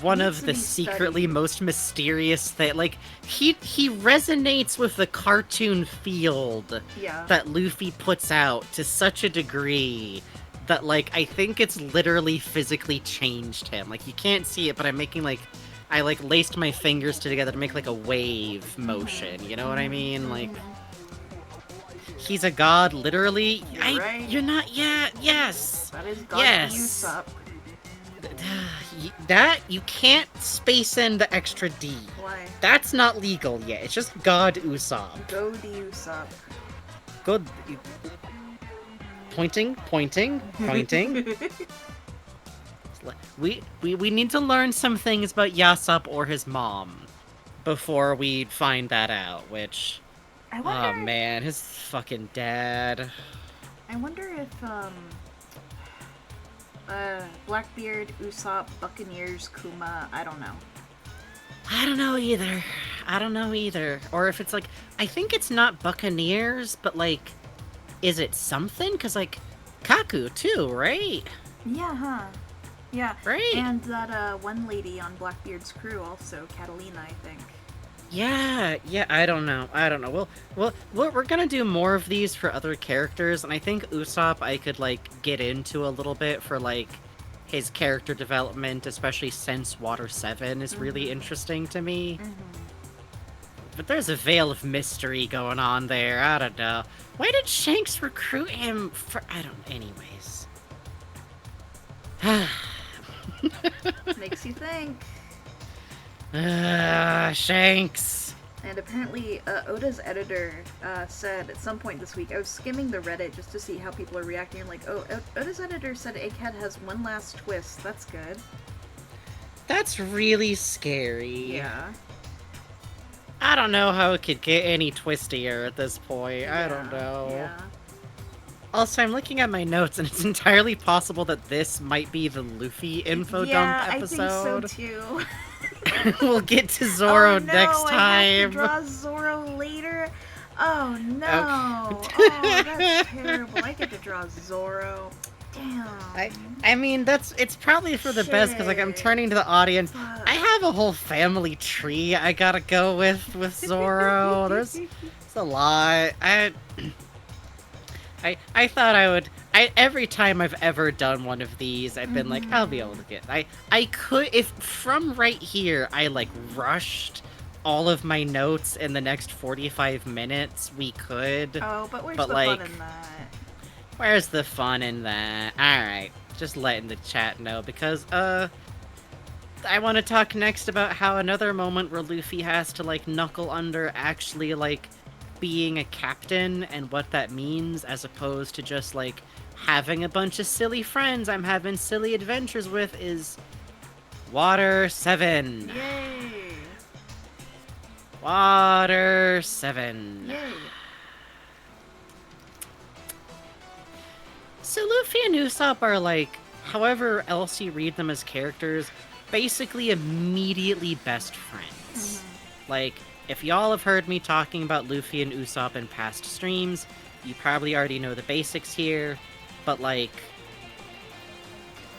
one of the secretly most mysterious thing. Like, he resonates with the cartoon field that Luffy puts out to such a degree that, like, I think it's literally physically changed him. Like, you can't see it, but I'm making, like, I, like, laced my fingers together to make, like, a wave motion. You know what I mean? Like, he's a god, literally. You're not. Yeah. Yes. That is God Usopp. That, you can't space in the extra D. Why? That's not legal yet. It's just God Usopp. Go to Usopp. Good. Pointing. We need to learn some things about Yasopp or his mom before we find that out, which... I wonder... Oh man, his fucking dad. I wonder if, Blackbeard, Usopp, Buccaneers, Kuma, I don't know. I don't know either. Or if it's like, I think it's not Buccaneers, but like, is it something? Because like, Kaku too, right? Yeah, huh? Yeah. Right? And that, one lady on Blackbeard's crew also, Catalina, I think. Yeah, I don't know. Well, we're gonna do more of these for other characters, and I think Usopp I could, like, get into a little bit for, like, his character development, especially since Water 7 is really interesting to me. But there's a veil of mystery going on there, I don't know. Why did Shanks recruit him for... I don't... Anyways. Makes you think. Shanks. And apparently, Oda's editor said at some point this week, I was skimming the Reddit just to see how people are reacting. I'm like, oh, Oda's editor said Egghead has one last twist. That's good. That's really scary. Yeah. I don't know how it could get any twistier at this point. Yeah, I don't know. Yeah. Also, I'm looking at my notes, and it's entirely possible that this might be the Luffy info dump episode. Yeah, I think so too. We'll get to Zoro next time. I have to draw Zoro later. Oh no! Okay. Oh, that's terrible. I get to draw Zoro. Damn. I mean, it's probably for the best because, like, I'm turning to the audience. I have a whole family tree I gotta go with Zoro. There's a lot. I thought I would. Every time I've ever done one of these, I've been like, I'll be able to get. I could, if from right here I like rushed all of my notes in the next 45 minutes, we could. Oh, but where's the fun in that? Where's the fun in that? Alright, just letting the chat know, because, I want to talk next about how another moment where Luffy has to, like, knuckle under actually, like, being a captain and what that means, as opposed to just, like, having a bunch of silly friends I'm having silly adventures with, is Water 7. Yay! Water 7. Yay! So Luffy and Usopp are, like, however else you read them as characters, basically immediately best friends. Like, if y'all have heard me talking about Luffy and Usopp in past streams, you probably already know the basics here, but, like,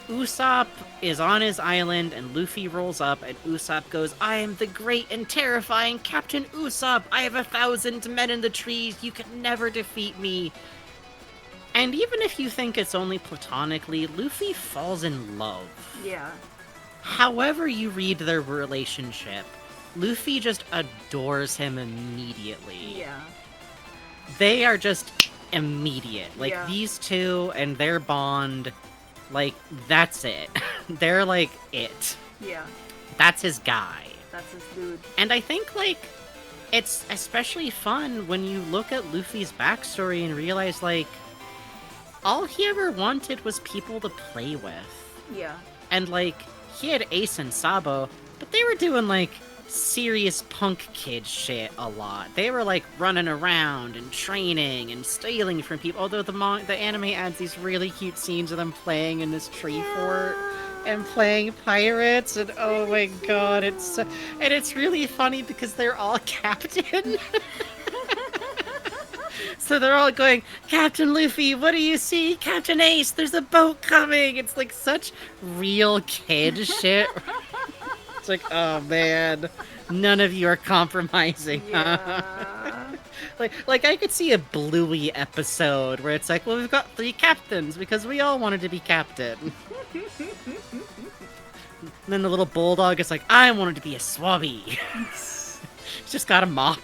Usopp is on his island, and Luffy rolls up, and Usopp goes, I am the great and terrifying Captain Usopp! I have 1,000 men in the trees! You can never defeat me! And even if you think it's only platonically, Luffy falls in love. Yeah. However you read their relationship, Luffy just adores him immediately. Yeah. They are just immediate. Like, these two and their bond, like, that's it. They're, like, it. Yeah. That's his guy. That's his dude. And I think, like, it's especially fun when you look at Luffy's backstory and realize, like, all he ever wanted was people to play with. Yeah. And, like, he had Ace and Sabo, but they were doing, like, serious punk kid shit a lot. They were, like, running around and training and stealing from people, although the anime adds these really cute scenes of them playing in this tree fort and playing pirates, and oh my god, it's really funny because they're all captain. So they're all going, Captain Luffy, what do you see? Captain Ace, there's a boat coming! It's like such real kid shit. It's like, oh man, none of you are compromising. Yeah. like I could see a Bluey episode where it's like, well, we've got 3 captains because we all wanted to be captain. And then the little bulldog is like, I wanted to be a swabby. He's just got a mop.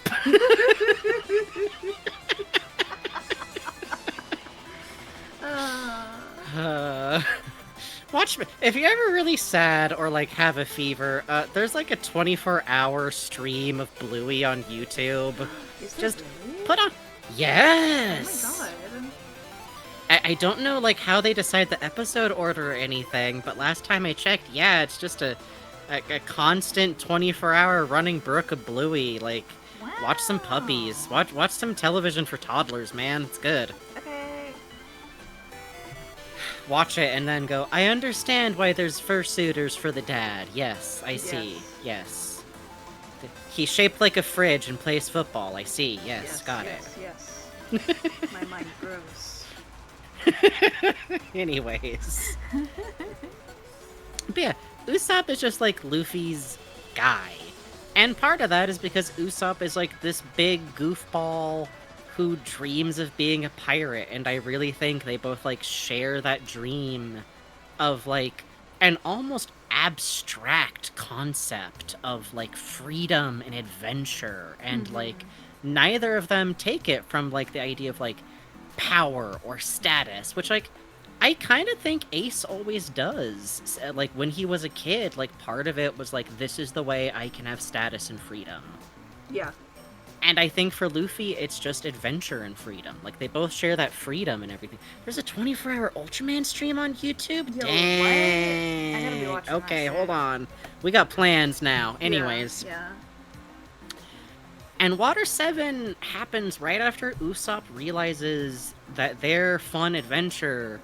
Watch me. If you're ever really sad or like have a fever, there's like a 24-hour stream of Bluey on YouTube. Just really? put on. Yes. Oh my god. I don't know like how they decide the episode order or anything, but last time I checked, yeah, it's just a constant 24-hour running brook of Bluey. Like, wow. Watch some puppies. Watch some television for toddlers, man. It's good. Okay. Watch it and then go, I understand why there's fursuiters for the dad. Yes, I see. Yes. He's shaped like a fridge and plays football. I see. Yes, got it. Yes. My mind grows. Anyways. But yeah, Usopp is just like Luffy's guy. And part of that is because Usopp is like this big goofball who dreams of being a pirate, and I really think they both like share that dream of like an almost abstract concept of like freedom and adventure, and like neither of them take it from like the idea of like power or status, which like I kind of think Ace always does. Like when he was a kid, like part of it was like, this is the way I can have status and freedom. Yeah. And I think for Luffy, it's just adventure and freedom. Like, they both share that freedom and everything. There's a 24-hour Ultraman stream on YouTube? Yo, dang! What? I gotta be watching okay, that hold on. We got plans now. Anyways. Yeah. And Water 7 happens right after Usopp realizes that their fun adventure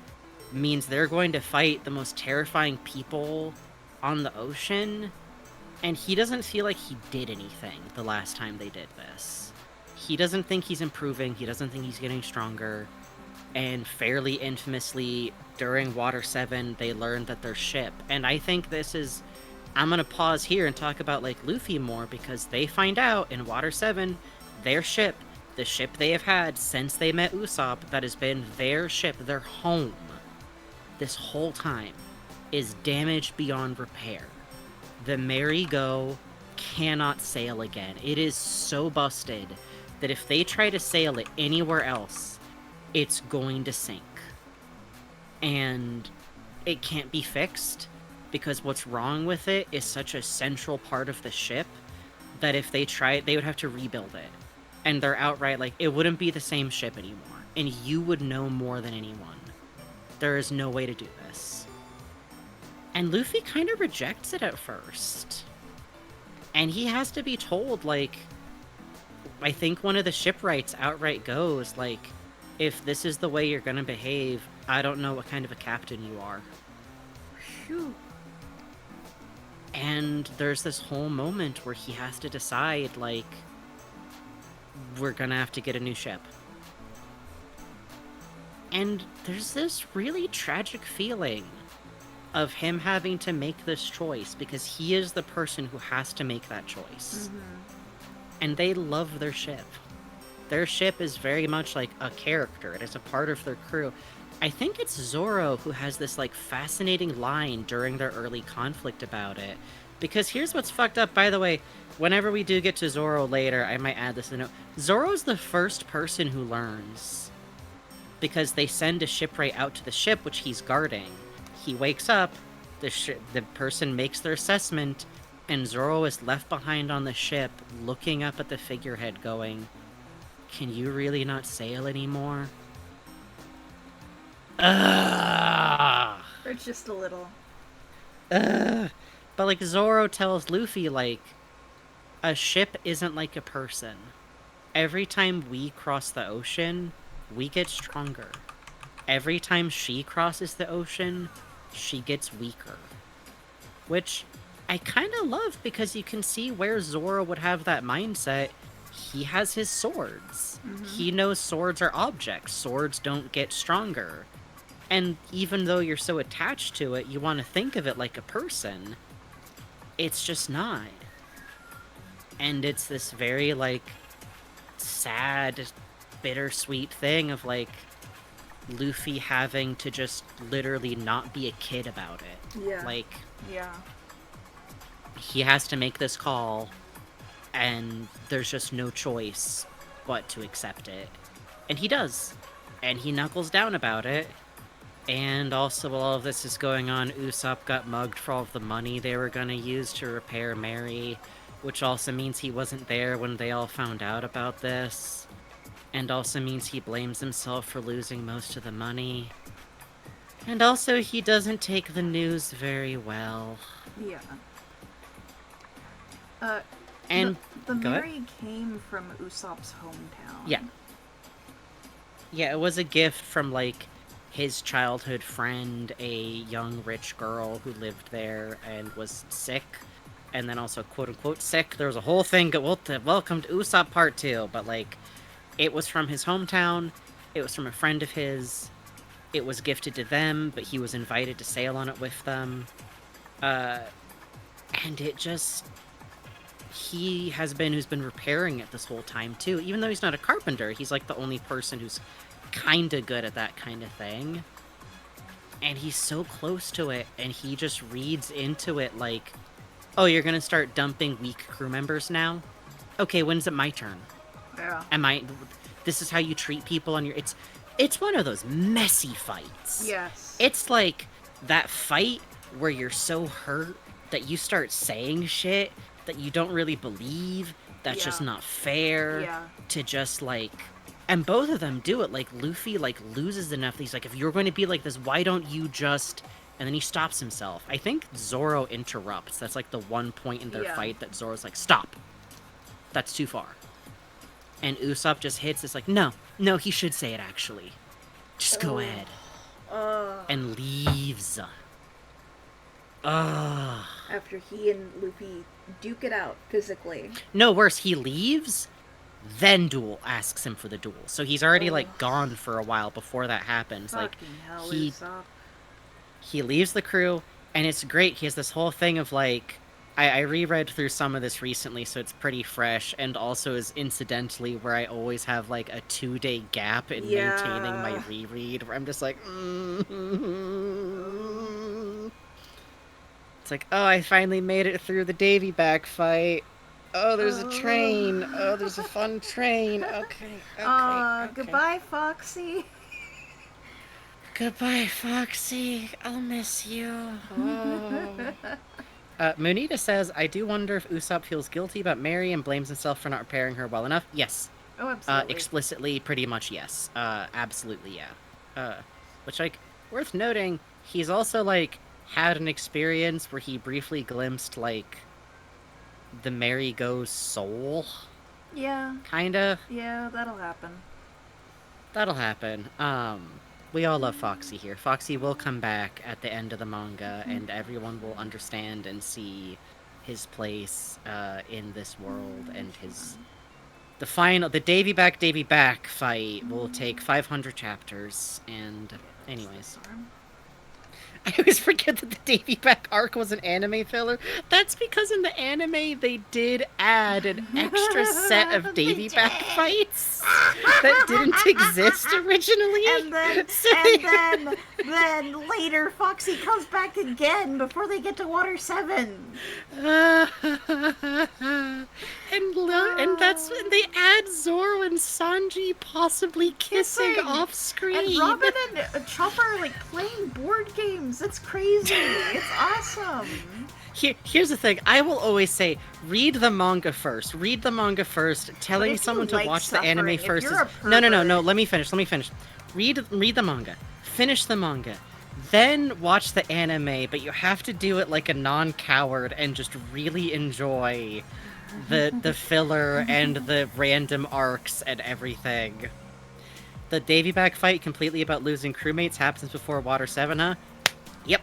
means they're going to fight the most terrifying people on the ocean. And he doesn't feel like he did anything the last time they did this. He doesn't think he's improving, he doesn't think he's getting stronger, and fairly infamously, during Water 7, they learned that their ship, and I think this is... I'm gonna pause here and talk about, like, Luffy more, because they find out in Water 7, their ship, the ship they have had since they met Usopp, that has been their ship, their home, this whole time, is damaged beyond repair. The Merry Go cannot sail again. It is so busted that if they try to sail it anywhere else, it's going to sink. And it can't be fixed because what's wrong with it is such a central part of the ship that if they tried, they would have to rebuild it. And they're outright like, it wouldn't be the same ship anymore. And you would know more than anyone. There is no way to do this. And Luffy kind of rejects it at first. And he has to be told, like, I think one of the shipwrights outright goes, like, if this is the way you're gonna behave, I don't know what kind of a captain you are. Phew. And there's this whole moment where he has to decide, like, we're gonna have to get a new ship. And there's this really tragic feeling of him having to make this choice because he is the person who has to make that choice. And they love their ship. Their ship is very much like a character. It is a part of their crew. I think it's Zoro who has this like fascinating line during their early conflict about it. Because here's what's fucked up, by the way, whenever we do get to Zoro later, I might add this in a note. Zoro's the first person who learns. Because they send a shipwright out to the ship, which he's guarding. He wakes up, the person makes their assessment, and Zoro is left behind on the ship, looking up at the figurehead going, can you really not sail anymore? Ugh. Or just a little. Ugh. But, like, Zoro tells Luffy, like, a ship isn't like a person. Every time we cross the ocean, we get stronger. Every time she crosses the ocean, she gets weaker. Which I kind of love, because you can see where Zoro would have that mindset. He has his swords. He knows swords are objects. Swords don't get stronger. And even though you're so attached to it, you want to think of it like a person. It's just not. And it's this very, like, sad, bittersweet thing of, like, Luffy having to just literally not be a kid about it. Yeah. Like, yeah. He has to make this call, and there's just no choice but to accept it. And he does. And he knuckles down about it. And also, while all of this is going on, Usopp got mugged for all of the money they were gonna use to repair Mary, which also means he wasn't there when they all found out about this. And also means he blames himself for losing most of the money. And also, he doesn't take the news very well. Yeah. And the Mary came from Usopp's hometown. Yeah. Yeah, it was a gift from, like, his childhood friend, a young rich girl who lived there and was sick. And then also, quote-unquote, sick. There was a whole thing, welcome to Usopp Part 2. But, like, it was from his hometown. It was from a friend of his. It was gifted to them, but he was invited to sail on it with them. And it just... He has been who's been repairing it this whole time, too. Even though he's not a carpenter, he's, like, the only person who's kinda good at that kind of thing. And he's so close to it, and he just reads into it like, oh, you're gonna start dumping weak crew members now? Okay, when's it my turn? Yeah. This is how you treat people on your... It's one of those messy fights. Yes. It's like that fight where you're so hurt that you start saying shit that you don't really believe, that's just not fair, to just, like... And both of them do it. Like, Luffy, like, loses enough that he's like, if you're going to be like this, why don't you just... And then he stops himself. I think Zoro interrupts. That's, like, the one point in their fight that Zoro's like, stop. That's too far. And Usopp just hits, it's like, no, he should say it, actually. Just go ahead. And leaves. After he and Luffy duke it out physically. No, worse, he leaves, then Duel asks him for the duel. So he's already, like, gone for a while before that happens. Fucking Like, hell, Usopp. He leaves the crew, and it's great. He has this whole thing of, like... I reread through some of this recently, so it's pretty fresh, and also is incidentally where I always have, like, a 2-day gap in maintaining my reread, where I'm just like, It's like, oh, I finally made it through the Davy back fight. Oh, there's a train. Oh, there's a fun train. Okay. Goodbye, Foxy. Goodbye, Foxy. I'll miss you. Oh. Munita says, I do wonder if Usopp feels guilty about Mary and blames himself for not repairing her well enough. Yes. Oh, absolutely. Explicitly, pretty much yes. Absolutely, yeah. Which, like, worth noting, he's also, like, had an experience where he briefly glimpsed, like, the Mary-Go's soul. Yeah. Kinda. Yeah, that'll happen. That'll happen. We all love Foxy here. Foxy will come back at the end of the manga, and everyone will understand and see his place in this world, and his... The Davy Back fight will take 500 chapters, and anyways... I always forget that the Davy Back arc was an anime filler. That's because in the anime they did add an extra set of Davy Back fights that didn't exist originally. Then later Foxy comes back again before they get to Water 7. And that's when they add Zoro and Sanji possibly kissing off screen. And Robin and Chopper are like playing board games. It's crazy. It's awesome. Here's the thing. I will always say, read the manga first. Read the manga first. Telling someone to watch the anime first is... No. Let me finish. Read the manga. finish the manga, then watch the anime, but you have to do it like a non-coward and just really enjoy the filler and the random arcs and everything. The Davy Back fight, completely about losing crewmates, happens before Water 7, huh? Yep.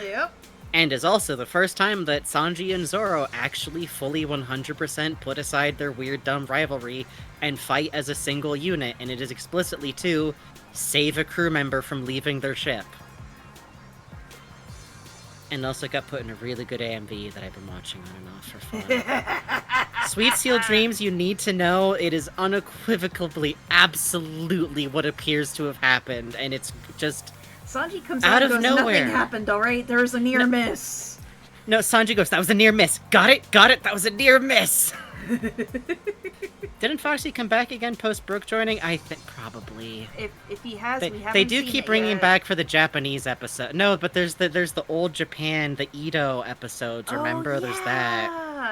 Yep. And is also the first time that Sanji and Zoro actually fully 100% put aside their weird dumb rivalry and fight as a single unit, and it is explicitly to save a crew member from leaving their ship. And also got put in a really good AMV that I've been watching on and off for fun. Sweet Seal Dreams, you need to know it is unequivocally, absolutely what appears to have happened, and it's just... Sanji comes out and goes, nowhere. Nothing happened, alright? There was a near miss. No, Sanji goes, that was a near miss. Got it, that was a near miss. Didn't Foxy come back again post Brooke joining? I think probably. If he has, we haven't They do seen keep it bringing yet. back for the Japanese episode. No, but there's the old Japan, the Edo episodes. Remember, there's that.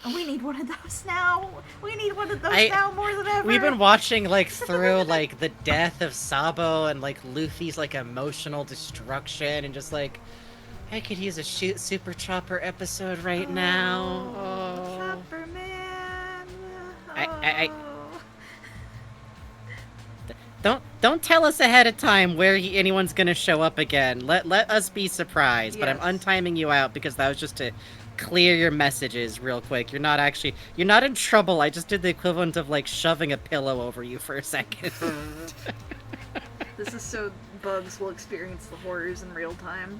We need one of those now. We need one of those now more than ever. We've been watching like through like the death of Sabo and like Luffy's like emotional destruction and just like I could use a Super Chopper episode right now. Oh. Chopper man. Don't tell us ahead of time where anyone's gonna show up again. Let us be surprised. Yes. But I'm untiming you out because that was just to clear your messages real quick. You're not in trouble. I just did the equivalent of like shoving a pillow over you for a second. This is so Bugs will experience the horrors in real time.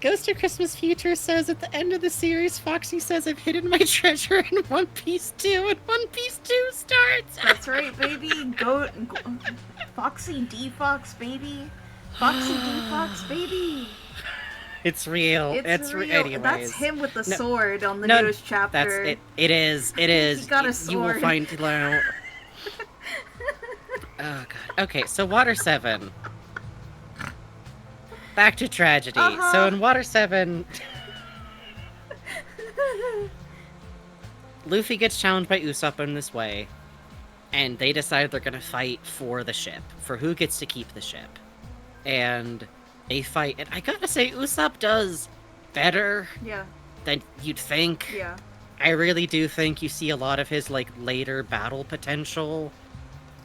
Ghost of Christmas Future says at the end of the series, Foxy says, I've hidden my treasure in One Piece 2, and One Piece 2 starts! That's right, baby! Go Foxy D-Fox, baby! Foxy D-Fox, baby! It's real. It's real. Anyways. That's him with the sword on the newest chapter. That's it. It is. He got a sword. You will find... Oh, God. Okay, so Water 7... Back to tragedy. So in Water 7... Luffy gets challenged by Usopp in this way, and they decide they're gonna fight for the ship, for who gets to keep the ship. And they fight, and I gotta say, Usopp does better than you'd think. Yeah. I really do think you see a lot of his, like, later battle potential,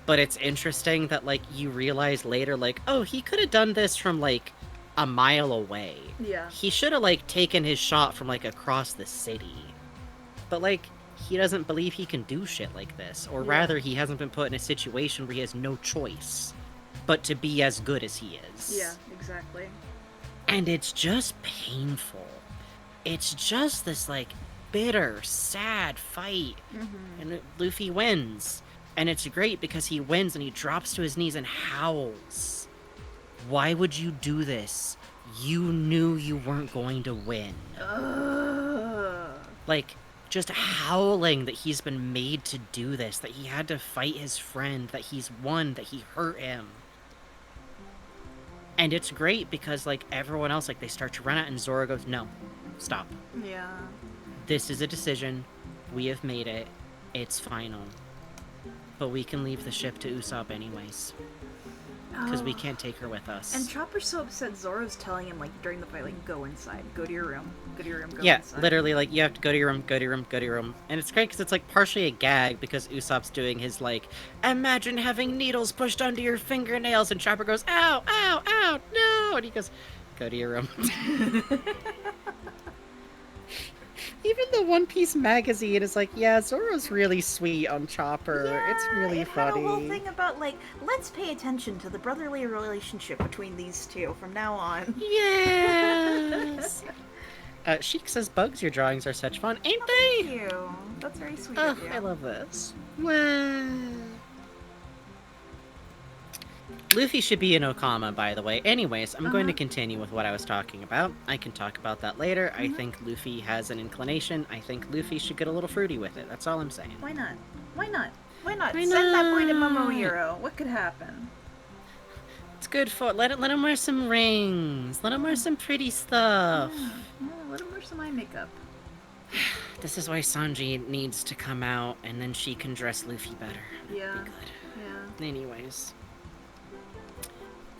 but it's interesting that, like, you realize later, like, oh, he could have done this from, like, a mile away. Yeah. He should have, like, taken his shot from, like, across the city. But, like, he doesn't believe he can do shit like this. Or rather, he hasn't been put in a situation where he has no choice but to be as good as he is. Yeah, exactly. And it's just painful. It's just this, like, bitter, sad fight. Mm-hmm. And Luffy wins. And it's great because he wins and he drops to his knees and howls. Why would you do this? You knew you weren't going to win. Like, just howling that he's been made to do this, that he had to fight his friend, that he's won, that he hurt him. And it's great because, like, everyone else, like, they start to run out and Zoro goes, no, stop. Yeah. This is a decision. We have made it. It's final. But we can leave the ship to Usopp anyways. Because we can't take her with us. And Chopper's so upset Zoro's telling him, like, during the fight, like, go inside. Go to your room. Go to your room. Go inside. Yeah, literally, like, you have to go to your room, go to your room, go to your room. And it's great because it's, like, partially a gag because Usopp's doing his, like, imagine having needles pushed under your fingernails. And Chopper goes, ow, ow, ow, no! And he goes, go to your room. Even the One Piece magazine is like, yeah, Zoro's really sweet on Chopper. Yeah, it's really funny. Had a whole thing about, like, let's pay attention to the brotherly relationship between these two from now on. Yes! Sheik says, Bugs, your drawings are such fun, ain't they? Thank you. That's very sweet of you. I love this. Well... Luffy should be in Okama, by the way. Anyways, I'm going to continue with what I was talking about. I can talk about that later. I think Luffy has an inclination. I think Luffy should get a little fruity with it. That's all I'm saying. Why not? Why not? Why not? Send that boy to Momohiro. What could happen? It's good for... Let him wear some rings. Let him wear some pretty stuff. Yeah, let him wear some eye makeup. This is why Sanji needs to come out, and then she can dress Luffy better. Yeah. That'd be good. Yeah. Anyways...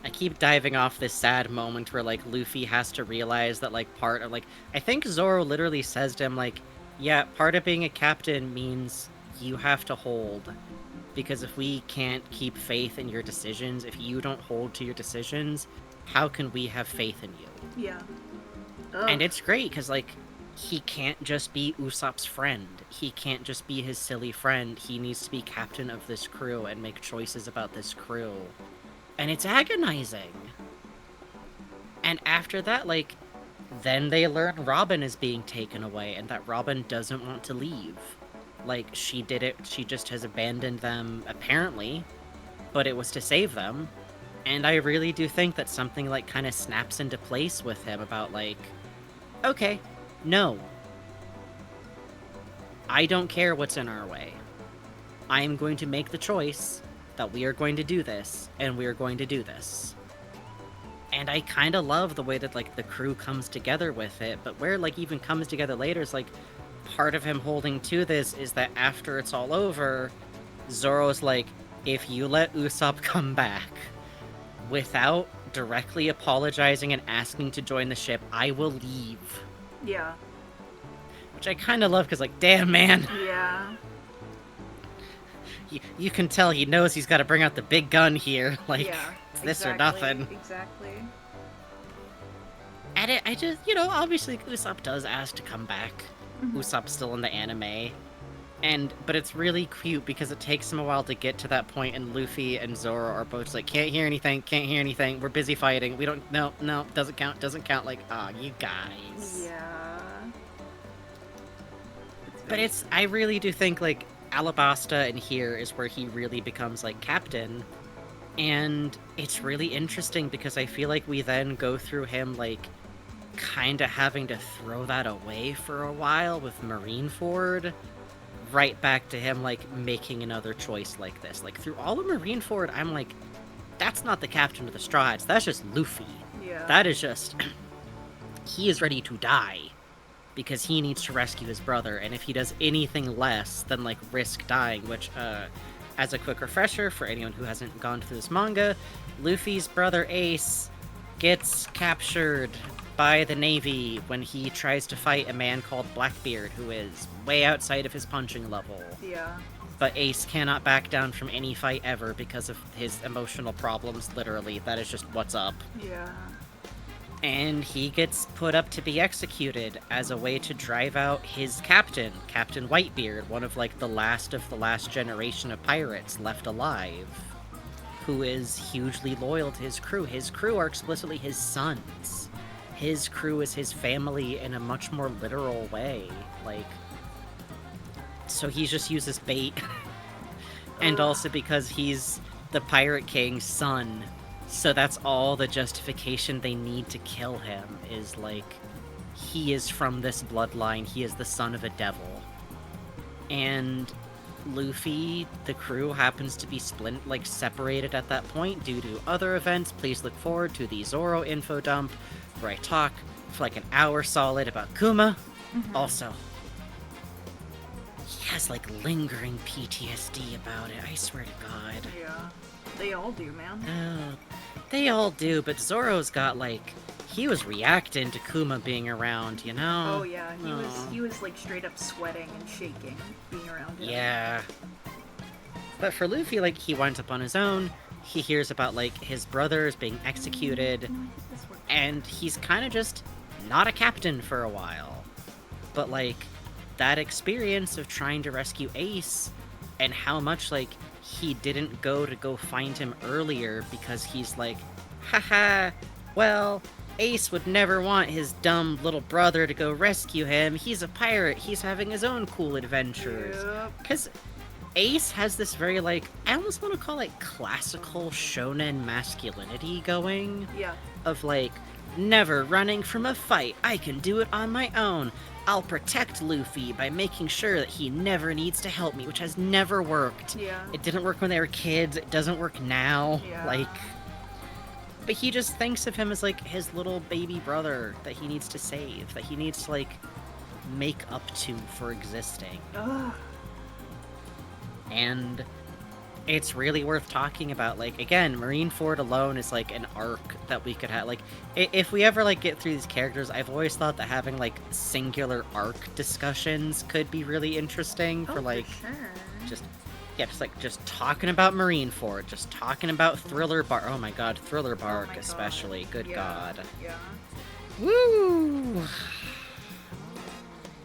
I keep diving off this sad moment where, like, Luffy has to realize that, like, part of, like... I think Zoro literally says to him, like, yeah, part of being a captain means you have to hold. Because if we can't keep faith in your decisions, if you don't hold to your decisions, how can we have faith in you? Yeah. Ugh. And it's great, because, like, he can't just be Usopp's friend. He can't just be his silly friend. He needs to be captain of this crew and make choices about this crew. And it's agonizing. And after that, like, then they learn Robin is being taken away and that Robin doesn't want to leave. Like, she just has abandoned them, apparently, but it was to save them. And I really do think that something, like, kind of snaps into place with him about, like, okay, no. I don't care what's in our way. I am going to make the choice that we are going to do this, and we are going to do this. And I kind of love the way that, like, the crew comes together with it, but where, like, even comes together later is, like, part of him holding to this is that after it's all over, Zoro's like, if you let Usopp come back without directly apologizing and asking to join the ship, I will leave. Yeah. Which I kind of love, because, like, damn, man. Yeah. You can tell he knows he's got to bring out the big gun here. Like, yeah, it's this or nothing. Exactly. And I just, obviously Usopp does ask to come back. Mm-hmm. Usopp's still in the anime. But it's really cute because it takes him a while to get to that point, and Luffy and Zoro are both like, can't hear anything, we're busy fighting, we don't, no, doesn't count, like, aw, you guys. Yeah. But I really do think, like, Alabasta in here is where he really becomes, like, captain, and it's really interesting because I feel like we then go through him, like, kinda having to throw that away for a while with Marineford, right back to him, like, making another choice like this. Like, through all of Marineford, I'm like, that's not the captain of the Straw Hats, that's just Luffy. Yeah. That is just... he is ready to die, because he needs to rescue his brother, and if he does anything less than, like, risk dying, which, as a quick refresher for anyone who hasn't gone through this manga, Luffy's brother Ace gets captured by the Navy when he tries to fight a man called Blackbeard, who is way outside of his punching level. Yeah. But Ace cannot back down from any fight ever because of his emotional problems, literally. That is just what's up. Yeah. And he gets put up to be executed as a way to drive out his captain, Captain Whitebeard, one of, like, the last generation of pirates left alive, who is hugely loyal to his crew. His crew are explicitly his sons. His crew is his family in a much more literal way. Like, so he just uses bait. And also because he's the Pirate King's son, so that's all the justification they need to kill him, is, like, he is from this bloodline, he is the son of a devil. And Luffy, the crew, happens to be separated at that point due to other events. Please look forward to the Zoro info dump, where I talk for like an hour solid about Kuma. Mm-hmm. Also, he has, like, lingering PTSD about it, I swear to God. Yeah, they all do, man. They all do, but Zoro's got, like, he was reacting to Kuma being around, you know? Oh yeah, he was like straight up sweating and shaking being around him. Yeah. But for Luffy, like, he winds up on his own, he hears about, like, his brothers being executed, and he's kind of just not a captain for a while. But, like, that experience of trying to rescue Ace, and how much, like, he didn't go find him earlier because he's like, haha, well, Ace would never want his dumb little brother to go rescue him. He's a pirate. He's having his own cool adventures. Because Ace has this very, like, I almost want to call it classical shonen masculinity going. Yeah. Of, like, never running from a fight. I can do it on my own. I'll protect Luffy by making sure that he never needs to help me, which has never worked. Yeah. It didn't work when they were kids. It doesn't work now. Yeah. Like... But he just thinks of him as, like, his little baby brother that he needs to save, that he needs to, like, make up to for existing. Ugh. And it's really worth talking about. Like, again, Marineford alone is, like, an arc that we could have. Like, if we ever, like, get through these characters, I've always thought that having, like, singular arc discussions could be really interesting for, like, for sure. just talking about Marineford, just talking about Thriller Bark. Oh my god, Thriller Bark especially. Good god. Yeah. Woo!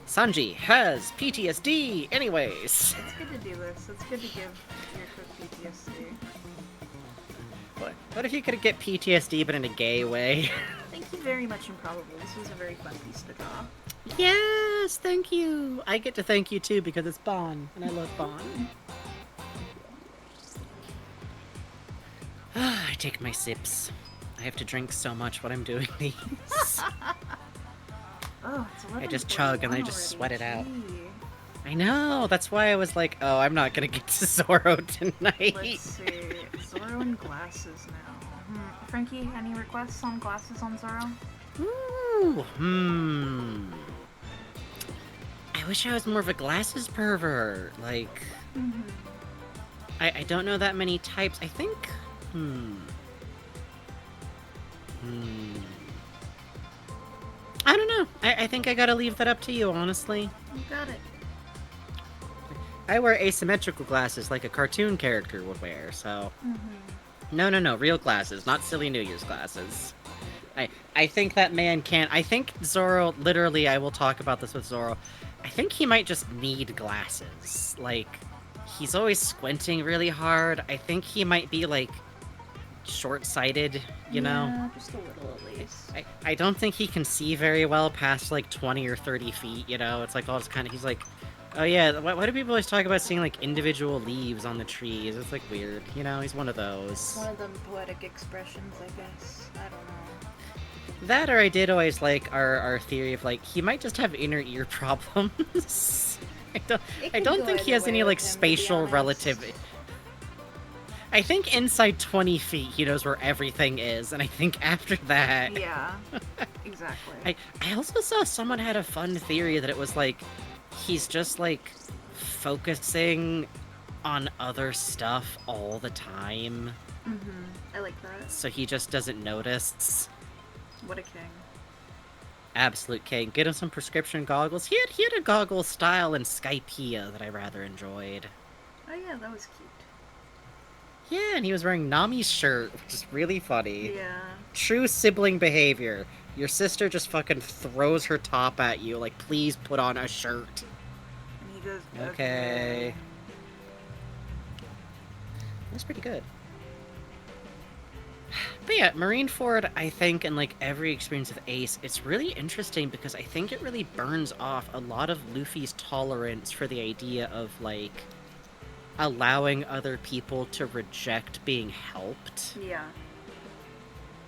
Sanji has PTSD anyways. It's good to do this. It's good to give your cook PTSD. What if you could get PTSD but in a gay way? Thank you very much, Improbable. This was a very fun piece to draw. Yes, thank you. I get to thank you too because it's Bon, and I love Bon. I take my sips. I have to drink so much when I'm doing these. Oh, it's I just chug and I just sweat it out. Gee. I know, that's why I was like, oh, I'm not gonna get to Zoro tonight. Let's see. Zoro and glasses now. Frankie, any requests on glasses on Zoro? Ooh, I wish I was more of a glasses pervert. Like, I don't know that many types. I think, I don't know. I think I gotta leave that up to you, honestly. You got it. I wear asymmetrical glasses like a cartoon character would wear, so... No, real glasses, not silly New Year's glasses. I think that man can't... I think Zoro, literally, I will talk about this with Zoro, I think he might just need glasses. Like, he's always squinting really hard. I think he might be, like, short-sighted, you know? Yeah, just a little at least. I don't think he can see very well past, like, 20 or 30 feet, you know? It's like all this kind of... He's like... Oh yeah, why do people always talk about seeing, like, individual leaves on the trees? It's, like, weird, you know? He's one of those. One of them poetic expressions, I guess. I don't know. That, or I did always like our theory of, like, he might just have inner ear problems. I don't think he has any, like, spatial relativity. I think inside 20 feet he knows where everything is, and I think after that... Yeah, exactly. I also saw someone had a fun theory that it was, like, he's just, like, focusing on other stuff all the time. I like that. So he just doesn't notice. What a king. Absolute king. Get him some prescription goggles. He had a goggle style in Skypiea that I rather enjoyed. Oh yeah, that was cute. Yeah, and he was wearing Nami's shirt, which is really funny. Yeah. True sibling behavior. Your sister just fucking throws her top at you, like, please put on a shirt. And he goes, okay. That's pretty good. But yeah, Marineford, I think, in, like, every experience with Ace, it's really interesting because I think it really burns off a lot of Luffy's tolerance for the idea of, like, allowing other people to reject being helped. Yeah.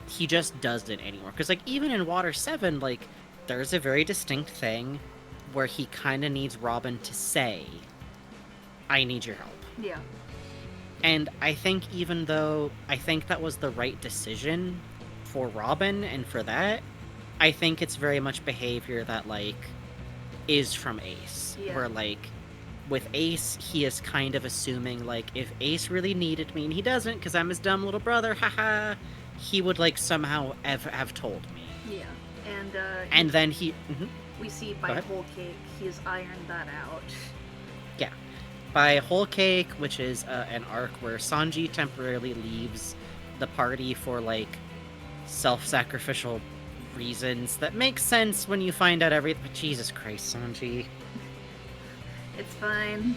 He just doesn't anymore. Because, like, even in Water 7, like, there's a very distinct thing where he kind of needs Robin to say, I need your help. Yeah. And I think even though I think that was the right decision for Robin and for that, I think it's very much behavior that, like, is from Ace. Yeah. Where, like, with Ace, he is kind of assuming, like, if Ace really needed me, and he doesn't because I'm his dumb little brother, haha, he would, like, somehow have told me. Yeah. And then he... We see by Whole Cake, he has ironed that out. Yeah. By Whole Cake, which is an arc where Sanji temporarily leaves the party for, like, self-sacrificial reasons that make sense when you find out everything. But Jesus Christ, Sanji. It's fine.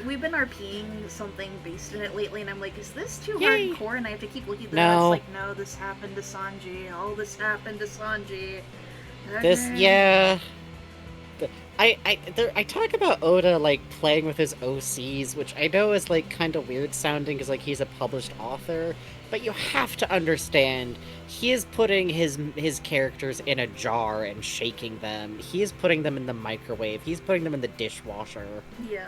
We've been RPing something based in it lately, and I'm like, is this too hardcore? And I have to keep looking at the notes, like, no, this happened to Sanji. Oh, this happened to Sanji. This, yeah. I talk about Oda, like, playing with his OCs, which I know is, like, kind of weird sounding, because, like, he's a published author, but you have to understand, he is putting his characters in a jar and shaking them. He is putting them in the microwave. He's putting them in the dishwasher. Yeah.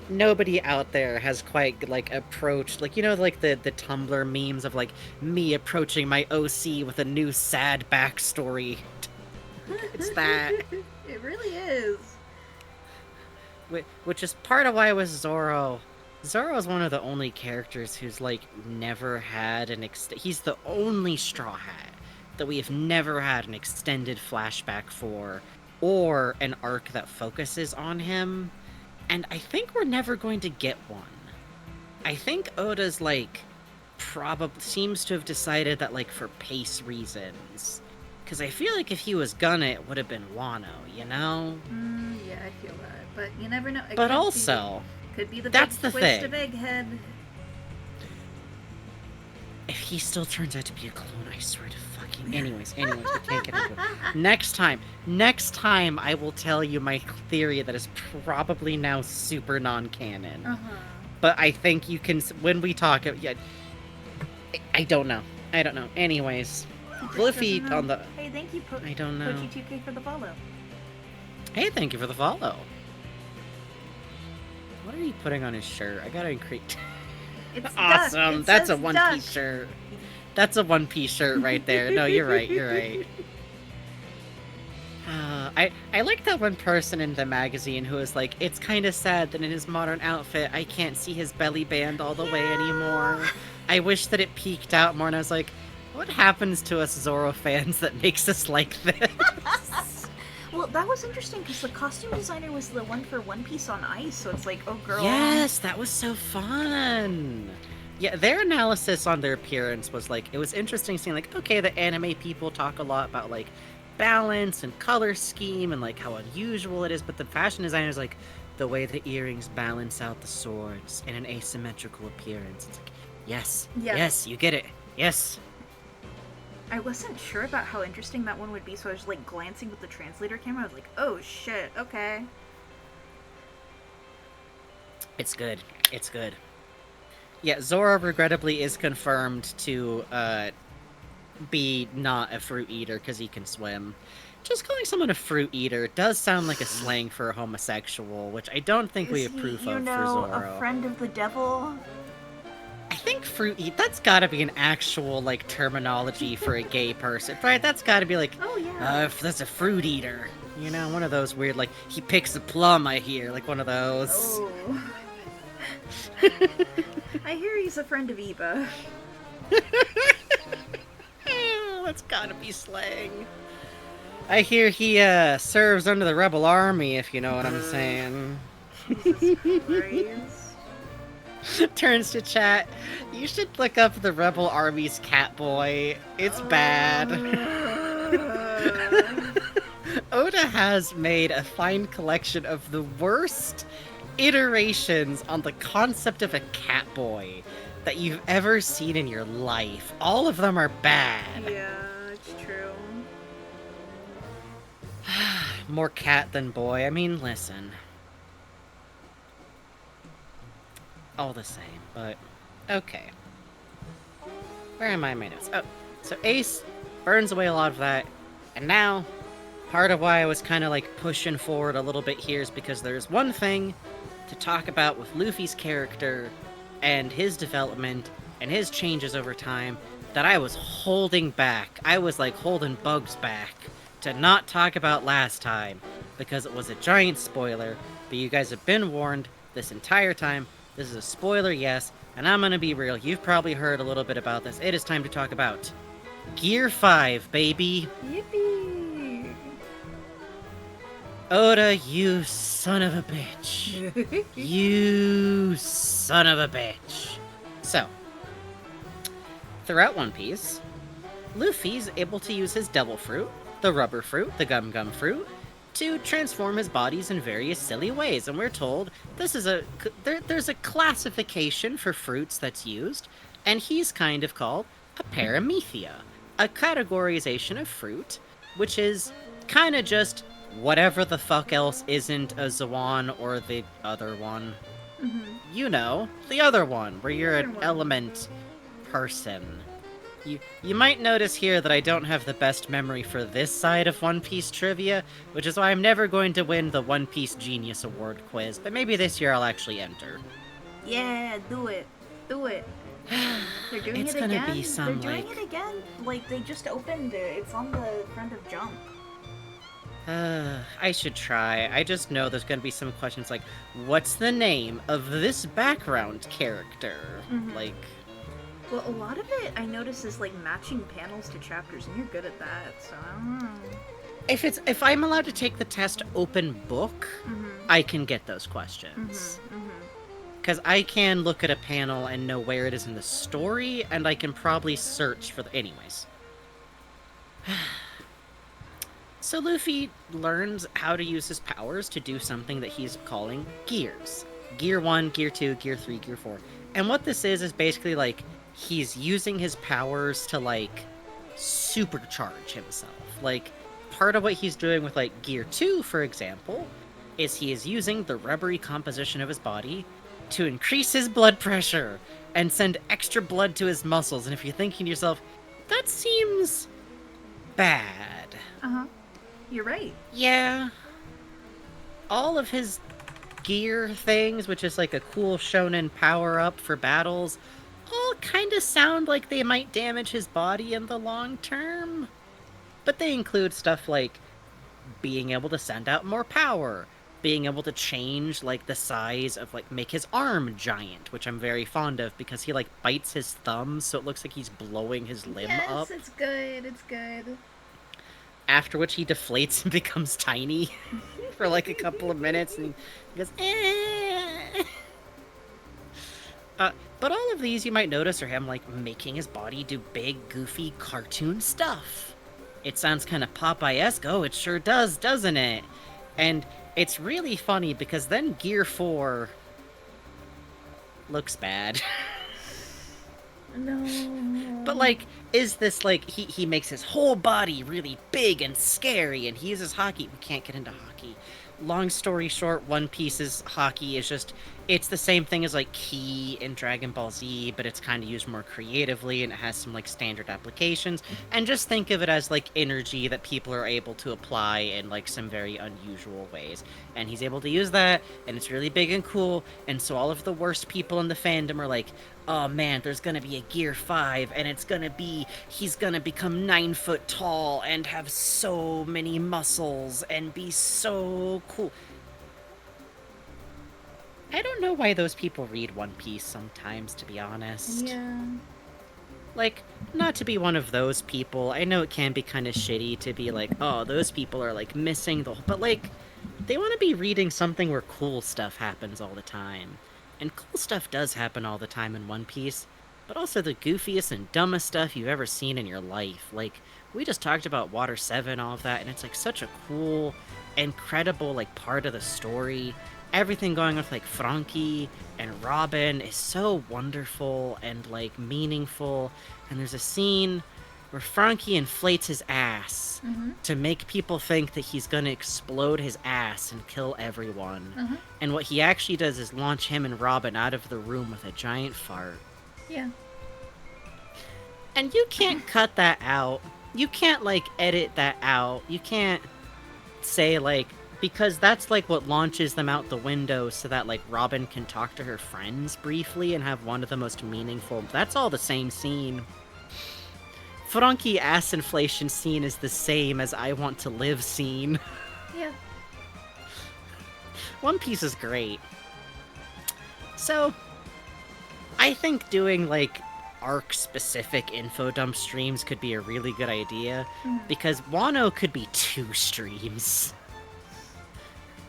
Nobody out there has quite, like, approached, like, you know, like, the Tumblr memes of, like, me approaching my OC with a new sad backstory. It's that. It really is. which is part of why with Zoro. Zoro is one of the only characters who's, like, never had he's the only Straw Hat that we have never had an extended flashback for, or an arc that focuses on him, and I think we're never going to get one. I think Oda's, like, probably seems to have decided that, like, for pace reasons. Because I feel like if he was gonna, it would have been Wano, you know? Yeah, I feel that. But you never know. But also... Could be the that's big the twist thing. of Egghead. If he still turns out to be a clone, I swear to fucking... Anyways, we can't get into it. Next time, I will tell you my theory that is probably now super non-canon. But I think you can... When we talk... Yeah, I don't know. Anyways, Luffy on the... Hey, thank you, I don't know. Pochi2K for the follow. Hey, thank you for the follow. What are you putting on his shirt? I gotta increase... It's awesome! That's a one-piece shirt. That's a one-piece shirt right there. No, you're right. I like that one person in the magazine who is like, it's kind of sad that in his modern outfit, I can't see his belly band all the way anymore. I wish that it peeked out more, and I was like, what happens to us Zoro fans that makes us like this? Well, that was interesting because the costume designer was the one for One Piece on Ice, so it's like, oh girl. Yes, that was so fun. Yeah, their analysis on their appearance was like, it was interesting seeing like, okay, the anime people talk a lot about like balance and color scheme and like how unusual it is, but the fashion designers like the way the earrings balance out the swords in an asymmetrical appearance. It's like, yes, you get it. Yes. I wasn't sure about how interesting that one would be, so I was like glancing with the translator camera. I was like, oh shit, okay. It's good. Yeah, Zoro regrettably is confirmed to be not a fruit eater because he can swim. Just calling someone a fruit eater does sound like a slang for a homosexual, which I don't think we approve of for Zoro. A friend of the devil? I think fruit eat, that's gotta be an actual, like, terminology for a gay person, right? That's gotta be like, oh yeah, that's a fruit eater. You know, one of those weird, like, he picks a plum, I hear, like one of those. Oh. I hear he's a friend of Eva. That's gotta be slang. I hear he, serves under the rebel army, if you know what I'm saying. Jesus Christ. Turns to chat. You should look up the Rebel Army's Catboy. It's bad. Oda has made a fine collection of the worst iterations on the concept of a Catboy that you've ever seen in your life. All of them are bad. Yeah, it's true. More cat than boy. I mean, listen. All the same, but okay. Where am I in my notes? Oh, so Ace burns away a lot of that, and now part of why I was kind of like pushing forward a little bit here is because there's one thing to talk about with Luffy's character and his development and his changes over time that I was holding back. I was like holding bugs back to not talk about last time because it was a giant spoiler, but you guys have been warned this entire time. This is a spoiler, yes, and I'm gonna be real. You've probably heard a little bit about this. It is time to talk about Gear 5, baby. Yippee! Oda, you son of a bitch. You son of a bitch. So, throughout One Piece, Luffy's able to use his devil fruit, the rubber fruit, the gum gum fruit, to transform his bodies in various silly ways, and we're told there's a classification for fruits that's used, and he's kind of called a paramethea, a categorization of fruit, which is kind of just whatever the fuck else isn't a Zawan or the other one. Mm-hmm. You know, the other one, where you're an element person. You might notice here that I don't have the best memory for this side of One Piece trivia, which is why I'm never going to win the One Piece Genius Award quiz, but maybe this year I'll actually enter. Yeah, do it. Do it. They're doing it's it gonna again. Be some, They're doing it again. Like, they just opened it. It's on the front of Jump. I should try. I just know there's gonna be some questions like, what's the name of this background character? Like... Well, a lot of it I notice is like matching panels to chapters, and you're good at that, so I don't know. If I'm allowed to take the test open book, I can get those questions. Because I can look at a panel and know where it is in the story, and I can probably search for the... Anyways. So Luffy learns how to use his powers to do something that he's calling gears. Gear 1, Gear 2, Gear 3, Gear 4. And what this is basically, like, he's using his powers to, like, supercharge himself. Like, part of what he's doing with, like, Gear 2, for example, is he is using the rubbery composition of his body to increase his blood pressure and send extra blood to his muscles. And if you're thinking to yourself, that seems bad. You're right. Yeah. All of his gear things, which is like a cool shonen power-up for battles, all kind of sound like they might damage his body in the long term. But they include stuff like being able to send out more power, being able to change, like, the size of, like, make his arm giant, which I'm very fond of, because he, like, bites his thumb, so it looks like he's blowing his limb up. Yes, it's good, it's good. After which he deflates and becomes tiny for, like, a couple of minutes, and he goes, eh. But all of these, you might notice, are him, like, making his body do big, goofy, cartoon stuff. It sounds kind of Popeye-esque. Oh, it sure does, doesn't it? And it's really funny because then Gear 4 looks bad. No. But, like, is this, like, he makes his whole body really big and scary, and he uses hockey. We can't get into hockey. Long story short, One Piece's hockey is just, it's the same thing as, like, Ki in Dragon Ball Z, but it's kind of used more creatively, and it has some, like, standard applications. And just think of it as, like, energy that people are able to apply in, like, some very unusual ways. And he's able to use that, and it's really big and cool, and so all of the worst people in the fandom are like, oh man, there's gonna be a Gear 5, and it's gonna be, he's gonna become 9 foot tall and have so many muscles and be so cool. I don't know why those people read One Piece sometimes, to be honest. Yeah. Like, not to be one of those people, I know it can be kind of shitty to be like, oh, those people are, like, missing the... But, like, they want to be reading something where cool stuff happens all the time. And cool stuff does happen all the time in One Piece, but also the goofiest and dumbest stuff you've ever seen in your life. Like, we just talked about Water 7, all of that, and it's, like, such a cool, incredible, like, part of the story. Everything going with, like, Frankie and Robin is so wonderful and, like, meaningful. And there's a scene where Frankie inflates his ass to make people think that he's gonna explode his ass and kill everyone. And what he actually does is launch him and Robin out of the room with a giant fart. Yeah. And you can't cut that out. You can't, like, edit that out. You can't say, like, because that's, like, what launches them out the window so that, like, Robin can talk to her friends briefly and have one of the most meaningful... That's all the same scene. Frankie ass inflation scene is the same as I Want to Live scene. Yeah. One Piece is great. So, I think doing, like, arc-specific info dump streams could be a really good idea, because Wano could be 2 streams.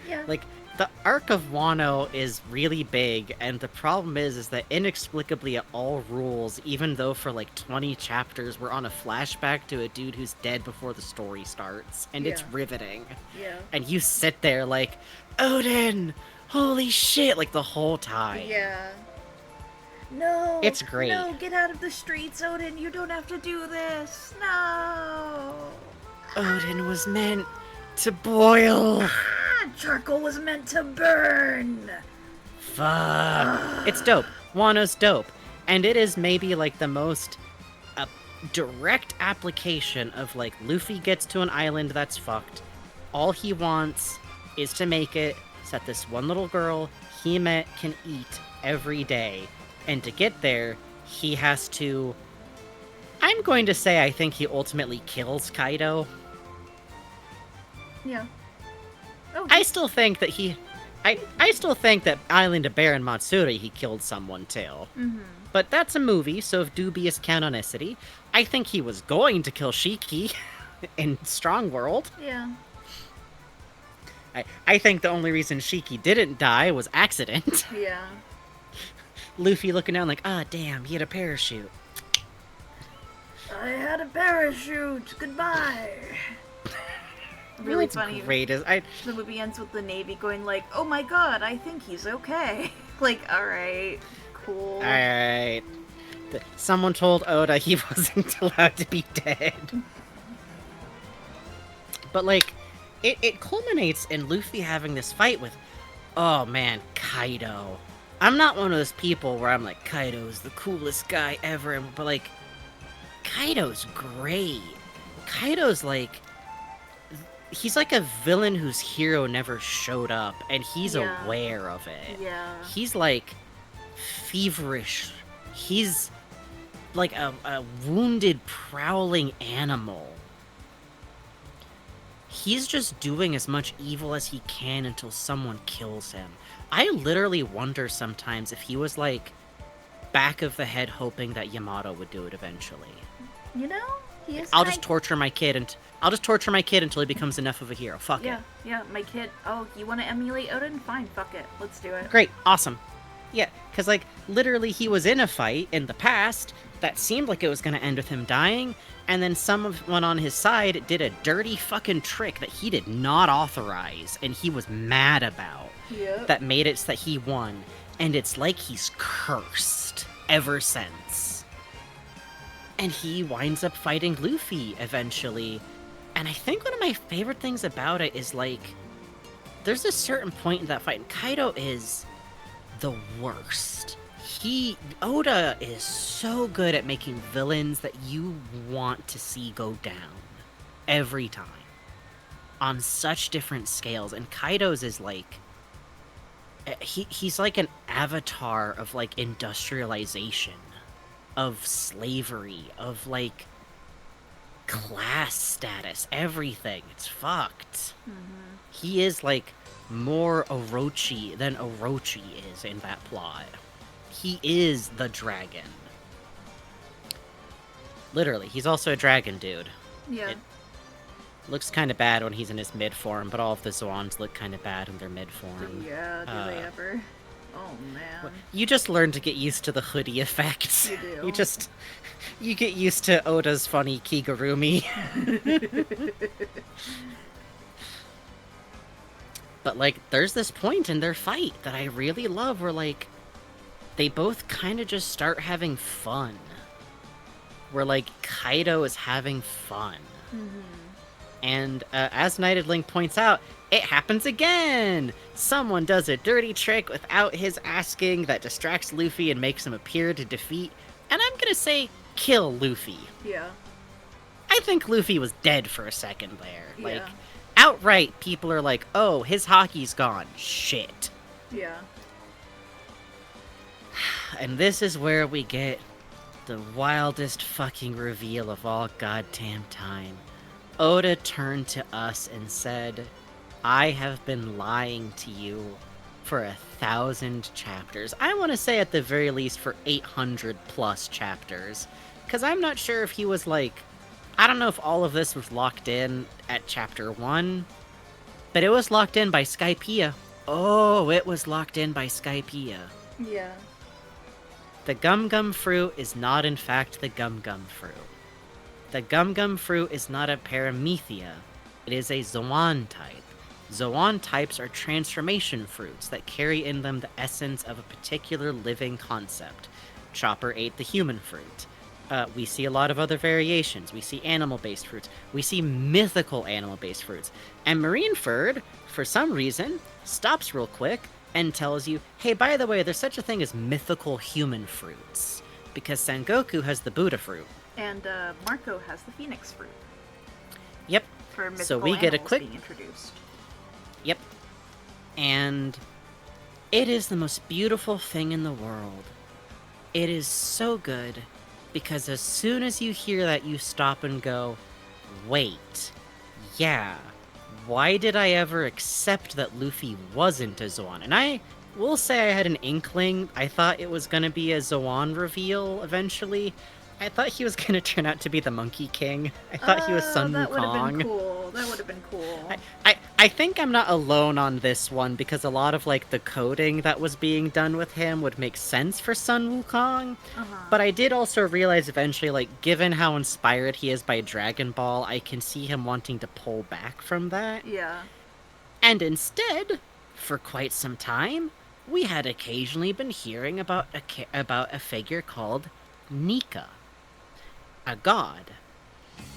Yeah. Like, the arc of Wano is really big, and the problem is that inexplicably it all rules, even though for like 20 chapters we're on a flashback to a dude who's dead before the story starts, and it's riveting. Yeah. And you sit there like, Odin! Holy shit! Like, the whole time. Yeah. No! It's great. No, get out of the streets, Odin! You don't have to do this! No! Odin was meant to boil! Charcoal was meant to burn! Fuck. It's dope. Wano's dope. And it is maybe, like, the most direct application of, like, Luffy gets to an island that's fucked. All he wants is to make it so that this one little girl he met can eat every day. And to get there, he has to... I'm going to say I think he ultimately kills Kaido. Yeah. Oh, I still think that I still think that Island of Baron Matsuri he killed someone too. Mm-hmm. But that's a movie, so of dubious canonicity. I think he was going to kill Shiki in Strong World. Yeah. I think the only reason Shiki didn't die was accident. Yeah. Luffy looking down like, ah, damn, he had a parachute. I had a parachute. Goodbye. Really What's funny. Great is the movie ends with the Navy going like, "Oh my God, I think he's okay." Like, all right, cool. All right. Someone told Oda he wasn't allowed to be dead. But like, it culminates in Luffy having this fight with, oh man, Kaido. I'm not one of those people where I'm like, Kaido's the coolest guy ever, but like, Kaido's great. Kaido's like, he's like a villain whose hero never showed up, and he's aware of it. Yeah. He's like feverish. He's like a wounded, prowling animal. He's just doing as much evil as he can until someone kills him. I literally wonder sometimes if he was like back of the head hoping that Yamato would do it eventually. You know, he is. I'll just torture my kid until he becomes enough of a hero. Fuck it. Yeah, my kid. Oh, you want to emulate Odin? Fine, fuck it. Let's do it. Great, awesome. Yeah, because like literally he was in a fight in the past that seemed like it was going to end with him dying, and then someone on his side did a dirty fucking trick that he did not authorize, and he was mad about. Yep. That made it so that he won, and it's like he's cursed ever since. And he winds up fighting Luffy eventually, and I think one of my favorite things about it is like, there's a certain point in that fight, and Kaido is the worst. Oda is so good at making villains that you want to see go down every time on such different scales, and Kaido's is like he's like an avatar of like industrialization, of slavery, of like class status, everything. It's fucked. Mm-hmm. He is like more Orochi than Orochi is in that plot. He is the dragon. Literally, he's also a dragon dude. Yeah. It looks kind of bad when he's in his mid form, but all of the Zoans look kind of bad in their mid form. Yeah, do they ever? Oh man. You just learn to get used to the hoodie effect. You do. You get used to Oda's funny Kigurumi. But like, there's this point in their fight that I really love where like, they both kind of just start having fun. Where like, Kaido is having fun. Mm-hmm. And as Knighted Link points out, it happens again! Someone does a dirty trick without his asking that distracts Luffy and makes him appear to defeat, and I'm gonna say, kill Luffy. Yeah. I think Luffy was dead for a second there. Yeah. Like, outright, people are like, oh, his hockey's gone. Shit. Yeah. And this is where we get the wildest fucking reveal of all goddamn time. Oda turned to us and said, I have been lying to you for 1,000 chapters. I want to say at the very least for 800 plus chapters. Because I'm not sure if he was like, I don't know if all of this was locked in at chapter 1, but it was locked in by Skypiea. Oh, it was locked in by Skypiea. Yeah. The Gum Gum fruit is not in fact the Gum Gum fruit. The Gum Gum fruit is not a Paramethea. It is a Zoan type. Zoan types are transformation fruits that carry in them the essence of a particular living concept. Chopper ate the human fruit. We see a lot of other variations. We see animal-based fruits. We see mythical animal-based fruits. And Marineford, for some reason, stops real quick and tells you, hey, by the way, there's such a thing as mythical human fruits. Because Sengoku has the Buddha fruit. And Marco has the Phoenix fruit. Yep. For mythical So we get a quick being introduced. Yep. And it is the most beautiful thing in the world. It is so good because as soon as you hear that, you stop and go, wait, yeah, why did I ever accept that Luffy wasn't a Zoan? And I will say I had an inkling. I thought it was going to be a Zoan reveal eventually. I thought he was going to turn out to be the Monkey King. I thought he was Sun Wukong. That would have been cool. That would have been cool. I think I'm not alone on this one, because a lot of, like, the coding that was being done with him would make sense for Sun Wukong. But I did also realize eventually, like, given how inspired he is by Dragon Ball, I can see him wanting to pull back from that. Yeah. And instead, for quite some time, we had occasionally been hearing about a figure called Nika. A god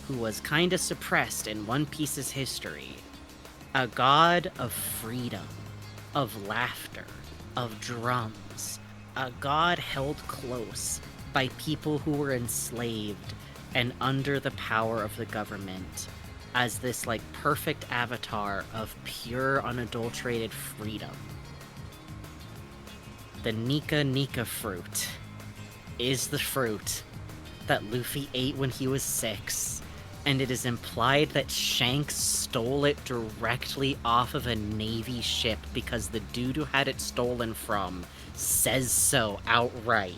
who was kinda suppressed in One Piece's history. A god of freedom, of laughter, of drums. A god held close by people who were enslaved and under the power of the government, as this, like, perfect avatar of pure, unadulterated freedom. The Nika fruit is the fruit that Luffy ate when he was 6, and it is implied that Shanks stole it directly off of a Navy ship because the dude who had it stolen from says so outright.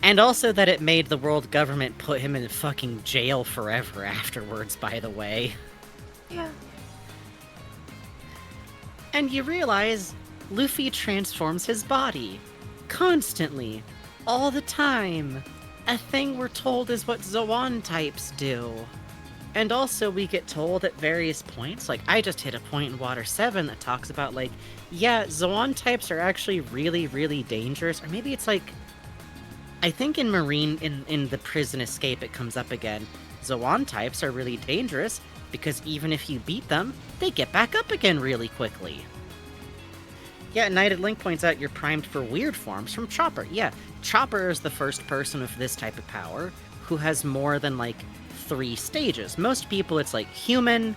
And also that it made the world government put him in fucking jail forever afterwards, by the way. Yeah. And you realize Luffy transforms his body. Constantly. All the time. A thing we're told is what Zoan types do. And also we get told at various points, like I just hit a point in Water 7 that talks about, like, yeah, Zoan types are actually really, really dangerous. Or maybe it's like, I think in Marine, in the prison escape, it comes up again. Zoan types are really dangerous because even if you beat them, they get back up again really quickly. Yeah, Knighted Link points out you're primed for weird forms from Chopper. Yeah, Chopper is the first person with this type of power who has more than, like, 3 stages. Most people, it's like human,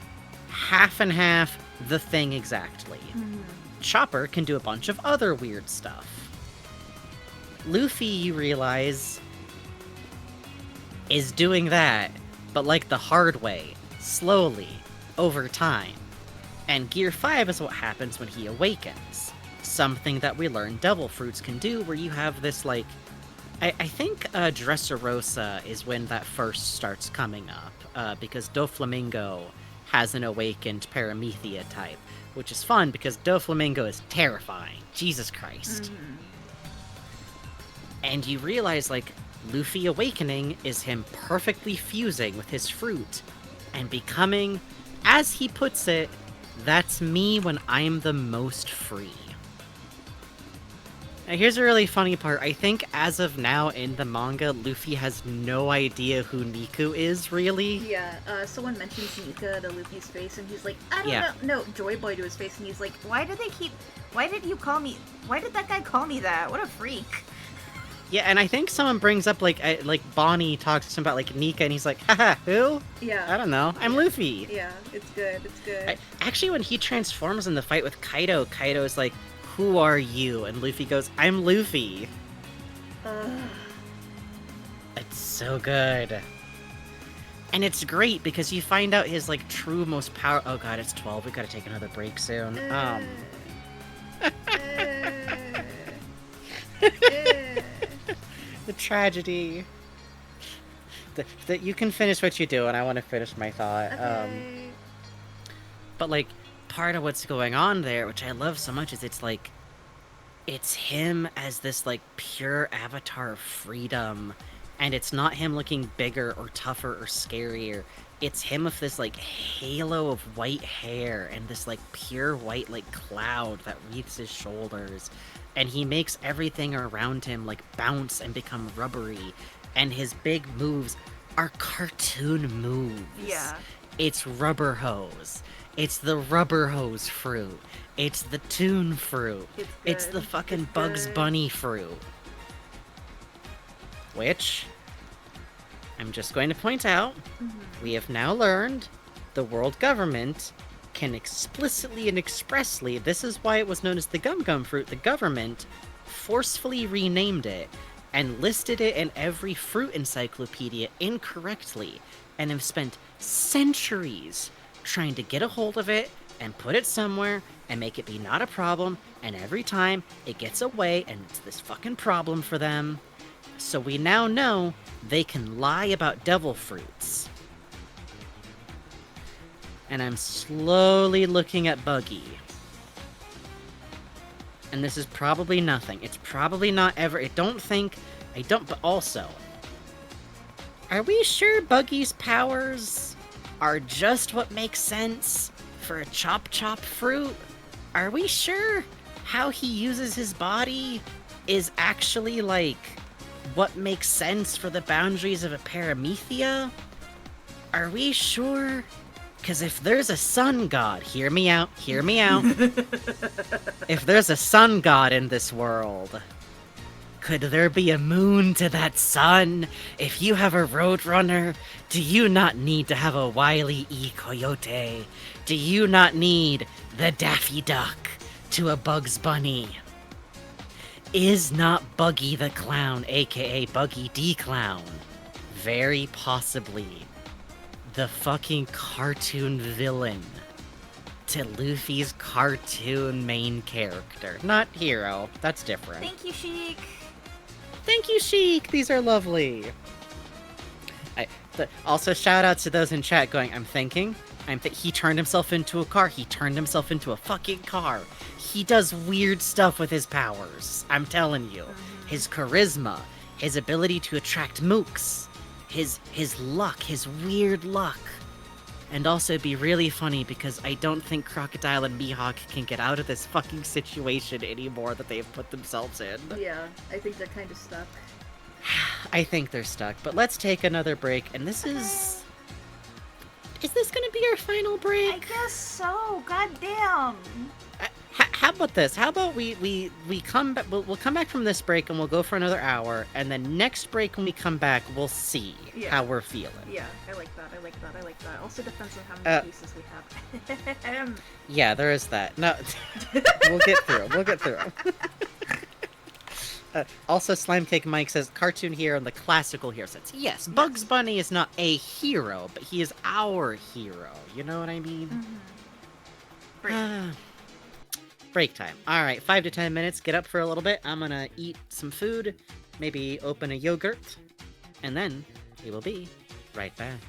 half and half, the thing exactly. Chopper can do a bunch of other weird stuff. Luffy, you realize, is doing that, but like the hard way, slowly, over time. And Gear 5 is what happens when he awakens. Something that we learn Devil Fruits can do, where you have this, like, I think Dressrosa is when that first starts coming up, because Doflamingo has an awakened Paramethea type, which is fun because Doflamingo is terrifying. Jesus Christ. And you realize, like, Luffy awakening is him perfectly fusing with his fruit and becoming, as he puts it, that's me when I'm the most free. Now here's a really funny part. I think as of now in the manga, Luffy has no idea who Niku is, really. Yeah, someone mentions Nika to Luffy's face, and he's like, I don't know. No, Joy Boy to his face, and he's like, why did that guy call me that? What a freak. Yeah, and I think someone brings up, like Bonnie talks to him about, like, Nika, and he's like, haha, who? Yeah. I don't know. I'm Luffy. Yeah, it's good, it's good. Actually, when he transforms in the fight with Kaido, Kaido's like, who are you? And Luffy goes, I'm Luffy. It's so good. And it's great because you find out his, like, true most power. Oh god, it's 12. We gotta take another break soon. The tragedy. That you can finish what you do, and I want to finish my thought. Okay. But, like, part of what's going on there, which I love so much, is it's like, it's him as this, like, pure avatar of freedom, and it's not him looking bigger or tougher or scarier. It's him with this, like, halo of white hair and this, like, pure white, like, cloud that wreaths his shoulders. And he makes everything around him, like, bounce and become rubbery. And his big moves are cartoon moves. Yeah. It's Rubber Hose. It's the Rubber Hose fruit. It's the Toon fruit. It's the fucking Bugs Bunny fruit. Which, I'm just going to point out, we have now learned the world government can explicitly and expressly, this is why it was known as the Gum Gum fruit, the government forcefully renamed it and listed it in every fruit encyclopedia incorrectly, and have spent centuries trying to get a hold of it and put it somewhere and make it be not a problem, and every time it gets away and it's this fucking problem for them. So we now know they can lie about devil fruits. And I'm slowly looking at Buggy. And this is probably nothing. It's probably not ever... but also... Are we sure Buggy's powers are just what makes sense for a chop fruit? Are we sure how he uses his body is actually, like, what makes sense for the boundaries of a paramethea? Are we sure? Because if there's a sun god, hear me out. If there's a sun god in this world, could there be a moon to that sun? If you have a roadrunner, do you not need to have a Wile E. Coyote? Do you not need the Daffy Duck to a Bugs Bunny? Is not Buggy the Clown, aka Buggy D Clown, very possibly the fucking cartoon villain to Luffy's cartoon main character? Not hero, that's different. Thank you, Sheik. Thank you, Sheik. These are lovely. Also, shout out to those in chat going, he turned himself into a car. He turned himself into a fucking car. He does weird stuff with his powers. I'm telling you. His charisma, his ability to attract mooks, his luck, his weird luck. And also be really funny because I don't think Crocodile and Mihawk can get out of this fucking situation anymore that they've put themselves in. Yeah, I think they're kind of stuck. I think they're stuck, but let's take another break, and this is... Is this gonna be our final break? I guess so, goddamn! How about this? How about we come back, we'll come back from this break and we'll go for another hour, and then next break when we come back, we'll see how we're feeling. Yeah, I like that. Also depends on how many pieces we have. Yeah, there is that. No, we'll get through. Also, Slimecake Mike says, cartoon hero in the classical hero sense. Yes, Bugs Bunny is not a hero, but he is our hero. You know what I mean? Break time. Alright, 5 to 10 minutes. Get up for a little bit. I'm gonna eat some food, maybe open a yogurt, and then we will be right back.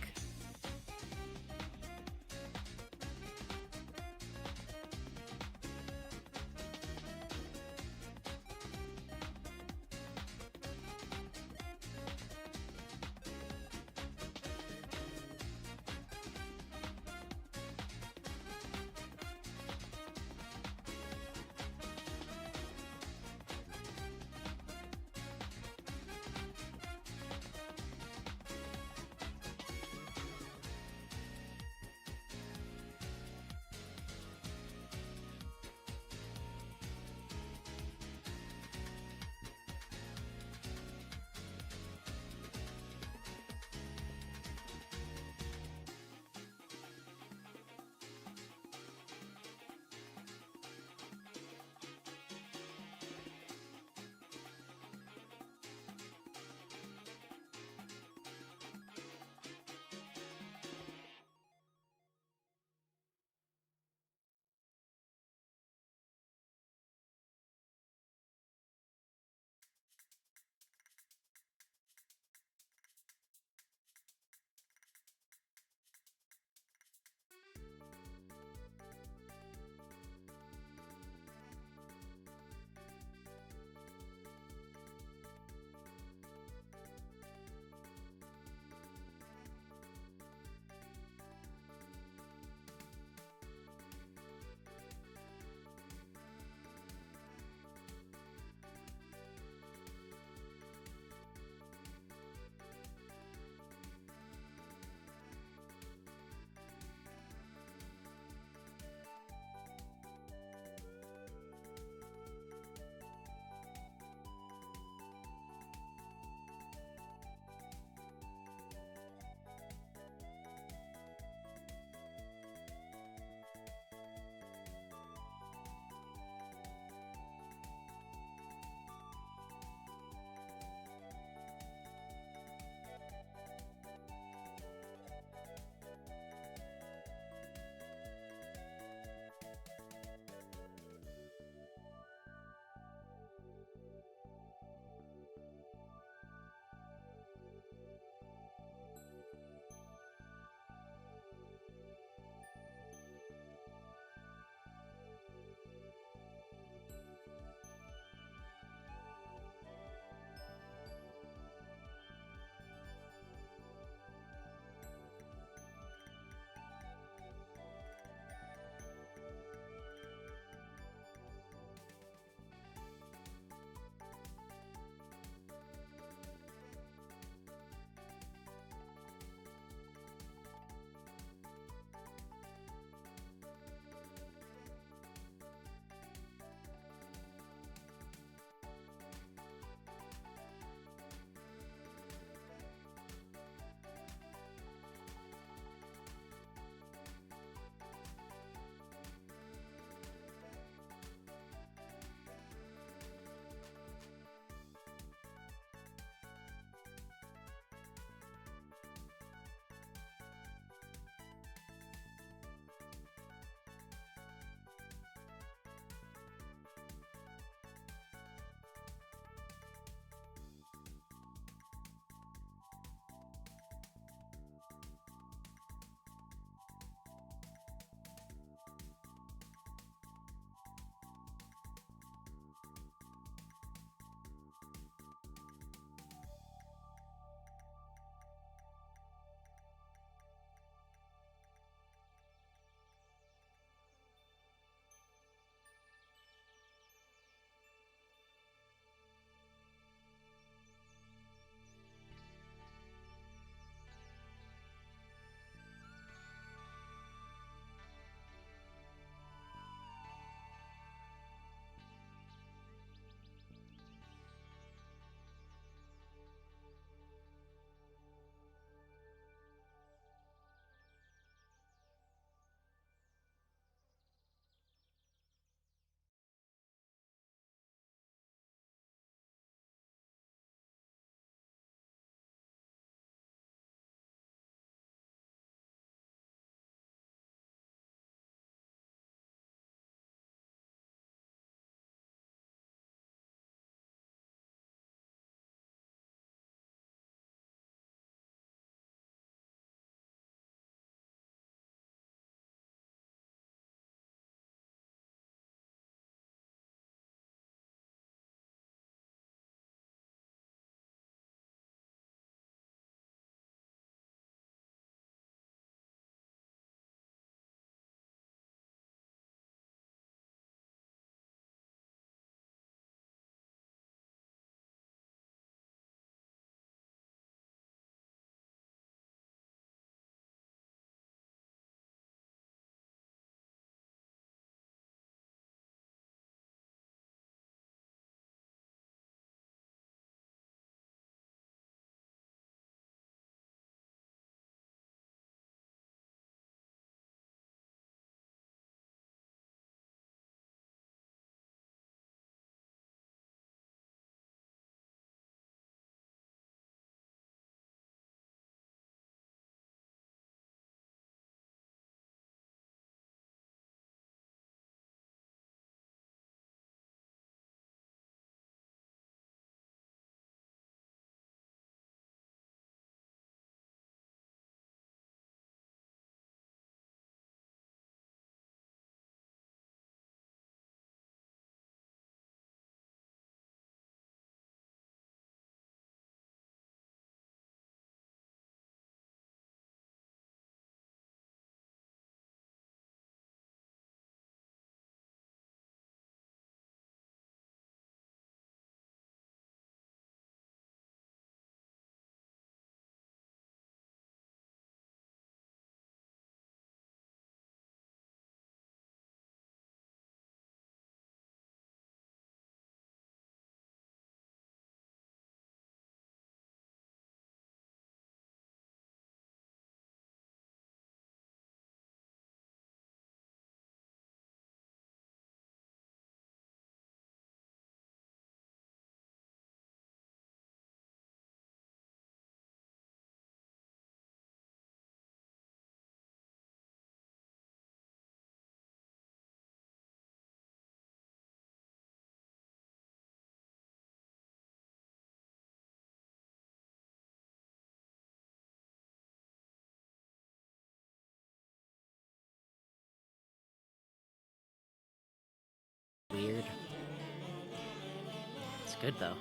good though.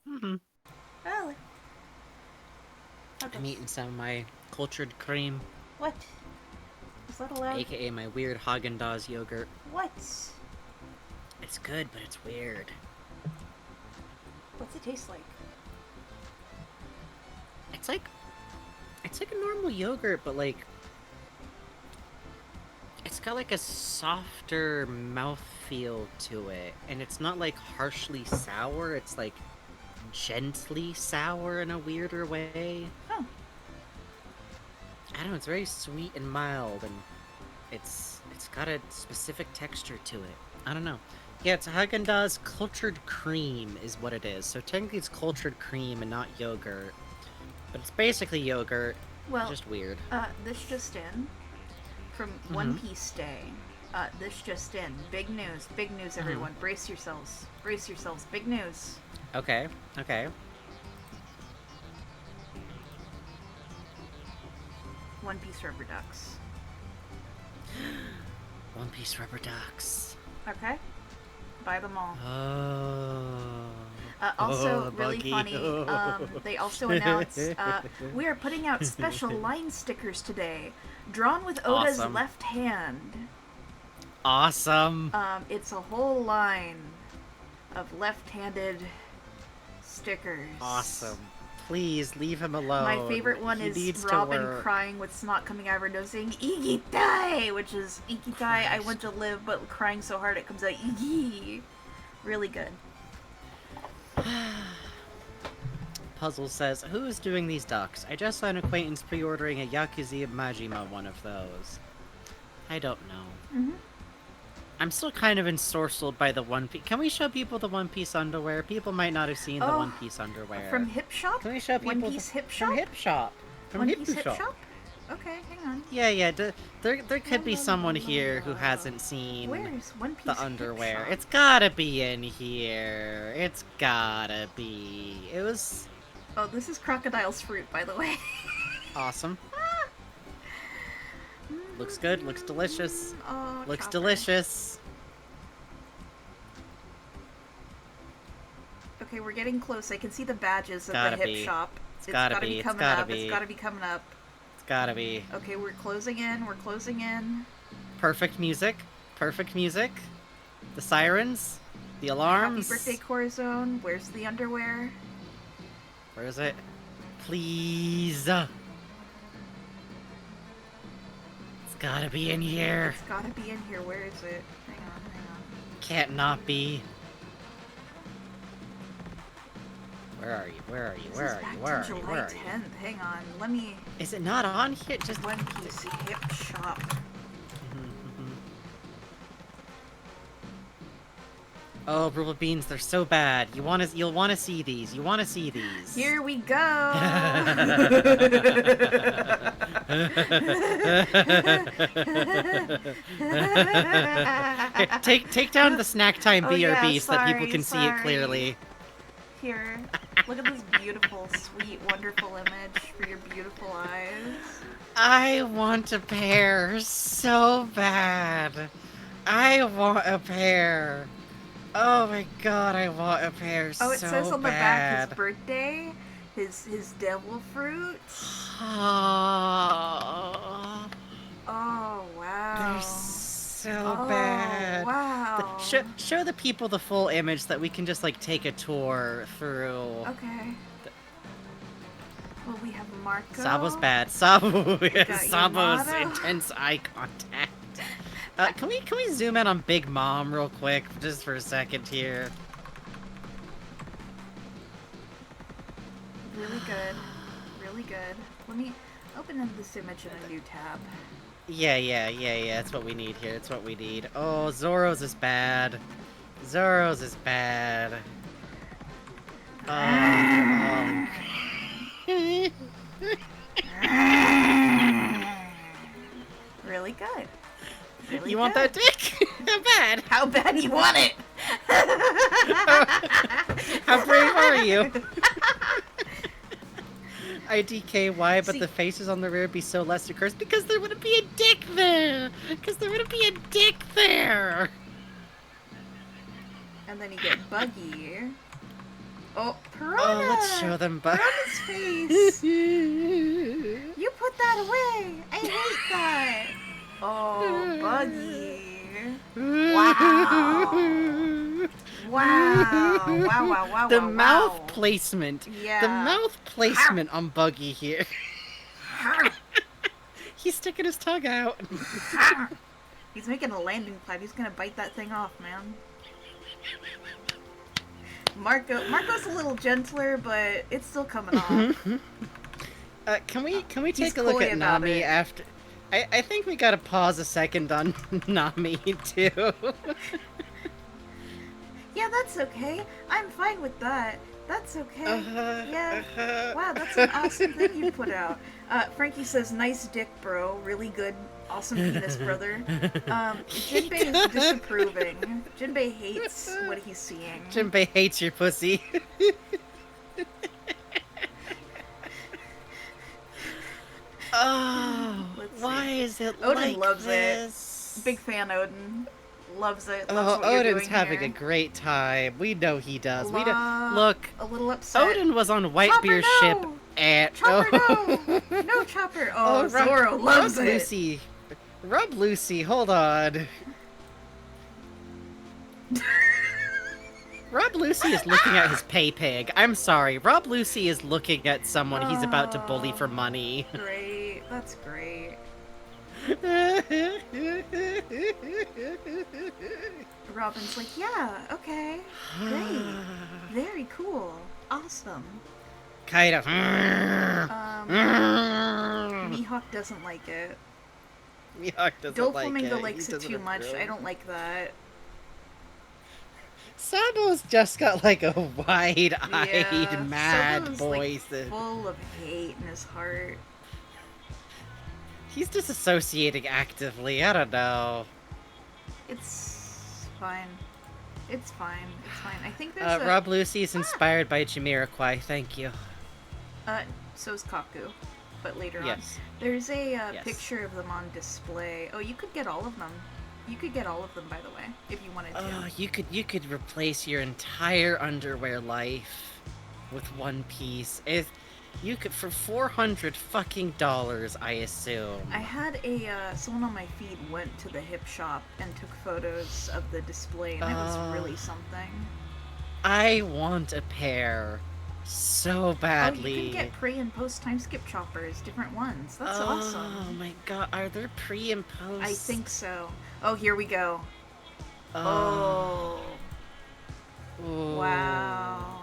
Mm-hmm. Oh. I'm eating some of my cultured cream. What? Is that allowed? AKA my weird Haagen-Dazs yogurt. What? It's good, but it's weird. What's it taste like? It's like a normal yogurt, but like it's got like a softer mouthfeel to it, and it's not like harshly sour. It's like gently sour in a weirder way. Oh. I don't know. It's very sweet and mild, and it's got a specific texture to it. I don't know. Yeah, it's Haagen-Dazs cultured cream is what it is. So technically it's cultured cream and not yogurt. But it's basically yogurt. Well, just weird. This just in. From One Piece Day. This just in. Big news, everyone. Brace yourselves. Big news. Okay. One Piece rubber ducks. One Piece rubber ducks. Okay. Buy them all. Oh. Also, really Buggy. funny, they also announced, we are putting out special line stickers today, drawn with Oda's Awesome. left hand. Awesome. It's a whole line of left-handed stickers. Awesome. Please leave him alone. My favorite one He is needs to Robin work. crying with snot coming out of her nose saying, Igitai! Which is, Igitai, I Christ. want to live, but crying so hard it comes out, Igi! Really good. Puzzle says, who is doing these ducks? I just saw an acquaintance pre-ordering a Yakuza Majima one of those. I don't know. Mm-hmm. I'm still kind of ensorcelled by the One Piece. Can we show people the One Piece underwear? People might not have seen the One Piece underwear. From Hip Shop? Can we show people One Piece Hip Shop? From Hip Shop. From One Hip Piece Hip Shop. Shop? Okay, hang on. Yeah. There could be someone here who hasn't seen Where's One Piece the Hip underwear. Shop? It's gotta be in here. It's gotta be. It was Oh, this is Crocodile's fruit, by the way. awesome. Looks good. Looks delicious. Oh, Looks Chopper. delicious. Okay, we're getting close. I can see the badges of Gotta the Hip be. Shop. It's gotta be. be It's coming gotta up. be. It's gotta be coming up. It's gotta be. Okay, we're closing in. We're closing in. Perfect music. Perfect music. The sirens. The alarms. Happy birthday, Corazon. Where's the underwear? Where is it? Please. It's gotta be in here. It's gotta be in here. Where is it? Hang on. Can't not be. Where are you? Where are you? This Where is are back you? Where to are you? July Where are you? 10th. Hang on. Let me... Is it not on here? Just One Piece Hip Shop. Oh, Rubble Beans, they're so bad. You'll wanna see these. You wanna see these. Here we go! Here, take down the snack time Oh, BRB yeah, so that people sorry, can see it sorry. clearly. Here. Look at this beautiful, sweet, wonderful image for your beautiful eyes. I want a pair so bad. I want a pair. Oh my god, I want a pair so bad. Oh, it says on the back his birthday, his devil fruit. Oh, Oh, wow. they're so Oh, bad. wow. Show the people the full image so that we can just like take a tour through. Okay. Well, we have Marco. Sabo's bad. Sabo's got intense Yamato. eye contact. Can we zoom in on Big Mom real quick, just for a second here? Really good. Really good. Let me open up this image in a new tab. Yeah. That's what we need here. That's what we need. Oh, Zoro's is bad. Zoro's is bad. Oh. Really good. Really you good. Want that dick? How bad? How bad you want it? How brave are you? IDKY, but the faces on the rear be so lesser cursed because there wouldn't be a dick there! Because there wouldn't be a dick there! And then you get Buggy. Oh, Piranha! Oh, let's show them Piranha's face! You put that away! I hate that! Oh, Buggy. Wow! Wow. The mouth placement. Yeah. The mouth placement on Buggy here. He's sticking his tongue out. He's making a landing pad. He's gonna bite that thing off, man. Marco's a little gentler, but it's still coming off. Can we take a look at Nami after? I think we gotta pause a second on Nami too. Yeah, that's okay. I'm fine with that. That's okay. Yeah. Wow, that's an awesome thing you put out. Frankie says, "Nice dick, bro. Really good. Awesome penis, brother." Jinbei is disapproving. Jinbei hates what he's seeing. Jinbei hates your pussy. Oh, why is it Odin like loves this? it. Big fan, Odin. Loves it. Loves what you're Odin's doing having here. a great time. We know he does. We do. Look, a little upset. Odin was on Whitebeard's ship and Chopper, no! No, Chopper! Oh, Zoro loves it! Lucy. Rub Lucy, hold on. Rob Lucy is looking at his pay pig. I'm sorry. Rob Lucy is looking at someone he's about to bully for money. Great. That's great. Robin's like, yeah, okay. Great. Very cool. Awesome. Kind of. Mihawk doesn't like it. Mihawk doesn't like it. Doflamingo likes it too much. I don't like that. Sabo's just got like a wide-eyed, mad Sabo's, voice. Like, full of hate in his heart. He's disassociating actively. I don't know. It's fine. It's fine. It's fine. I think there's Rob Lucy is inspired by Jamiroquai. Thank you. So is Kaku. But later on. There's a picture of them on display. Oh, you could get all of them. You could get all of them, by the way, if you wanted to. Oh, you could replace your entire underwear life with one piece. If you could for $400 fucking dollars, I assume. I had someone on my feed went to the hip shop and took photos of the display, and it was really something. I want a pair so badly. Oh, you can get pre and post time skip choppers, different ones. That's awesome. Oh my god, are there pre and post? I think so. Oh, here we go. Oh. Ooh. Wow.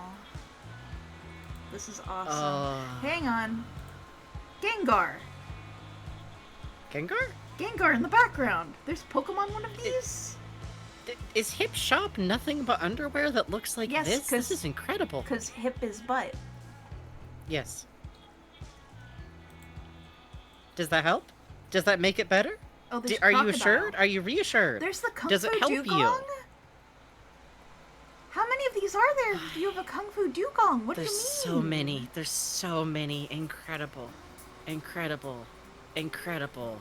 This is awesome. Hang on. Gengar. Gengar? Gengar in the background. There's Pokemon one of these? Is Hip Shop nothing but underwear that looks like this? This is incredible. Because hip is butt. Yes. Does that help? Does that make it better? Oh, there's Are you assured? Are you reassured? There's the Kung Does Fu it help Dugong? you? How many of these are there? You have a Kung Fu Dugong. What do you mean? There's so many. There's so many. Incredible. Incredible. Incredible.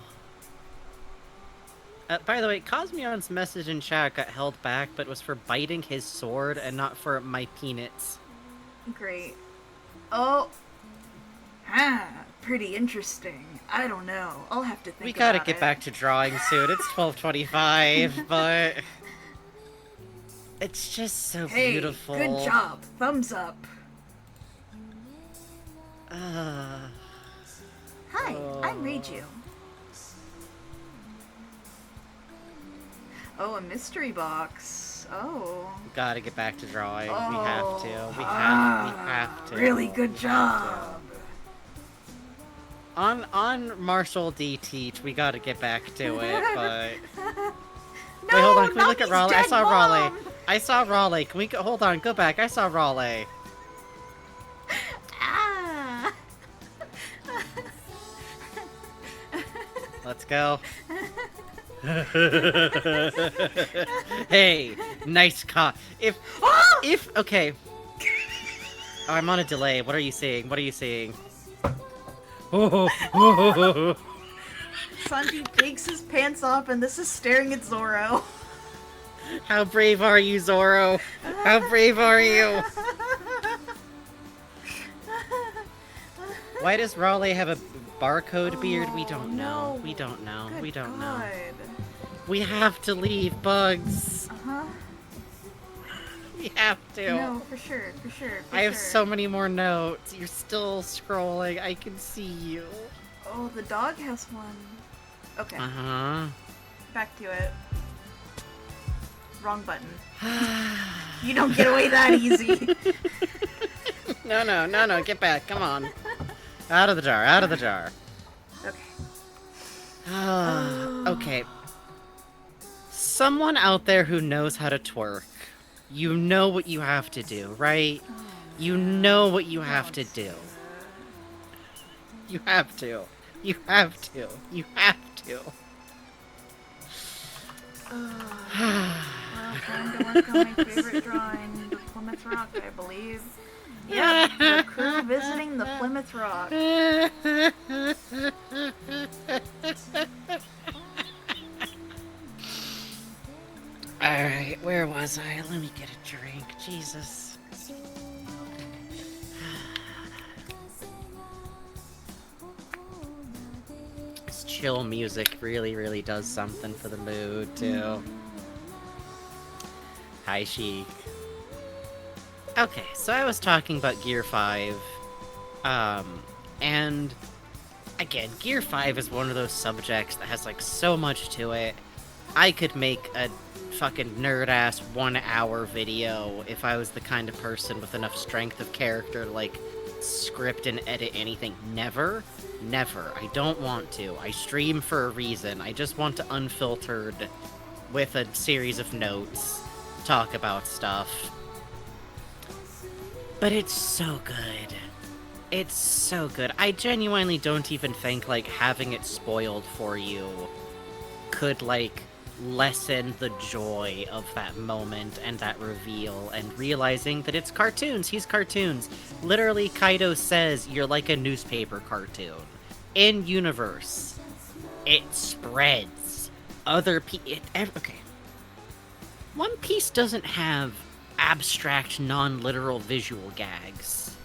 By the way, Cosmion's message in chat got held back, but was for biting his sword and not for my peanuts. Great. Oh. Pretty interesting. I don't know. I'll have to think about it. We gotta get back to drawing soon. It's 12:25, but it's just so beautiful. Good job. Thumbs up. Hi, I'm Reiju. Oh, a mystery box. Oh. Gotta get back to drawing. Oh. We have to. We have to. Really good job. On Marshall D. Teach, we gotta get back to it, but... No, wait, hold on, can we look at Nami's Raleigh? I dead saw mom! Raleigh. I saw Raleigh. Can we go... Hold on, go back. I saw Raleigh. Ah. Let's go. Hey, nice okay. Oh, I'm on a delay. What are you seeing? What are you seeing? Sanji takes his pants off and this is staring at Zoro. How brave are you, Zoro? How brave are you? Why does Raleigh have a barcode beard? We don't know. No. We don't know. Good We don't God. know. We have to leave, Bugs. Uh-huh. We have to. No, for sure, for sure. I have so many more notes. You're still scrolling. I can see you. Oh, the dog has one. Okay. Uh-huh. Back to it. Wrong button. You don't get away that easy. No. Get back. Come on. Out of the jar. Out of the jar. Okay. Okay. Someone out there who knows how to twerk. You know what you have to do, right? You know what you have to do. You have to. You have to. You have to. Well, time to work on my favorite drawing, the Plymouth Rock, I believe. Yeah, the crew visiting the Plymouth Rock. Alright, where was I? Let me get a drink. Jesus. This chill music really does something for the mood, too. Hi, Sheik. Okay, so I was talking about Gear 5. And again, Gear 5 is one of those subjects that has, like, so much to it. I could make a fucking nerd-ass 1-hour video if I was the kind of person with enough strength of character to, like, script and edit anything. Never. I don't want to. I stream for a reason. I just want to unfiltered, with a series of notes, talk about stuff. But it's so good. It's so good. I genuinely don't even think, like, having it spoiled for you could, like, lessen the joy of that moment and that reveal and realizing that it's cartoons. He's cartoons. Literally, Kaido says you're like a newspaper cartoon. In universe, it spreads. Okay. One Piece doesn't have abstract, non-literal visual gags.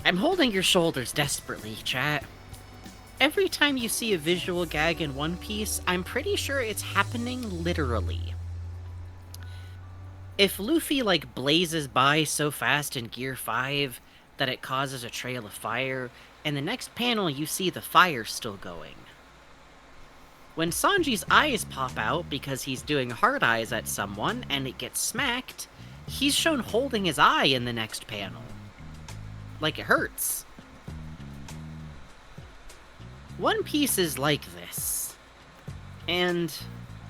I'm holding your shoulders desperately, chat. Every time you see a visual gag in One Piece, I'm pretty sure it's happening literally. If Luffy, like, blazes by so fast in Gear 5 that it causes a trail of fire, in the next panel you see the fire still going. When Sanji's eyes pop out because he's doing hard eyes at someone and it gets smacked, he's shown holding his eye in the next panel. Like, it hurts. One Piece is like this. And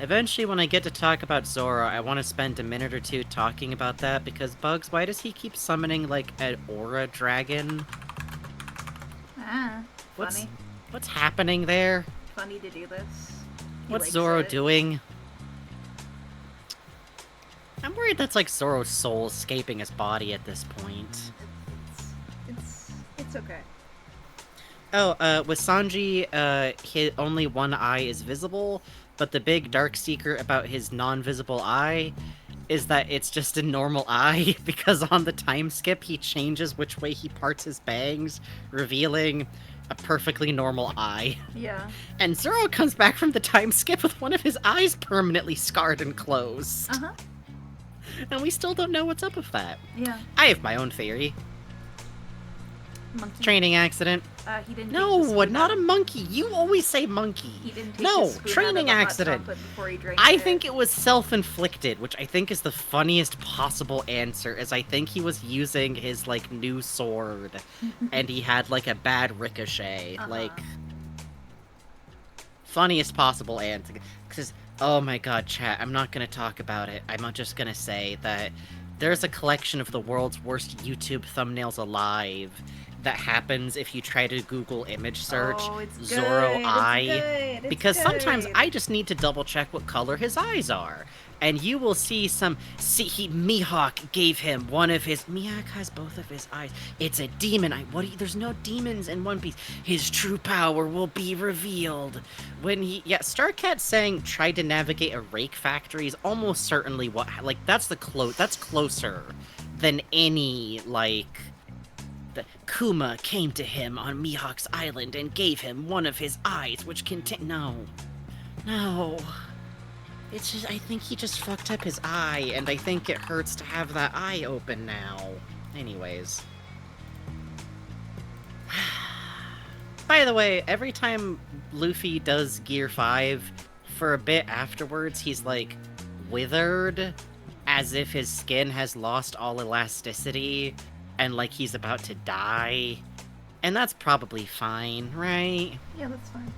eventually when I get to talk about Zoro, I want to spend a minute or two talking about that, because Bugs, why does he keep summoning, like, an aura dragon? Funny. What's happening there? Funny to do this. What's Zoro doing? I'm worried that's, like, Zoro's soul escaping his body at this point. It's okay. Oh, with Sanji, only one eye is visible, but the big dark secret about his non-visible eye is that it's just a normal eye, because on the time skip he changes which way he parts his bangs, revealing a perfectly normal eye. Yeah. And Zoro comes back from the time skip with one of his eyes permanently scarred and closed. Uh-huh. And we still don't know what's up with that. Yeah. I have my own theory. Monkey. Training accident. He didn't. No, not a monkey. You always say monkey. He didn't take no, his spoon training out of the accident. Hot chocolate before he drank I think it was self-inflicted, which I think is the funniest possible answer, as I think he was using his, like, new sword, and he had, like, a bad ricochet. Like, funniest possible answer. Because, oh my god, chat, I'm not gonna talk about it. I'm just gonna say that there's a collection of the world's worst YouTube thumbnails alive that happens if you try to Google image search Zoro eye. Because sometimes I just need to double check what color his eyes are. And you will see Mihawk gave him one of his... Mihawk has both of his eyes. It's a demon eye. There's no demons in One Piece. His true power will be revealed. When he... Yeah, Starcat saying tried to navigate a rake factory is almost certainly what... Like, that's closer than any, like... Kuma came to him on Mihawk's island and gave him one of his eyes, which contain... No. It's just, I think he just fucked up his eye, and I think it hurts to have that eye open now. Anyways. By the way, every time Luffy does Gear 5, for a bit afterwards, he's, like, withered, as if his skin has lost all elasticity, and, like, he's about to die. And that's probably fine, right? Yeah, that's fine.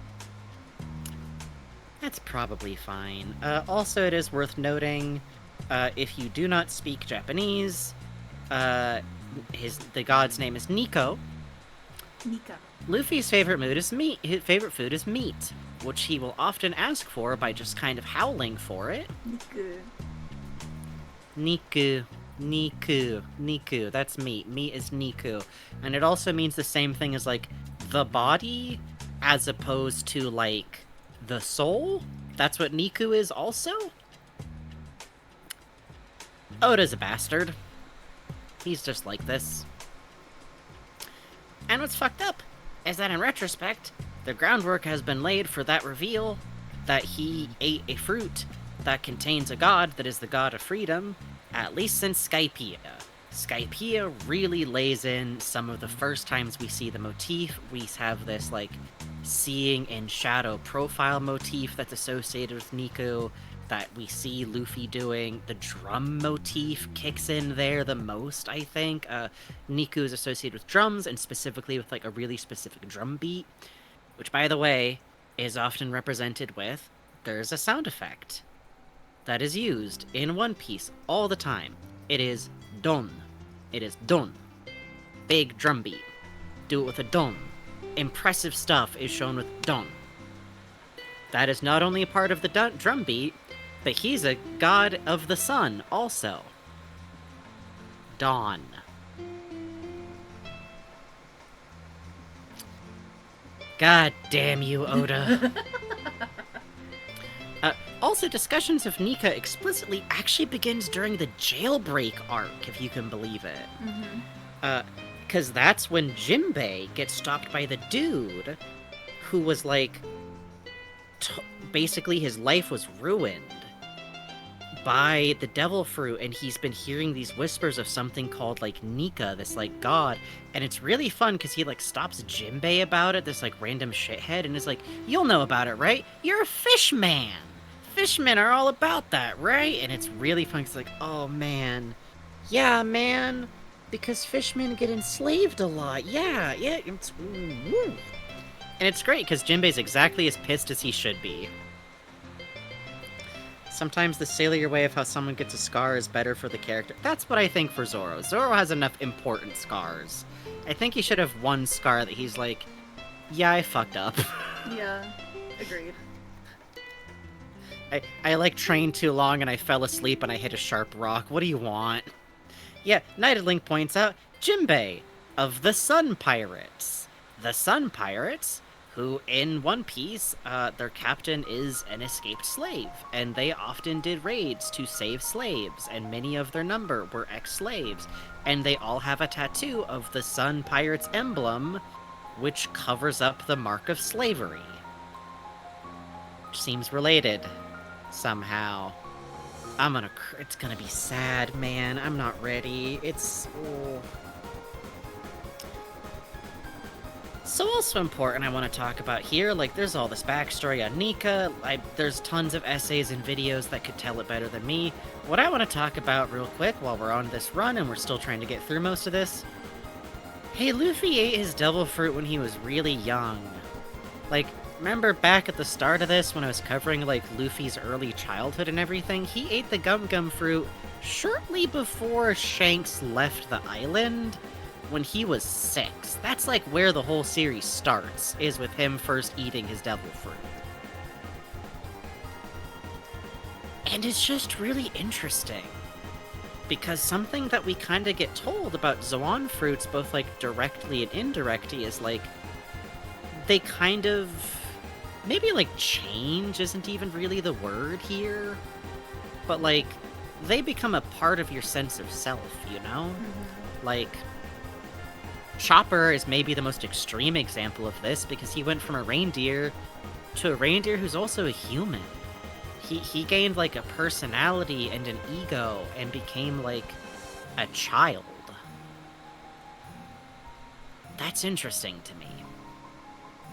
That's probably fine. Also, it is worth noting, if you do not speak Japanese, the god's name is Nico. Nika. Luffy's favorite food is meat, which he will often ask for by just kind of howling for it. Niku. That's meat. Meat is Niku. And it also means the same thing as, like, the body, as opposed to, like, the soul? That's what Niku is also? Oda's a bastard. He's just like this. And what's fucked up is that in retrospect, the groundwork has been laid for that reveal that he ate a fruit that contains a god that is the god of freedom, at least since Skypiea. Skypiea really lays in some of the first times we see the motif. We have this, like, seeing in shadow profile motif that's associated with Nico that we see Luffy doing. The drum motif kicks in there the most, I think. Nico is associated with drums, and specifically with, like, a really specific drum beat, which, by the way, is often represented with, there's a sound effect that is used in One Piece all the time. It is don. It is don. Big drum beat. Do it with a don. Impressive stuff is shown with don. That is not only a part of the drum beat, but he's a god of the sun also. Dawn. God damn you, Oda. Also, discussions of Nika explicitly actually begins during the jailbreak arc, if you can believe it. Because that's when Jinbei gets stopped by the dude who was, like, basically his life was ruined by the devil fruit, and he's been hearing these whispers of something called, like, Nika, this, like, god, and it's really fun because he, like, stops Jinbei about it, this, like, random shithead, and is like, you'll know about it, right? You're a fish man! Fishmen are all about that, right? And it's really fun because, like, oh, man. Yeah, man. Because fishmen get enslaved a lot. Yeah. It's, woo. And it's great because Jinbei's exactly as pissed as he should be. Sometimes the sailor way of how someone gets a scar is better for the character. That's what I think for Zoro. Zoro has enough important scars. I think he should have one scar that he's like, yeah, I fucked up. Yeah, agreed. I like trained too long and I fell asleep and I hit a sharp rock. What do you want? Yeah, Knighted Link points out Jinbei of the Sun Pirates. The Sun Pirates, who in One Piece, their captain is an escaped slave, and they often did raids to save slaves, and many of their number were ex-slaves, and they all have a tattoo of the Sun Pirates emblem, which covers up the mark of slavery. Which seems related. Somehow. It's gonna be sad, man. I'm not ready. So also important I want to talk about here, like, there's all this backstory on Nika, there's tons of essays and videos that could tell it better than me. What I want to talk about real quick while we're on this run and we're still trying to get through most of this, hey, Luffy ate his devil fruit when he was really young. Like, remember back at the start of this when I was covering, like, Luffy's early childhood and everything? He ate the Gum Gum fruit shortly before Shanks left the island, when he was 6. That's like where the whole series starts, is with him first eating his devil fruit. And it's just really interesting, because something that we kind of get told about Zoan fruits, both like directly and indirectly, is like, they kind of, maybe like change isn't even really the word here, but like, they become a part of your sense of self, you know? Mm-hmm. Like, Chopper is maybe the most extreme example of this, because he went from a reindeer to a reindeer who's also a human. He gained, like, a personality and an ego and became, like, a child. That's interesting to me.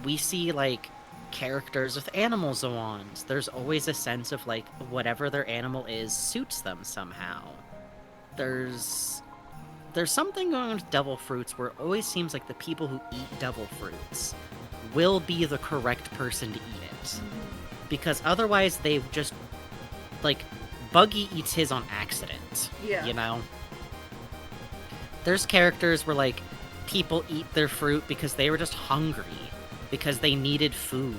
We see, like, characters with animal Zoans. There's always a sense of, like, whatever their animal is suits them somehow. There's something going on with devil fruits where it always seems like the people who eat devil fruits will be the correct person to eat it. Because otherwise they've just, like, Buggy eats his on accident. Yeah. You know? There's characters where, like, people eat their fruit because they were just hungry. Because they needed food.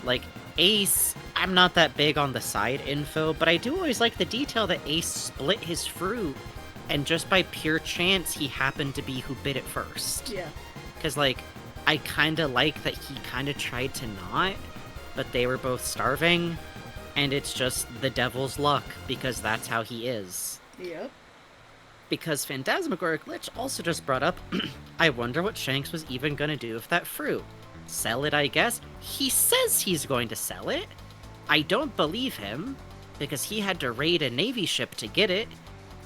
Like, Ace, I'm not that big on the side info, but I do always like the detail that Ace split his fruit, and just by pure chance, he happened to be who bit it first. Yeah. Because, like, I kind of like that he kind of tried to not, but they were both starving, and it's just the devil's luck, because that's how he is. Yep. Because Phantasmagoric Lich also just brought up, I wonder what Shanks was even gonna do with that fruit. Sell it, I guess? He says he's going to sell it. I don't believe him, because he had to raid a Navy ship to get it,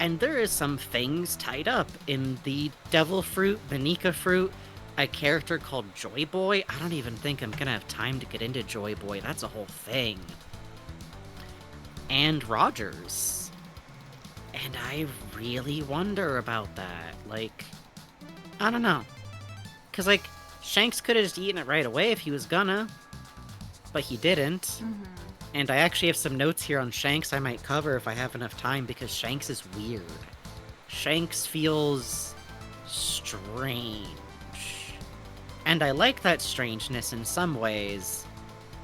and there is some things tied up in the devil fruit, the Nika fruit, a character called Joy Boy. I don't even think I'm gonna have time to get into Joy Boy. That's a whole thing. And Rogers. And I really wonder about that. Like, I don't know. Because, like, Shanks could have just eaten it right away if he was gonna. But he didn't. Mm-hmm. And I actually have some notes here on Shanks I might cover if I have enough time, because Shanks is weird. Shanks feels strange. And I like that strangeness in some ways,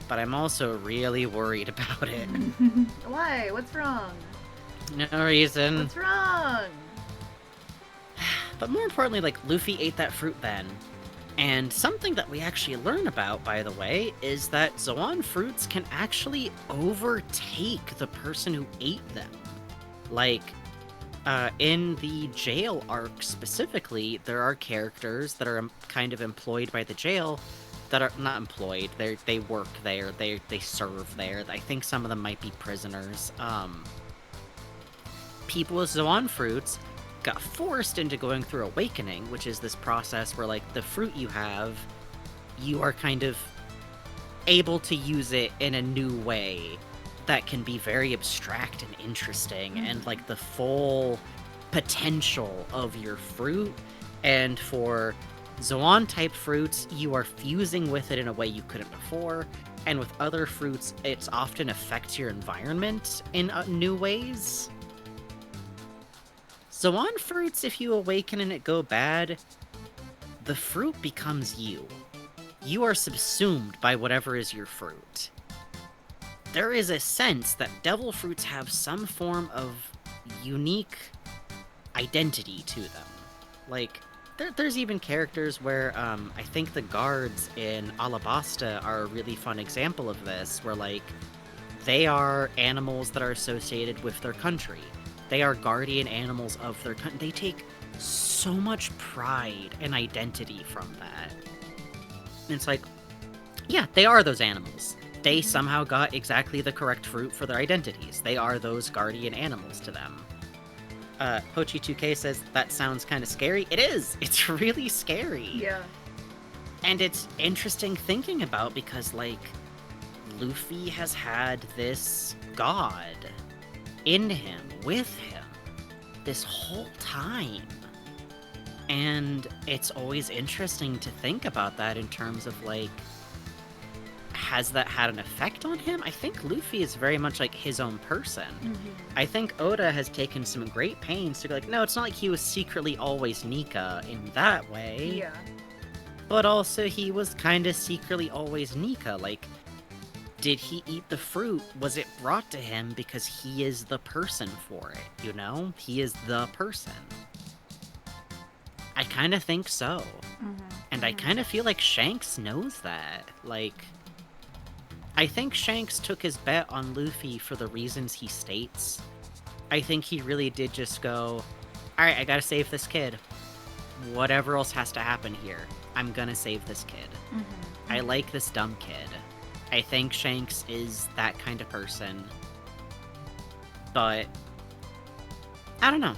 but I'm also really worried about it. Why? What's wrong? No reason. What's wrong? But more importantly, like, Luffy ate that fruit then. And something that we actually learn about, by the way, is that Zoan fruits can actually overtake the person who ate them. Like, in the jail arc specifically, there are characters that are kind of employed by the jail that are not employed. They work there. They serve there. I think some of them might be prisoners. People with Zoan fruits got forced into going through Awakening, which is this process where, like, the fruit you have, you are kind of able to use it in a new way that can be very abstract and interesting, and, like, the full potential of your fruit. And for Zoan-type fruits, you are fusing with it in a way you couldn't before, and with other fruits, it often affects your environment in new ways. Zoan fruits, if you awaken and it go bad, the fruit becomes you. You are subsumed by whatever is your fruit. There is a sense that devil fruits have some form of unique identity to them. Like, there's even characters where, I think the guards in Alabasta are a really fun example of this, where, like, they are animals that are associated with their country. They are guardian animals of their country. They take so much pride and identity from that. And it's like, yeah, they are those animals. They somehow got exactly the correct fruit for their identities. They are those guardian animals to them. Pochi2K says, that sounds kind of scary. It is! It's really scary. Yeah. And it's interesting thinking about because, like, Luffy has had this god in him, with him, this whole time. And it's always interesting to think about that in terms of, like, has that had an effect on him? I think Luffy is very much like his own person. I think Oda has taken some great pains to be like, no, it's not like he was secretly always Nika in that way. Yeah. But also he was kind of secretly always Nika. Like, did he eat the fruit? Was it brought to him because he is the person for it, you know? He is the person. I kind of think so. And I kind of feel like Shanks knows that. Like, I think Shanks took his bet on Luffy for the reasons he states. I think he really did just go, alright, I gotta save this kid. Whatever else has to happen here, I'm gonna save this kid. I like this dumb kid. I think Shanks is that kind of person. But I don't know.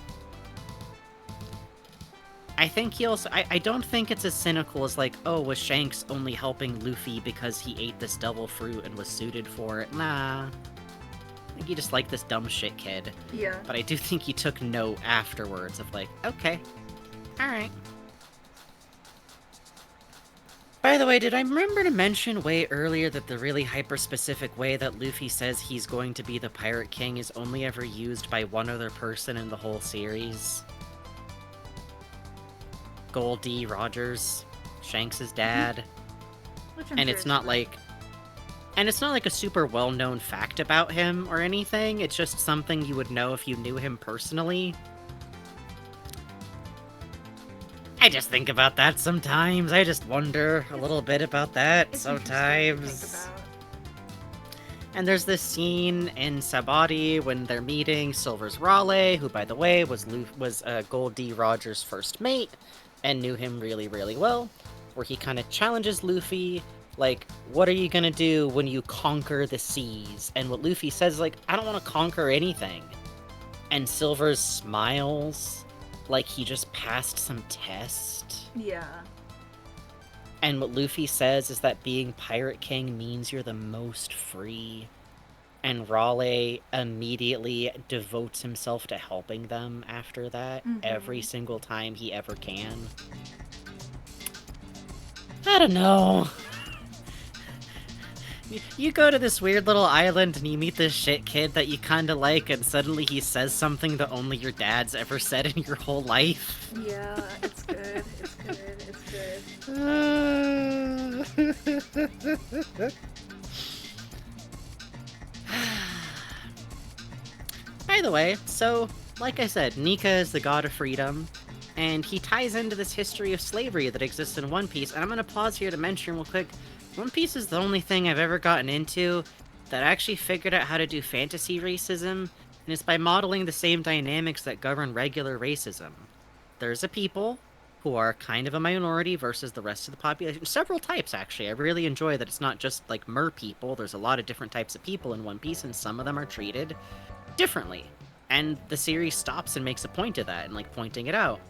I think he also... I don't think it's as cynical as like, oh, was Shanks only helping Luffy because he ate this devil fruit and was suited for it? Nah. I think he just liked this dumb shit kid. Yeah. But I do think he took note afterwards of like, okay, alright. By the way, did I remember to mention way earlier that the really hyper-specific way that Luffy says he's going to be the Pirate King is only ever used by one other person in the whole series? Goldie Rogers, Shanks' dad. And it's not like... And it's not like a super well-known fact about him or anything, it's just something you would know if you knew him personally. I just think about that sometimes. I just wonder a little bit about that sometimes. And there's this scene in Sabati when they're meeting Silver's Raleigh, who, by the way, was Gold D. Rogers' first mate, and knew him really, really well, where he kind of challenges Luffy, like, what are you gonna do when you conquer the seas? And what Luffy says is like, I don't want to conquer anything. And Silver smiles, like he just passed some test. Yeah. And what Luffy says is that being Pirate King means you're the most free. And Raleigh immediately devotes himself to helping them after that, every single time he ever can. I don't know. You go to this weird little island and you meet this shit kid that you kinda like, and suddenly he says something that only your dad's ever said in your whole life. Yeah, it's good. It's good. It's good. By the way, so, like I said, Nika is the god of freedom, and he ties into this history of slavery that exists in One Piece, and I'm gonna pause here to mention real quick, One Piece is the only thing I've ever gotten into that actually figured out how to do fantasy racism, and it's by modeling the same dynamics that govern regular racism. There's a people who are kind of a minority versus the rest of the population. Several types, actually. I really enjoy that it's not just, like, mer people. There's a lot of different types of people in One Piece, and some of them are treated differently. And the series stops and makes a point of that, and, like, pointing it out.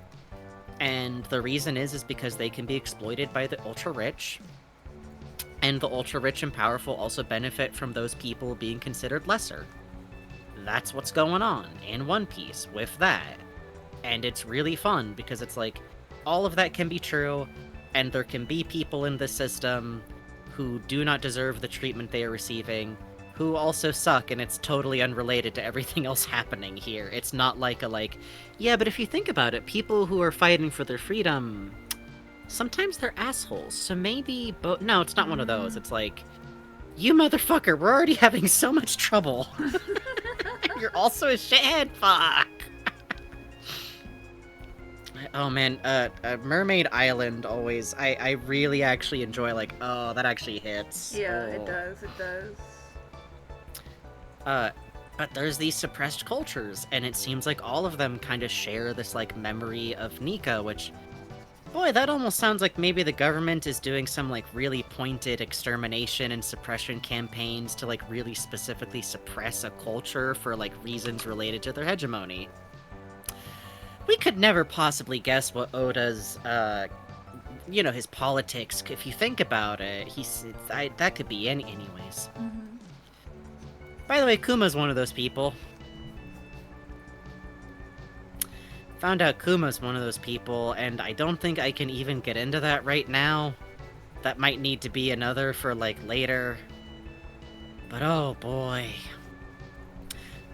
And the reason is because they can be exploited by the ultra-rich, and the ultra-rich and powerful also benefit from those people being considered lesser. That's what's going on in One Piece with that. And it's really fun, because it's like, all of that can be true, and there can be people in the system who do not deserve the treatment they are receiving, who also suck, and it's totally unrelated to everything else happening here. It's not like yeah, but if you think about it, people who are fighting for their freedom, sometimes they're assholes, so maybe no, it's not one of those. It's like, you motherfucker, we're already having so much trouble. You're also a shithead, fuck! Oh man, Mermaid Island always, I really actually enjoy, like, oh, that actually hits. Yeah, oh. It does. But there's these suppressed cultures, and it seems like all of them kind of share this, like, memory of Nika, which, boy, that almost sounds like maybe the government is doing some, like, really pointed extermination and suppression campaigns to, like, really specifically suppress a culture for, like, reasons related to their hegemony. We could never possibly guess what Oda's, you know, his politics, if you think about it, that could be anyways. Mm-hmm. By the way, Kuma's one of those people. Found out Kuma's one of those people, and I don't think I can even get into that right now. That might need to be another for, like, later. But oh boy.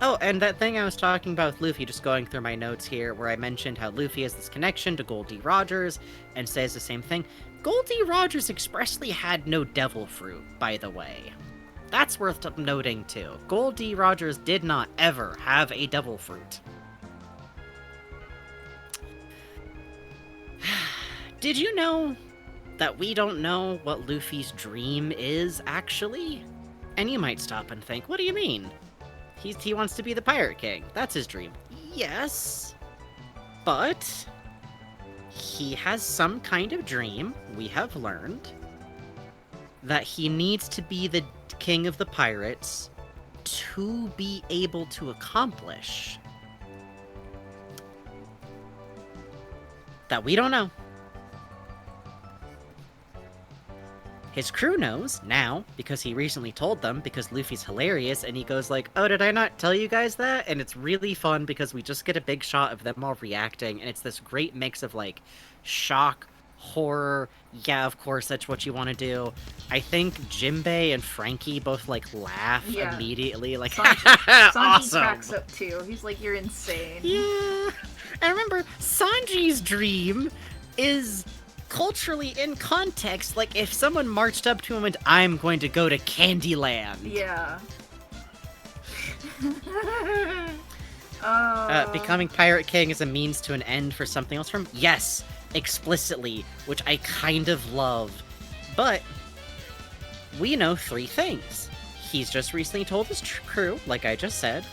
Oh, and that thing I was talking about with Luffy, just going through my notes here, where I mentioned how Luffy has this connection to Goldie Rogers, and says the same thing. Goldie Rogers expressly had no devil fruit, by the way. That's worth noting, too. Goldie Rogers did not ever have a devil fruit. Did you know that we don't know what Luffy's dream is, actually? And you might stop and think, what do you mean? He wants to be the Pirate King. That's his dream. Yes, but he has some kind of dream, we have learned, that he needs to be the king of the pirates to be able to accomplish that we don't know. His crew knows now, because he recently told them, because Luffy's hilarious, and he goes like, oh, did I not tell you guys that? And it's really fun, because we just get a big shot of them all reacting, and it's this great mix of, like, shock, horror, yeah, of course, that's what you want to do. I think Jinbei and Frankie both, like, laugh immediately, like, Sanji awesome! cracks up, too. He's like, you're insane. Yeah! And remember, Sanji's dream is culturally in context, like if someone marched up to him and I'm going to go to Candyland. Yeah. Becoming Pirate King is a means to an end for something else from? Yes, explicitly, which I kind of love. But we know 3 things. He's just recently told his crew, like I just said.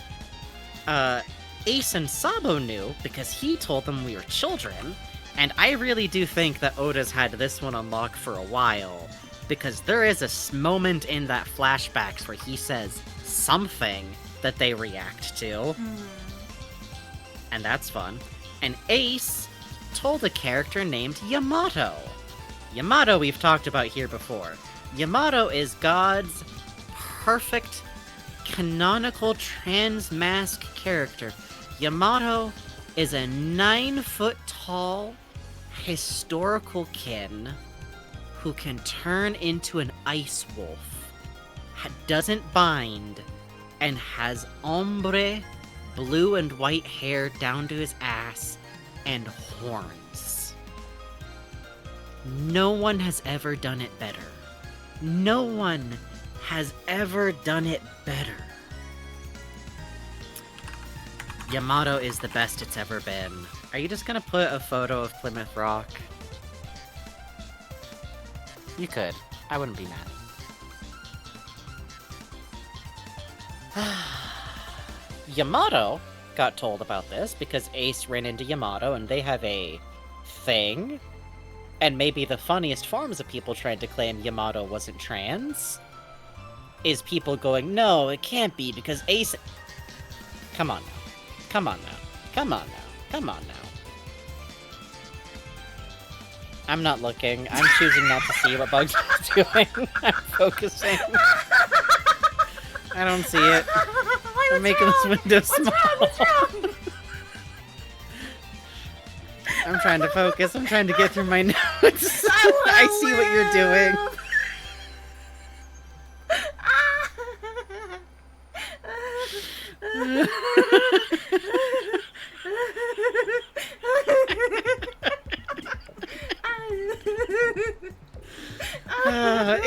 Ace and Sabo knew, because he told them we were children. And I really do think that Oda's had this one unlocked for a while, because there is a moment in that flashbacks where he says something that they react to. And that's fun. And Ace told a character named Yamato. Yamato we've talked about here before. Yamato is God's perfect canonical trans-mask character. Yamato is a 9-foot-tall historical kin who can turn into an ice wolf, doesn't bind, and has ombre, blue and white hair down to his ass, and horns. No one has ever done it better. No one has ever done it better. Yamato is the best it's ever been. Are you just gonna put a photo of Plymouth Rock? You could. I wouldn't be mad. Yamato got told about this because Ace ran into Yamato and they have a thing. And maybe the funniest forms of people trying to claim Yamato wasn't trans is people going, no, it can't be because Ace... Come on now. Come on now. Come on now. Come on now. I'm not looking. I'm choosing not to see what Bugs is doing. I'm focusing. I don't see it. I'm making this window small. What's wrong? I'm trying to focus. I'm trying to get through my notes. I see what you're doing.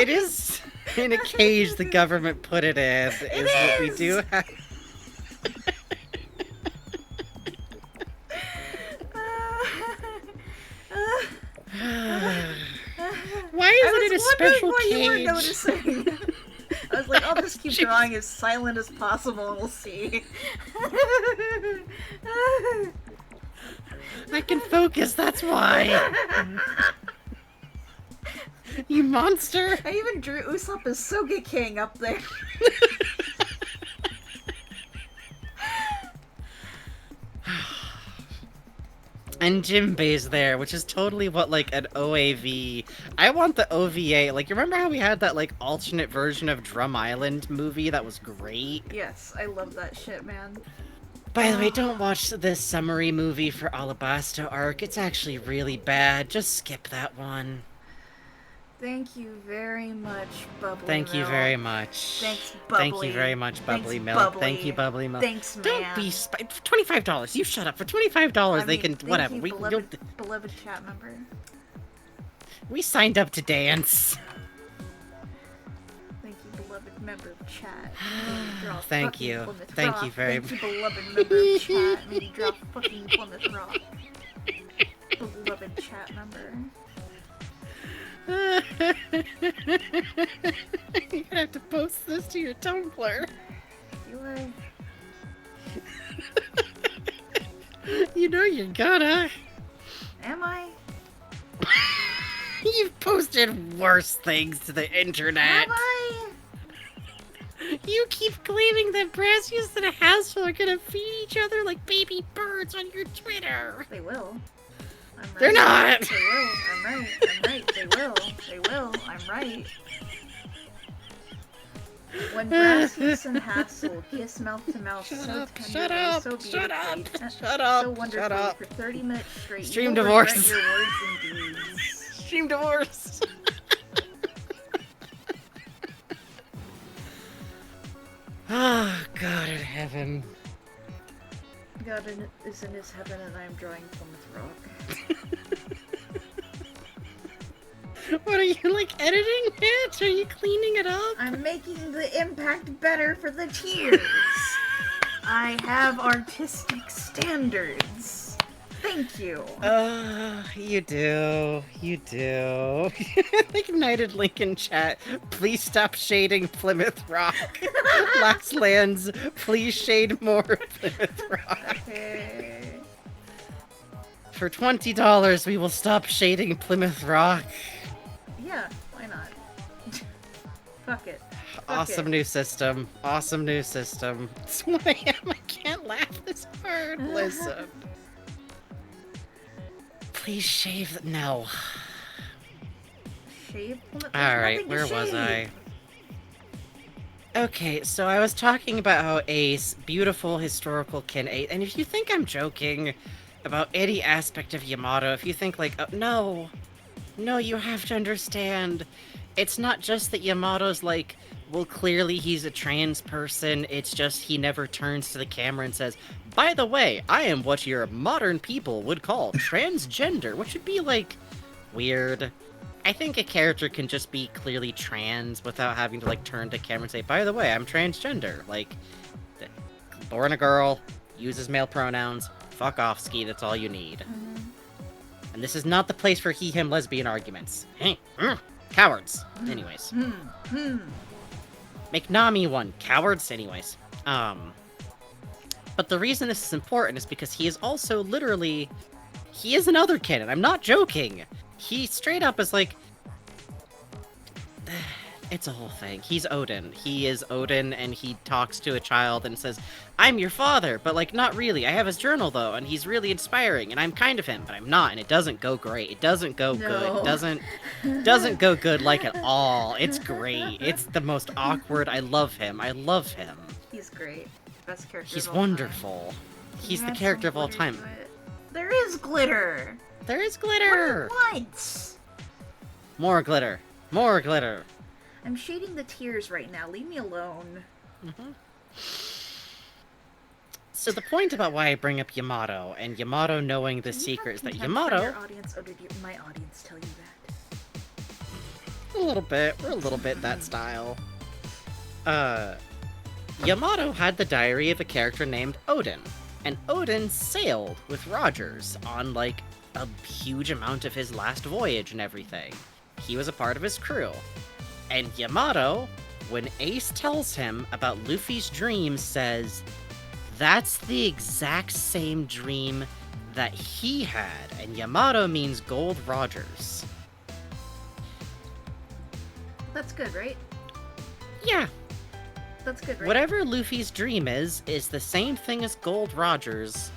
It is in a cage the government put it in, is what we do have. Why is it in a special cage? You were noticing. I was like, I'll just keep drawing as silent as possible and we'll see. I can focus, that's why. You monster! I even drew Usopp as Soge King up there. And Jinbei's there, which is totally what, like, an OAV... I want the OVA. Like, you remember how we had that, like, alternate version of Drum Island movie that was great? Yes, I love that shit, man. By the way, don't watch this summary movie for Alabasta Arc. It's actually really bad. Just skip that one. Thank you very much, Bubbly Thank you Milk. very much. Thanks, Bubbly. Thank you very much, Bubbly Milk. Bubbly. Thank you, Bubbly Milk. Thanks, man. Don't be for $25. You shut up. For $25, they can whatever. You, beloved chat member. We signed up to dance. Thank you, beloved member of chat. Thank you. Thank you very much. Thank you, beloved member of chat. Maybe drop fucking Plymouth Rock. Beloved chat member. You're gonna have to post this to your Tumblr. You are. You know you're gonna. Am I? You've posted worse things to the internet. Am I? You keep claiming that Brassius and Hassel are gonna feed each other like baby birds on your Twitter. They will. I'm right. They're not! They will. I'm right. I'm right. They will. They will. I'm right. When Brassius and Hassel kiss mouth to mouth so tenderly, so beautifully, so wonderfully for 30 minutes straight, Stream you will divorce. regret your words and deeds. Stream divorce. Oh, God in heaven. God is in his heaven and I am drawing Plymouth Rock. What are you, like, editing it? Are you cleaning it up? I'm making the impact better for the tears. I have artistic standards. Thank you. You do. You do. Ignited link in chat. Please stop shading Plymouth Rock. Last Lands, please shade more Plymouth Rock. Okay. For $20, we will stop shading Plymouth Rock. Yeah, why not? Fuck it. Awesome new system. Awesome new system. It's 1 a.m. I can't laugh this hard. Listen. Please shave. No. Shave? Alright, where was I? Okay, so I was talking about how Ace, beautiful historical kin Ace, and if you think I'm joking about any aspect of Yamato, if you think like, oh, no, you have to understand, it's not just that Yamato's like, well, clearly he's a trans person, it's just he never turns to the camera and says, by the way, I am what your modern people would call transgender, which would be like, weird. I think a character can just be clearly trans without having to like turn to camera and say, by the way, I'm transgender. Like, born a girl, uses male pronouns, fuck off, Ski, that's all you need. And this is not the place for he, him, lesbian arguments. Cowards. Anyways. Make Nami one. Cowards. Anyways. But the reason this is important is because he is also literally... He is another canon. I'm not joking. He straight up is like... It's a whole thing. He's Odin. He is Odin, and he talks to a child and says, I'm your father, but, like, not really. I have his journal, though, and he's really inspiring, and I'm kind of him, but I'm not, and it doesn't go great. It doesn't go good. It doesn't go good, like, at all. It's great. It's the most awkward. I love him. I love him. He's great. Best character He's of all wonderful. time. He's the character of all time. There is glitter! There is glitter! What? More glitter. More glitter. I'm shading the tears right now. Leave me alone. So the point about why I bring up Yamato, and Yamato knowing the secret, is that Yamato... Your audience, or did my audience tell you that? A little bit. We're a little bit that style. Yamato had the diary of a character named Odin, and Odin sailed with Rogers on, like, a huge amount of his last voyage and everything. He was a part of his crew. And Yamato, when Ace tells him about Luffy's dream, says, that's the exact same dream that he had, and Yamato means Gold Rogers. That's good, right? Yeah. That's good, right? Whatever Luffy's dream is the same thing as Gold Rogers,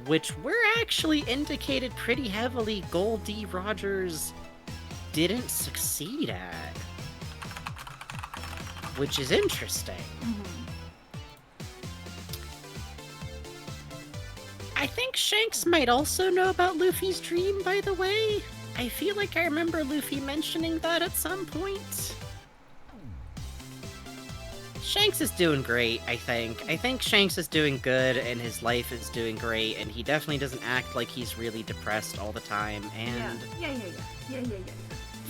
which we're actually indicated pretty heavily Gold D. Rogers didn't succeed at. Which is interesting. I think Shanks might also know about Luffy's dream, by the way. I feel like I remember Luffy mentioning that at some point. Shanks is doing great, I think. I think Shanks is doing good, and his life is doing great, and he definitely doesn't act like he's really depressed all the time, and... Yeah.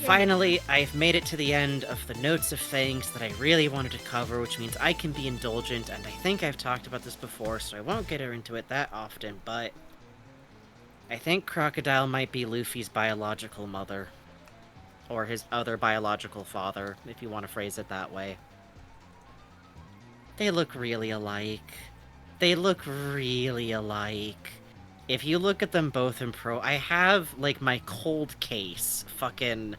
Finally, I've made it to the end of the notes of things that I really wanted to cover, which means I can be indulgent, and I think I've talked about this before, so I won't get into it that often, but... I think Crocodile might be Luffy's biological mother. Or his other biological father, if you want to phrase it that way. They look really alike. If you look at them both in Pro, I have, like, my cold case fucking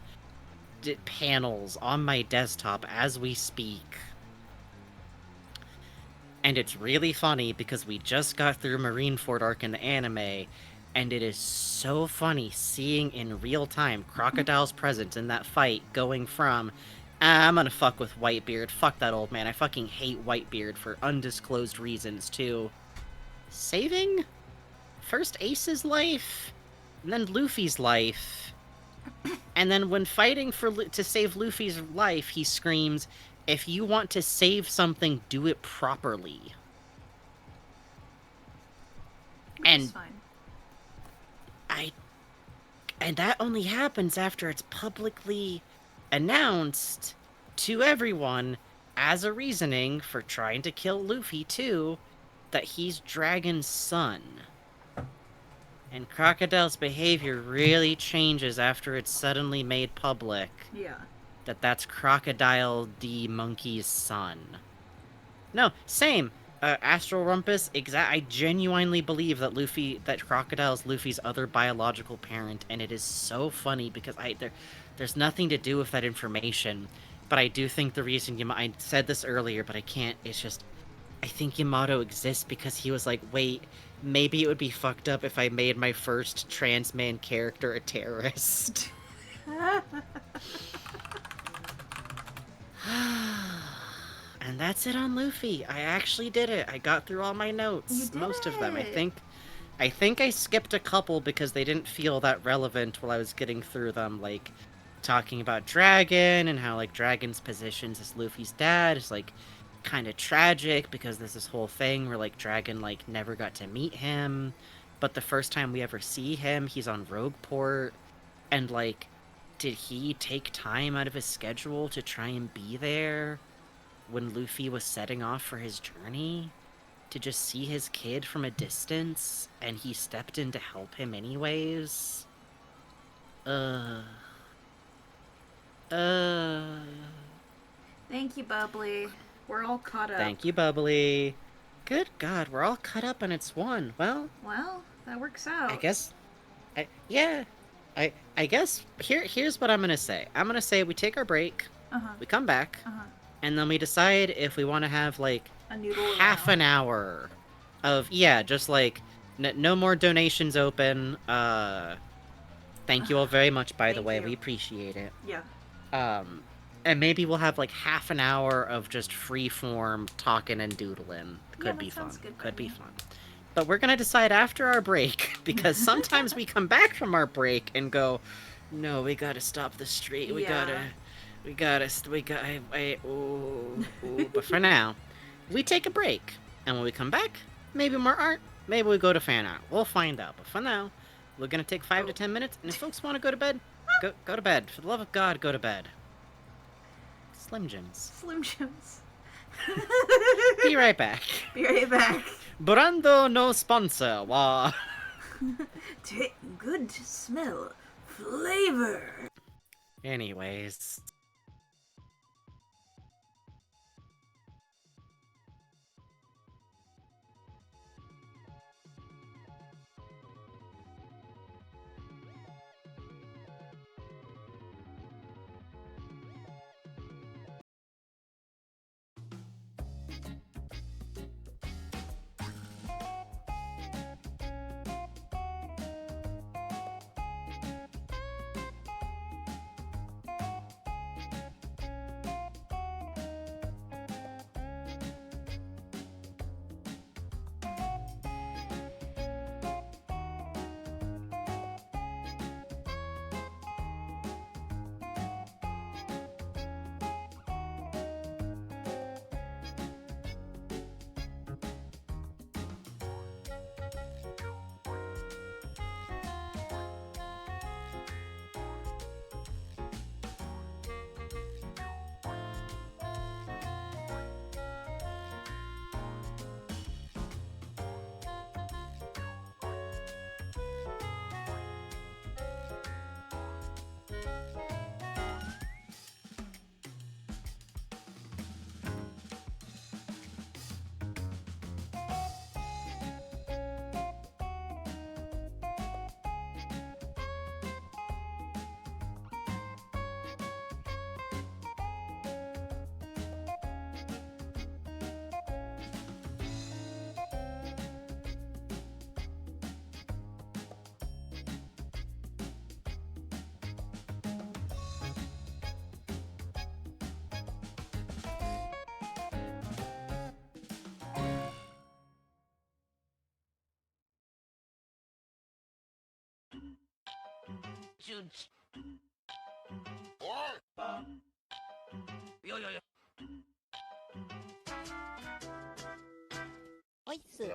panels on my desktop as we speak. And it's really funny because we just got through Marineford arc in the anime, and it is so funny seeing in real time Crocodile's presence in that fight going from, I'm gonna fuck with Whitebeard, fuck that old man, I fucking hate Whitebeard for undisclosed reasons, to saving first Ace's life, and then Luffy's life. And then when fighting to save Luffy's life, he screams, if you want to save something, do it properly. That's fine. And that only happens after it's publicly announced to everyone as a reasoning for trying to kill Luffy too, that he's Dragon's son. And Crocodile's behavior really changes after it's suddenly made public. Yeah. That's Crocodile D. Monkey's son. No, same. Astral Rumpus, I genuinely believe that Crocodile's Luffy's other biological parent, and it is so funny because there's nothing to do with that information, but I do think the reason I said this earlier, but I can't, it's just, I think Yamato exists because he was like, wait, maybe it would be fucked up if I made my first trans man character a terrorist. And that's it on Luffy. I actually did it. I got through all my notes. Most of them. I think I skipped a couple because they didn't feel that relevant while I was getting through them, like talking about Dragon and how like Dragon's positions as Luffy's dad is like kind of tragic because there's this whole thing where like Dragon like never got to meet him, but the first time we ever see him, he's on Rogueport, and like, did he take time out of his schedule to try and be there when Luffy was setting off for his journey to just see his kid from a distance, and he stepped in to help him anyways? Thank you, Bubbly. We're all caught up. Thank you, Bubbly. Good God, we're all caught up and it's one. Well, that works out. I guess, I guess, here's what I'm gonna say. I'm gonna say we take our break, we come back, and then we decide if we want to have, like, half an hour of, just, like, no more donations open. Thank you all very much, by the way. We appreciate it. Yeah. And maybe we'll have, like, half an hour of just free-form talking and doodling. Could be fun. Could be fun. But we're gonna decide after our break, because sometimes we come back from our break and go, no, we gotta stop the stream. But for now, we take a break. And when we come back, maybe more art, maybe we go to fan art. We'll find out. But for now, we're gonna take 5 to 10 minutes, and if folks want to go to bed, go to bed. For the love of God, go to bed. Slim Jims. Be right back. Brando no sponsor. Wow. Good smell. Flavor. Anyways. 고추 야야야 어이스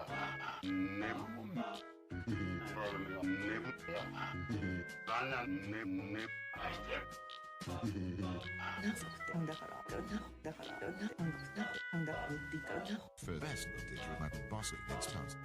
Best digital bossy expense.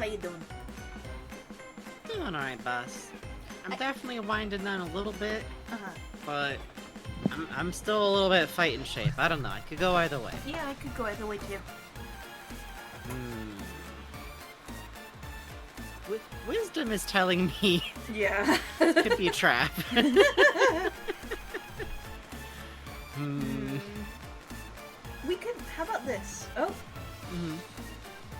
how you doing? Doing alright, boss. I'm definitely winding down a little bit, but I'm still a little bit fight in shape. I don't know. I could go either way. Yeah, I could go either way too. Wisdom is telling me Yeah. this could be a trap. We could. How about this? Oh.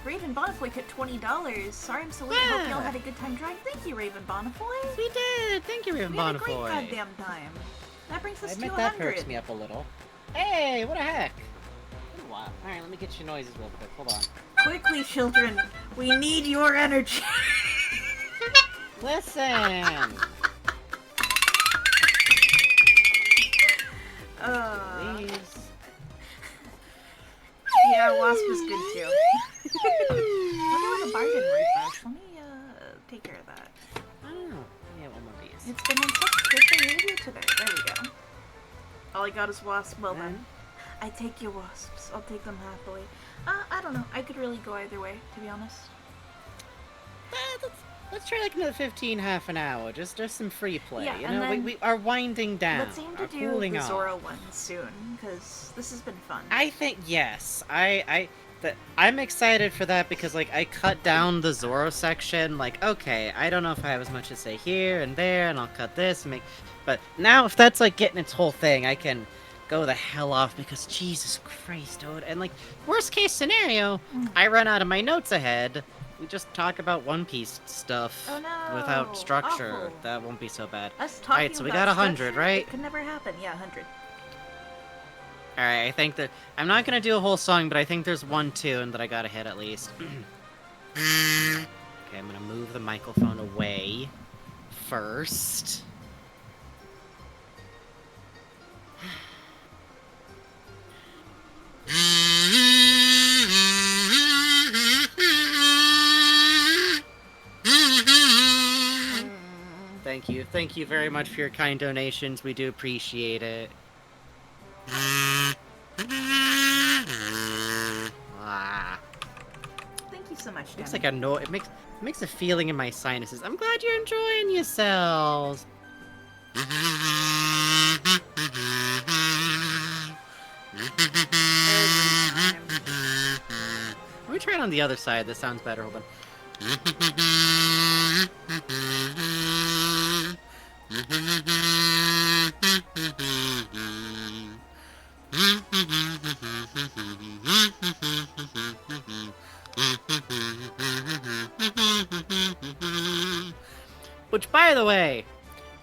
Raven Bonnefoy hit $20. Sorry I'm so late. Hope y'all had a good time drawing. Thank you, Raven Bonnefoy. We did. Thank you, Raven We had a Bonnefoy. great goddamn time. That brings us I to admit 100. that perks me up a little. Hey, what the heck? Been a while. Alright, let me get your noises real quick. Hold on. Quickly, children. We need your energy. Listen! Please. Yeah, Wasp is good too. I wonder where the bargain right first. Let me take care of that. I don't know. Yeah, one more piece. It's been in such good behavior today. There we go. All I got is Wasp. Well then, I take your Wasps. I'll take them happily. I don't know. I could really go either way, to be honest. Let's try like another 15, half an hour. Just some free play. Yeah, you and know, then we are winding down. Let's aim to do cooling the off. Zoro one soon, because this has been fun. I think yes. I'm excited for that because like I cut down the Zoro section. Like, okay, I don't know if I have as much to say here and there, and I'll cut this and make. But now, if that's like getting its whole thing, I can go the hell off because Jesus Christ, dude. And like, worst case scenario, I run out of my notes ahead. We just talk about One Piece stuff without structure. Awful. That won't be so bad. Us talking Alright, so we about got 100, structure, right? It could never happen. Yeah, 100. Alright, I think that... I'm not gonna do a whole song, but I think there's one tune that I gotta hit at least. Okay, I'm gonna move the microphone away first. Thank you. Thank you very much for your kind donations. We do appreciate it. Ah. Thank you so much, Danny. It's like a no. It makes a feeling in my sinuses. I'm glad you're enjoying yourselves. Let me try it on the other side. This sounds better. Hold on. Which, by the way,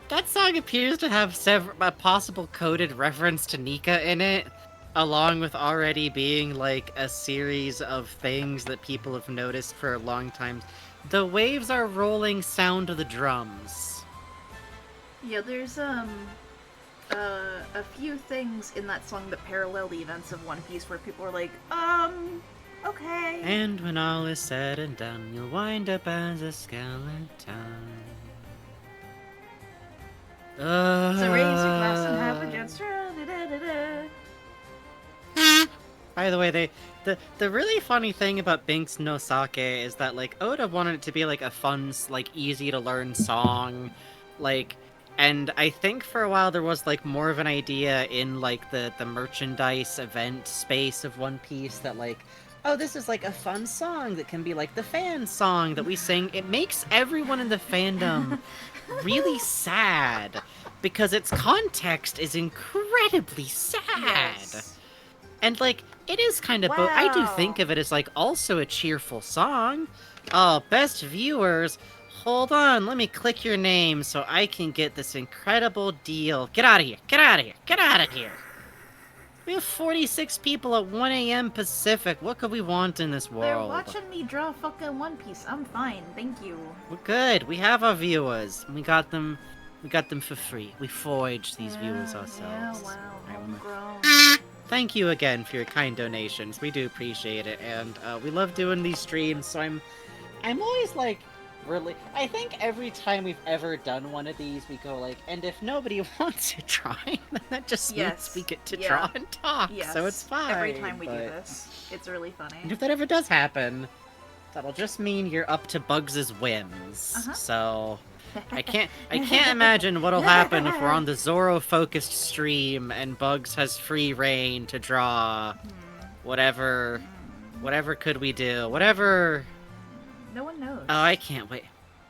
that song appears to have a possible coded reference to Nika in it, along with already being like a series of things that people have noticed for a long time. The waves are rolling sound of the drums. Yeah, there's a few things in that song that parallel the events of One Piece where people are like, okay. And when all is said and done, you'll wind up as a skeleton. So raise your glass and have a gesture. By the way, the really funny thing about Binks no Sake is that like Oda wanted it to be like a fun, like easy to learn song, like, and I think for a while there was like more of an idea in like the merchandise event space of One Piece that like, oh, this is like a fun song that can be like the fan song that we sing. It makes everyone in the fandom really sad because its context is incredibly sad. Yes. And like, it is kind of I do think of it as like also a cheerful song. Oh, best viewers, hold on, let me click your name so I can get this incredible deal. Get out of here, get out of here, get out of here. We have 46 people at 1 a.m. Pacific. What could we want in this world? They're watching me draw fucking One Piece. I'm fine, thank you. We're good. We have our viewers. We got them for free. We forged these viewers ourselves. Yeah, wow, homegrown. Thank you again for your kind donations. We do appreciate it, and we love doing these streams. So I'm always like, really. I think every time we've ever done one of these, we go like, and if nobody wants to try, then that just means we get to draw and talk. Yes. So it's fine. Every time we do this, it's really funny. And if that ever does happen, That'll just mean you're up to Bugs' whims. So I can't imagine what'll happen if we're on the Zoro-focused stream and Bugs has free reign to draw whatever could we do? Whatever. No one knows. Oh, I can't wait.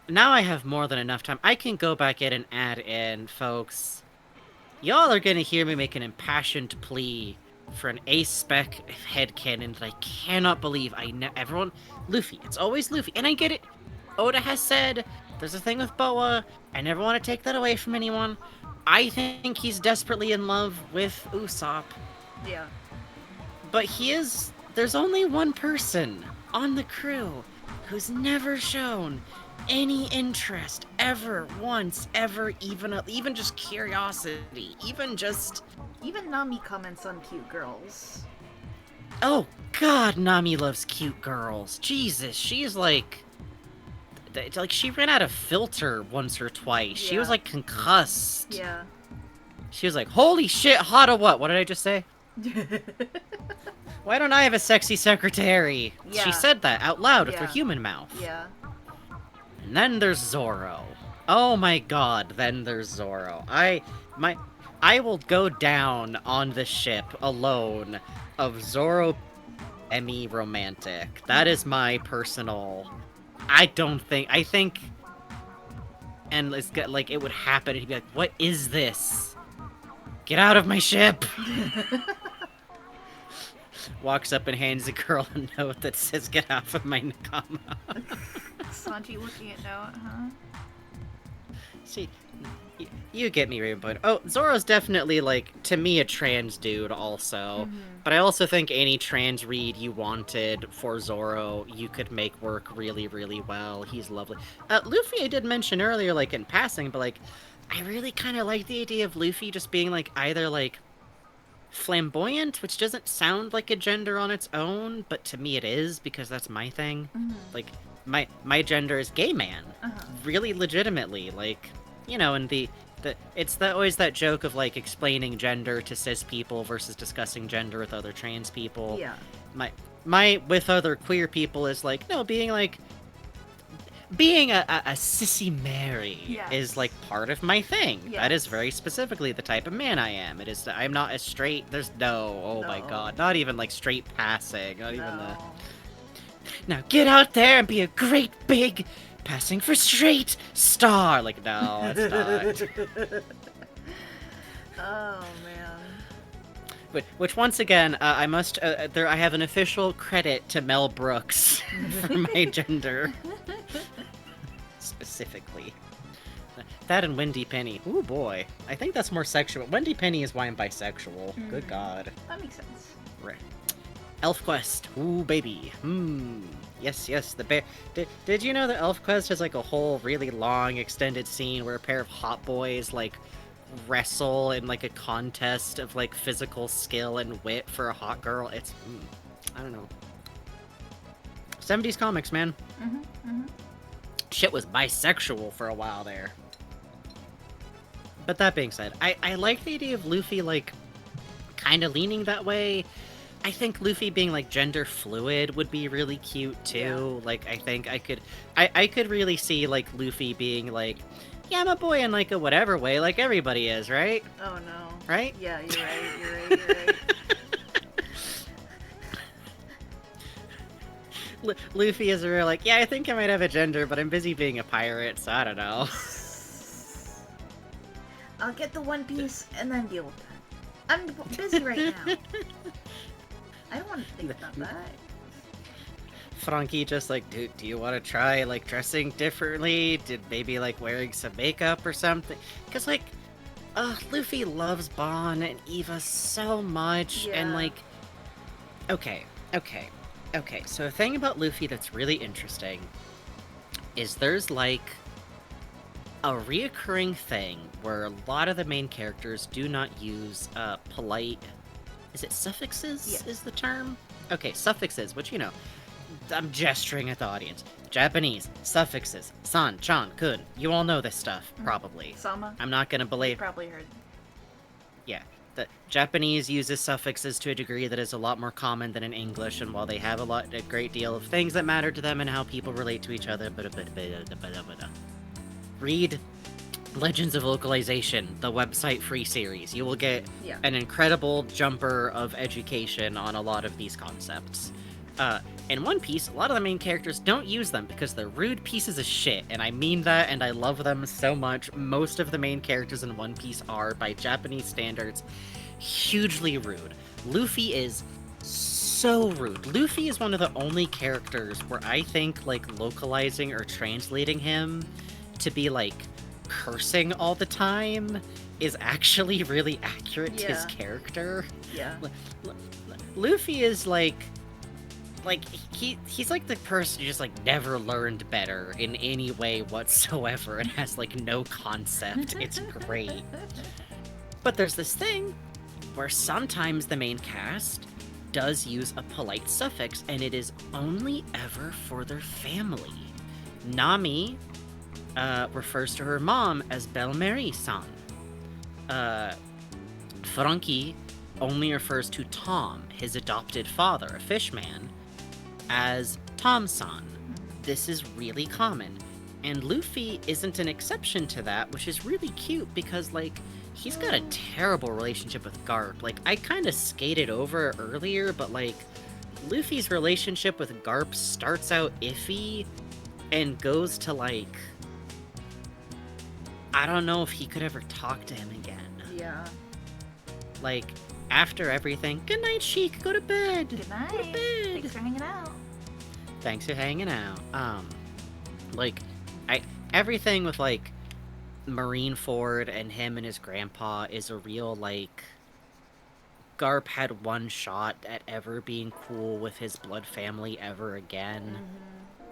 Now I have more than enough time. I can go back in and add in, folks. Y'all are gonna hear me make an impassioned plea for an A-spec headcanon that I cannot believe everyone... Luffy. It's always Luffy. And I get it. Oda has said, there's a thing with Boa. I never want to take that away from anyone. I think he's desperately in love with Usopp. Yeah. But there's only one person on the crew who's never shown any interest ever, once, ever, even just curiosity, Even Nami comments on cute girls. Oh God, Nami loves cute girls. Jesus, she's like she ran out of filter once or twice. Yeah. She was like concussed. Yeah. She was like, holy shit, hot or what? What did I just say? Why don't I have a sexy secretary? Yeah. She said that out loud with her human mouth. Yeah. And then there's Zoro. Oh my God, then there's Zoro. I will go down on the ship alone of Zoro Emmy romantic. That is my personal... I think... And it's got, like, it would happen, and he'd be like, what is this? Get out of my ship! Walks up and hands the girl a note that says, get off of my Nakama. Sanji looking at note, huh? See, you get me, Rainbow. Oh, Zoro's definitely, like, to me, a trans dude, also. But I also think any trans read you wanted for Zoro, you could make work really, really well. He's lovely. Luffy I did mention earlier, like, in passing, but, like, I really kind of like the idea of Luffy just being, like, either, like, flamboyant, which doesn't sound like a gender on its own, but to me it is, because that's my thing. Like, my gender is gay man. Really legitimately, like, you know, and it's always that joke of, like, explaining gender to cis people versus discussing gender with other trans people. Yeah. My with other queer people is, like, no, being a sissy Mary is, like, part of my thing. Yes. That is very specifically the type of man I am. It is, I'm not a straight, oh my God, not even, like, straight passing, not even the... Now get out there and be a great big passing for straight star. Like, no, it's not. Oh man. Which once again, I must I have an official credit to Mel Brooks for my gender. Specifically. That and Wendy Penny. Ooh boy. I think that's more sexual. Wendy Penny is why I'm bisexual. Good God. That makes sense. Right. ElfQuest. Ooh, baby. Yes, the bear. Did you know that ElfQuest has, like, a whole really long extended scene where a pair of hot boys, like, wrestle in, like, a contest of, like, physical skill and wit for a hot girl? It's, I don't know. 70s comics, man. Shit was bisexual for a while there. But that being said, I like the idea of Luffy, like, kind of leaning that way. I think Luffy being, like, gender fluid would be really cute, too. Yeah. Like, I think I could really see, like, Luffy being, like, yeah, I'm a boy in, like, a whatever way, like everybody is, right? Oh, no. Right? Yeah, you're right. Luffy is real, like, yeah, I think I might have a gender, but I'm busy being a pirate, so I don't know. I'll get the One Piece and then deal with that. I'm busy right now. I don't want to think about that. Frankie just like, dude, do you want to try, like, dressing differently? Did maybe, like, wearing some makeup or something? Because, like, Luffy loves Bon and Eva so much, and, like, okay, so the thing about Luffy that's really interesting is there's, like, a reoccurring thing where a lot of the main characters do not use, polite... Is it suffixes is the term? Okay, suffixes, which, you know, I'm gesturing at the audience. Japanese, suffixes, san, chan, kun. You all know this stuff, probably. Sama. I'm not gonna belabor... Probably heard. Yeah. the Japanese uses suffixes to a degree that is a lot more common than in English, and while they have a great deal of things that matter to them and how people relate to each other, read Legends of Localization, the website free series. You will get an incredible jumper of education on a lot of these concepts. In One Piece, a lot of the main characters don't use them because they're rude pieces of shit, and I mean that, and I love them so much. Most of the main characters in One Piece are, by Japanese standards, hugely rude. Luffy is so rude. Luffy is one of the only characters where I think, like, localizing or translating him to be, like, cursing all the time is actually really accurate to his character. Yeah. Luffy is, like, he's like the person who just, like, never learned better in any way whatsoever and has, like, no concept. It's great. But there's this thing where sometimes the main cast does use a polite suffix, and it is only ever for their family. Nami refers to her mom as Belle-Marie-san. Frankie only refers to Tom, his adopted father, a fishman, as Tom-san. This is really common. And Luffy isn't an exception to that, which is really cute because, like, he's got a terrible relationship with Garp. Like, I kind of skated over it earlier, but, like, Luffy's relationship with Garp starts out iffy and goes to, like, I don't know if he could ever talk to him again. Yeah. Like, after everything, good night, Sheik, go to bed. Good night. Go to bed. Thanks for hanging out. Thanks for hanging out. Like, everything with, like, Marineford and him and his grandpa is a real, like, Garp had one shot at ever being cool with his blood family ever again.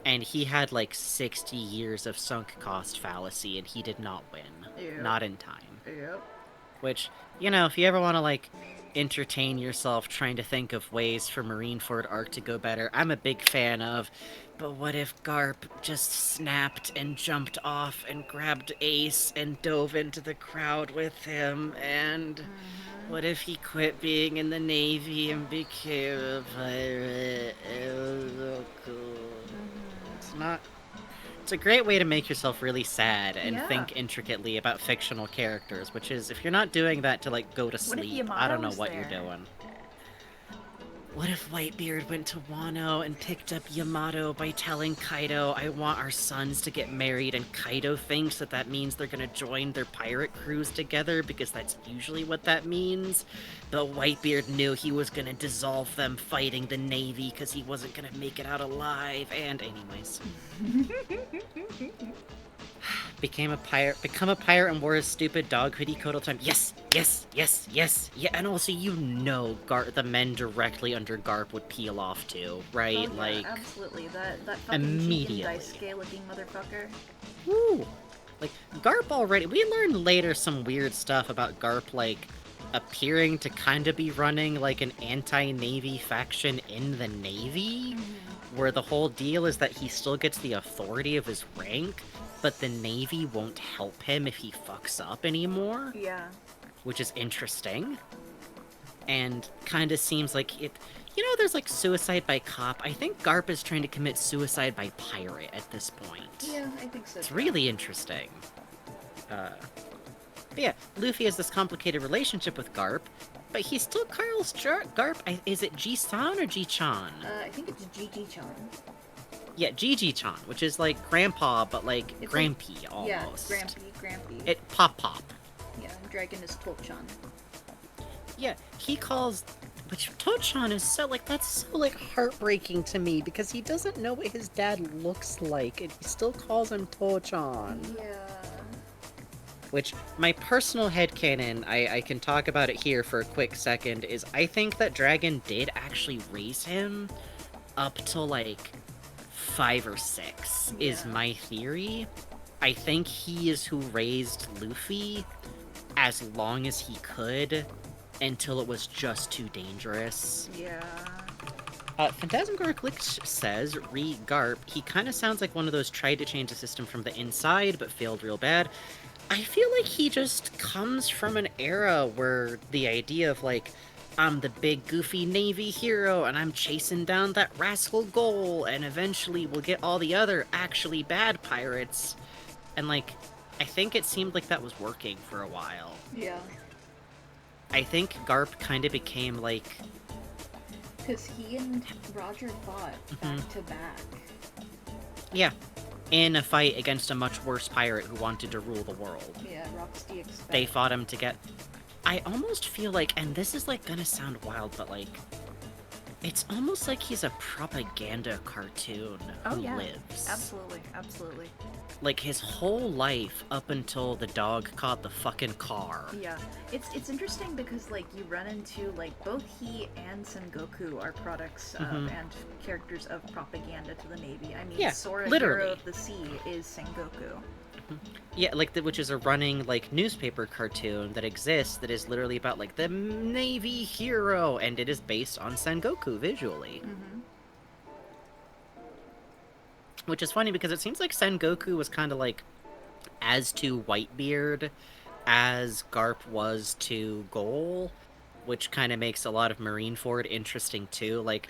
And he had, like, 60 years of sunk cost fallacy, and he did not win. Yep. Not in time. Yep. Which, you know, if you ever want to, like, entertain yourself trying to think of ways for Marineford arc to go better, I'm a big fan of, but what if Garp just snapped and jumped off and grabbed Ace and dove into the crowd with him, and what if he quit being in the Navy and became a pirate? It was so cool. It's a great way to make yourself really sad and think intricately about fictional characters, which is, if you're not doing that to, like, go to sleep, I don't know what you're doing. What if Whitebeard went to Wano and picked up Yamato by telling Kaido, I want our sons to get married, and Kaido thinks that that means they're gonna join their pirate crews together, because that's usually what that means. But Whitebeard knew he was gonna dissolve them fighting the Navy because he wasn't gonna make it out alive, and anyways. Become a pirate and wore a stupid dog hoodie coat all the time. Yes! Yeah, and also, you know, the men directly under Garp would peel off too, right? Oh, yeah, like, absolutely. That fucking immediately. Daisuke looking motherfucker. Woo! Like, Garp already, we learned later some weird stuff about Garp, like, appearing to kind of be running, like, an anti-Navy faction in the Navy, where the whole deal is that he still gets the authority of his rank, but the Navy won't help him if he fucks up anymore. Yeah. Which is interesting. And kind of seems like it... You know, there's, like, suicide by cop. I think Garp is trying to commit suicide by pirate at this point. Yeah, I think so. It's really interesting. But yeah, Luffy has this complicated relationship with Garp, but he still calls Garp... Is it Ji-san or Ji-chan? I think it's Gigi-chan. Yeah, Gigi-chan, which is like Grandpa, but like it's Grampy, like, almost. Yeah, Grampy. It Pop. Yeah, Dragon is Tolchan. Yeah, he calls... Which Tolchan is so, like, that's so, like, heartbreaking to me, because he doesn't know what his dad looks like, and he still calls him Tolchan. Yeah. Which, my personal headcanon, I can talk about it here for a quick second, is I think that Dragon did actually raise him up to, like, 5 or 6, is my theory. I think he is who raised Luffy as long as he could, until it was just too dangerous. Yeah. Phantasmagoric Glitch says, re Garp, he kind of sounds like one of those tried to change the system from the inside, but failed real bad. I feel like he just comes from an era where the idea of, like, I'm the big goofy Navy hero and I'm chasing down that rascal goal and eventually we'll get all the other actually bad pirates. And, like, I think it seemed like that was working for a while. Yeah. I think Garp kind of became, like... Because he and Roger fought back to back. Yeah. In a fight against a much worse pirate who wanted to rule the world. Yeah, Rock's the Expect. They fought him to get... I almost feel like, and this is, like, gonna sound wild, but, like... It's almost like he's a propaganda cartoon who lives. Absolutely, absolutely. Like, his whole life up until the dog caught the fucking car. Yeah. It's interesting because, like, you run into, like, both he and Sengoku are products of and characters of propaganda to the Navy. I mean, Sora, literally. Hero of the Sea, is Sengoku. Yeah, like, which is a running, like, newspaper cartoon that exists that is literally about, like, the Navy hero, and it is based on Sengoku visually. Which is funny because it seems like Sengoku was kind of, like, as to Whitebeard as Garp was to Goal, which kind of makes a lot of Marineford interesting, too. Like,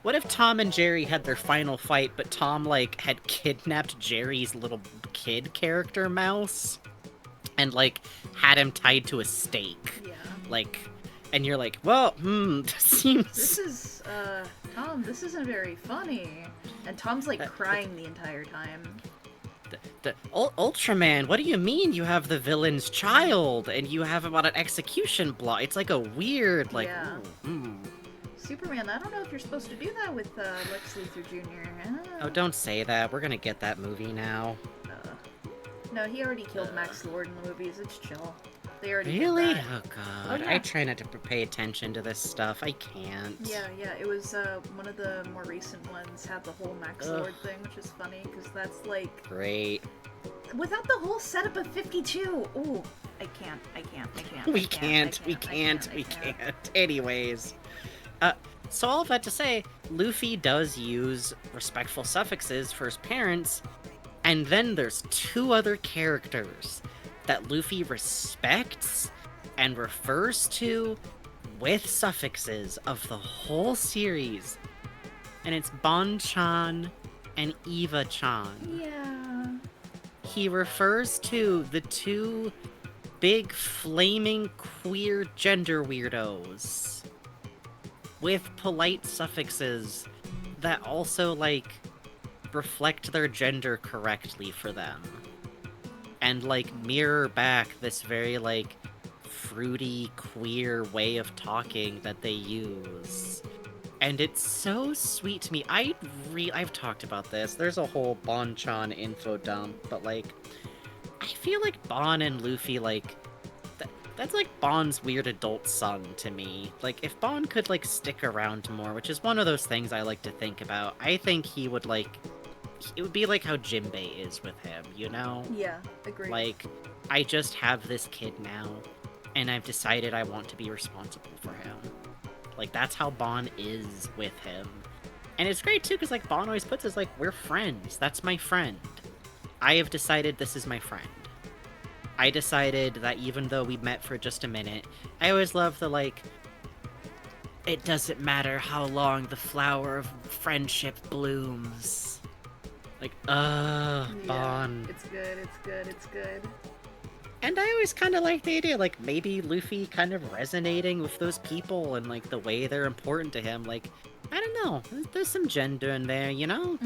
what if Tom and Jerry had their final fight, but Tom, like, had kidnapped Jerry's little kid character mouse and, like, had him tied to a stake? Yeah. Like, and you're like, well, this seems... This is, Tom, this isn't very funny. And Tom's, like, crying the entire time. Ultraman, what do you mean you have the villain's child and you have him on an execution block? It's like a weird, like, Superman, I don't know if you're supposed to do that with Lex Luthor Jr. Oh, don't say that. We're gonna get that movie now. No, he already killed Max Lord in the movies. It's chill. They already Really? did that. Oh, God. Oh, yeah. I try not to pay attention to this stuff. I can't. Yeah, it was one of the more recent ones had the whole Max Lord thing, which is funny, because that's, like... Great. Without the whole setup of 52! Ooh, I can't. We can't. Anyways. So all of that to say, Luffy does use respectful suffixes for his parents, and then there's two other characters that Luffy respects and refers to with suffixes of the whole series. And it's Bon-chan and Eva-chan. Yeah. He refers to the two big flaming queer gender weirdos with polite suffixes that also, like, reflect their gender correctly for them. And, like, mirror back this very, like, fruity, queer way of talking that they use. And it's so sweet to me. I've talked about this. There's a whole Bon-chan info dump, but, like, I feel like Bon and Luffy, like, that's, like, Bon's weird adult son to me. Like, if Bon could, like, stick around more, which is one of those things I like to think about, I think he would, like... It would be like how Jinbei is with him, you know? Yeah, agreed. Like, I just have this kid now, and I've decided I want to be responsible for him. Like, that's how Bon is with him. And it's great, too, because, like, Bon always puts us, like, we're friends. That's my friend. I have decided this is my friend. I decided that even though we met for just a minute, I always love the, like, it doesn't matter how long the flower of friendship blooms. Like, Bon. It's good. And I always kind of like the idea, like, maybe Luffy kind of resonating with those people and, like, the way they're important to him. Like, I don't know. There's some gender in there, you know?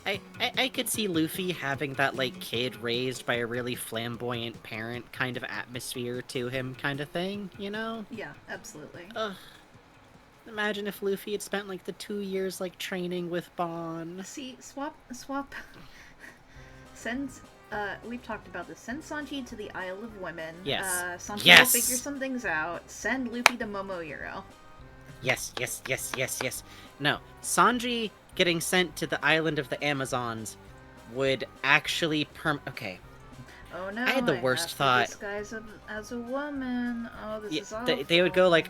I could see Luffy having that, like, kid raised by a really flamboyant parent kind of atmosphere to him kind of thing, you know? Yeah, absolutely. Imagine if Luffy had spent, like, the 2 years, like, training with Bon. See, swap. Send, we've talked about this. Send Sanji to the Isle of Women. Yes. Sanji Yes! will figure some things out. Send Luffy to Momohiro. Yes. No, Sanji getting sent to the island of the Amazons would actually Okay. Oh no, I had the worst thought. Disguise as a woman. Oh, this is awful. They would go like,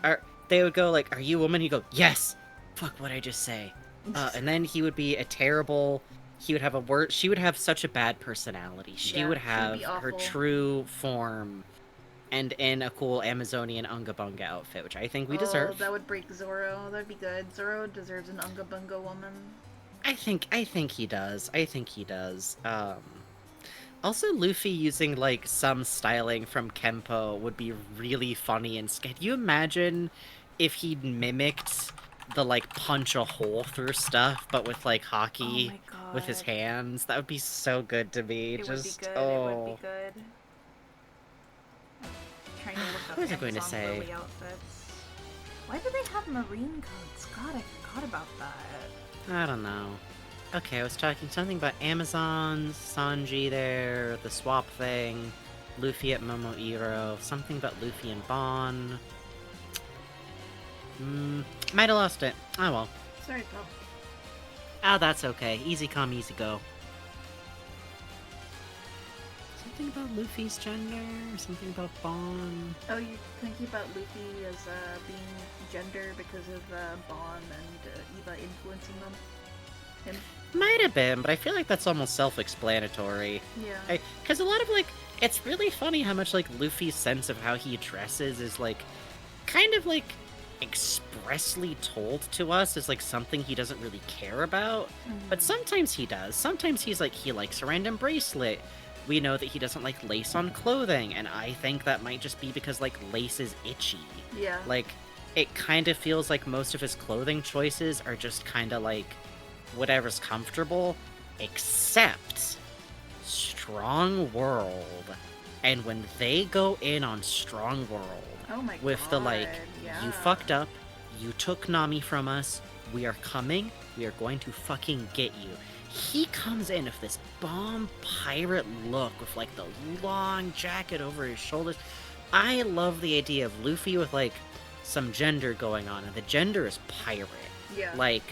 are you a woman? You go, yes! Fuck, what'd I just say? And then he would be a terrible, He would have a word. She would have such a bad personality. She would have her true form, and in a cool Amazonian Unga Bunga outfit, which I think we deserve. Oh, that would break Zoro. That'd be good. Zoro deserves an Unga Bunga woman. I think he does. I think he does. Also, Luffy using, like, some styling from Kenpo would be really funny and Can you imagine if he'd mimicked the, like, punch a hole through stuff, but with, like, hockey with his hands? That would be so good to me. It would be good. It would be good. I'm trying to look up what was I going to say? Outfits. Why do they have marine coats? God, I forgot about that. I don't know. Okay, I was talking something about Amazons, Sanji there, the swap thing, Luffy at Momoiro, something about Luffy and Bon. Might have lost it. Oh well. Sorry, pal. Ah, that's okay. Easy come, easy go. Something about Luffy's gender, something about Bon. Oh, you're thinking about Luffy as being gender because of Bon and Eva influencing him? Might have been, but I feel like that's almost self-explanatory. Yeah. Because a lot of, like, it's really funny how much, like, Luffy's sense of how he dresses is, like, kind of, like, expressly told to us as, like, something he doesn't really care about. But sometimes he does. Sometimes he's, like, he likes a random bracelet. We know that he doesn't like lace on clothing, and I think that might just be because, like, lace is itchy. Yeah. Like, it kind of feels like most of his clothing choices are just kind of, like, whatever's comfortable, except Strong World. And when they go in on Strong World, with the, like, you fucked up, you took Nami from us, we are coming, we are going to fucking get you. He comes in with this bomb pirate look with, like, the long jacket over his shoulders. I love the idea of Luffy with, like, some gender going on, and the gender is pirate. Yeah. Like,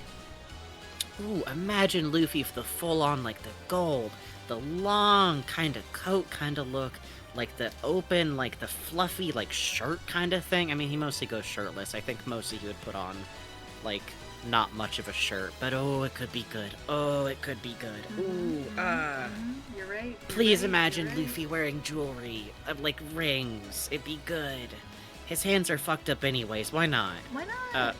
ooh, imagine Luffy with the full-on, like, the gold, the long kind of coat kind of look, like the open, like the fluffy, like, shirt kind of thing. I mean, he mostly goes shirtless. I think mostly he would put on, like, not much of a shirt, but oh, it could be good. Oh, it could be good. Ooh, You're right. Please imagine Luffy wearing jewelry, like rings. It'd be good. His hands are fucked up anyways. Why not? Why not?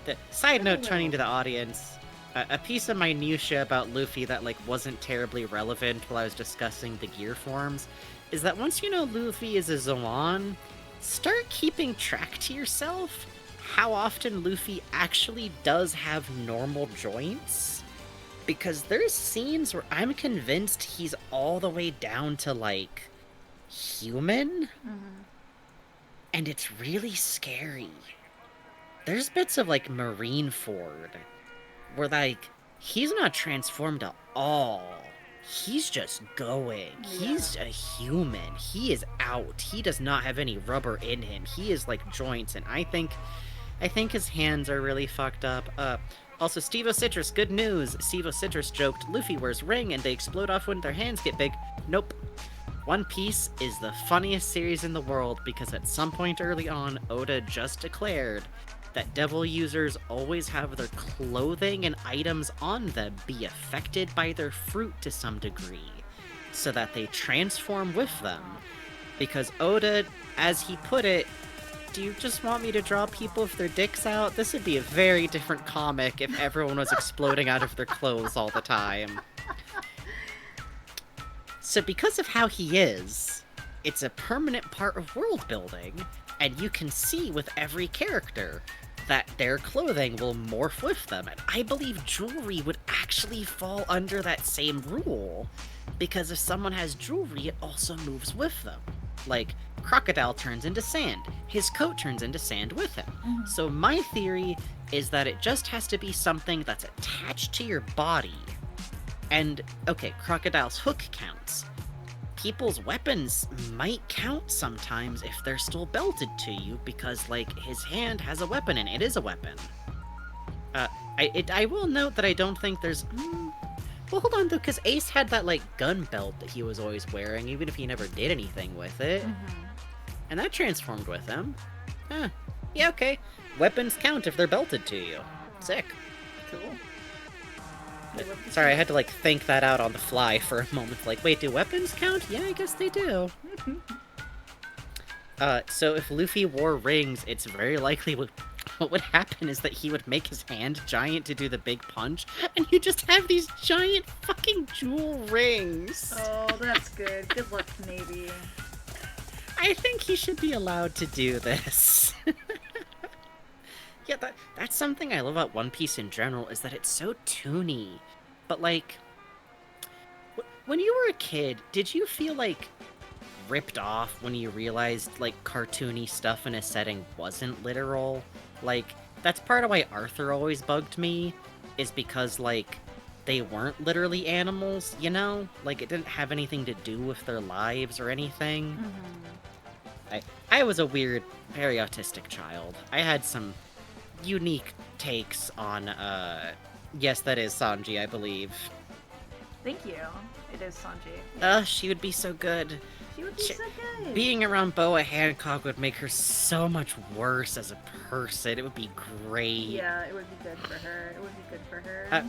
The side note, turning to the audience, a piece of minutia about Luffy that, like, wasn't terribly relevant while I was discussing the gear forms is that once you know Luffy is a Zoan, start keeping track to yourself how often Luffy actually does have normal joints. Because there's scenes where I'm convinced he's all the way down to, like, human. And it's really scary. There's bits of, like, Marineford where, like, he's not transformed at all. He's just going. Yeah. He's a human. He is out. He does not have any rubber in him. He is, like, joints, and I think his hands are really fucked up. Also, Steve-O Citrus, good news. Steve-O Citrus joked, Luffy wears ring and they explode off when their hands get big. Nope. One Piece is the funniest series in the world because at some point early on, Oda just declared that devil users always have their clothing and items on them be affected by their fruit to some degree, so that they transform with them. Because Oda, as he put it, do you just want me to draw people with their dicks out? This would be a very different comic if everyone was exploding out of their clothes all the time. So because of how he is, it's a permanent part of world building, and you can see with every character that their clothing will morph with them, and I believe jewelry would actually fall under that same rule, because if someone has jewelry, it also moves with them. Like, Crocodile turns into sand. His coat turns into sand with him. So my theory is that it just has to be something that's attached to your body. And, okay, Crocodile's hook counts. People's weapons might count sometimes if they're still belted to you, because, like, his hand has a weapon and it is a weapon. I will note that I don't think there's... Well, hold on, though, because Ace had that, like, gun belt that he was always wearing, even if he never did anything with it. And that transformed with him. Huh. Yeah, okay. Weapons count if they're belted to you. Sick. Cool. Sorry, I had to, like, think that out on the fly for a moment. Like, wait, do weapons count? Yeah, I guess they do. So if Luffy wore rings, it's very likely what would happen is that he would make his hand giant to do the big punch, and you just have these giant fucking jewel rings. Oh, that's good. Good luck, Navy. I think he should be allowed to do this. Yeah, that's something I love about One Piece in general, is that it's so toony. But, like, when you were a kid, did you feel, like, ripped off when you realized, like, cartoony stuff in a setting wasn't literal? Like, that's part of why Arthur always bugged me, is because, like, they weren't literally animals, you know? Like, it didn't have anything to do with their lives or anything. I was a weird, very autistic child. I had some unique takes on, yes, that is Sanji, I believe. Thank you. It is Sanji. Yeah. She would be so good. She would be so good. Being around Boa Hancock would make her so much worse as a person. It would be great. Yeah, it would be good for her. It would be good for her.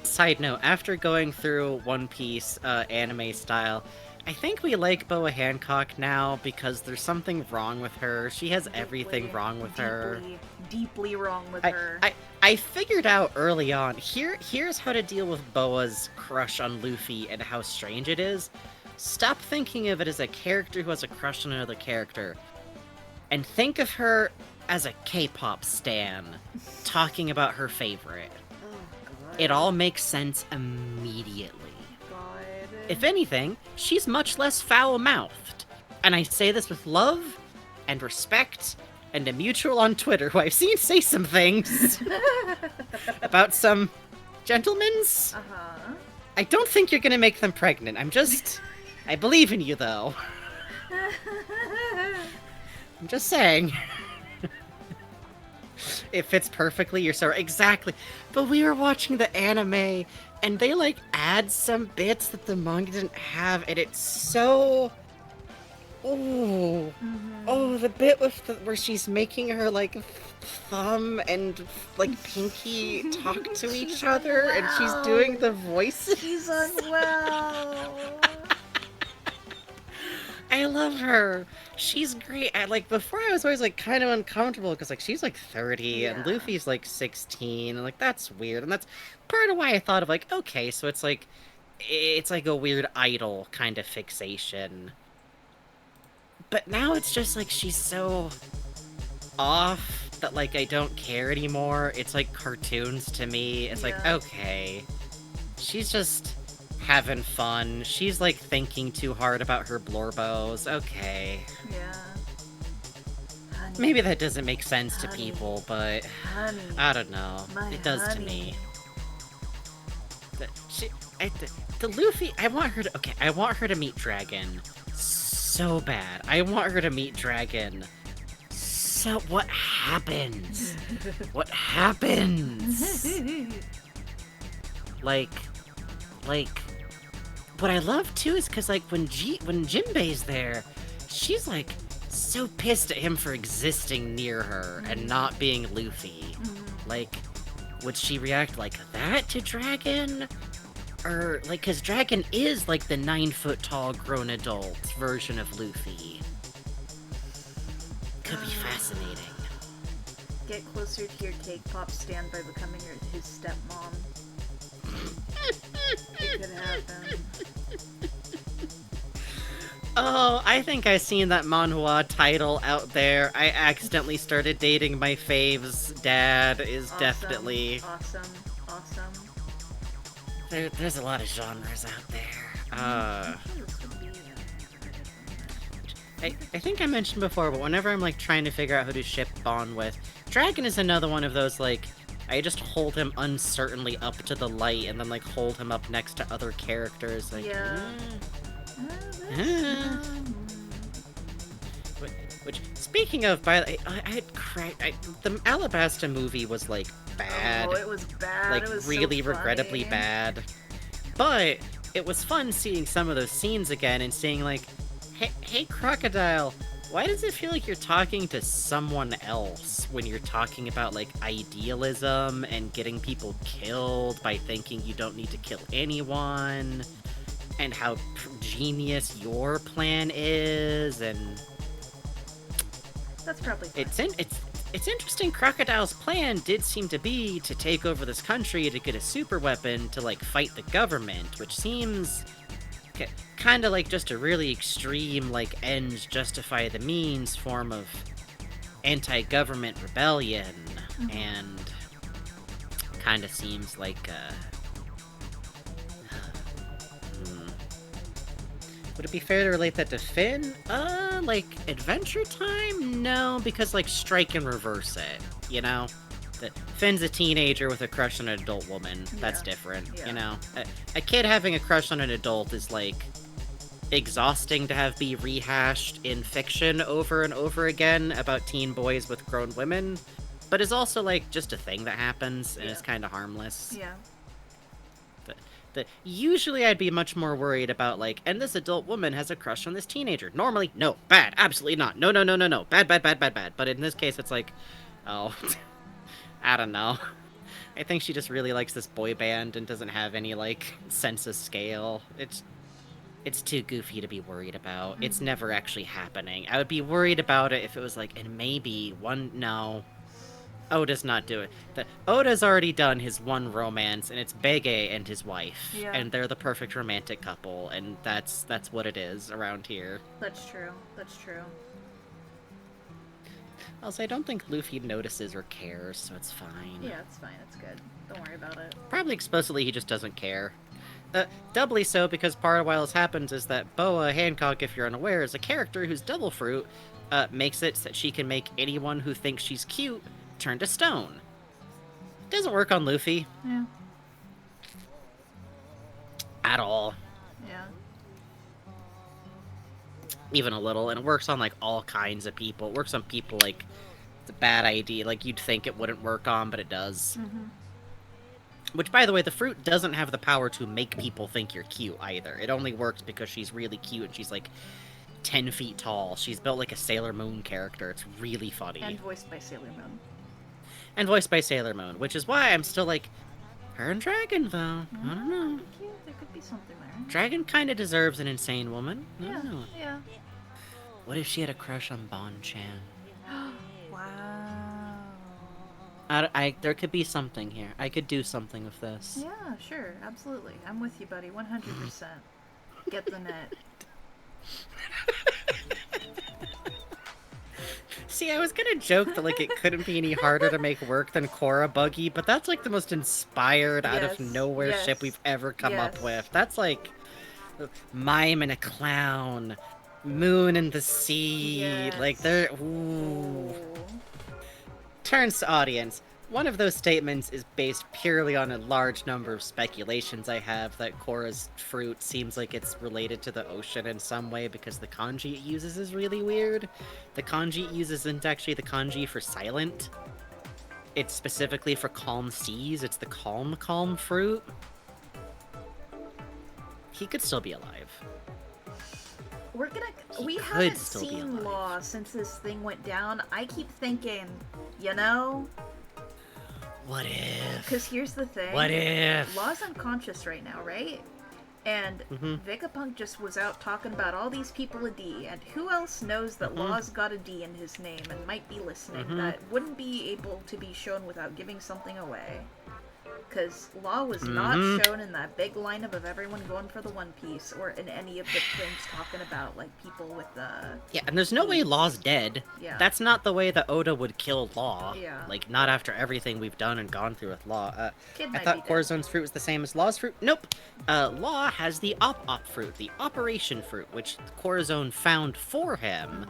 Side note, after going through One Piece anime style, I think we like Boa Hancock now because there's something wrong with her. She has everything wrong with her. Deeply wrong with her. I figured out early on, here's how to deal with Boa's crush on Luffy and how strange it is. Stop thinking of it as a character who has a crush on another character, and think of her as a K-pop stan talking about her favorite. Oh, God. It all makes sense immediately. God. If anything, she's much less foul-mouthed. And I say this with love and respect and a mutual on Twitter who I've seen say some things about some gentlemen's. I don't think you're gonna make them pregnant. I believe in you, though. I'm just saying. It fits perfectly, you're so exactly. But we were watching the anime, and they, like, add some bits that the manga didn't have, and it's so... Oh, the bit with where she's making her, like, thumb and, like, pinky talk to each other, and she's doing the voices. She's unwell. I love her. She's great. Before I was always, like, kind of uncomfortable, because, like, she's, like, 30, and Luffy's, like, 16, and, like, that's weird, and that's part of why I thought of, like, okay, so it's, like a weird idol kind of fixation. But now it's just, like, she's so off that, like, I don't care anymore. It's, like, cartoons to me. It's like, okay. She's just having fun. She's, like, thinking too hard about her blorbos. Okay. Yeah. Honey. Maybe that doesn't make sense to people, but I don't know. It does to me. The Luffy, I want her to meet Dragon. So bad. I want her to meet Dragon. So what happens? What happens? Like, what I love too is because, like, when Jinbei's there, she's, like, so pissed at him for existing near her and not being Luffy. Like, would she react like that to Dragon? Or, like, because Dragon is, like, the 9-foot-tall grown adult version of Luffy. Could be fascinating. Get closer to your cake pop stand by becoming his stepmom. It could happen. Oh, I think I've seen that manhwa title out there. I accidentally started dating my fave's dad is definitely... Awesome. There's a lot of genres out there. I think I mentioned before, but whenever I'm, like, trying to figure out who to ship Bond with, Dragon is another one of those, like, I just hold him uncertainly up to the light and then, like, hold him up next to other characters. Like, Which, speaking of, the Alabasta movie was, like, bad. Oh, it was bad. Like, it was really so regrettably bad. But it was fun seeing some of those scenes again and seeing, like, hey, Crocodile, Why does it feel like you're talking to someone else when you're talking about, like, idealism and getting people killed by thinking you don't need to kill anyone, and how genius your plan is, and... That's probably fine. It's interesting. Crocodile's plan did seem to be to take over this country to get a super weapon to, like, fight the government, which seems kind of like just a really extreme, like, ends justify the means form of anti-government rebellion, and kind of seems like, would it be fair to relate that to Finn? Like, Adventure Time? No, because, like, strike and reverse it, you know? Finn's a teenager with a crush on an adult woman. That's different, you know? A kid having a crush on an adult is, like, exhausting to have be rehashed in fiction over and over again about teen boys with grown women, but is also, like, just a thing that happens, and is kind of harmless. Yeah. Usually I'd be much more worried about, like, and this adult woman has a crush on this teenager. Normally, no, bad, absolutely not. No, bad. But in this case, it's like, oh, I don't know. I think she just really likes this boy band and doesn't have any, like, sense of scale. It's too goofy to be worried about. It's never actually happening. I would be worried about it if it was like, and maybe no. Oda's not doing that. Oda's already done his one romance, and it's Bege and his wife, and they're the perfect romantic couple, and that's what it is around here. That's true. That's true. Also, I don't think Luffy notices or cares, so it's fine. Yeah, it's fine. It's good. Don't worry about it. Probably explicitly he just doesn't care. Doubly so because part of what else happens is that Boa Hancock, if you're unaware, is a character whose devil fruit makes it so that she can make anyone who thinks she's cute turn to stone. Doesn't work on Luffy. Yeah. At all. Yeah. Even a little, and it works on, like, all kinds of people. It works on people, like, it's a bad idea, like, you'd think it wouldn't work on, but it does. Which, by the way, the fruit doesn't have the power to make people think you're cute, either. It only works because she's really cute, and she's, like, 10 feet tall. She's built like a Sailor Moon character. It's really funny. And voiced by Sailor Moon. And voiced by Sailor Moon, which is why I'm still like, her and Dragon, though. I don't know. Cute. There could be something there. Dragon kind of deserves an insane woman. I Yeah, don't know. yeah. What if she had a crush on Bon-chan? Wow. There could be something here. I could do something with this. Yeah, sure. Absolutely. I'm with you, buddy. 100%. Get the net. See, I was gonna joke that, like, it couldn't be any harder to make work than Korra Buggy, but that's, like, the most inspired, out of nowhere ship we've ever come up with. That's, like, Mime and a Clown, Moon and the Sea, like, they're, ooh. Turns to audience. One of those statements is based purely on a large number of speculations I have that Korra's fruit seems like it's related to the ocean in some way because the kanji it uses is really weird. The kanji it uses isn't actually the kanji for silent. It's specifically for calm seas. It's the calm fruit. He could still be alive. We haven't seen Law since this thing went down. I keep thinking, you know... What if? Because here's the thing. What if? Law's unconscious right now, right? And Vegapunk just was out talking about all these people a D, and who else knows that Law's got a D in his name and might be listening that wouldn't be able to be shown without giving something away? Because Law was not shown in that big lineup of everyone going for the One Piece, or in any of the things talking about, like, people with the... Yeah, and there's no way Law's dead. Yeah. That's not the way that Oda would kill Law. Yeah. Like, not after everything we've done and gone through with Law. Kid I thought Corazone's fruit was the same as Law's fruit. Nope. Law has the Op fruit, the Operation fruit, which Corazone found for him,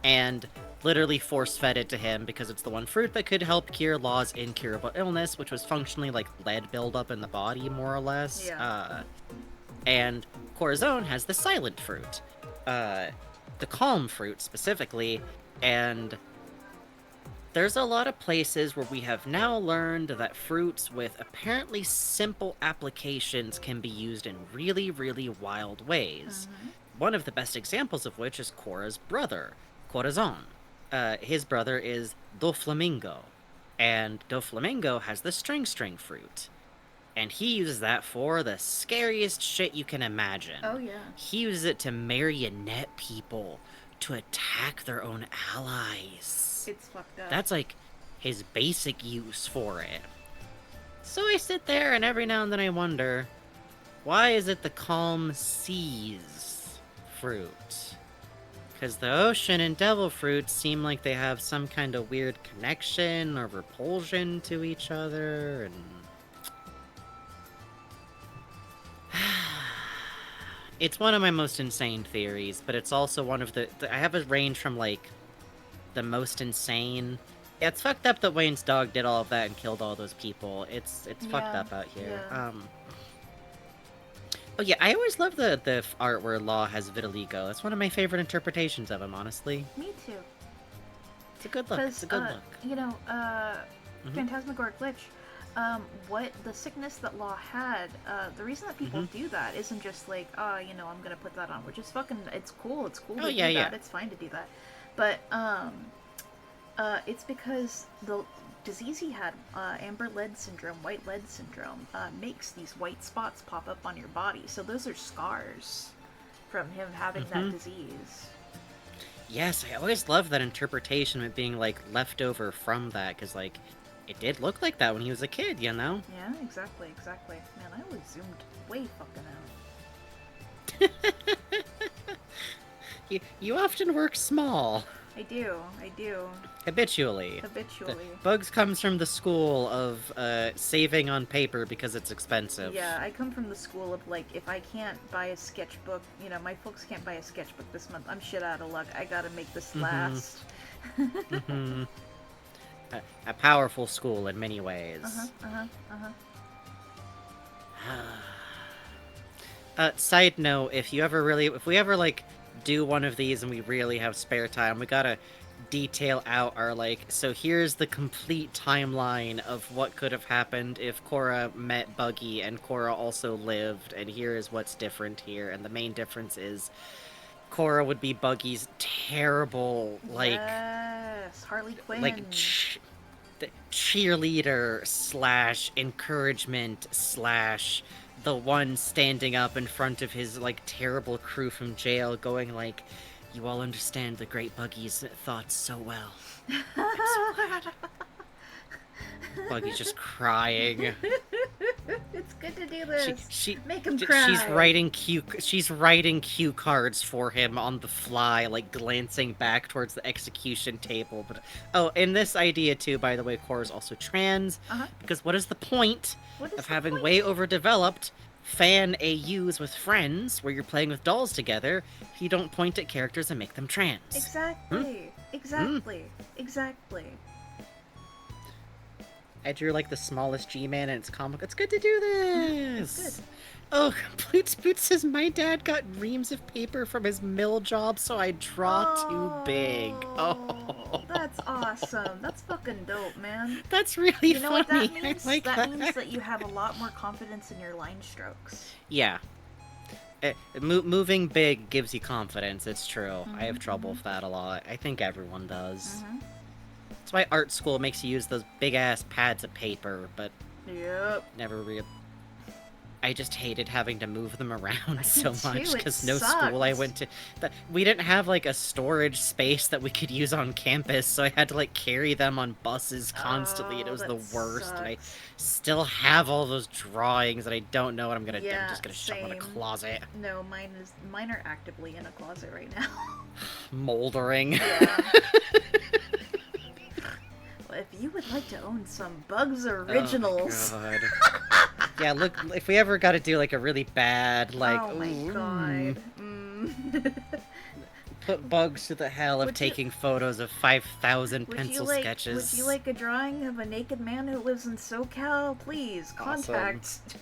and literally force-fed it to him because it's the one fruit that could help cure Law's incurable illness, which was functionally like lead buildup in the body, more or less. Yeah. And Corazone has the silent fruit, the calm fruit specifically, and there's a lot of places where we have now learned that fruits with apparently simple applications can be used in really, really wild ways. One of the best examples of which is Korra's brother. Corazon. His brother is Doflamingo, and Doflamingo has the string fruit. And he uses that for the scariest shit you can imagine. Oh, yeah. He uses it to marionette people, to attack their own allies. It's fucked up. That's like his basic use for it. So I sit there and every now and then I wonder, why is it the calm seas fruit? Because the ocean and devil fruit seem like they have some kind of weird connection or repulsion to each other, and it's one of my most insane theories, but it's also one of I have a range from, like, the most insane... Yeah, it's fucked up that Wayne's dog did all of that and killed all those people. It's fucked up out here. Yeah. Oh yeah, I always love the art where Law has vitiligo. It's one of my favorite interpretations of him, honestly. Me too. It's a good look. It's a good look. You know, Phantasmagoric Glitch, what the sickness that Law had, the reason that people do that isn't just like, oh, you know, I'm gonna put that on, which is fucking, it's cool to do that, it's fine to do that. But, it's because the disease he had, amber lead syndrome, white lead syndrome, makes these white spots pop up on your body. So those are scars from him having that disease. Yes, I always love that interpretation of it being, like, left over from that, because, like, it did look like that when he was a kid, you know? Yeah, exactly. Man, I always zoomed way fucking out. You often work small. I do. Habitually. Bugs comes from the school of saving on paper because it's expensive. Yeah, I come from the school of, like, if I can't buy a sketchbook, you know, my folks can't buy a sketchbook this month, I'm shit out of luck. I gotta make this last. A powerful school in many ways. Side note, if we ever, like, do one of these and we really have spare time, we gotta detail out our, like, so here's the complete timeline of what could have happened if Korra met Buggy and Korra also lived, and here is what's different here, and the main difference is Korra would be Buggy's terrible, like... Yes, Harley Quinn. Like, cheerleader / encouragement / the one standing up in front of his, like, terrible crew from jail going, like, you all understand the Great Buggy's thoughts so well. I'm so glad. Buggy's just crying. It's good to do this. Make him cry. She's writing cue cards for him on the fly, like, glancing back towards the execution table. But in this idea too, by the way, Korra's also trans. Because what is the point of having way overdeveloped fan AUs with friends where you're playing with dolls together if you don't point at characters and make them trans? Exactly. I drew, like, the smallest G-Man and it's comic. It's good to do this! It's good. Oh, Boots says, my dad got reams of paper from his mill job, so I draw too big. Oh. That's awesome. That's fucking dope, man. That's really funny. You know what that means? I like that means that you have a lot more confidence in your line strokes. Yeah. Moving big gives you confidence, it's true. I have trouble with that a lot. I think everyone does. That's why art school makes you use those big-ass pads of paper, but never really... I just hated having to move them around so much, because no school I went to... We didn't have, like, a storage space that we could use on campus, so I had to, like, carry them on buses constantly, and it was the worst. Sucks. And I still have all those drawings, and I don't know what I'm gonna do. I'm just gonna shove them in a closet. No, mine are actively in a closet right now. Moldering. Yeah. If you would like to own some Bugs Originals... Oh my god. Yeah, look, if we ever got to do, like, a really bad, like... Oh my god. Put Bugs to the hell of taking photos of 5,000 pencil sketches. Would you like a drawing of a naked man who lives in SoCal? Please, contact... Awesome.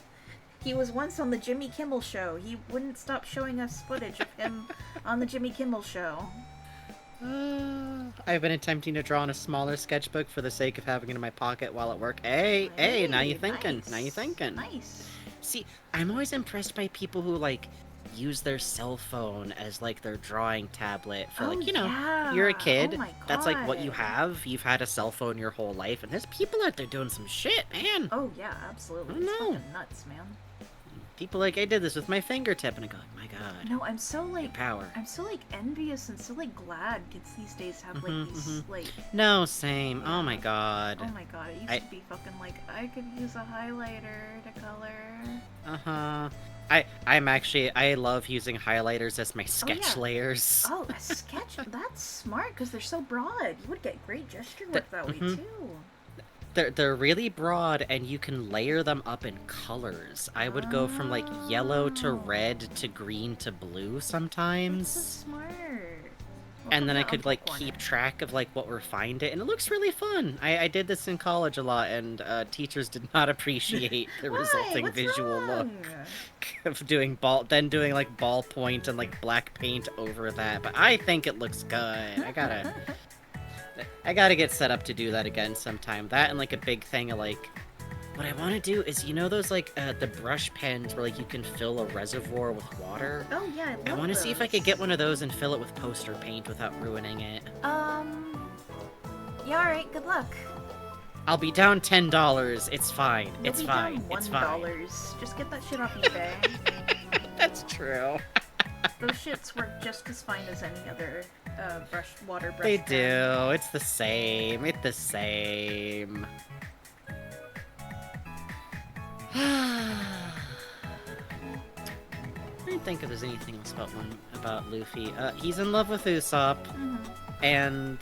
He was once on the Jimmy Kimmel Show. He wouldn't stop showing us footage of him on the Jimmy Kimmel Show. I've been attempting to draw in a smaller sketchbook for the sake of having it in my pocket while at work. Hey, now you thinking. Nice. Now you thinking. Nice. See, I'm always impressed by people who, like, use their cell phone as like their drawing tablet for yeah. you're a kid. Oh my That's like what you God. have. You've had a cell phone your whole life, and there's people out there doing some shit, man. Oh yeah, absolutely. I don't It's know. fucking nuts, man. People like, I did this with my fingertip, and I go, oh my god. No, I'm so like power. I'm so like envious and so like glad kids these days have like these like. No, same. Oh my god. Oh my god, it used to be fucking like I could use a highlighter to color. I love using highlighters as my sketch layers. Oh, a sketch? That's smart because they're so broad. You would get great gesture work that way too. They're really broad, and you can layer them up in colors. I would go from like yellow to red to green to blue sometimes. That's so smart. And then I could like keep track of like what we're finding, and it looks really fun. I did this in college a lot, and teachers did not appreciate the resulting What's wrong? Look of doing like ballpoint and like black paint over that. But I think it looks good. I gotta get set up to do that again sometime. That and like a big thing of like, what I want to do is, those like the brush pens where like you can fill a reservoir with water. Oh yeah, I want to see if I could get one of those and fill it with poster paint without ruining it. Yeah, alright, good luck. I'll be down $10. It's fine. It's fine. Down It's fine. $1. Just get that shit off eBay. That's true. Those shits work just as fine as any other water brush They pen. do. It's the same. It's the same. I don't think if there's anything else about Luffy. He's in love with Usopp, and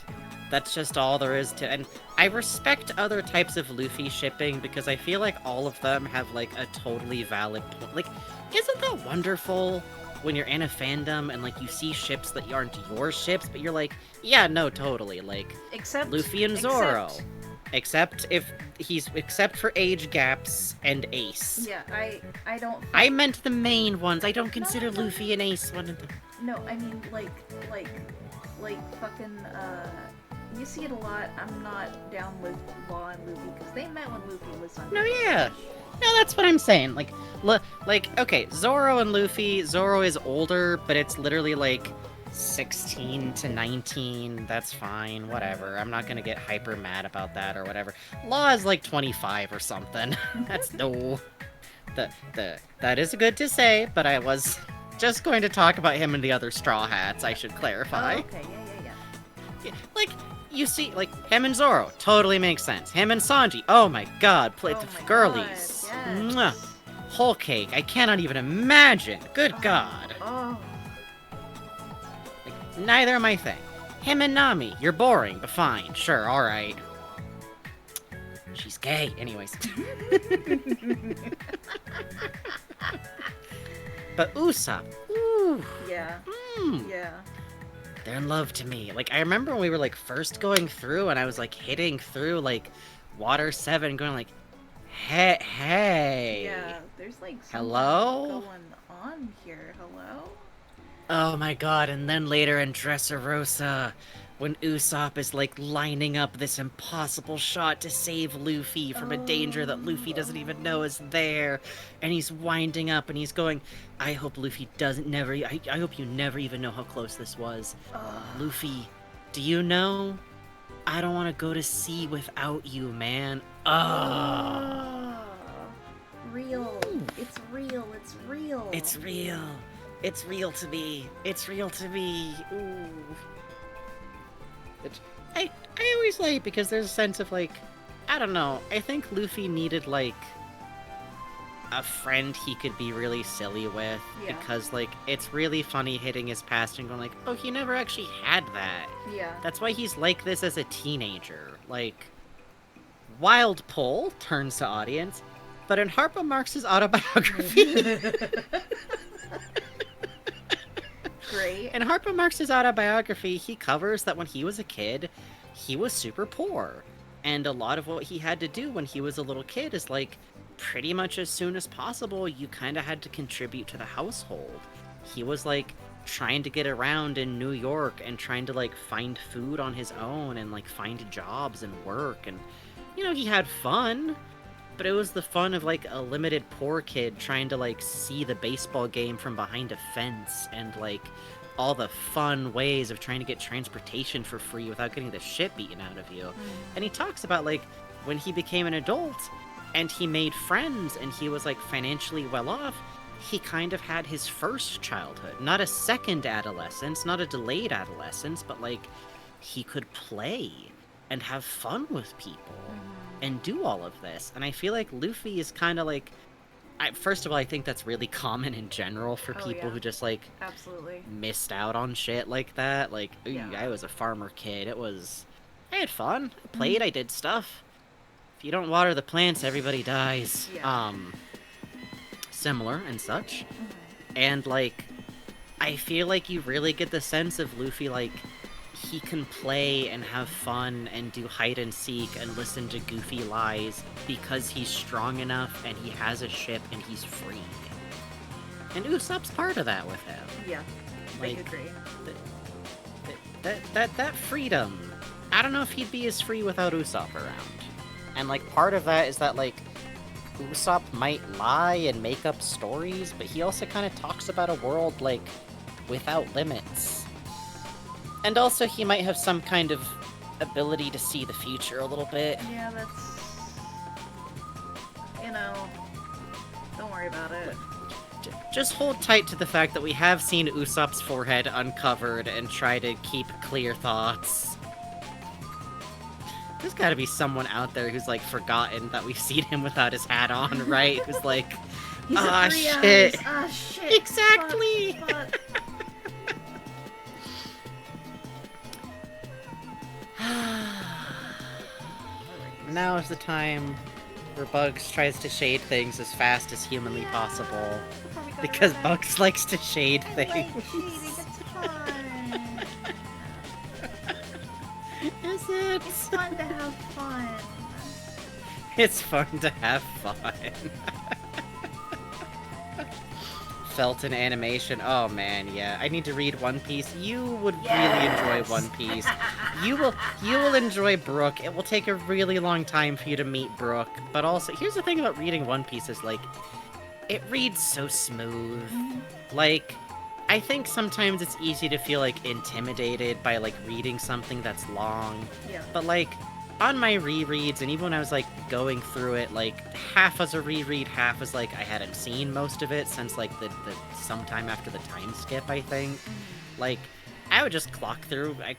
that's just all there is to. And I respect other types of Luffy shipping because I feel like all of them have like a totally valid point. Like, isn't that wonderful? When you're in a fandom and like you see ships that aren't your ships, but you're like, yeah, no, totally, like except Luffy and Zoro, except for age gaps and Ace. Yeah, I don't. I meant the main ones. I don't consider Luffy and Ace one of them. No, I mean like fucking. You see it a lot. I'm not down with Law and Luffy because they met when Luffy was on. No, yeah. No, that's what I'm saying. Like, okay, Zoro and Luffy. Zoro is older, but it's literally like 16 to 19. That's fine, whatever. I'm not gonna get hyper mad about that or whatever. Law is like 25 or something. That's no. That is good to say, but I was just going to talk about him and the other Straw Hats. I should clarify. Oh, okay, yeah. Like. You see, like, him and Zoro, totally makes sense. Him and Sanji, oh my god, girlies. God, yes. Mwah. Whole cake, I cannot even imagine. Good god. Oh. Like, neither are my thing. Him and Nami, you're boring, but fine, sure, alright. She's gay, anyways. But Usopp, ooh. Yeah. Yeah. They're in love to me. Like, I remember when we were, like, first going through, and I was, like, hitting through, like, Water 7, going, like, hey. Yeah, there's, like, hello? going on here. Hello? Oh, my god, and then later in Dressrosa, when Usopp is, like, lining up this impossible shot to save Luffy from a danger that Luffy doesn't even know is there, and he's winding up, and he's going, I hope Luffy I hope you never even know how close this was. Luffy, do you know? I don't want to go to sea without you, man. Real. It's real. It's real. It's real. It's real to me. It's real to me. Ooh. I always like, because there's a sense of, like, I don't know, I think Luffy needed, like, a friend he could be really silly with, because, like, it's really funny hitting his past and going, like, oh, he never actually had that. Yeah. That's why he's like this as a teenager. Like, wild pull, turns to audience, but in Harpo Marx's autobiography... Great. In Harpo Marx's autobiography, he covers that when he was a kid, he was super poor. And a lot of what he had to do when he was a little kid is, like, pretty much as soon as possible, you kind of had to contribute to the household. He was, like, trying to get around in New York and trying to, like, find food on his own and, like, find jobs and work. And, he had fun. but it was the fun of, like, a limited poor kid trying to, like, see the baseball game from behind a fence, and, like, all the fun ways of trying to get transportation for free without getting the shit beaten out of you. And he talks about, like, when he became an adult, and he made friends, and he was, like, financially well off, he kind of had his first childhood. Not a second adolescence, not a delayed adolescence, but, like, he could play and have fun with people and do all of this. And I feel like Luffy is kind of like... first of all, I think that's really common in general for people who just, like... Absolutely. Missed out on shit like that. Like, I was a farmer kid. I had fun. I played, I did stuff. If you don't water the plants, everybody dies. Yeah. Similar and such. And, like, I feel like you really get the sense of Luffy, like, he can play and have fun and do hide and seek and listen to goofy lies because he's strong enough and he has a ship and he's free. And Usopp's part of that with him. Yeah, like, I agree. That freedom. I don't know if he'd be as free without Usopp around. And, like, part of that is that, like, Usopp might lie and make up stories, but he also kind of talks about a world, like, without limits. And also, he might have some kind of ability to see the future a little bit. Yeah, that's... You know... Don't worry about it. Just hold tight to the fact that we have seen Usopp's forehead uncovered and try to keep clear thoughts. There's gotta be someone out there who's, like, forgotten that we've seen him without his hat on, right? Who's like, ah, shit. Ah, shit. Exactly! Fuck. Now is the time where Bugs tries to shade things as fast as humanly possible. Because Bugs likes to shade things. Like shading, it's fun. Is it? It's fun to have fun. It's fun to have fun. Felt an animation. Oh man, yeah. I need to read One Piece. You would really enjoy One Piece. You will enjoy Brook. It will take a really long time for you to meet Brook. But also, here's the thing about reading One Piece is, like, it reads so smooth. Like, I think sometimes it's easy to feel, like, intimidated by, like, reading something that's long. Yeah. But, like, on my rereads, and even when I was, like, going through it, like, half as a reread, half as, like, I hadn't seen most of it since, like, the sometime after the time skip, I think. Like, I would just clock through a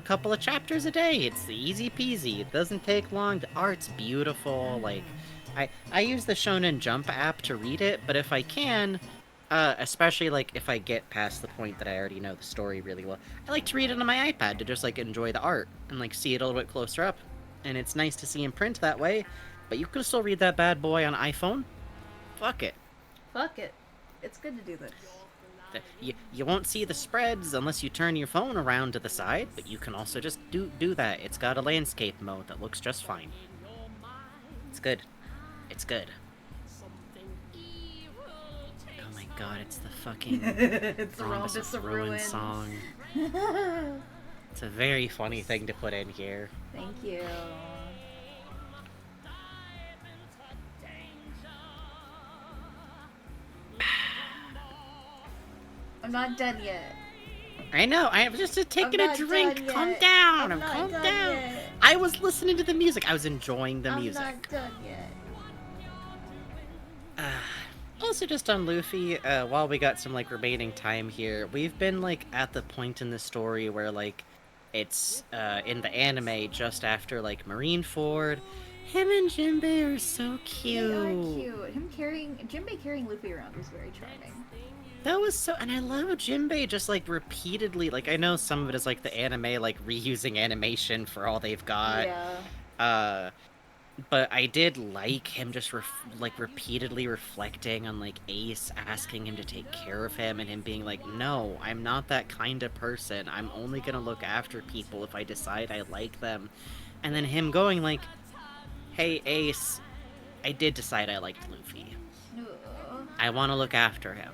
couple of chapters a day. It's easy peasy. It doesn't take long. The art's beautiful. Like, I use the Shonen Jump app to read it, but if I can, especially, like, if I get past the point that I already know the story really well, I like to read it on my iPad to just, like, enjoy the art and, like, see it a little bit closer up. And it's nice to see in print that way, but you can still read that bad boy on iPhone. Fuck it. Fuck it. It's good to do this. You won't see the spreads unless you turn your phone around to the side, but you can also just do that. It's got a landscape mode that looks just fine. It's good. It's good. Oh my god, it's the fucking It's Rhombus of Ruin song. It's a very funny thing to put in here. Thank you. I'm not done yet. I know, I'm just taking a drink. Calm down, I'm calm down. Yet. I was listening to the music. I was enjoying the music. I'm not done yet. Also, just on Luffy, while we got some, like, remaining time here, we've been, like, at the point in the story where, like, it's, in the anime just after, like, Marineford. Him and Jinbei are so cute. They are cute. Jinbei carrying Luffy around was very charming. That was so, and I love Jinbei just, like, repeatedly, like, I know some of it is, like, the anime, like, reusing animation for all they've got. Yeah. But I did like him just, repeatedly reflecting on, like, Ace asking him to take care of him, and him being like, no, I'm not that kind of person. I'm only gonna look after people if I decide I like them. And then him going like, hey, Ace, I did decide I liked Luffy. I want to look after him.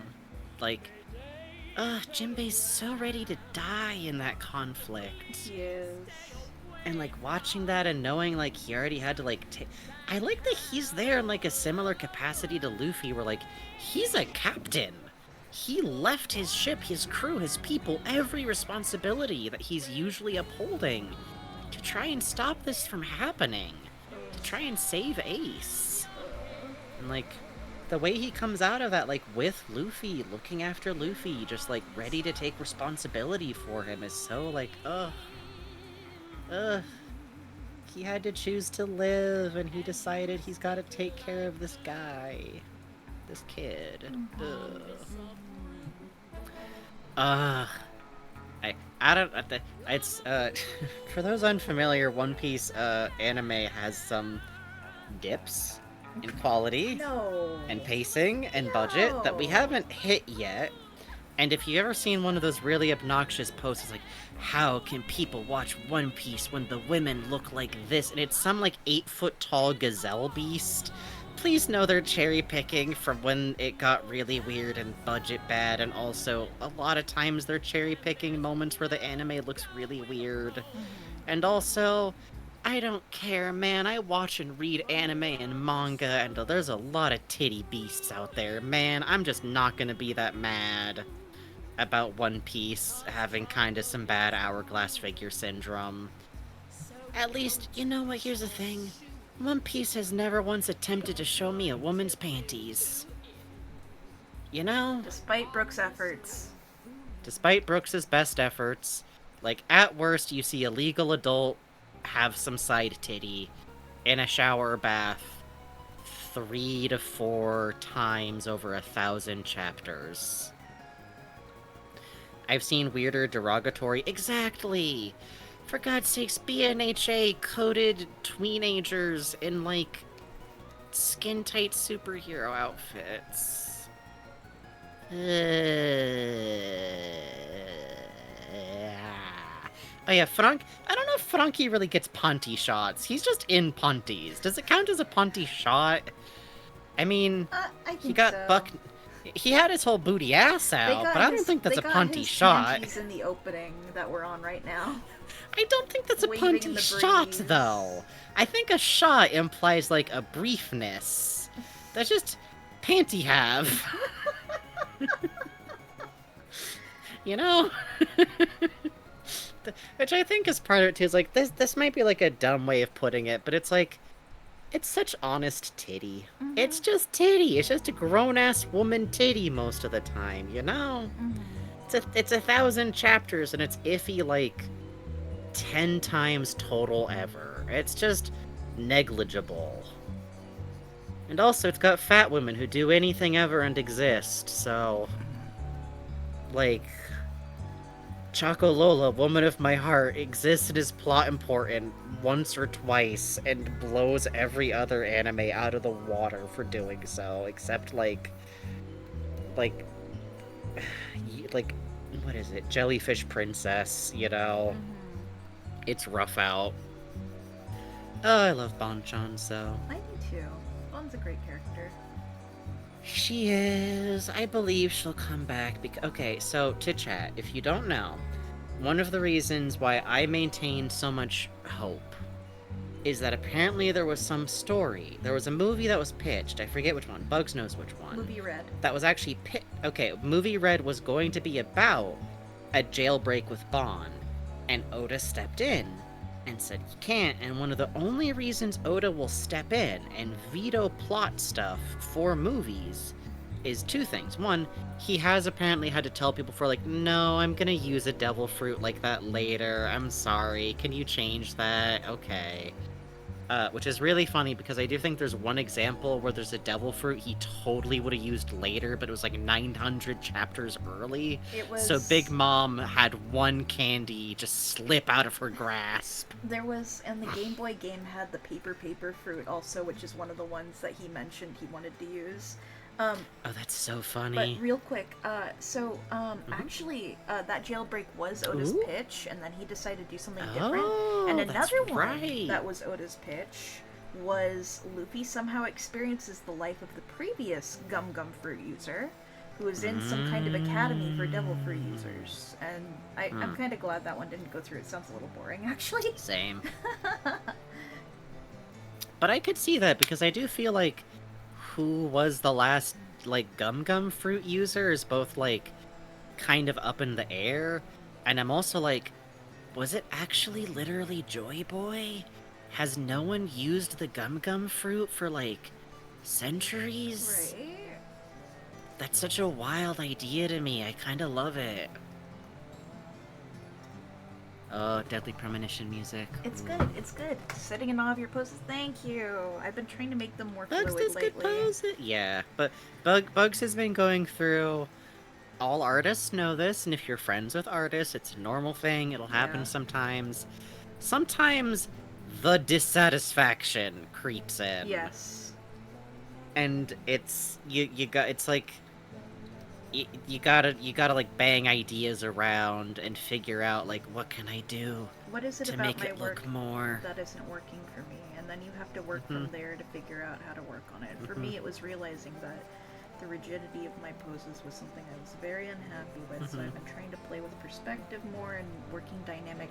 Like, Jinbei's so ready to die in that conflict. He is. And, like, watching that and knowing, like, he already had to, like, I like that he's there in, like, a similar capacity to Luffy, where, like, he's a captain. He left his ship, his crew, his people, every responsibility that he's usually upholding to try and stop this from happening. To try and save Ace. And, like, the way he comes out of that, like, with Luffy, looking after Luffy, just, like, ready to take responsibility for him is so, like, he had to choose to live, and he decided he's got to take care of this guy. This kid. I don't, it's, for those unfamiliar, One Piece, anime has some dips in quality, and pacing, and budget that we haven't hit yet. And if you've ever seen one of those really obnoxious posts, it's like, how can people watch One Piece when the women look like this? And it's some, like, 8-foot-tall gazelle beast. Please know they're cherry-picking from when it got really weird and budget bad, and also, a lot of times they're cherry-picking moments where the anime looks really weird. And also, I don't care, man. I watch and read anime and manga, and there's a lot of titty beasts out there, man. I'm just not gonna be that mad about One Piece having kinda some bad hourglass figure syndrome. At least, you know what, here's the thing. One Piece has never once attempted to show me a woman's panties. You know? Despite Brooks' efforts. Despite Brooks's best efforts. Like, at worst, you see a legal adult have some side titty in a shower or bath 3 to 4 times over 1,000 chapters. I've seen weirder derogatory... Exactly! For God's sakes, BNHA-coded tweenagers in, like, skin-tight superhero outfits. Oh yeah, Frank... I don't know if Frankie really gets panty shots. He's just in panties. Does it count as a panty shot? I mean, I think he got so. buck... He had his whole booty ass out, but I don't think that's a punty shot. He's in the opening that we're on right now. I don't think that's a punty shot, though. I think a shot implies, like, a briefness. That's just panty have. You know? Which I think is part of it, too. Is like, this might be, like, a dumb way of putting it, but it's like, it's such honest titty. It's just titty. It's just a grown-ass woman titty most of the time, you know? It's 1,000 chapters, and it's iffy, like, 10 times total ever. It's just negligible. And also, it's got fat women who do anything ever and exist, so... Like... Choco Lola, Woman of My Heart, exists and is plot important once or twice, and blows every other anime out of the water for doing so, except, like, what is it? Jellyfish Princess, you know? It's rough out. Oh, I love Bonchan, so... I do too. Bon's a great character. She is. I believe she'll come back okay, so, to chat, if you don't know, one of the reasons why I maintained so much hope is that apparently there was some story. There was a movie that was pitched. I forget which one. Bugs knows which one. Movie Red. That was actually okay, Movie Red was going to be about a jailbreak with Bon, and Oda stepped in and said he can't, and one of the only reasons Oda will step in and veto plot stuff for movies is 2 things. One, he has apparently had to tell people for like, no, I'm gonna use a devil fruit like that later, I'm sorry, can you change that? Okay. Which is really funny because I do think there's one example where there's a devil fruit he totally would have used later, but it was like 900 chapters early. So Big Mom had one candy just slip out of her grasp. There was, and the Game Boy game had the paper fruit also, which is one of the ones that he mentioned he wanted to use. Oh, that's so funny. But real quick, actually, that jailbreak was Oda's pitch, and then he decided to do something different. And another one that was Oda's pitch was Luffy somehow experiences the life of the previous Gum Gum Fruit user, who was in some kind of academy for devil fruit users. And I'm kind of glad that one didn't go through. It sounds a little boring, actually. Same. But I could see that, because I do feel like who was the last, like, gum fruit user is both, like, kind of up in the air. And I'm also like, was it actually literally Joy Boy? Has no one used the gum fruit for, like, centuries? Right? That's such a wild idea to me. I kind of love it. Oh, Deadly Premonition music. It's good. It's good. Sitting in awe of your poses. Thank you. I've been trying to make them more Bugs fluid does lately. good poses. Yeah, but Bugs has been going through. All artists know this, and if you're friends with artists, it's a normal thing. It'll happen sometimes. Sometimes the dissatisfaction creeps in. Yes. And it's it's like you gotta like bang ideas around and figure out, like, what can I do what is it to about make my it work look more that isn't working for me, and then you have to work from there to figure out how to work on it. For me, it was realizing that the rigidity of my poses was something I was very unhappy with, so I've been trying to play with perspective more and working dynamic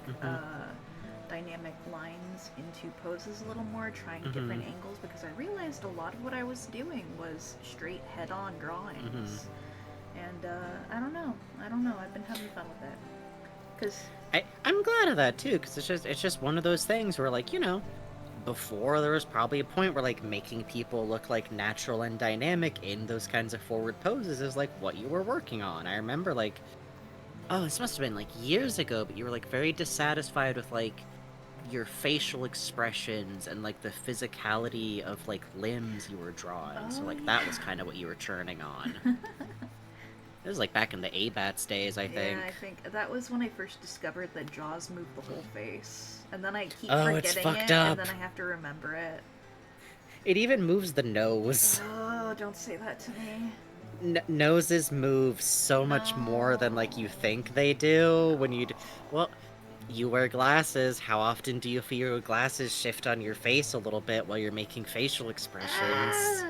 lines into poses a little more, trying different angles, because I realized a lot of what I was doing was straight head-on drawings. And I don't know. I've been having fun with it. Cause I'm glad of that too, because it's just one of those things where, like, before there was probably a point where, like, making people look, like, natural and dynamic in those kinds of forward poses is, like, what you were working on. I remember, like, this must have been, like, years ago, but you were, like, very dissatisfied with, like, your facial expressions and, like, the physicality of, like, limbs you were drawing. So, like, that was kind of what you were churning on. It was, like, back in the ABATS days, I think. Yeah, I think that was when I first discovered that jaws move the whole face. And then I keep it's forgetting fucked it, up. and then I have to remember it. It even moves the nose. Oh, don't say that to me. Noses move so much more than, like, you think they do when you well, you wear glasses. How often do you feel your glasses shift on your face a little bit while you're making facial expressions?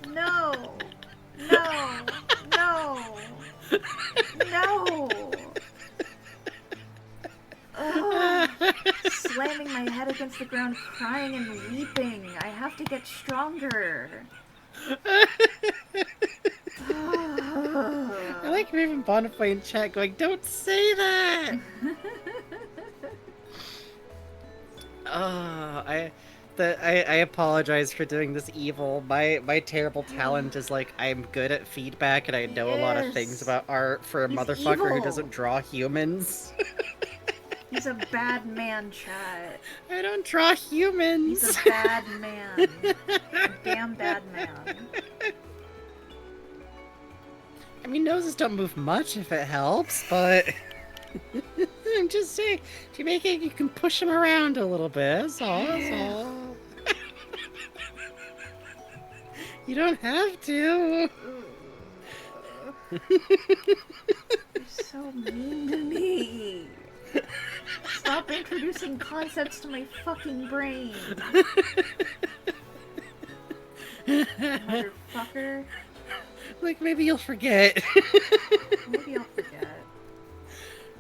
No! No! No! No! Ugh. Slamming my head against the ground, crying and weeping. I have to get stronger. I like Raven Bonifay in chat going, "Don't say that!" I apologize for doing this evil. My terrible talent is, like, I'm good at feedback and I know a lot of things about art for a motherfucker who doesn't draw humans. He's a bad man, chat. I don't draw humans. He's a bad man. A damn bad man. I mean, noses don't move much if it helps, but I'm just saying, if you make it, you can push them around a little bit. That's all. You don't have to. You're so mean to me. Stop introducing concepts to my fucking brain. Motherfucker. Like, maybe you'll forget. Maybe I'll forget.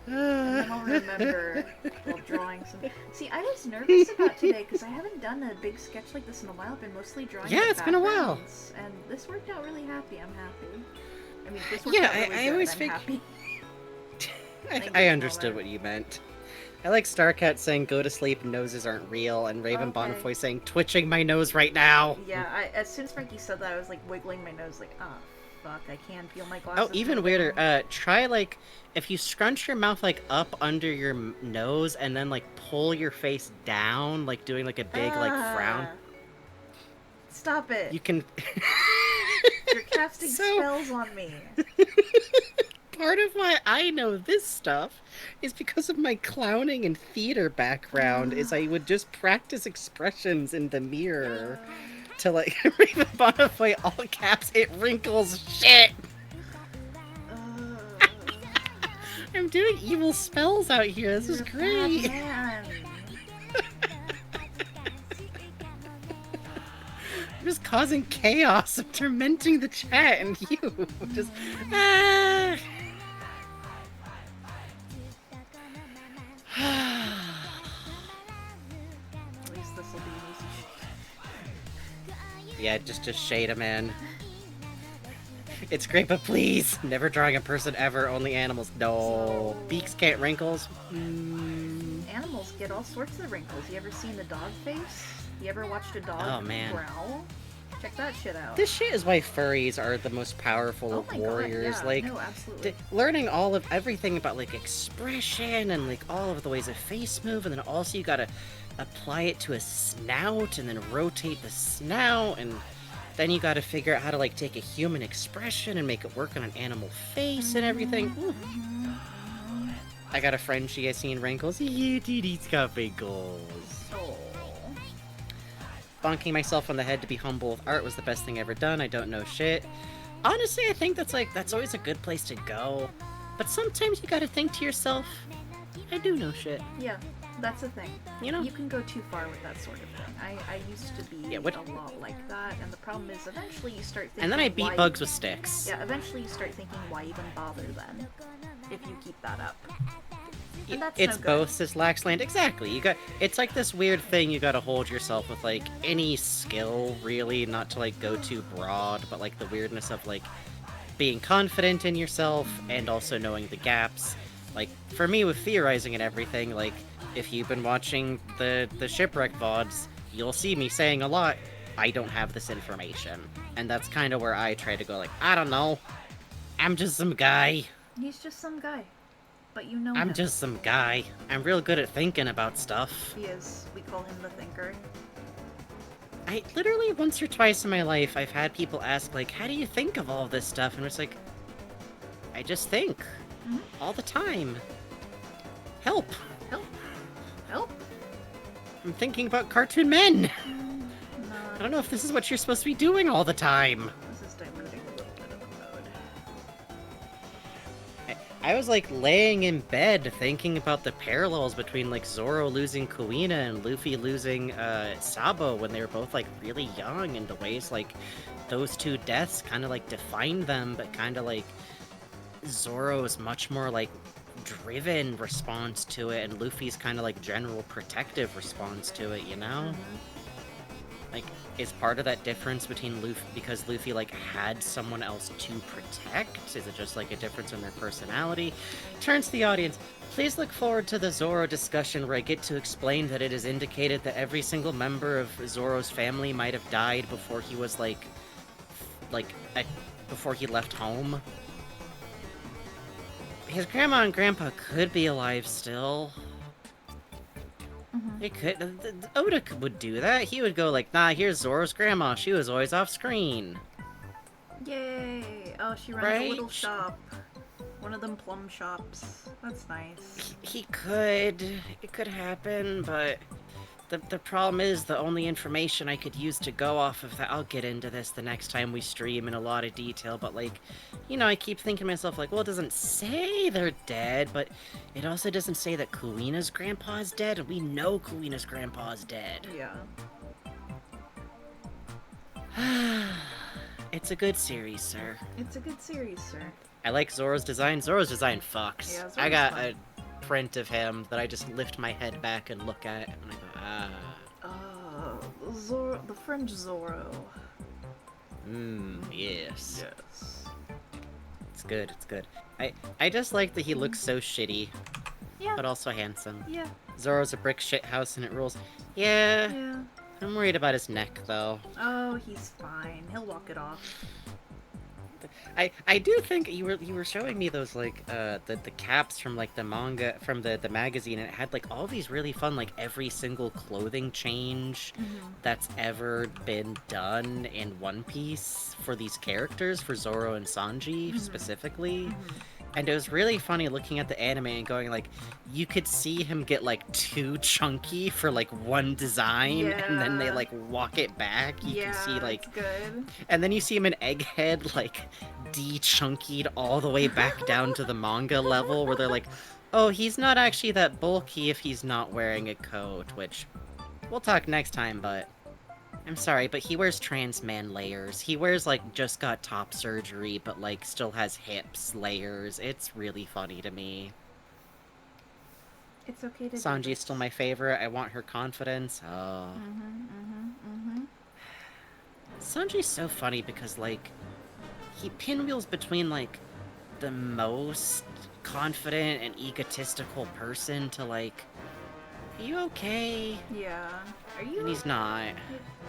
And then I'll remember while drawing some... See, I was nervous about today because I haven't done a big sketch like this in a while. I've been mostly drawing it's been a while. And this worked out really happy. I'm happy. I mean, this worked Yeah, out really I good. always I'm think... happy. I understood what you meant. I like Starcat saying, "Go to sleep, noses aren't real," and Raven Bonifay saying, "Twitching my nose right now." Yeah, as soon as Frankie said that, I was, like, wiggling my nose, like, oh, fuck, I can't feel my glasses. Oh, even weirder, try, like, if you scrunch your mouth, like, up under your nose, and then, like, pull your face down, like, doing, like, a big, like, frown. Stop it. You can... You're casting spells on me. Part of why I know this stuff is because of my clowning and theater background, is I would just practice expressions in the mirror to, like, Raven Bonifay, all caps, "It wrinkles shit!" I'm doing evil spells out here, this is great! just causing chaos and tormenting the chat, and you just At least this will be an easy shade. Yeah, just shade him in. It's great, but please, never drawing a person ever, only animals. No. So... Beaks can't wrinkles. Animals get all sorts of wrinkles. You ever seen the dog face? You ever watched a dog growl? Check that shit out. This shit is why furries are the most powerful of warriors. God, yeah. Like, no, absolutely. Learning all of everything about like expression and like all of the ways a face move, and then also you gotta apply it to a snout and then rotate the snout, and then you gotta figure out how to like take a human expression and make it work on an animal face and everything. I got a friend, she has seen wrinkles. Yeah, dude's got wrinkles. Oh. Bonking myself on the head to be humble with art was the best thing ever done. I don't know shit. Honestly, I think that's always a good place to go. But sometimes you gotta think to yourself, I do know shit. Yeah, that's the thing. You know? You can go too far with that sort of thing. I used to be a lot like that, and the problem is eventually you start thinking, and then I beat bugs with sticks. Yeah, eventually you start thinking, why even bother then? If you keep that up. And that's it's no both, says Laxland. Exactly. It's like this weird thing you gotta hold yourself with, like, any skill, really, not to, like, go too broad, but, like, the weirdness of, like, being confident in yourself and also knowing the gaps. Like, for me, with theorizing and everything, like, if you've been watching the Shipwreck VODs, you'll see me saying a lot, I don't have this information. And that's kind of where I try to go, like, I don't know. I'm just some guy. He's just some guy. But you know I'm him. just some guy. I'm real good at thinking about stuff. He is. We call him the thinker. I literally, once or twice in my life, I've had people ask, like, how do you think of all this stuff? And it's like, I just think. All the time. Help. Help. Help. I'm thinking about cartoon men. No. I don't know if this is what you're supposed to be doing all the time. This is diluting a little bit of the mode. I was, like, laying in bed thinking about the parallels between, like, Zoro losing Kuina and Luffy losing, Sabo when they were both, like, really young, and the ways, like, those two deaths kind of, like, defined them, but kind of, like, Zoro's much more, like, driven response to it, and Luffy's kind of, like, general protective response to it, you know? Like, is part of that difference between Luffy, because Luffy, like, had someone else to protect? Is it just, like, a difference in their personality? Turns to the audience. Please look forward to the Zoro discussion where I get to explain that it is indicated that every single member of Zoro's family might have died before he was, before he left home. His grandma and grandpa could be alive still. They could. Oda would do that. He would go like, nah, here's Zoro's grandma. She was always off screen. Yay! Oh, she runs a little shop. One of them plum shops. That's nice. He could. It could happen, but the problem is the only information I could use to go off of that. I'll get into this the next time we stream in a lot of detail, but like, you know, I keep thinking to myself like, well, it doesn't say they're dead, but it also doesn't say that Kuina's grandpa is dead, and we know Kuina's grandpa is dead. Yeah. It's a good series, sir. It's a good series, sir. I like Zoro's design. Zoro's design fucks. Yeah, Zoro's I got fun. a print of him that I just lift my head back and look at, and I go, Zoro, the French Zoro. Yes. Yes. It's good, it's good. I just like that he looks so shitty, Yeah. but also handsome. Yeah. Zoro's a brick shit house and it rules. Yeah, Yeah. I'm worried about his neck, though. Oh, he's fine. He'll walk it off. I do think you were showing me those like the caps from like the manga from the magazine, and it had like all these really fun like every single clothing change that's ever been done in One Piece for these characters, for Zoro and Sanji specifically. And it was really funny looking at the anime and going like, you could see him get like too chunky for like one design, and then they like walk it back. You can see like, it's good. and then you see him in Egghead like de-chunkied all the way back down to the manga level, where they're like, oh, he's not actually that bulky if he's not wearing a coat, which we'll talk next time, but I'm sorry, but he wears trans man layers. He wears, like, just got top surgery, but, like, still has hips layers. It's really funny to me. It's okay to do Sanji's this. still my favorite. I want her confidence. Oh. Sanji's so funny because, like, he pinwheels between, like, the most confident and egotistical person to, like, are you okay? Yeah. Are you? And he's not.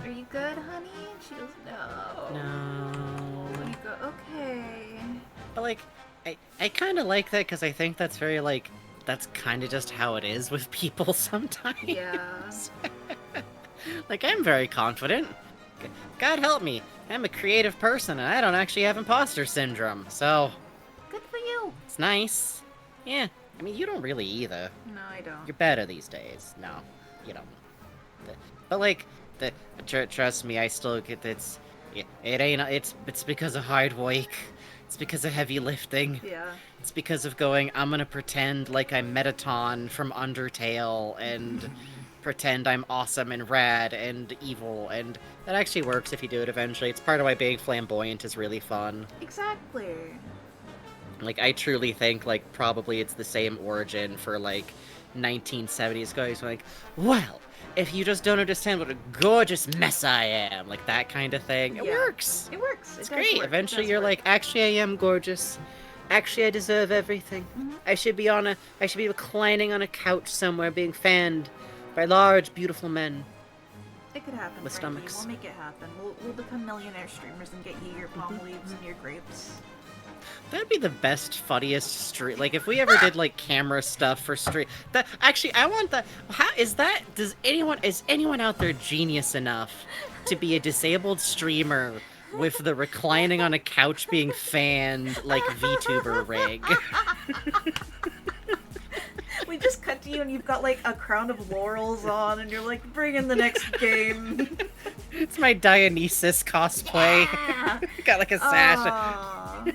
Are you good, honey? And she goes, no. No. And you go, okay. But, like, I kind of like that because I think that's very, like, that's kind of just how it is with people sometimes. Yeah. Like, I'm very confident. God help me. I'm a creative person and I don't actually have imposter syndrome, so... Good for you. It's nice. Yeah. I mean, you don't really either. No, I don't. You're better these days. No, you don't. But, like, trust me, I still get it's... It ain't... It's because of hard work. It's because of heavy lifting. Yeah. It's because of going, I'm gonna pretend like I'm Metaton from Undertale and pretend I'm awesome and rad and evil, and that actually works if you do it eventually. It's part of why being flamboyant is really fun. Exactly. Like, I truly think, like, probably it's the same origin for, like, 1970s guys like, well, if you just don't understand what a gorgeous mess I am, like that kind of thing. It works. It works. It's great. Eventually you're like, actually I am gorgeous. Actually I deserve everything. I should be reclining on a couch somewhere being fanned by large, beautiful men. It could happen, with Frankie. stomachs. We'll make it happen. We'll become millionaire streamers and get you your palm leaves and your grapes. That'd be the best, funniest stream. Like, if we ever did, like, camera stuff for stream... That, actually, I want that... How, is anyone out there genius enough to be a disabled streamer with the reclining on a couch being fanned, like, VTuber rig? We just cut to you and you've got, like, a crown of laurels on and you're like, bring in the next game. It's my Dionysus cosplay. Yeah. Got, like, a sash.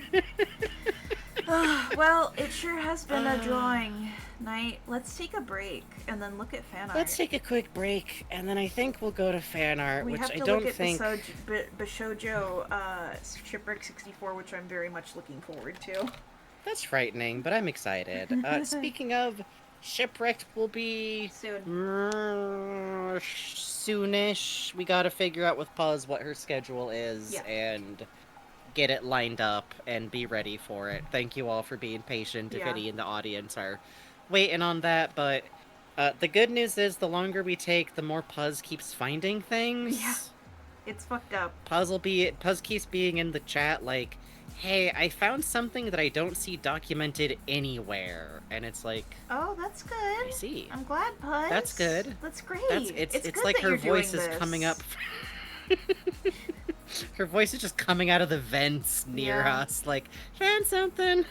Well, it sure has been a drawing night. Let's take a break and then look at fan art. Let's take a quick break, and then I think we'll go to fan art, we which have I to don't look think... at Bishoujo Shipwreck 64, which I'm very much looking forward to. That's frightening, but I'm excited. Speaking of, Shipwrecked will be... Soon. Soonish. We gotta figure out with Puz what her schedule is, and get it lined up and be ready for it. Thank you all for being patient if any in the audience are waiting on that, but the good news is the longer we take, the more Puz keeps finding things. Yeah. It's fucked up. Puz keeps being in the chat like, hey, I found something that I don't see documented anywhere. And it's like... Oh, that's good. I see. I'm glad, Puz. That's good. That's great. It's like her voice is coming up... Her voice is just coming out of the vents near us, like, found something!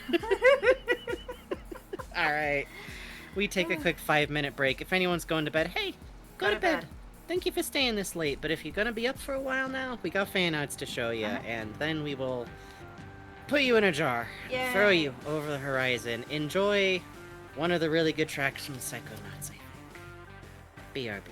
Alright. We take a quick 5-minute break. If anyone's going to bed, hey, go to bed. Thank you for staying this late, but if you're gonna be up for a while now, we got fan arts to show you, and then we will put you in a jar, throw you over the horizon. Enjoy one of the really good tracks from Psychonauts, I think. BRB.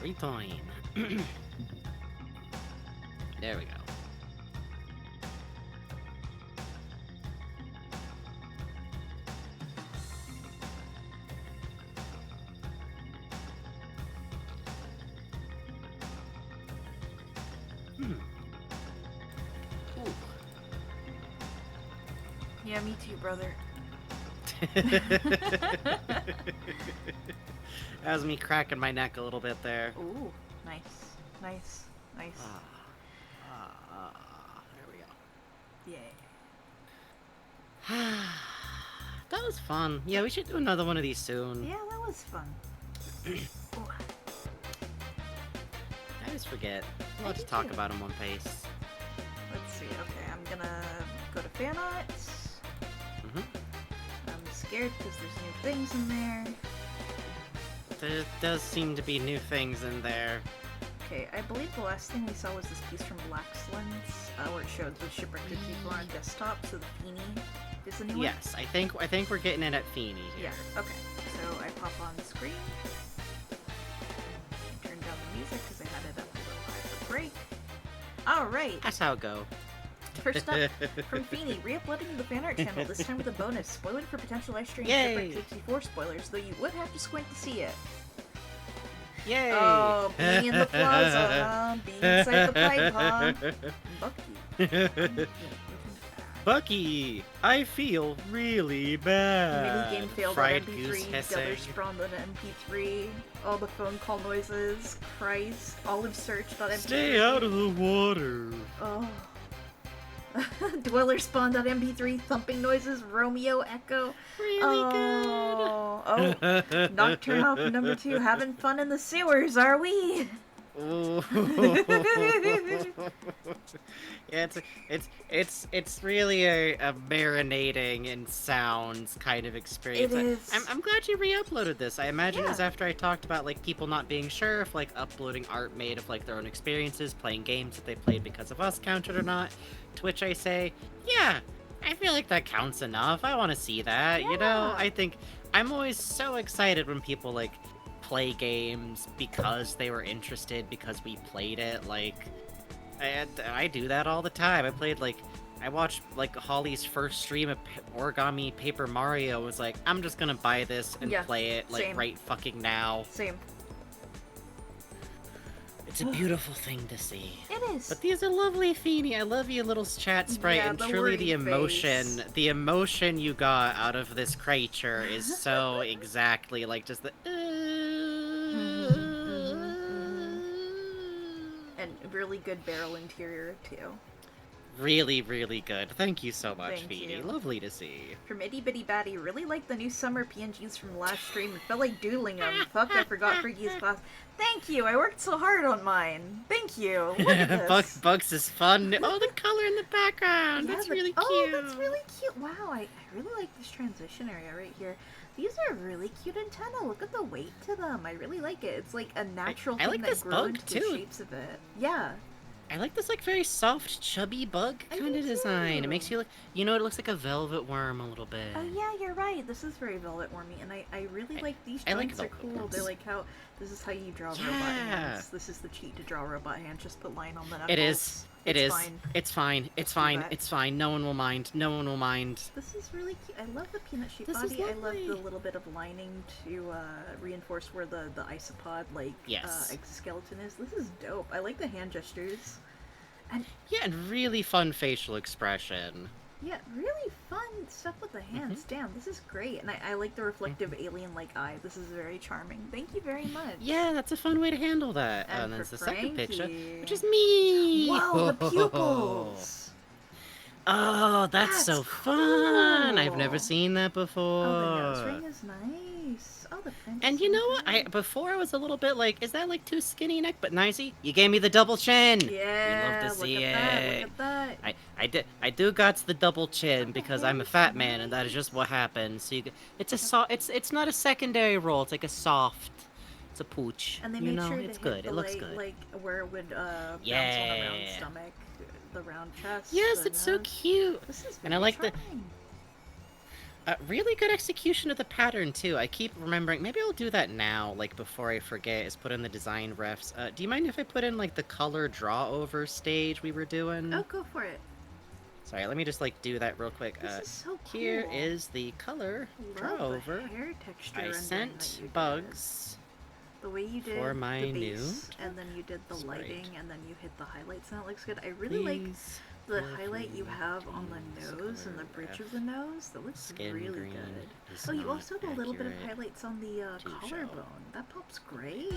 Every time. There we go. Yeah, me too, brother. That was me cracking my neck a little bit there. Ooh, nice. Nice. Nice. There we go. Yeah. That was fun. Yeah, we should do another one of these soon. Yeah, that was fun. I just forget. We'll just talk about them one pace. Let's see. Okay, I'm gonna go to fan art. I'm scared because there's new things in there. There does seem to be new things in there. Okay, I believe the last thing we saw was this piece from Black's Lens, where it showed the shipwrecked people on a desktop, so the Feeny is the new one? Yes, I think we're getting it at Feeny here. Yeah, okay. So I pop on the screen. Turn down the music because I had it up a little high for break. Alright! That's how it go. First up, from Feeny, re-uploading to the fan art channel, this time with a bonus. Spoiling for potential live stream Yay! Shipwreck 64 spoilers, though you would have to squint to see it. Yay! Oh, being in the plaza, huh? Being inside the pipe, huh? Bucky. Bucky, I feel really bad. Minigame failed Fried on goose MP3, hissing. Dother spawned on MP3, all the phone call noises, Christ, Olive searched on MP3. Stay out of the water. Oh. Dweller spawned on MP3, thumping noises, Romeo echo. Really good. Oh, Nocturne Hawk number 2, having fun in the sewers, are we? Ooh. Yeah, it's really a marinating in sounds kind of experience. It is. I'm glad you re-uploaded this. I imagine it was Yeah. after I talked about like people not being sure if like uploading art made of like their own experiences, playing games that they played because of us counted or not. To which I say, yeah, I feel like that counts enough. I want to see that. You know, Yeah. I think I'm always so excited when people like play games because they were interested because we played it. Like I do that all the time. I watched like Holly's first stream of Origami Paper Mario. Was like, I'm just gonna buy this and Yeah, play it like same. right fucking now. Same. It's a beautiful thing to see. It is. But these are lovely, Feeny. I love you, little chat sprite, Yeah, and the truly the worried emotion, face. the emotion you got out of this creature is so exactly like just the. And really good barrel interior, too. Really, really good. Thank you so much, Thank Feeny. you. Lovely to see. From Itty Bitty Batty, really like the new summer PNGs from last stream and felt like doodling them. Fuck, I forgot Freaky's class. Thank you, I worked so hard on mine. Thank you. Look at this. Bugs is fun. Oh, the color in the background. Yeah, That's the- really cute. Oh, that's really cute. Wow, I really like this transition area right here. These are really cute antennae. Look at the weight to them. I really like it. It's like a natural I thing like that this grew bug, into too. the shapes of it. Yeah. I like this like very soft, chubby bug I kind do of design. It too. makes you look, you know, it looks like a velvet worm a little bit. Oh yeah, you're right. This is very velvet wormy, and I really like these I like joints are velvet cool. worms. They're like how this is how you draw robot Yeah. hands. This is the cheat to draw robot hands. Just put line on the knuckles. It is. It It's is. fine. It's fine. It's Just do fine. that. It's fine. No one will mind. No one will mind. This is really cute. I love the peanut shaped This is body. I love lovely. the little bit of lining to reinforce where the isopod like Yes. exoskeleton is. This is dope. I like the hand gestures. And Yeah, and really fun facial expression. yeah, really fun stuff with the hands. Mm-hmm. Damn, this is great. And I like the reflective alien-like eye. This is very charming. Thank you very much. Yeah, that's a fun way to handle that. And And there's for the second picture, Frankie. which is me. Whoa, the pupils! Oh, that's so That's fun! I've cool. never seen that before. Oh, the nose ring is nice. Oh, the print. And is you so know what? nice. Before I was a little bit like, is that like too skinny neck? But nicey, you gave me the double chin. Yeah, You love to see look it. at that. Look at that. I do got the double chin because I'm a fat man, and that is just what happens. So it's not a secondary role. It's like a soft. It's a pooch. And they you made know, sure to it's hit good. the It looks like, good. like where it would bounce on a round Yeah. stomach, the round chest. Yes, the it's so nose. cute. This is And I very like the charming. Really good execution of the pattern, too. I keep remembering, maybe I'll do that now, like, before I forget, is put in the design refs. Do you mind if I put in, like, the color draw-over stage we were doing? Oh, go for it. Sorry, let me just, like, do that real quick. This is so cool. Here is the color draw-over. Hair texture I sent Bugs the way you did for my the new base, and then you did the lighting, and then you hit the highlights, and it looks good. I really like the highlight you have on the nose and the bridge of the nose. That looks really good. Oh, you also have a little bit of highlights on the collarbone. That pops great.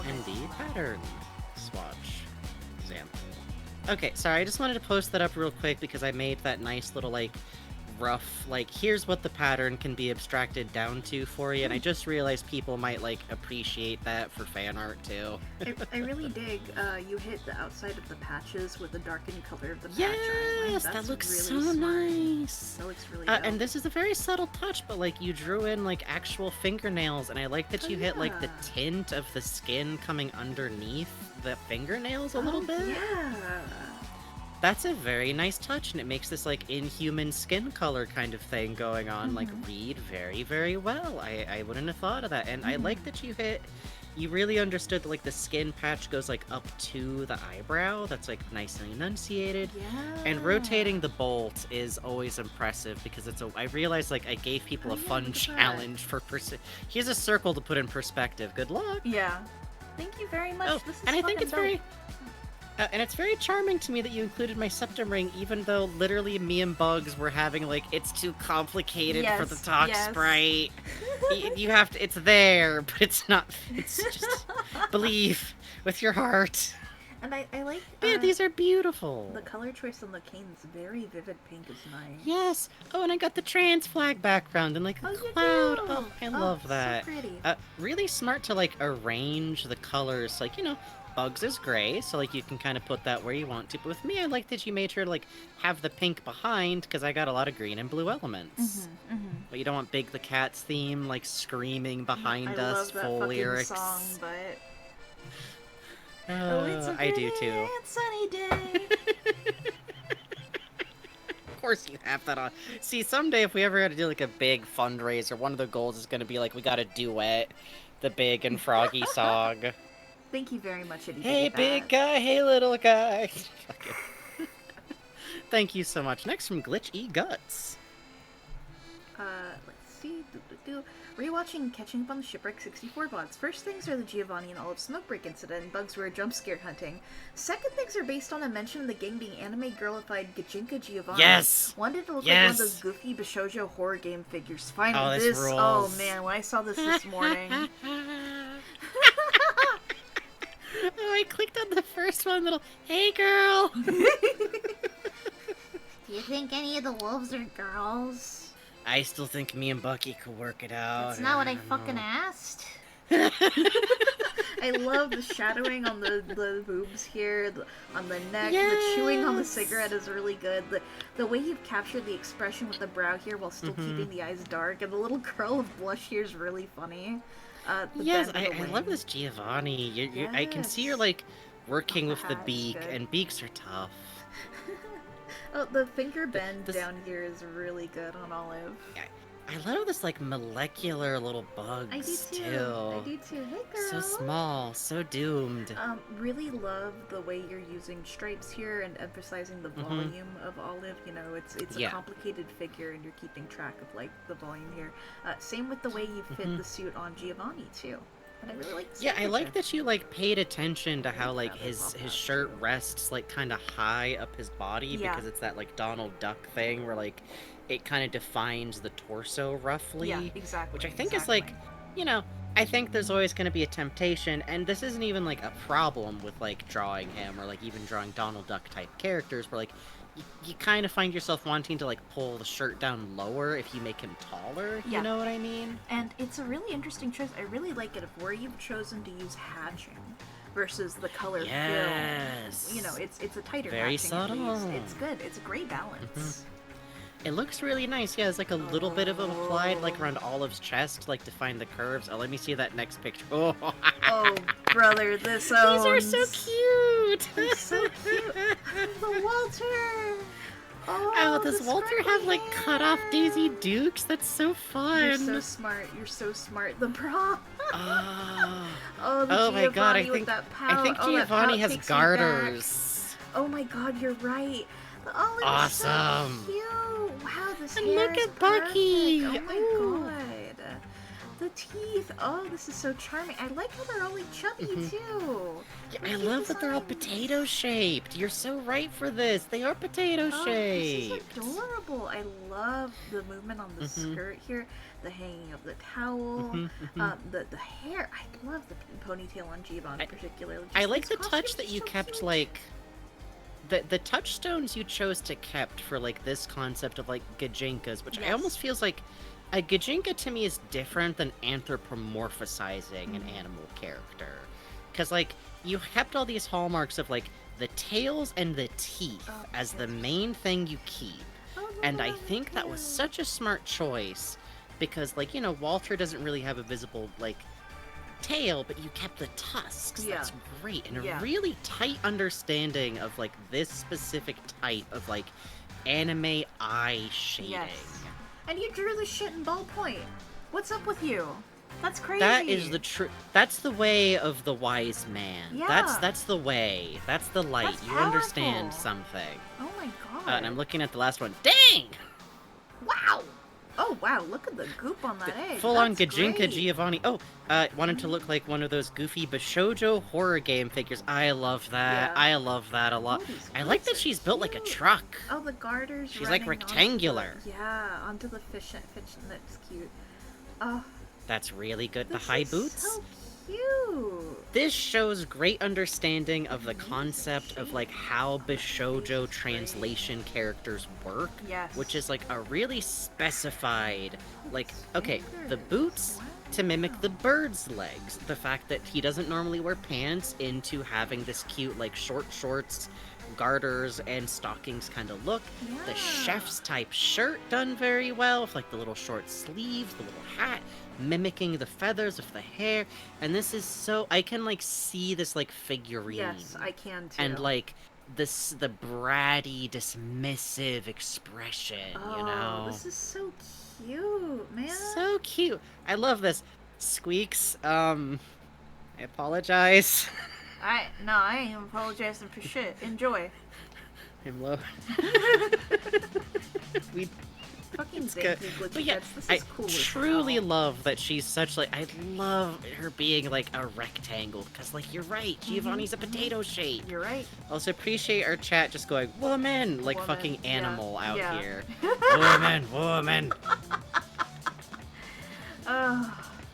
And the pattern swatch example. Okay, sorry, I just wanted to post that up real quick because I made that nice little, like, rough, like, here's what the pattern can be abstracted down to for you, and I just realized people might, like, appreciate that for fan art, too. I really dig, you hit the outside of the patches with the darkened color of the patch. Yes, that looks really so nice. That looks really dope. And this is a very subtle touch, but, like, you drew in, like, actual fingernails, and I like that you hit, like, the tint of the skin coming underneath the fingernails a little bit. Yeah. That's a very nice touch, and it makes this, like, inhuman skin color kind of thing going on, like, read very, very well. I wouldn't have thought of that, and I like that you really understood that, like, the skin patch goes, like, up to the eyebrow. That's, like, nice and enunciated. Yeah. And rotating the bolt is always impressive, because I realized, like, I gave people a fun challenge for here's a circle to put in perspective. Good luck! Yeah. Thank you very much. Oh, this is and I think it's dope. very... and it's very charming to me that you included my septum ring, even though literally me and Bugs were having, like, it's too complicated for the talk sprite. You have to, it's there, but it's not, it's just, believe with your heart. And I like... Yeah, these are beautiful. The color choice on the Kane's very vivid pink is nice. Yes. Oh, and I got the trans flag background and, like, a cloud. Oh, I love that. So pretty. Really smart to, like, arrange the colors, like, you know, Bugs is gray, so, like, you can kind of put that where you want to. But with me, I like that you made sure to, like, have the pink behind, because I got a lot of green and blue elements. But you don't want Big the Cat's theme, like, screaming behind us, full lyrics. I love that fucking song, but... it's a I do too. and sunny day. Of course you have that on. See, someday if we ever had to do, like, a big fundraiser, one of the goals is going to be, like, we got to duet the Big and Froggy song. Thank you very much, Eddie. Hey, big guy, hey, little guy. Thank you so much. Next from Glitch E Guts. Let's see. Rewatching Catching Up on the Shipwreck 64 VODs. First things are the Giovanni and Olive smoke break incident and Bugs were jump scare hunting. Second things are based on a mention of the gang being anime girlified Gajinka Giovanni. Yes! Wanted to look like one of those goofy Bishoujo horror game figures. Finally, this rules. Oh man, when I saw this morning. Oh, I clicked on the first one, little, hey girl! Do you think any of the wolves are girls? I still think me and Bucky could work it out. That's not what I fucking asked. I love the shadowing on the boobs here, on the neck, the chewing on the cigarette is really good. The way you've captured the expression with the brow here while still keeping the eyes dark, and the little curl of blush here is really funny. Yes, I love this Giovanni. I can see you're, like, working with the beak, and beaks are tough. Oh, the finger bend down here is really good on Olive. I love this, like, molecular little bugs, I do too. Hey, girl. So small, so doomed. Really love the way you're using stripes here and emphasizing the volume of Olive. You know, it's a complicated figure and you're keeping track of, like, the volume here. Same with the way you fit the suit on Giovanni, too. And I really like the I like that you, like, paid attention to how, like, his shirt rests, like, kind of high up his body, because it's that, like, Donald Duck thing where, like, it kind of defines the torso roughly. Yeah, exactly. Which I think is, like, you know, I think there's always going to be a temptation, and this isn't even, like, a problem with, like, drawing him, or, like, even drawing Donald Duck type characters, where, like, you kind of find yourself wanting to, like, pull the shirt down lower if you make him taller, you know what I mean? And it's a really interesting choice. I really like it of where you've chosen to use hatching versus the color film. You know, it's a tighter very hatching. Subtle. It's good. It's a great balance. It looks really nice. Yeah, it's like a little bit of applied, like, around Olive's chest, like, to find the curves. Oh, let me see that next picture. Oh, brother, this owns. These are so cute! They're so cute. The Walter! Oh, does Walter have like cut off Daisy Dukes? That's so fun. You're so smart. You're so smart. The bra. Oh, oh, the oh Giovanni my god! with that pout. I think Giovanni has garters. Oh my god, you're right. The olive Awesome. is so cute. Wow, this And hair look is at Bucky. perfect. Oh my god. The teeth. Oh, this is so charming. I like how they're all like chubby too. Yeah, I love that they're all potato shaped. You're so right for this. They are potato shaped. This is adorable. I love the movement on the skirt here, the hanging of the towel, the hair. I love the ponytail on Giovanni particularly. I like the touch that you kept like. The touchstones you chose to kept for like this concept of like Gajinkas, which I almost feels like a Gajinka to me is different than anthropomorphizing an animal character. Because like you kept all these hallmarks of like the tails and the teeth as the main thing you keep. And I think that was such a smart choice because like, you know, Walter doesn't really have a visible like tail, but you kept the tusks. That's great. And a really tight understanding of like this specific type of like anime eye shading. Yes. And you drew the shit in ballpoint. What's up with you? That's crazy. That is the that's the way of the wise man. Yeah. That's the way. That's the light. That's you understand something. Oh my god. And I'm looking at the last one. Dang! Wow! Oh wow, look at the goop on that egg. Full on Gajinka great. Giovanni. Oh, wanted to look like one of those goofy Bishoujo horror game figures. I love that. Yeah. I love that a lot. I like that she's built like a truck. Oh, the garters. She's like rectangular. Onto the fish. That's cute. Oh. That's really good. The high boots. So cute. This shows great understanding of the concept of like how Bishoujo translation characters work. Yes. Which is like a really specified, like, okay, the boots to mimic the bird's legs. The fact that he doesn't normally wear pants into having this cute like short shorts, garters, and stockings kind of look. Yeah. The chef's type shirt done very well with like the little short sleeves, the little hat, mimicking the feathers of the hair. And this is so, I can like see this like figurine. Yes, I can too. And like the bratty, dismissive expression, you know? This is so cute, man. So cute. I love this. Squeaks, I apologize. I ain't even apologizing for shit. Enjoy. I'm low. We fucking good. But yeah, I cool truly love that she's such like, I love her being like a rectangle, because like you're right, Giovanni's a potato shape. You're right. Also appreciate our chat just going, woman, like Woman, fucking animal out yeah. here. Woman.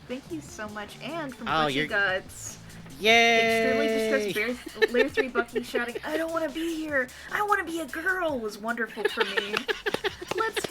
Thank you so much, and from you're... Guts. Yay! Extremely distressed Layer 3 Bucky shouting, I don't want to be here! I want to be a girl! Was wonderful for me. Let's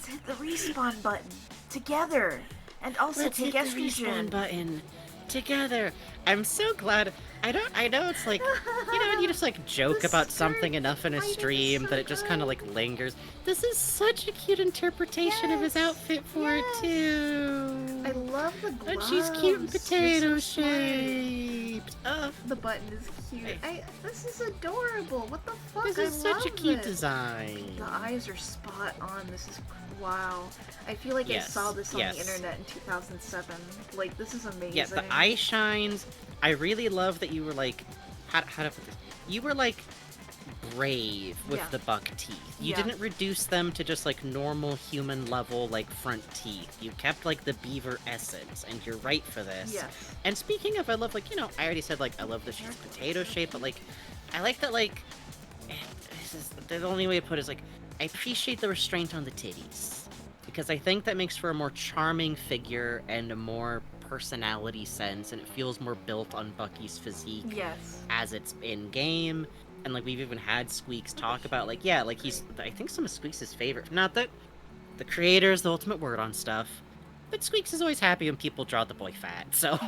hit the respawn button together, and also Let's hit the respawn button together. I'm so glad. I know it's like, you know, when you just like joke about something enough in a stream that it just kind of like lingers. This is such a cute interpretation of his outfit for it too. I love the gloves. And she's cute and potato shaped. The button is cute. This is adorable. What the fuck? This is such a cute design. The eyes are spot on. This is wow. I feel like I saw this on the internet in 2007. Like, this is amazing. Yeah, the eye shines. I really love that you were like, how to put this? You were like brave with the buck teeth. You didn't reduce them to just like normal human level like front teeth. You kept like the beaver essence, and you're right for this. Yes. And speaking of, I love like, you know, I already said like I love that she's potato shaped, but like I like that like this is the only way to put it is like I appreciate the restraint on the titties. Because I think that makes for a more charming figure and a more personality sense, and it feels more built on Bucky's physique as it's in game. And like we've even had Squeaks talk about like, yeah, like he's, I think some of Squeaks' favorite, not that the creator is the ultimate word on stuff, but Squeaks is always happy when people draw the boy fat, so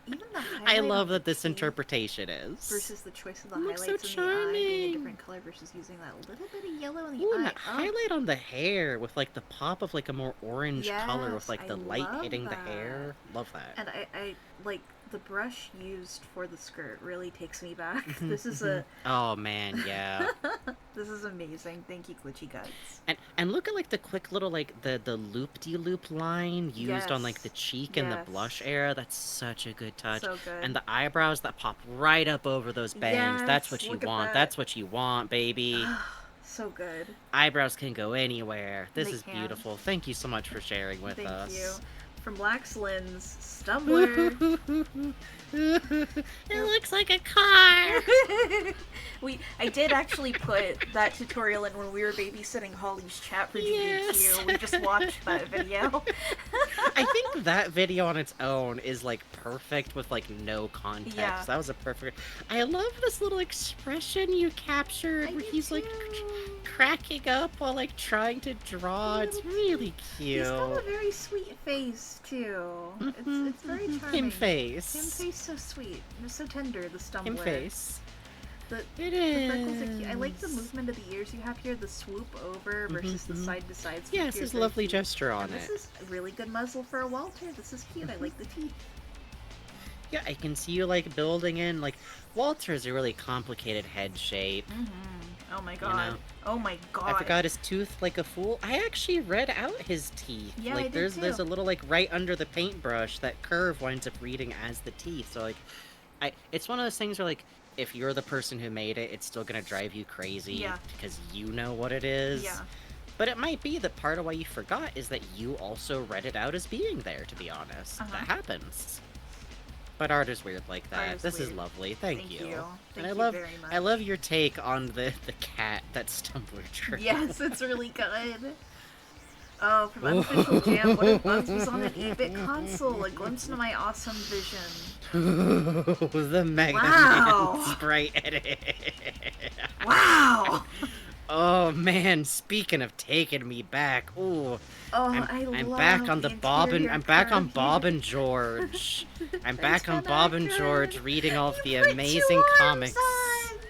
even the I love that this interpretation is versus the choice of the highlights so in the eye being a different color versus using that little bit of yellow in the eye. That highlight on the hair with like the pop of like a more orange color with like the light hitting the hair. Love that. And I like the brush used for the skirt really takes me back. This is a... Oh, man, yeah. This is amazing. Thank you, Glitchy Guts. And look at, like, the quick little, like, the loop-de-loop line used on, like, the cheek and the blush area. That's such a good touch. So good. And the eyebrows that pop right up over those bangs. Yes, That's what you want. that. That's what you want, baby. So good. Eyebrows can go anywhere. This is beautiful. Thank you so much for sharing with us. Thank you. From Black's Lens, Stumbler. It looks like a car. I did actually put that tutorial in when we were babysitting Holly's chat for GDQ. Yes. We just watched that video. I think that video on its own is like perfect with like no context. Yeah. That was a perfect. I love this little expression you captured where he's like cracking up while like trying to draw. It's really cute. He's got a very sweet face too. It's very charming. Him face. So sweet. It's so tender, the Stumbler. Him face. It is. The freckles are cute. I like the movement of the ears you have here, the swoop over versus the side to side swoop. Yes, it's a lovely gesture on it. This is a really good muzzle for a Walter. This is cute. I like the teeth. Yeah, I can see you like building in like Walter's a really complicated head shape. Oh my god. You know? Oh my god. I forgot his tooth like a fool. I actually read out his teeth. Yeah, like I did there's too. a little like right under the paintbrush that curve winds up reading as the teeth. So like it's one of those things where like if you're the person who made it, it's still gonna drive you crazy because you know what it is. Yeah. But it might be that part of why you forgot is that you also read it out as being there, to be honest. That happens. But art is weird like that. This is lovely. Thank you. Thank you very much. I love your take on the cat that Stumbler drew. Yes, it's really good. Oh, from Unofficial Jam, what if Bugs was on an 8-bit console? A glimpse into my awesome vision. The Mega Man sprite edit. Wow! Oh man, speaking of taking me back, ooh. I'm back on the Bob and I'm back on Bob and George. I'm back on Bob and George reading all of the amazing comics.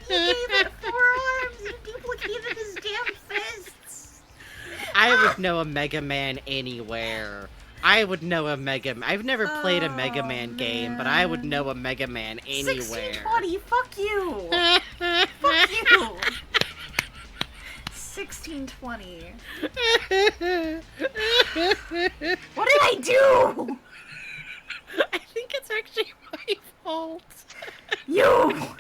You gave it 4 arms! You duplicated his damn fists! I would know a Mega Man anywhere. I would know a Mega Man. I've never played a Mega Man game, but I would know a Mega Man anywhere. 1620, fuck you! Fuck you! 1620. What did I do? I think it's actually my fault. You!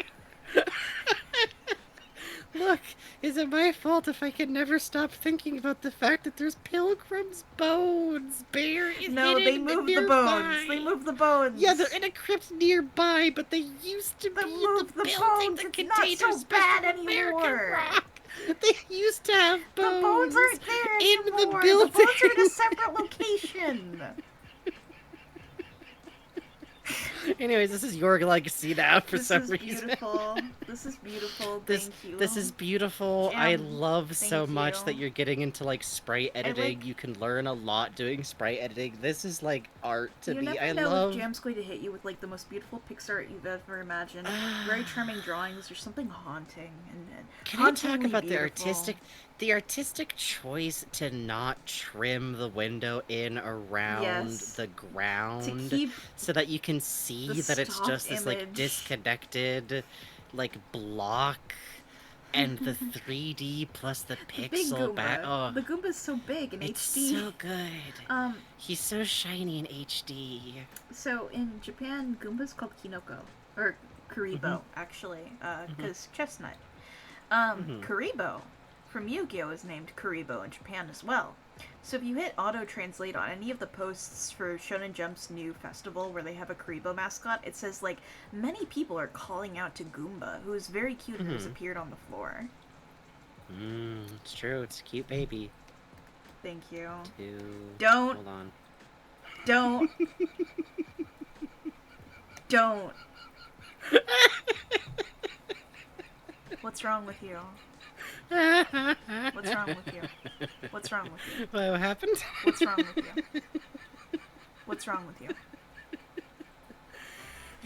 Look, is it my fault if I can never stop thinking about the fact that there's Pilgrim's bones buried? No, they moved the bones. They moved the bones. Yeah, they're in a crypt nearby, but they used to be the building that contained our special American rock. They used to have bones. The bones aren't there in anymore. the building. The bones are in a separate location. Anyways, this is your legacy now for some reason. This is beautiful. Thank you. This is beautiful. Jam, I love so much you. that you're getting into like sprite editing. You can learn a lot doing sprite editing. This is like art to me. I know if Jam's going to hit you with like the most beautiful pixar art you've ever imagined. Very charming drawings. There's something haunting and can I talk about the artistic choice to not trim the window in around the ground so that you can see that it's just this like disconnected like block and the 3D plus the pixel back. Oh, the Goomba's so big in it's HD. so good. He's so shiny in HD. So in Japan, Goomba's called Kinoko or Kuribo actually, because chestnut. Kuribo from Yu-Gi-Oh! Is named Kuribo in Japan as well. So if you hit auto-translate on any of the posts for Shonen Jump's new festival where they have a Kuribo mascot, it says, like, many people are calling out to Goomba, who is very cute and has appeared on the floor. It's true. It's a cute baby. Thank you. Don't. Hold on. Don't. Don't. What's wrong with you? What's wrong with you? What's wrong with you? What happened? What's wrong with you? What's wrong with you?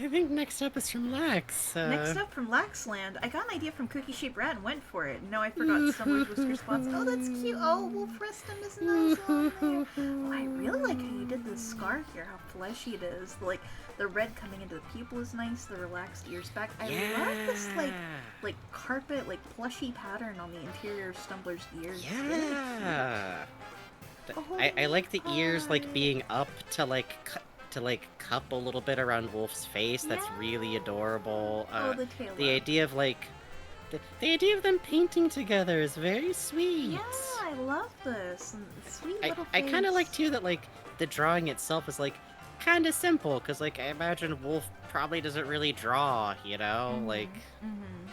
I think next up is from Lax. Next up from Laxland, I got an idea from Cookie Shaped Rat and went for it. No, I forgot Stumbler's whisker spots. Oh, that's cute. Oh, Wolf Restum is nice on there. Oh, I really like how you did the scar here, how fleshy it is. Like, the red coming into the pupil is nice, the relaxed ears back. I love this, like carpet, like plushy pattern on the interior of Stumbler's ears. Yeah. I like the ears, like, being up to, like, cup a little bit around Wolf's face. That's really adorable. The tail. The idea of, like, the idea of them painting together is very sweet. Yeah, I love this. And sweet little face. I kind of like, too, that, like, the drawing itself is, like, kind of simple. Because, like, I imagine Wolf probably doesn't really draw, you know? Like,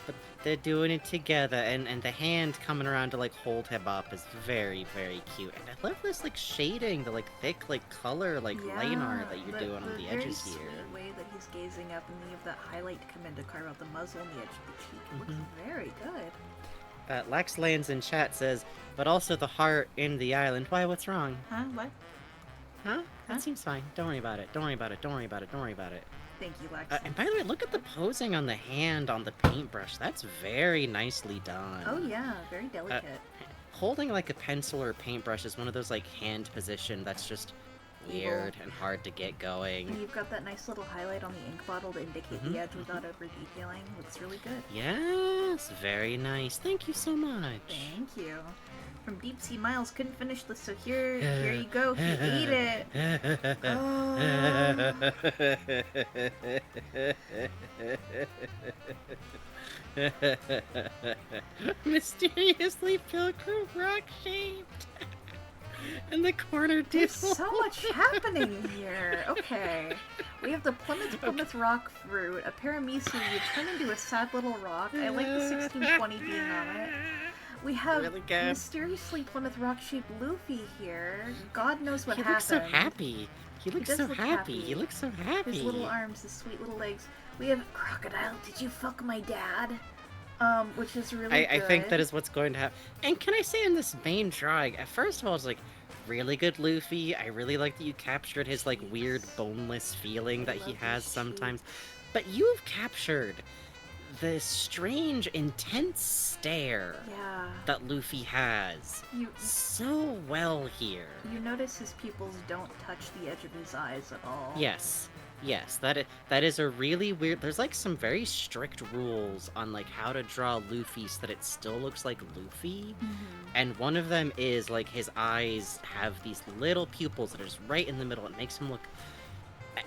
but they're doing it together. And the hand coming around to, like, hold him up is very, very cute. And I love this, like, shading, the, like, thick, like, color, like, line art that you're doing on the edges here. The way that he's gazing up and then you have that highlight to come in to carve out the muzzle and the edge of the cheek. It looks very good. Lax Lands in chat says, but also the heart in the island. Why, what's wrong? Huh? What? Huh? That seems fine. Don't worry about it. Don't worry about it. Don't worry about it. Don't worry about it. Thank you, Lax. And by the way, look at the posing on the hand on the paintbrush. That's very nicely done. Oh yeah, very delicate. Holding like a pencil or a paintbrush is one of those like hand position that's just weird and hard to get going. And you've got that nice little highlight on the ink bottle to indicate the edge without over detailing. It's really good. Yes, very nice. Thank you so much. Thank you. From Deep Sea Miles, couldn't finish this, so here you go. He ate it. Mysteriously pilgrim rock shaped. And the corner dude. There's so much happening here. Okay. We have the Plymouth Rock fruit, a Paramecia you turn into a sad little rock. I like the 1620 being on it. We have really mysteriously Plymouth Rock-shaped Luffy here. God knows what happened. He looks so happy. He looks so happy. He looks so happy. His little arms, his sweet little legs. We have Crocodile, did you fuck my dad? Which is really good. I think that is what's going to happen. And can I say in this main drawing, at first of all, I was like, really good Luffy. I really like that you captured his like weird boneless feeling that he has sometimes. But you've captured the strange, intense stare that Luffy has so well here. You notice his pupils don't touch the edge of his eyes at all. Yes, that is a really weird. There's like some very strict rules on like how to draw Luffy so that it still looks like Luffy. And one of them is like his eyes have these little pupils that are just right in the middle. It makes him look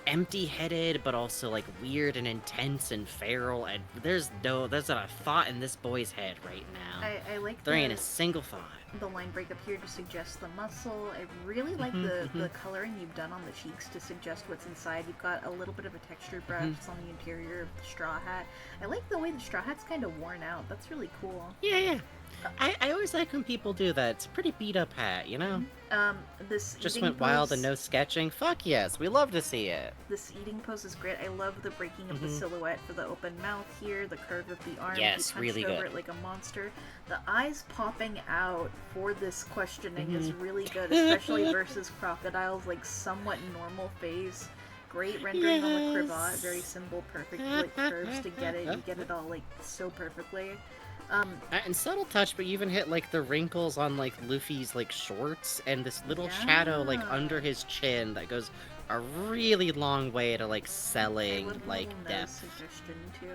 empty-headed, but also like weird and intense and feral, and there's not a thought in this boy's head right now. I like there ain't a single thought. The line break up here to suggest the muscle. I really like the coloring you've done on the cheeks to suggest what's inside. You've got a little bit of a textured brush on the interior of the straw hat. I like the way the straw hat's kind of worn out. That's really cool. Yeah. I always like when people do that. It's a pretty beat up hat, you know? This just went wild and no sketching. Fuck yes, we love to see it. This eating pose is great. I love the breaking of the silhouette for the open mouth here, the curve of the arm. Yes, he really over good. It like a monster. The eyes popping out for this questioning is really good, especially versus Crocodile's like somewhat normal face. Great rendering on the cravat, very simple, perfect like curves to get it. You get it all like so perfectly. And subtle touch, but you even hit like the wrinkles on like Luffy's like shorts and this little shadow like under his chin that goes a really long way to like selling like depth. Suggestion too.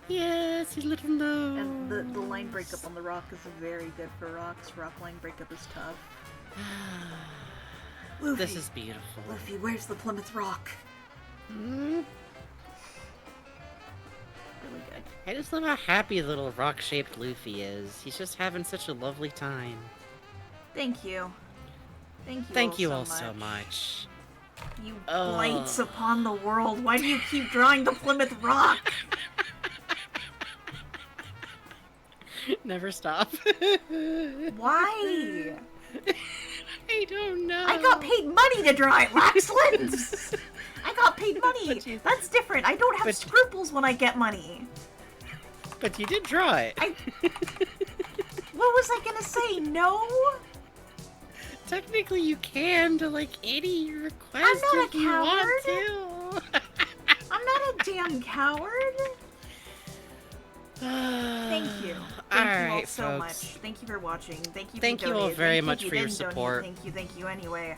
Yes, his little nose. And the line breakup on the rock is very good for rocks. Rock line breakup is tough. Luffy, this is beautiful. Luffy, where's the Plymouth Rock? Really good. I just love how happy little rock-shaped Luffy is. He's just having such a lovely time. Thank you. Thank you all so much. You blights upon the world. Why do you keep drawing the Plymouth Rock? Never stop. Why? I don't know. I got paid money to draw it, Laxlands! I got paid money. That's different. I don't have scruples when I get money. But you did draw it. What was I gonna say? No? Technically, you can to like any request I'm not if a you coward. want to. I'm not a Goddamn coward! Thank you. Thank you all so much. Thank you for watching. Thank you. Thank you all very much for your support. Thank you anyway.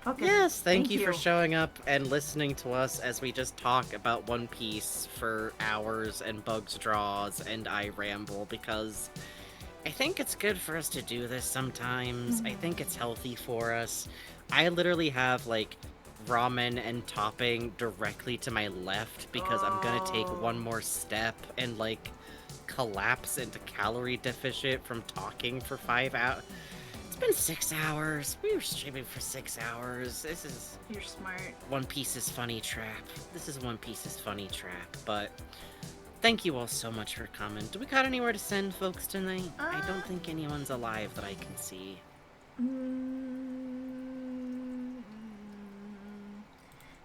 Okay. Yes, thank you for showing up and listening to us as we just talk about One Piece for hours and Bugs draws and I ramble, because I think it's good for us to do this sometimes. I think it's healthy for us. I literally have, like, ramen and topping directly to my left because I'm gonna take one more step and, like, collapse into calorie deficit from talking for 5 hours. It's been 6 hours. We were streaming for 6 hours. This is... You're smart. One Piece's funny trap. This is One Piece's funny trap, but... Thank you all so much for coming. Do we got anywhere to send folks tonight? I don't think anyone's alive that I can see.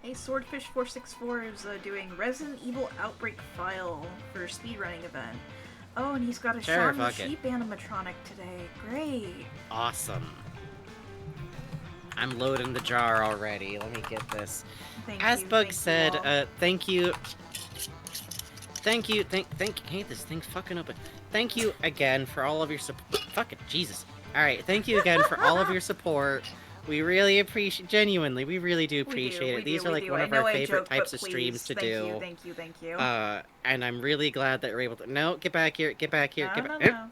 Hey, Swordfish464 is doing Resident Evil Outbreak file for a speedrunning event. Oh, and he's got a Shaman Sheep animatronic today. Great. Awesome. I'm loading the jar already. Let me get this. As Bug said, thank you. Thank you, hey, this thing's fucking open. Thank you again for all of your support. Fuck it, Jesus. Alright, thank you again for all of your support. We really appreciate, genuinely, we really do appreciate it. These are like one of our favorite types of streams to do. Thank you. And I'm really glad that we're able to, no, get back here. No.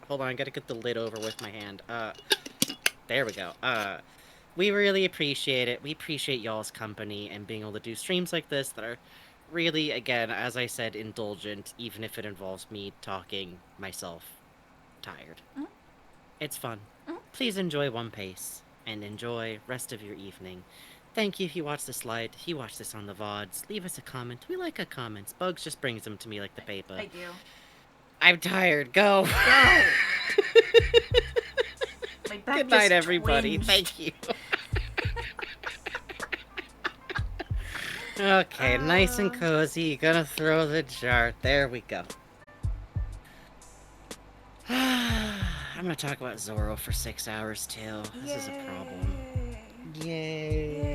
Hold on, I gotta get the lid over with my hand. There we go. We really appreciate it. We appreciate y'all's company and being able to do streams like this that are really, again, as I said, indulgent, even if it involves me talking myself tired. It's fun. Please enjoy One Piece, and enjoy rest of your evening. Thank you if you watched this live, if you watched this on the VODs. Leave us a comment. We like our comments. Bugs just brings them to me like the paper. I do. I'm tired. Go! My back Good night, just everybody. twinged. Thank you. Okay, nice and cozy. Gonna throw the jar. There we go. I'm gonna talk about Zoro for 6 hours too. This is a problem. Yay.